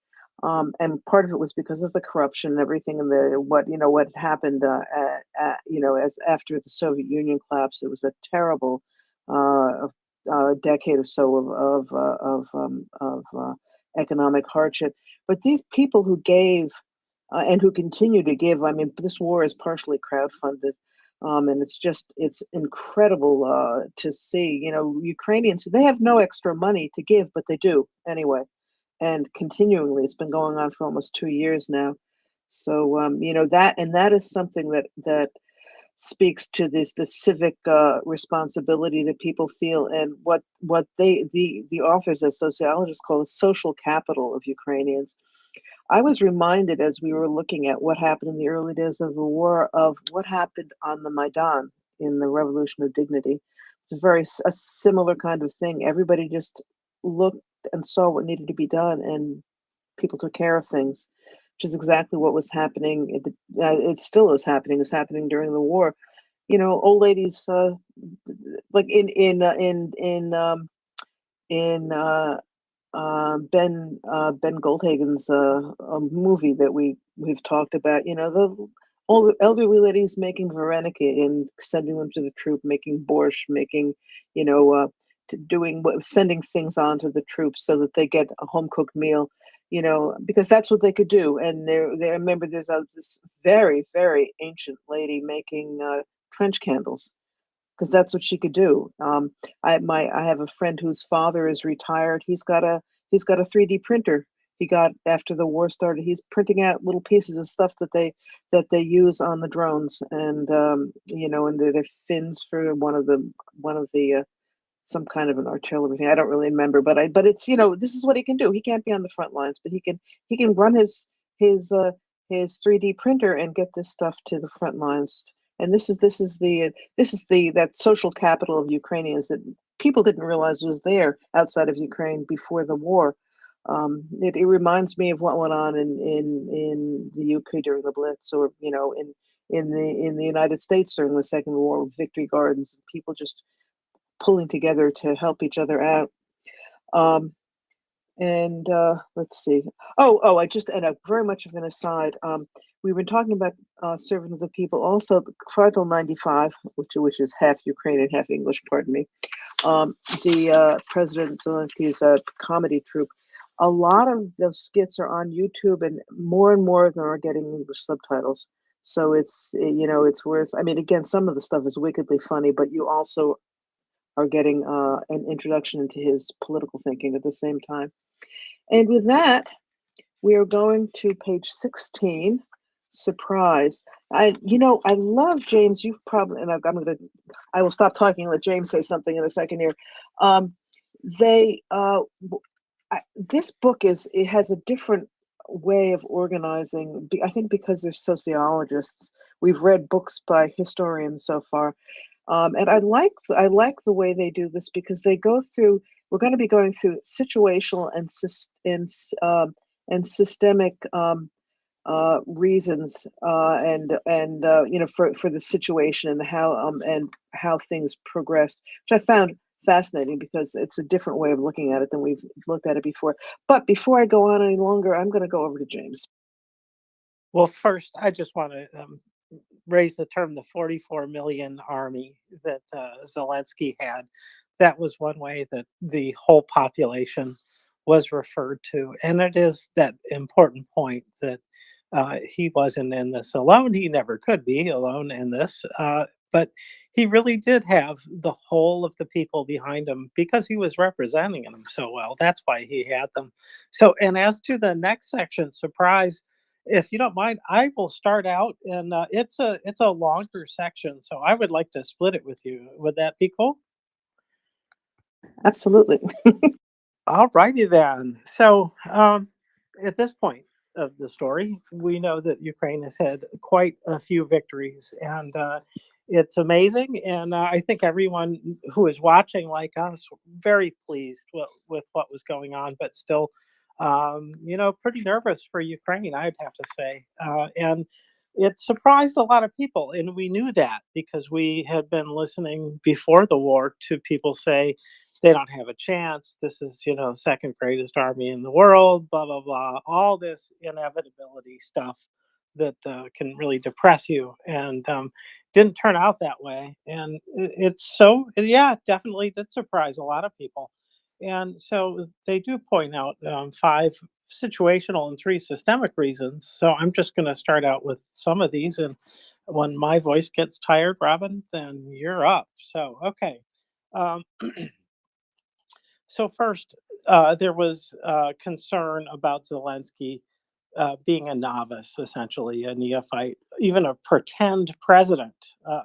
and part of it was because of the corruption and everything, and what happened. As after the Soviet Union collapsed, it was a terrible decade or so of economic hardship. But these people who gave and who continue to give, I mean, this war is partially crowdfunded, and it's incredible to see. Ukrainians, they have no extra money to give, but they do anyway, and continually. It's been going on for almost 2 years now. So that is something that speaks to the civic responsibility that people feel, and what the authors as sociologists call the social capital of Ukrainians. I was reminded, as we were looking at what happened in the early days of the war, of what happened on the Maidan in the Revolution of Dignity. It's a similar kind of thing. Everybody just looked and saw what needed to be done, and people took care of things, which is exactly what was happening. It still is happening. It's happening during the war. Old ladies, like in Ben Goldhagen's movie that we we've talked about, all the elderly ladies making varenika and sending them to the troop, making borscht, making, sending things on to the troops so that they get a home cooked meal, because that's what they could do. And I remember there's this very, very ancient lady making trench candles because that's what she could do. I have a friend whose father is retired. He's got a 3D printer. He got after the war started. He's printing out little pieces of stuff that they use on the drones, and and they're fins for one of the some kind of an artillery thing. I don't really remember, but it's this is what he can do. He can't be on the front lines, but he can run his 3D printer and get this stuff to the front lines. And this is the that social capital of Ukrainians that people didn't realize was there outside of Ukraine before the war. It reminds me of what went on in the UK during the Blitz, or in the United States during the Second War, with Victory Gardens, people just pulling together to help each other out. And let's see. I just, and a very much of an aside. We've been talking about servant of the people. Also, Cardinal 95, which is half Ukrainian, half English. Pardon me. The President Zelensky's comedy troupe. A lot of those skits are on YouTube, and more of them are getting English subtitles. So it's worth. I mean, again, some of the stuff is wickedly funny, but you also are getting an introduction into his political thinking at the same time. And with that, we are going to page 16. Surprise! I love James. You've probably, and I will stop talking and let James say something in a second here. This book it has a different way of organizing. I think because they're sociologists. We've read books by historians so far. And I like the way they do this because they go through. We're going to be going through situational and systemic reasons for the situation and how things progressed, which I found fascinating because it's a different way of looking at it than we've looked at it before. But before I go on any longer, I'm going to go over to James. Well, first, I just want to raise the term the 44 million army that Zelensky had. That was one way that the whole population was referred to. And it is that important point that he wasn't in this alone. He never could be alone in this. But he really did have the whole of the people behind him because he was representing them so well. That's why he had them. So, and as to the next section, surprise, if you don't mind, I will start out, and it's a longer section, so I would like to split it with you. Would that be cool? Absolutely. All righty then. So at this point of the story, we know that Ukraine has had quite a few victories, and it's amazing. And I think everyone who is watching, like us, very pleased with what was going on, but still, pretty nervous for Ukraine, I'd have to say. And it surprised a lot of people, and we knew that because we had been listening before the war to people say they don't have a chance. This is, the second greatest army in the world, blah, blah, blah. All this inevitability stuff that can really depress you, and didn't turn out that way. And it definitely did surprise a lot of people. And so they do point out 5 situational and 3 systemic reasons. So I'm just going to start out with some of these. And when my voice gets tired, Robin, then you're up. So, okay. Um, So first, there was concern about Zelensky being a novice, essentially a neophyte, even a pretend president,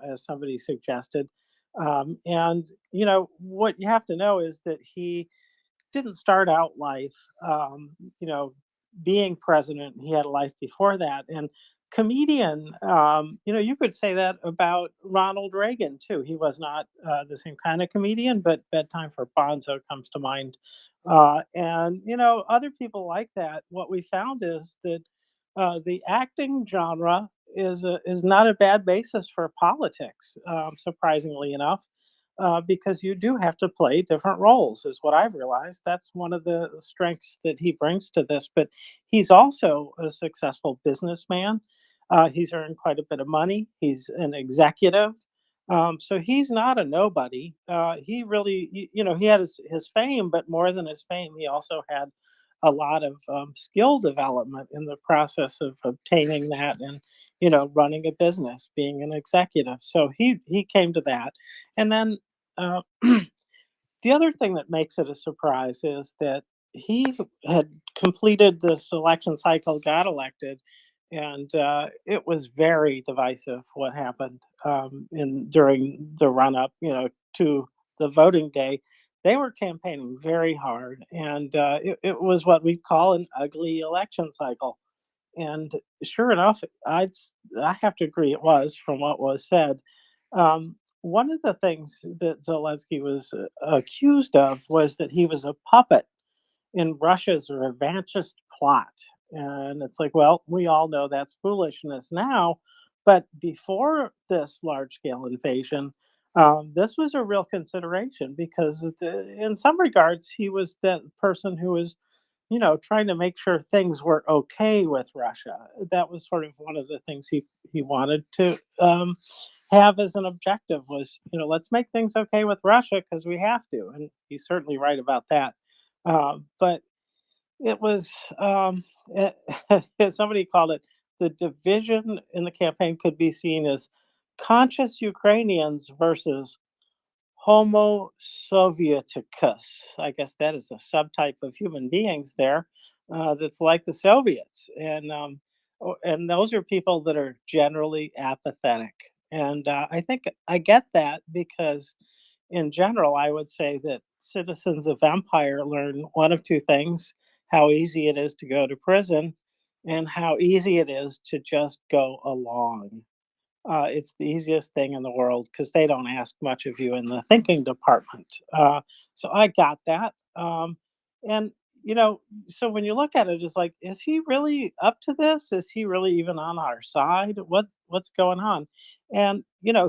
as somebody suggested. And what you have to know is that he didn't start out life, being president. He had a life before that, and comedian. You could say that about Ronald Reagan too. He was not the same kind of comedian, but Bedtime for Bonzo comes to mind. And other people like that. What we found is that the acting genre is not a bad basis for politics, surprisingly enough. because you do have to play different roles, is what I've realized. That's one of the strengths that he brings to this. But he's also a successful businessman. He's earned quite a bit of money. He's an executive. So he's not a nobody. He really, he had his fame, but more than his fame, he also had a lot of skill development in the process of obtaining that, and running a business, being an executive. So he came to that. And then uh, the other thing that makes it a surprise is that he had completed this election cycle, got elected, and it was very divisive what happened in during the run up, to the voting day. They were campaigning very hard, and it was what we call an ugly election cycle. And sure enough, I have to agree it was, from what was said. One of the things that Zelensky was accused of was that he was a puppet in Russia's revanchist plot. And it's like, well, we all know that's foolishness now. But before this large scale invasion, this was a real consideration because, in some regards, he was the person who was, trying to make sure things were okay with Russia. That was sort of one of the things he wanted to have as an objective was, let's make things okay with Russia because we have to. And he's certainly right about that. But it was, somebody called it, the division in the campaign could be seen as conscious Ukrainians versus Homo Sovieticus. I guess that is a subtype of human beings there that's like the Soviets. And those are people that are generally apathetic. And I think I get that because, in general, I would say that citizens of empire learn one of two things: how easy it is to go to prison, and how easy it is to just go along. It's the easiest thing in the world because they don't ask much of you in the thinking department. So I got that. And, you know, so when you look at it, it's like, is he really up to this? Is he really even on our side? What's going on? And,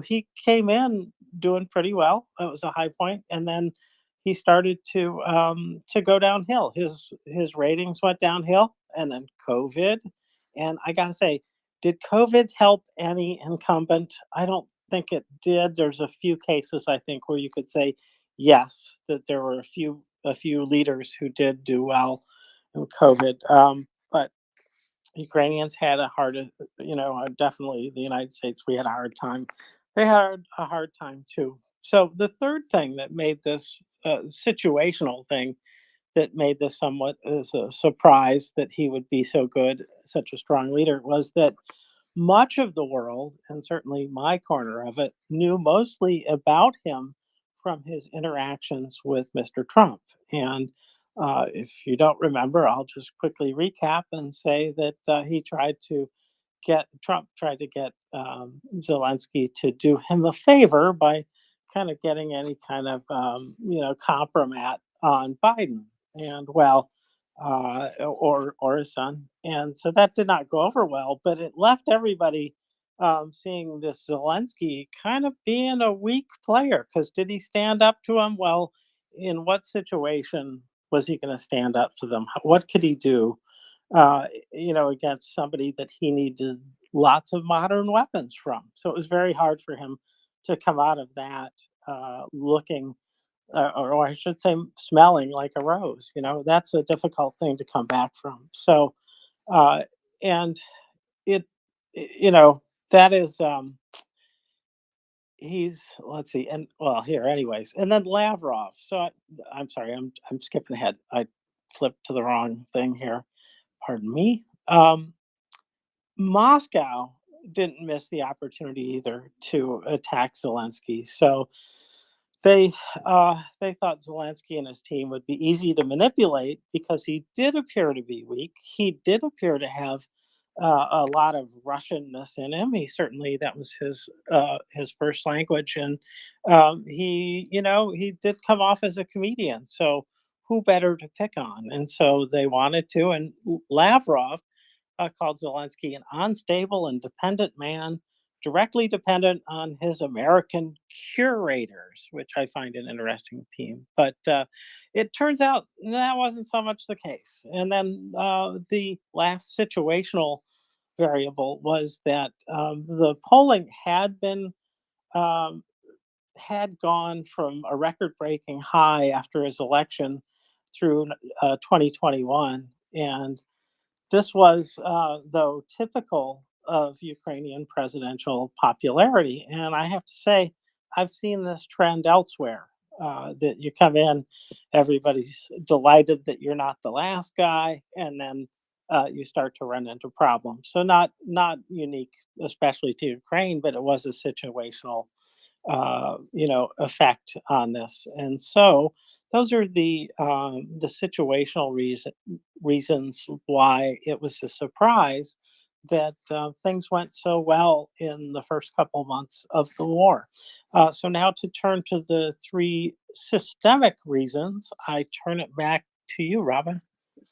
he came in doing pretty well. It was a high point, and then he started to go downhill. His ratings went downhill, and then COVID. And I gotta say, did COVID help any incumbent? I don't think it did. There's a few cases I think where you could say yes, that there were a few leaders who did do well in COVID. But Ukrainians had a hard, definitely the United States, we had a hard time. They had a hard time too. So the third thing that made this situational thing that made this somewhat as a surprise that he would be so good, such a strong leader, was that much of the world, and certainly my corner of it, knew mostly about him from his interactions with Mr. Trump. And if you don't remember, I'll just quickly recap and say that Trump tried to get Zelensky to do him a favor by kind of getting any kind of compromat on Biden, and well, or his son, and so that did not go over well. But it left everybody seeing this Zelensky kind of being a weak player, because did he stand up to him? Well, in what situation was he going to stand up to them? What could he do? Against somebody that he needed lots of modern weapons from. So it was very hard for him to come out of that looking, or I should say, smelling like a rose. That's a difficult thing to come back from. So, and it, that is, he's, let's see, and well, here, anyways, and then Lavrov. So I'm sorry, I'm skipping ahead. I flipped to the wrong thing here. Pardon me. Moscow didn't miss the opportunity either to attack Zelensky. So they thought Zelensky and his team would be easy to manipulate because he did appear to be weak. He did appear to have a lot of Russianness in him. That was his first language, and he did come off as a comedian. So who better to pick on? And so they wanted to. And Lavrov called Zelensky an unstable and dependent man directly dependent on his American curators, which I find an interesting theme. But it turns out that wasn't so much the case. And then the last situational variable was that the polling had been had gone from a record-breaking high after his election through 2021, and this was, though, typical of Ukrainian presidential popularity. And I have to say, I've seen this trend elsewhere. That you come in, everybody's delighted that you're not the last guy, and then you start to run into problems. So not unique, especially to Ukraine, but it was a situational effect on this. And so those are the situational reasons why it was a surprise that things went so well in the first couple months of the war. So now to turn to the three systemic reasons, I turn it back to you, Robin.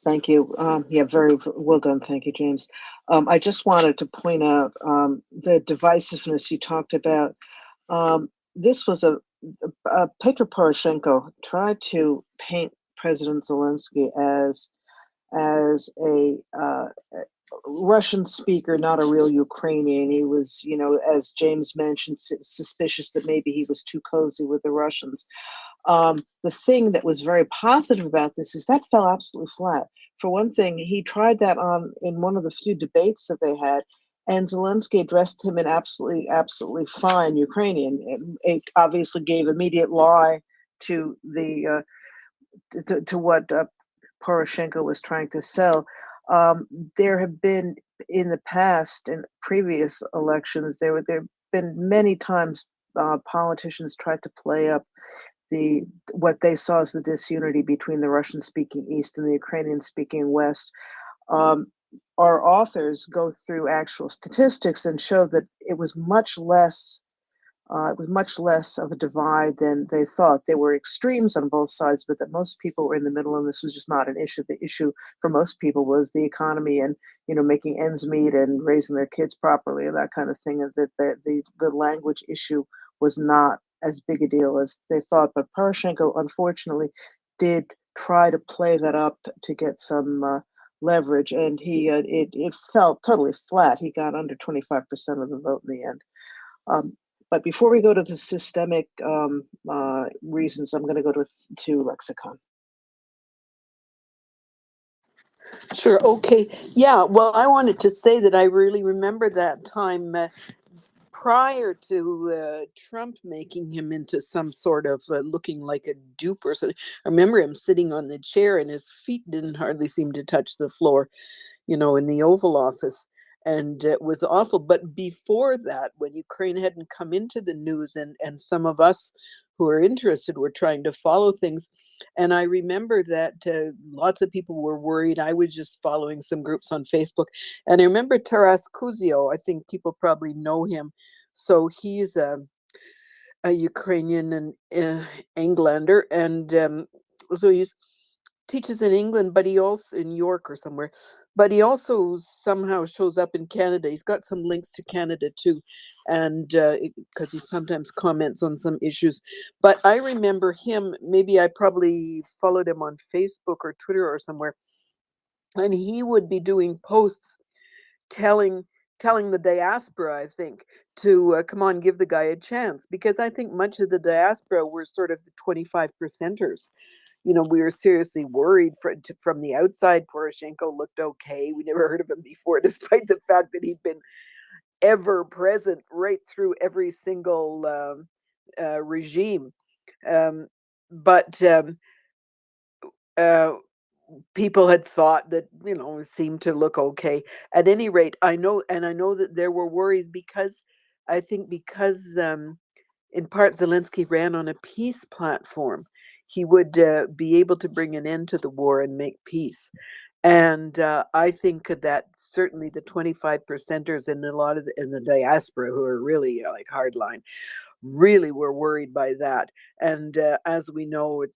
Thank you. Yeah, very well done. Thank you, James. I just wanted to point out the divisiveness you talked about. This was Petro Poroshenko tried to paint President Zelensky as a Russian speaker, not a real Ukrainian. He was, as James mentioned, suspicious that maybe he was too cozy with the Russians. The thing that was very positive about this is that fell absolutely flat. For one thing, he tried that on in one of the few debates that they had, and Zelensky addressed him in absolutely fine Ukrainian. It obviously gave immediate lie to the to what Poroshenko was trying to sell. There have been in the past, in previous elections, there have been many times politicians tried to play up what they saw as the disunity between the Russian-speaking East and the Ukrainian-speaking West. Our authors go through actual statistics and show that it was much less. It was much less of a divide than they thought. There were extremes on both sides, but that most people were in the middle, and this was just not an issue. The issue for most people was the economy and making ends meet and raising their kids properly and that kind of thing. And that the language issue was not as big a deal as they thought. But Poroshenko, unfortunately, did try to play that up to get some leverage, and it fell totally flat. He got under 25% of the vote in the end. But before we go to the systemic reasons, I'm going to go to lexicon. Sure. Okay. Yeah. Well, I wanted to say that I really remember that time prior to Trump making him into some sort of looking like a dupe or something. I remember him sitting on the chair and his feet didn't hardly seem to touch the floor, in the Oval Office. And it was awful. But before that, when Ukraine hadn't come into the news and some of us who are interested were trying to follow things. And I remember that lots of people were worried. I was just following some groups on Facebook. And I remember Taras Kuzio, I think people probably know him. So he's a Ukrainian and Englander. And so he's teaches in England, but he also in York or somewhere, but he also somehow shows up in Canada. He's got some links to Canada too, and because he sometimes comments on some issues. But I remember him. Maybe I probably followed him on Facebook or Twitter or somewhere, and he would be doing posts telling the diaspora, I think, to come on, give the guy a chance, because I think much of the diaspora were sort of the 25 percenters. We were seriously worried from the outside. Poroshenko looked okay. We never heard of him before, despite the fact that he'd been ever present right through every single regime. But people had thought that, it seemed to look okay. At any rate, I know that there were worries because in part Zelensky ran on a peace platform. He would be able to bring an end to the war and make peace. And I think that certainly the 25 percenters and a lot of in the diaspora who are really like hardline really were worried by that. And as we know,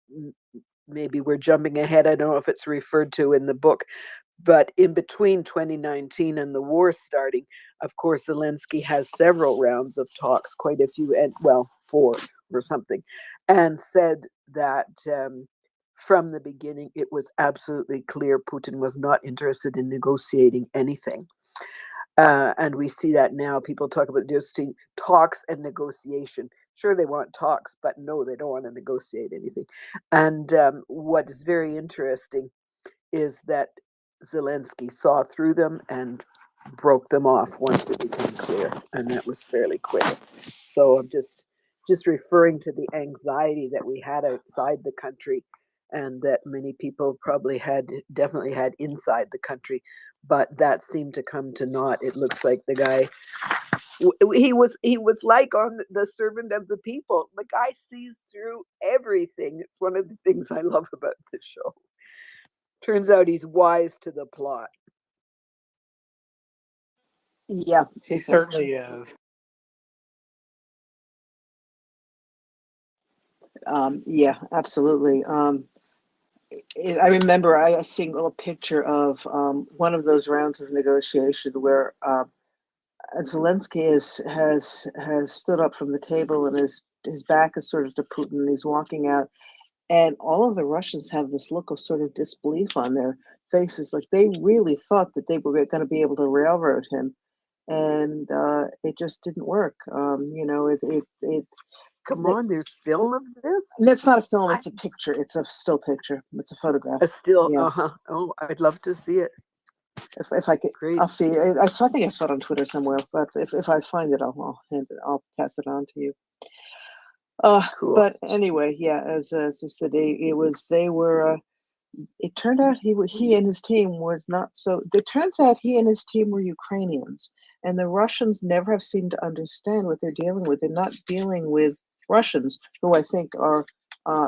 maybe we're jumping ahead. I don't know if it's referred to in the book, but in between 2019 and the war starting, of course, Zelensky has several rounds of talks, quite a few, and well, 4 or something, and said that from the beginning it was absolutely clear Putin was not interested in negotiating anything. And we see that now. People talk about just talks and negotiation. Sure, they want talks, but no, they don't want to negotiate anything. And what is very interesting is that Zelensky saw through them and broke them off once it became clear, and that was fairly quick. So I'm just referring to the anxiety that we had outside the country, and that many people probably definitely had inside the country, but that seemed to come to naught. It looks like the guy, he was like on the servant of the people. The guy sees through everything. It's one of the things I love about this show. Turns out he's wise to the plot. Yeah, he certainly is. Yeah, absolutely. I remember I seeing a little picture of one of those rounds of negotiation where Zelensky has stood up from the table, and his back is sort of to Putin, and he's walking out, and all of the Russians have this look of sort of disbelief on their faces, like they really thought that they were going to be able to railroad him, and it just didn't work. Come on, there's film of this? It's not a film, it's a picture. It's a still picture. It's a photograph. A still, yeah. Oh, I'd love to see it. If I could, Great. I'll see. I think I saw it on Twitter somewhere, but if I find it, I'll pass it on to you. Cool. But anyway, yeah, as I said, they were. It turned out he and his team were not so. It turns out he and his team were Ukrainians, and the Russians never have seemed to understand what they're dealing with. They're not dealing with Russians, who I think are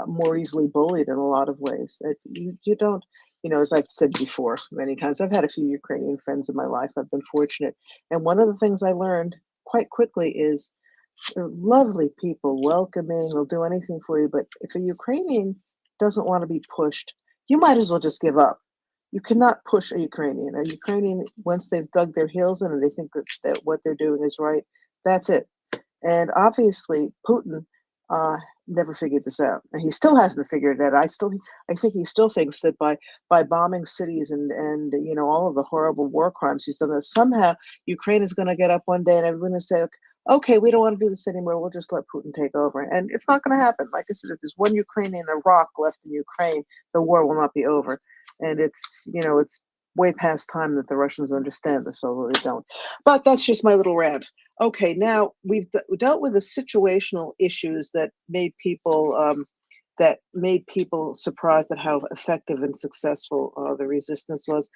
more easily bullied in a lot of ways. You don't, as I've said before many times, I've had a few Ukrainian friends in my life. I've been fortunate, and one of the things I learned quite quickly is they're lovely people, welcoming, they'll do anything for you. But if a Ukrainian doesn't want to be pushed, you might as well just give up. You cannot push a Ukrainian. A Ukrainian, once they've dug their heels in and they think that what they're doing is right, that's it. And obviously, Putin never figured this out, and he still hasn't figured it out. I think he still thinks that by bombing cities and all of the horrible war crimes he's done, that somehow Ukraine is going to get up one day and everyone's going to say, okay, we don't want to do this anymore. We'll just let Putin take over, and it's not going to happen. Like I said, if there's one Ukrainian Iraq left in Ukraine, the war will not be over, and it's way past time that the Russians understand this, although they don't. But that's just my little rant. Okay, now we've dealt with the situational issues that made people surprised at how effective and successful the resistance was.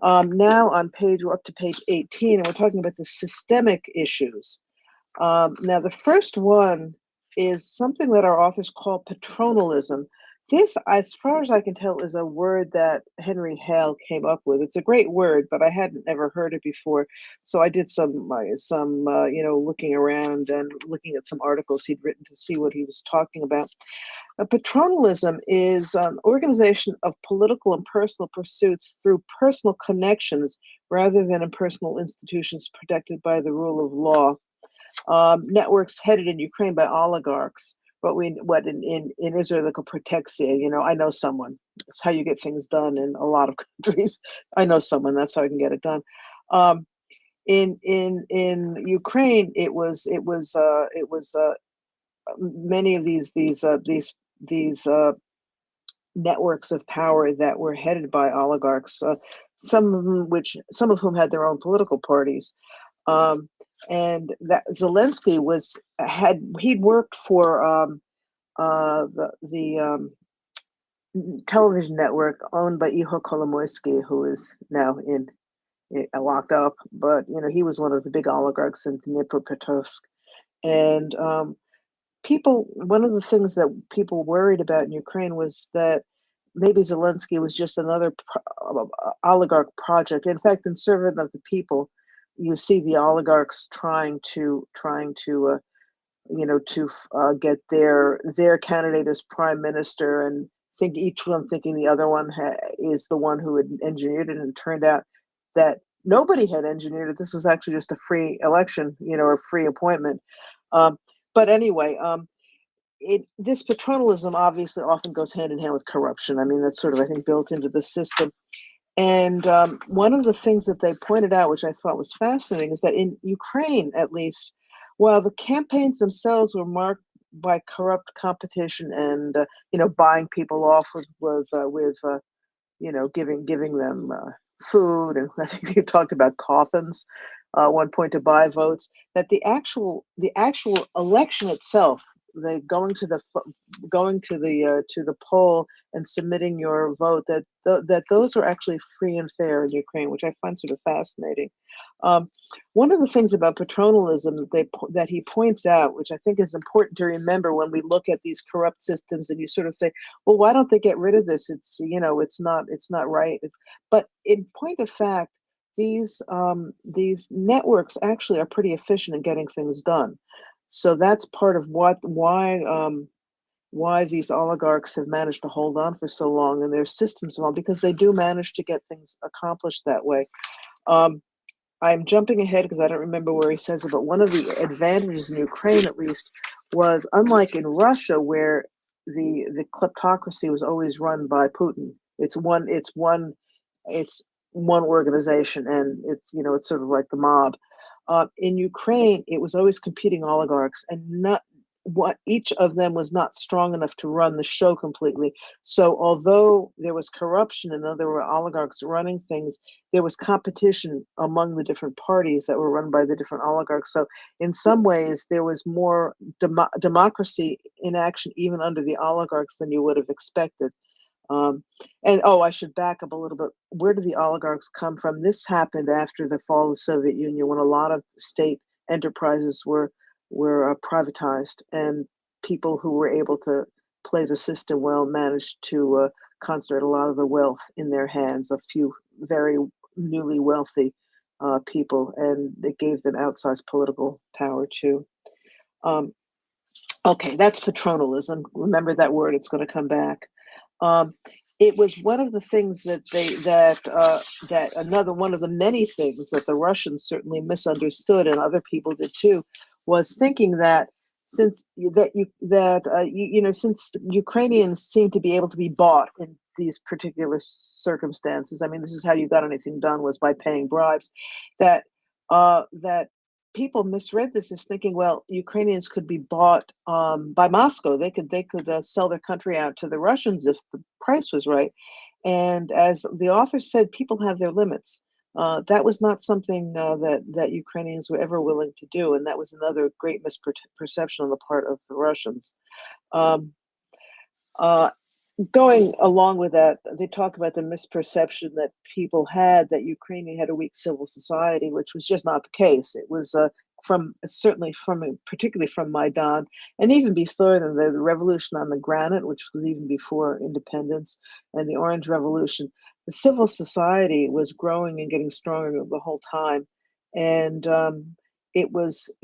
Now we're up to page 18, and we're talking about the systemic issues. Now, the first one is something that our authors call patronalism. This, as far as I can tell, is a word that Henry Hale came up with. It's a great word, but I hadn't ever heard it before. So I did some looking around and looking at some articles he'd written to see what he was talking about. Patronalism is an organization of political and personal pursuits through personal connections rather than in personal institutions protected by the rule of law. Networks headed in Ukraine by oligarchs. What in Israel they call protexia. I know someone. That's how you get things done in a lot of countries. I know someone. That's how I can get it done. In Ukraine, it was many of these networks of power that were headed by oligarchs. Some of whom had their own political parties. And that Zelensky he'd worked for the television network owned by Ihor Kolomoisky, who is now locked up. But he was one of the big oligarchs in Dnipropetrovsk, and one of the things that people worried about in Ukraine was that maybe Zelensky was just another oligarch project. In fact, in Servant of the People, you see the oligarchs trying to get their candidate as prime minister, and each one thinking the other one is the one who had engineered it, and it turned out that nobody had engineered it. This was actually just a free election, or a free appointment. But anyway, this patronalism obviously often goes hand in hand with corruption. I mean, that's sort of, I think, built into the system. And one of the things that they pointed out, which I thought was fascinating, is that in Ukraine, at least, while the campaigns themselves were marked by corrupt competition and buying people off with giving them food, and I think you talked about coffins, one point to buy votes, that the actual election itself, the going to the poll and submitting your vote, that those are actually free and fair in Ukraine, which I find sort of fascinating. One of the things about patronalism that he points out, which I think is important to remember when we look at these corrupt systems, and you sort of say, well, why don't they get rid of this? It's it's not right. But in point of fact, these networks actually are pretty efficient in getting things done. So that's part of why these oligarchs have managed to hold on for so long, and their systems well, because they do manage to get things accomplished that way. I'm jumping ahead because I don't remember where he says it, but one of the advantages in Ukraine, at least, was unlike in Russia, where the kleptocracy was always run by Putin. It's one organization, and it's sort of like the mob. In Ukraine, it was always competing oligarchs, and not what each of them was not strong enough to run the show completely. So although there was corruption and there were oligarchs running things, there was competition among the different parties that were run by the different oligarchs. So in some ways, there was more democracy in action even under the oligarchs than you would have expected. I should back up a little bit. Where did the oligarchs come from? This happened after the fall of the Soviet Union, when a lot of state enterprises were privatized, and people who were able to play the system well managed to concentrate a lot of the wealth in their hands. A few very newly wealthy people, and it gave them outsized political power too. Okay, that's patronalism. Remember that word; it's going to come back. It was one of the things that another one of the many things that the Russians certainly misunderstood, and other people did too, was thinking that since Ukrainians seem to be able to be bought in these particular circumstances. I mean, this is how you got anything done, was by paying bribes. That people misread this as thinking, well, Ukrainians could be bought by Moscow. They could sell their country out to the Russians if the price was right. And as the author said, people have their limits. That was not something that Ukrainians were ever willing to do, and that was another great misperception on the part of the Russians. Going along with that, they talk about the misperception that people had that Ukraine had a weak civil society, which was just not the case. It was particularly from Maidan, and even before then, the revolution on the granite, which was even before independence, and the Orange Revolution. The civil society was growing and getting stronger the whole time, and it was,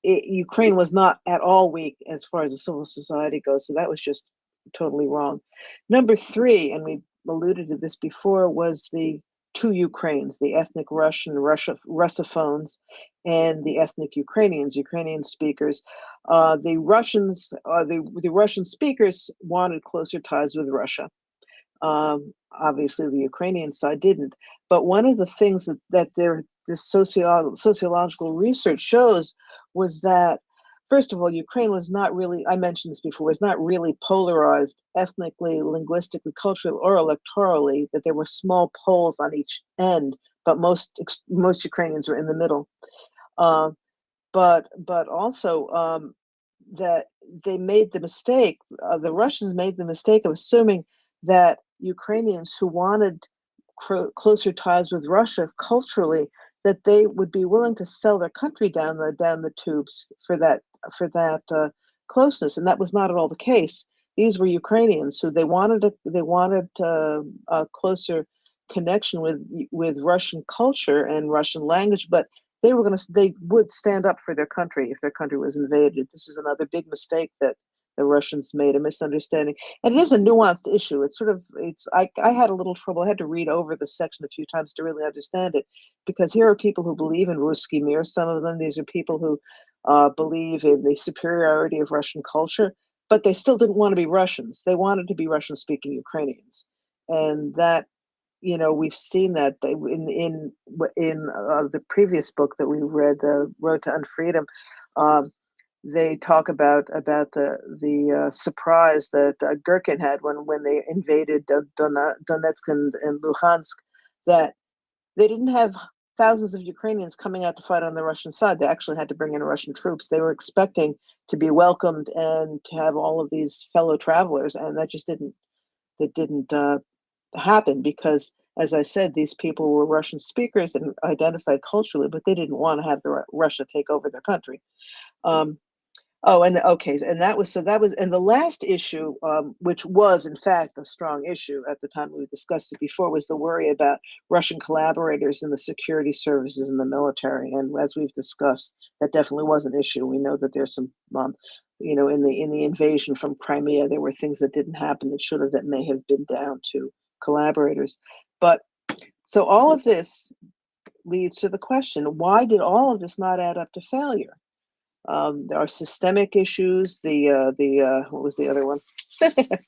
Ukraine was not at all weak as far as the civil society goes. So that was just totally wrong. Number three, and we alluded to this before, was the two Ukraines, the ethnic Russophones, and the ethnic Ukrainian speakers. The Russian speakers wanted closer ties with Russia. Obviously, the Ukrainian side didn't. But one of the things that this sociological research shows was that, first of all, Ukraine was not really, I mentioned this before, was not really polarized ethnically, linguistically, culturally, or electorally, that there were small poles on each end, but most Ukrainians were in the middle. But also that they made the mistake, the Russians made the mistake of assuming that Ukrainians who wanted closer ties with Russia culturally, that they would be willing to sell their country down the tubes for that closeness, and that was not at all the case. These were Ukrainians who they wanted a closer connection with Russian culture and Russian language, but they would stand up for their country if their country was invaded. This is another big mistake that the Russians made a misunderstanding. And it is a nuanced issue. It's sort of, I had a little trouble. I had to read over the section a few times to really understand it, because here are people who believe in Ruski Mir, some of them. These are people who believe in the superiority of Russian culture, but they still didn't want to be Russians. They wanted to be Russian-speaking Ukrainians. And that, we've seen that in the previous book that we read, The Road to Unfreedom. They talk about the surprise that Gherkin had when they invaded Donetsk and Luhansk, that they didn't have thousands of Ukrainians coming out to fight on the Russian side. They actually had to bring in Russian troops. They were expecting to be welcomed and to have all of these fellow travelers, and that just didn't happen, because, as I said, these people were Russian speakers and identified culturally, but they didn't want to have Russia take over their country. And the last issue, which was in fact a strong issue at the time we discussed it before, was the worry about Russian collaborators in the security services and the military. And as we've discussed, that definitely was an issue. We know that there's some, in the invasion from Crimea, there were things that didn't happen that may have been down to collaborators. But so all of this leads to the question: why did all of this not add up to failure? There are systemic issues. What was the other one? The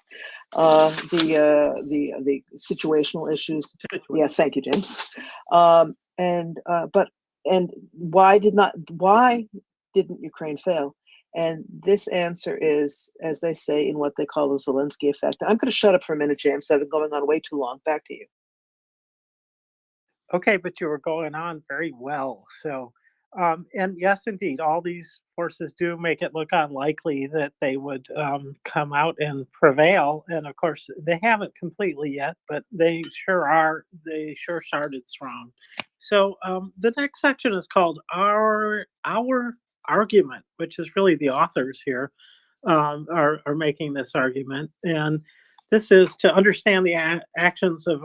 situational issues. Yeah, thank you, James. And why didn't Ukraine fail? And this answer is, as they say, in what they call the Zelensky effect. I'm going to shut up for a minute, James. I've been going on way too long. Back to you. Okay, but you were going on very well. So, and yes, indeed, all these forces do make it look unlikely that they would come out and prevail. And of course, they haven't completely yet, but they sure are. They sure started strong. So the next section is called Our Argument, which is really the authors here are making this argument. And this is to understand the actions of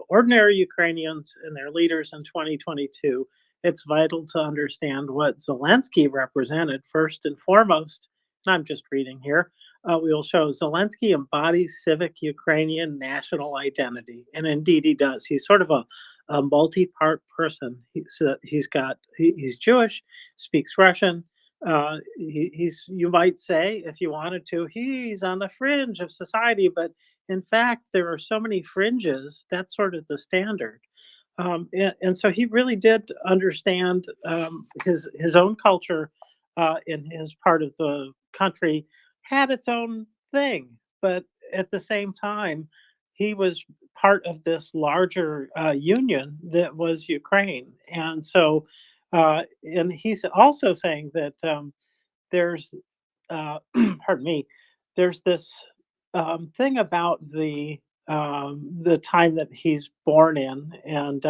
ordinary Ukrainians and their leaders in 2022. It's vital to understand what Zelensky represented first and foremost. And I'm just reading here. We will show Zelensky embodies civic Ukrainian national identity. And indeed he does. He's sort of a multi-part person. He's Jewish, speaks Russian. He's, you might say, if you wanted to, he's on the fringe of society, but in fact, there are so many fringes. That's sort of the standard. And so he really did understand his own culture in his part of the country had its own thing, but at the same time, he was part of this larger union that was Ukraine. And so, and he's also saying that there's, pardon me, there's this thing about the time that he's born in, and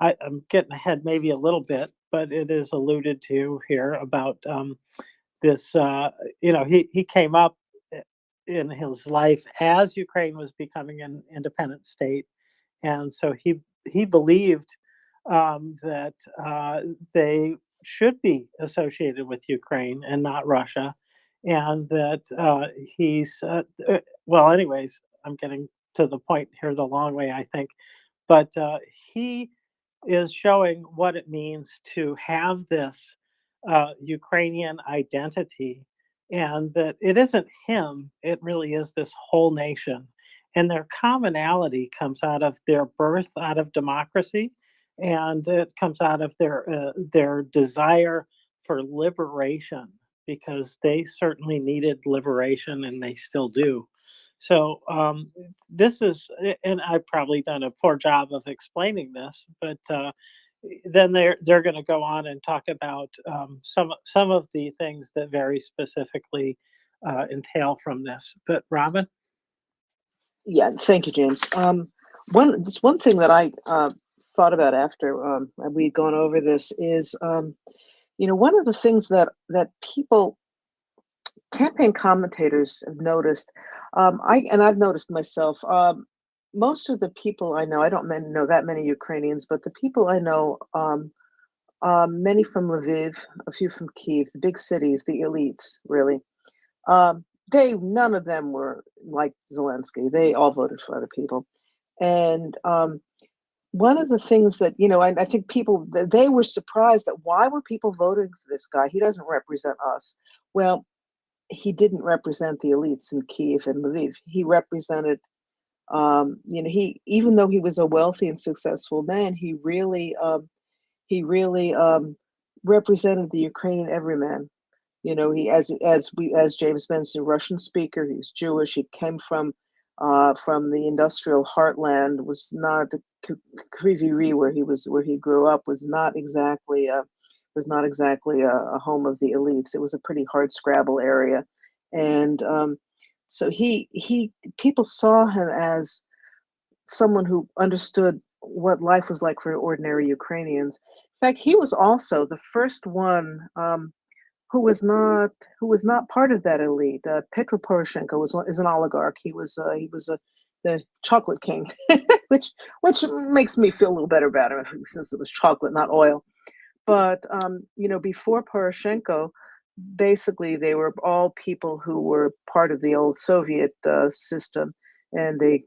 I'm getting ahead maybe a little bit, but it is alluded to here about this. He came up in his life as Ukraine was becoming an independent state, and so he believed that they should be associated with Ukraine and not Russia, and that well, anyways, I'm getting to the point here the long way, I think, but he is showing what it means to have this Ukrainian identity, and that it isn't him, it really is this whole nation. And their commonality comes out of their birth out of democracy, and it comes out of their desire for liberation, because they certainly needed liberation, and they still do. So this is, and I've probably done a poor job of explaining this, but then they're going to go on and talk about some of the things that very specifically entail from this. But Robin? Yeah, thank you, James. One thing that I thought about after we'd gone over this is, one of the things that people, campaign commentators, have noticed. I've noticed myself. Most of the people I know, I don't know that many Ukrainians, but the people I know, many from Lviv, a few from Kyiv, the big cities, the elites, really. none of them were like Zelensky. They all voted for other people. And one of the things that, I think people, they were surprised that why were people voting for this guy? He doesn't represent us. Well, he didn't represent the elites in Kiev and Lviv. He represented, he, even though he was a wealthy and successful man, he really represented the Ukrainian everyman. He, as James mentioned, Russian speaker. He's Jewish. He came from the industrial heartland. Was not Kryvyi Rih, where he grew up, was not exactly a home of the elites. It was a pretty hard scrabble area, and so people saw him as someone who understood what life was like for ordinary Ukrainians. In fact, he was also the first one who was not part of that elite. Petro Poroshenko is an oligarch. He was the chocolate king, which makes me feel a little better about him since it was chocolate, not oil. But before Poroshenko, basically they were all people who were part of the old Soviet system, and they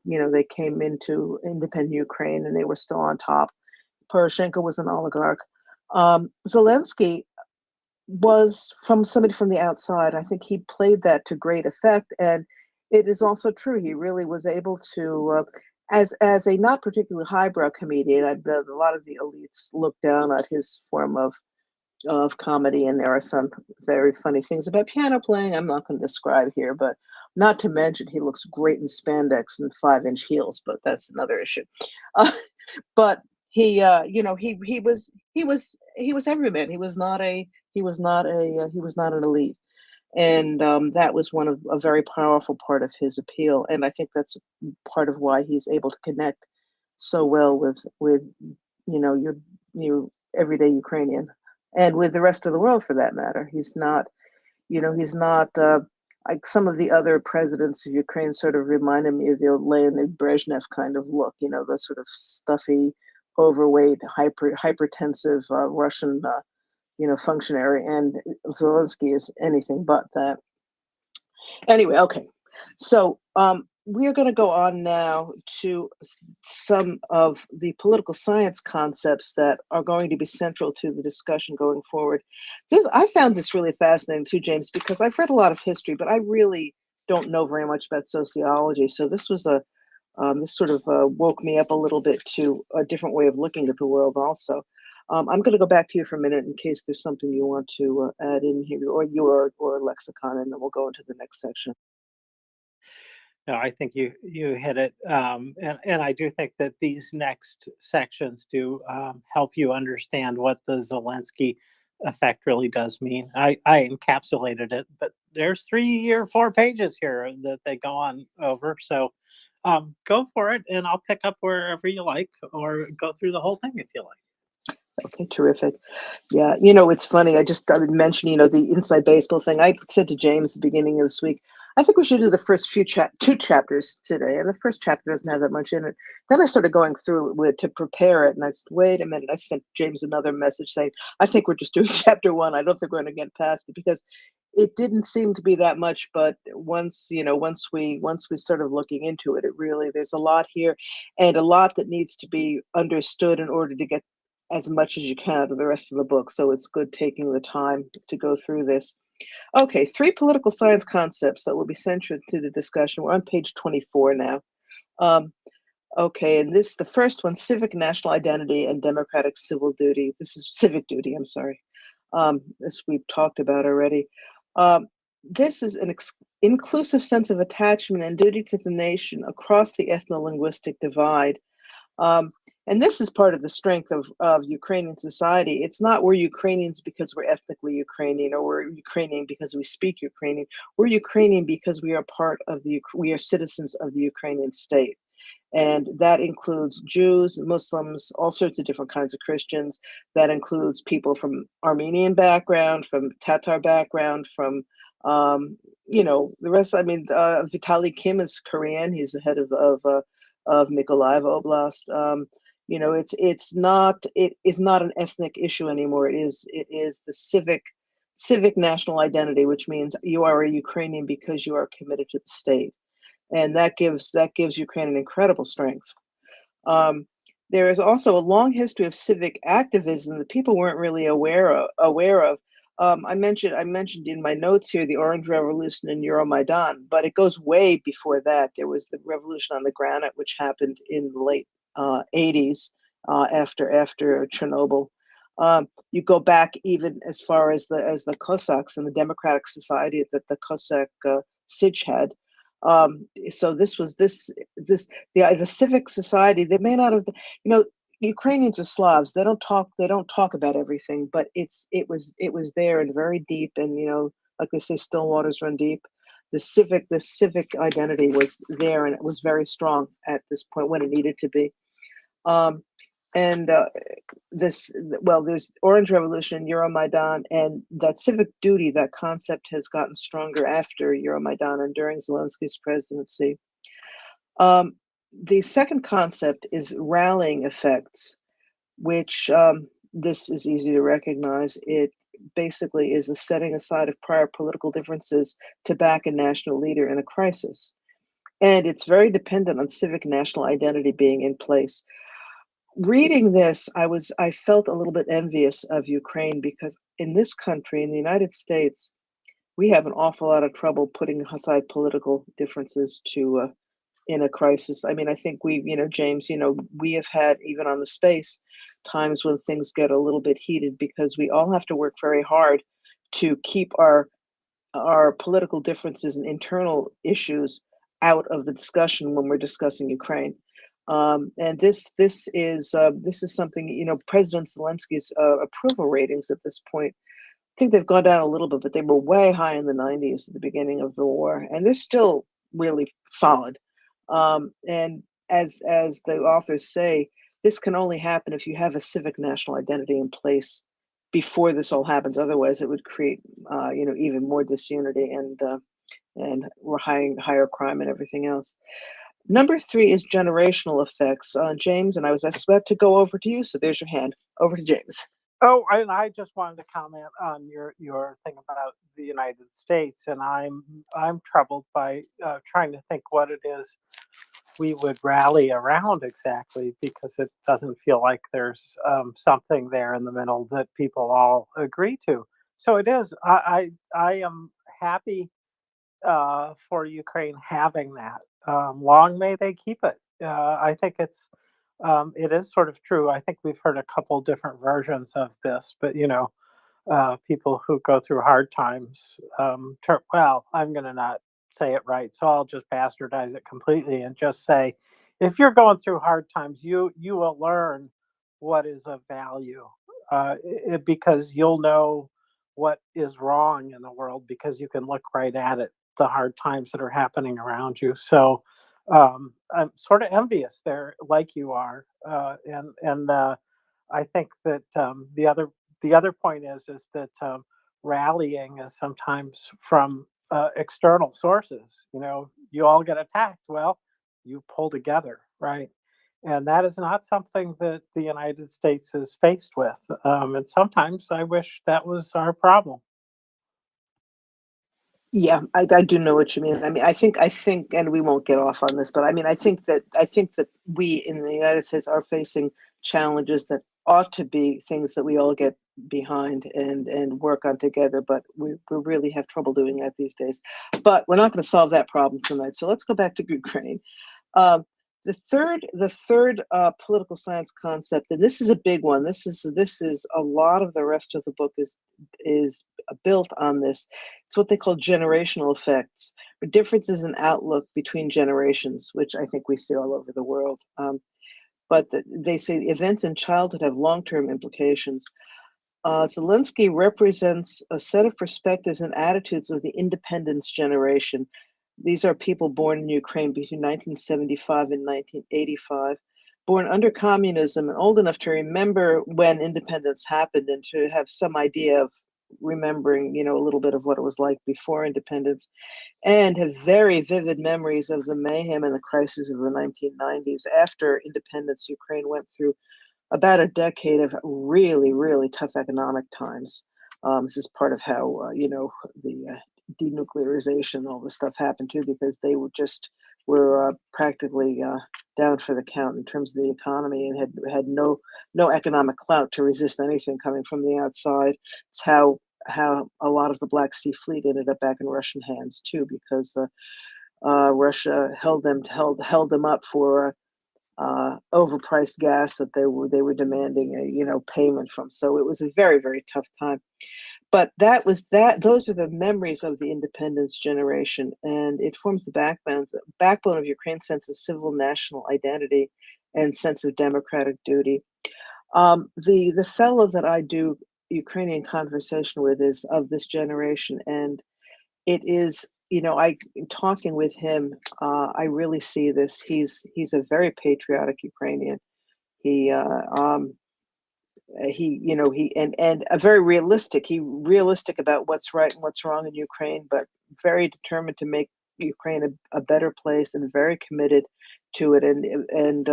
came into independent Ukraine and they were still on top. Poroshenko was an oligarch. Zelensky was from somebody from the outside. I think he played that to great effect, and it is also true. He really was able to, as a not particularly highbrow comedian. A lot of the elites look down at his form of comedy, and there are some very funny things about piano playing I'm not going to describe here, but not to mention he looks great in spandex and 5-inch heels, but that's another issue. But he was everyman. He was not an elite, and that was a very powerful part of his appeal, and I think that's part of why he's able to connect so well with your everyday Ukrainian, and with the rest of the world for that matter. He's not like some of the other presidents of Ukraine sort of reminded me of the old Leonid Brezhnev kind of look, the sort of stuffy, overweight, hypertensive Russian functionary, and Zelensky is anything but that. Anyway, okay. So we are going to go on now to some of the political science concepts that are going to be central to the discussion going forward. I found this really fascinating too, James, because I've read a lot of history, but I really don't know very much about sociology. So this was this sort of woke me up a little bit to a different way of looking at the world also. I'm going to go back to you for a minute in case there's something you want to add in here, or lexicon, and then we'll go into the next section. No, I think you hit it, and I do think that these next sections do help you understand what the Zelensky effect really does mean. I encapsulated it, but there's 3 or 4 pages here that they go on over. So go for it, and I'll pick up wherever you like, or go through the whole thing if you like. Okay, terrific. Yeah, it's funny. I just started mentioning, the inside baseball thing. I said to James at the beginning of this week, I think we should do the first 2 chapters today, and the first chapter doesn't have that much in it. Then I started going through it to prepare it, and I said, wait a minute. I sent James another message saying, I think we're just doing chapter 1. I don't think we're going to get past it, because it didn't seem to be that much. But once we started looking into it, there's a lot here, and a lot that needs to be understood in order to get as much as you can out of the rest of the book. So it's good taking the time to go through this. Okay, 3 political science concepts that will be central to the discussion. We're on page 24 now. Okay, and the first one, civic national identity and democratic civil duty. This is civic duty, I'm sorry. This we've talked about already. This is an inclusive sense of attachment and duty to the nation across the ethno-linguistic divide. And this is part of the strength of Ukrainian society. It's not we're Ukrainians because we're ethnically Ukrainian, or we're Ukrainian because we speak Ukrainian. We're Ukrainian because we are we are citizens of the Ukrainian state. And that includes Jews, Muslims, all sorts of different kinds of Christians. That includes people from Armenian background, from Tatar background, from the rest. I mean, Vitaly Kim is Korean. He's the head of Mykolaiv Oblast. It is not an ethnic issue anymore. It is the civic civic national identity, which means you are a Ukrainian because you are committed to the state, and that gives Ukraine an incredible strength. There is also a long history of civic activism that people weren't really aware of. I mentioned in my notes here the Orange Revolution in Euromaidan, but it goes way before that. There was the Revolution on the Granite, which happened in the late 80s after Chernobyl. You go back even as far as the Cossacks and the Democratic Society that the Cossack Sich had. So this was the civic society. They may not have, Ukrainians are Slavs. They don't talk about everything, but it was there and very deep, and like they say, still waters run deep. The civic identity was there, and it was very strong at this point when it needed to be. And there's Orange Revolution, Euromaidan, and that civic duty, that concept has gotten stronger after Euromaidan and during Zelensky's presidency. The second concept is rallying effects, which this is easy to recognize. It basically is the setting aside of prior political differences to back a national leader in a crisis. And it's very dependent on civic national identity being in place. Reading this, I felt a little bit envious of Ukraine, because in this country, in the United States, we have an awful lot of trouble putting aside political differences to in a crisis. I mean, I think James, we have had, even on the space, times when things get a little bit heated because we all have to work very hard to keep our political differences and internal issues out of the discussion when we're discussing Ukraine. And this is something, President Zelensky's approval ratings at this point, I think they've gone down a little bit, but they were way high in the 90s at the beginning of the war, and they're still really solid. And as the authors say, this can only happen if you have a civic national identity in place before this all happens. Otherwise, it would create, even more disunity and higher crime and everything else. Number 3 is generational effects. James, and I was about to go over to you, so there's your hand. Over to James. Oh, and I just wanted to comment on your thing about the United States, and I'm troubled by trying to think what it is we would rally around exactly, because it doesn't feel like there's something there in the middle that people all agree to. So it is. I am happy for Ukraine having that. Long may they keep it. I think it is sort of true. I think we've heard a couple different versions of this, but people who go through hard times. Well, I'm going to not say it right, so I'll just bastardize it completely and just say, if you're going through hard times, you will learn what is of value, because you'll know what is wrong in the world because you can look right at it, the hard times that are happening around you. So I'm sort of envious there, like you are, and I think that the other point is that rallying is sometimes from external sources. You all get attacked. Well, you pull together, right? And that is not something that the United States is faced with. And sometimes I wish that was our problem. Yeah, I do know what you mean. I mean, I think, and we won't get off on this, but I mean, I think that we in the United States are facing challenges that ought to be things that we all get behind and work on together. But we really have trouble doing that these days. But we're not going to solve that problem tonight. So let's go back to Ukraine. The third political science concept, and this is a big one. This is a lot of the rest of the book is built on this. It's what they call generational effects, or differences in outlook between generations, which I think we see all over the world. But they say the events in childhood have long-term implications. Zelensky represents a set of perspectives and attitudes of the independence generation. These are people born in Ukraine between 1975 and 1985, born under communism and old enough to remember when independence happened and to have some idea of remembering, a little bit of what it was like before independence, and have very vivid memories of the mayhem and the crisis of the 1990s. After independence, Ukraine went through about a decade of really, really tough economic times. This is part of how the denuclearization, all this stuff happened too, because they were practically down for the count in terms of the economy, and had no economic clout to resist anything coming from the outside. It's how a lot of the Black Sea Fleet ended up back in Russian hands too, because Russia held them up for overpriced gas that they were demanding a payment from. So it was a very, very tough time. But those are the memories of the independence generation, and it forms the backbone of Ukraine's sense of civil national identity and sense of democratic duty. The fellow that I do Ukrainian conversation with is of this generation, and it is, I talking with him, I really see this. He's a very patriotic Ukrainian. He and a very realistic about what's right and what's wrong in Ukraine, but very determined to make Ukraine a better place, and very committed to it, and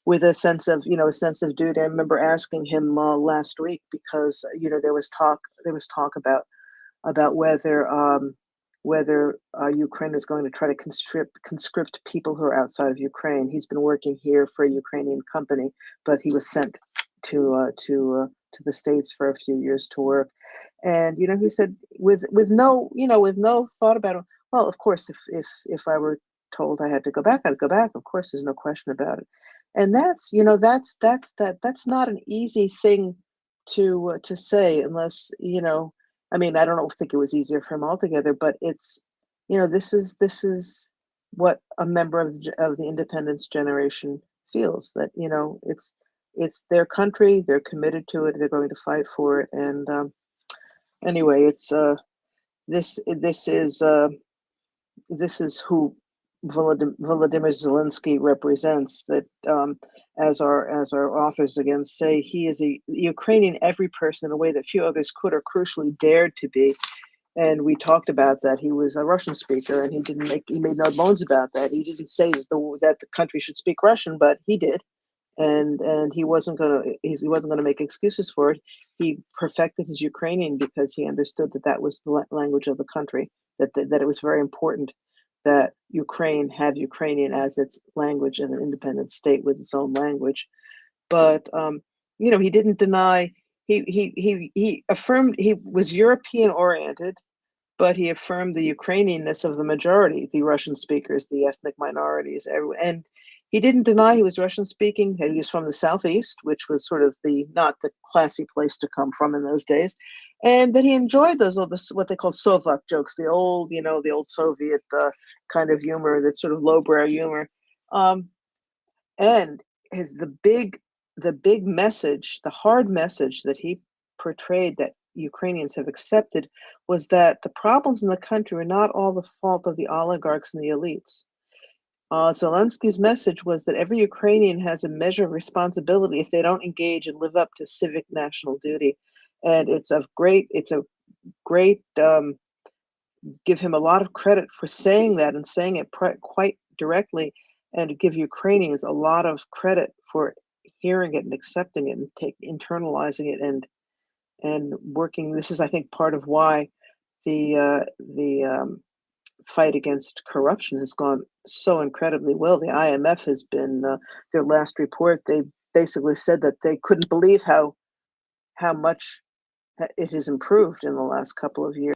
with a sense of duty. I remember asking him last week, because there was talk about whether Ukraine is going to try to conscript people who are outside of Ukraine. He's been working here for a Ukrainian company, but he was sent to the States for a few years to work. And he said, with no thought about it. Well, of course, if I were told I had to go back, I'd go back. Of course, there's no question about it. And that's not an easy thing to say, unless I mean, I don't think it was easier for him altogether, but it's this is what a member of the independence generation feels, that it's their country, they're committed to it, they're going to fight for it. And anyway, it's this is who Volodymyr Zelensky represents. That as our authors again say, he is a Ukrainian every person in a way that few others could or crucially dared to be. And we talked about that. He was a Russian speaker, and he made no bones about that. He didn't say that the country should speak Russian, but he did. And he wasn't gonna make excuses for it. He perfected his Ukrainian because he understood that was the language of the country. That it was very important that Ukraine have Ukrainian as its language in an independent state with its own language. But he didn't deny. He affirmed he was European oriented, but he affirmed the Ukrainianness of the majority, the Russian speakers, the ethnic minorities, and he didn't deny he was Russian speaking. He was from the southeast, which was sort of not the classy place to come from in those days, and that he enjoyed what they call Sovak jokes, the old Soviet kind of humor, that sort of lowbrow humor, and the big message, the hard message that he portrayed, that Ukrainians have accepted, was that the problems in the country are not all the fault of the oligarchs and the elites. Zelensky's message was that every Ukrainian has a measure of responsibility if they don't engage and live up to civic national duty. And it's a great give him a lot of credit for saying that, and saying it quite directly, and to give Ukrainians a lot of credit for hearing it and accepting it and internalizing it, and working. This is, I think, part of why the fight against corruption has gone so incredibly well. The IMF has been their last report. They basically said that they couldn't believe how much it has improved in the last couple of years.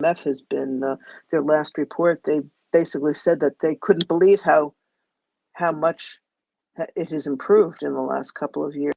IMF has been their last report. They basically said that they couldn't believe how much it has improved in the last couple of years.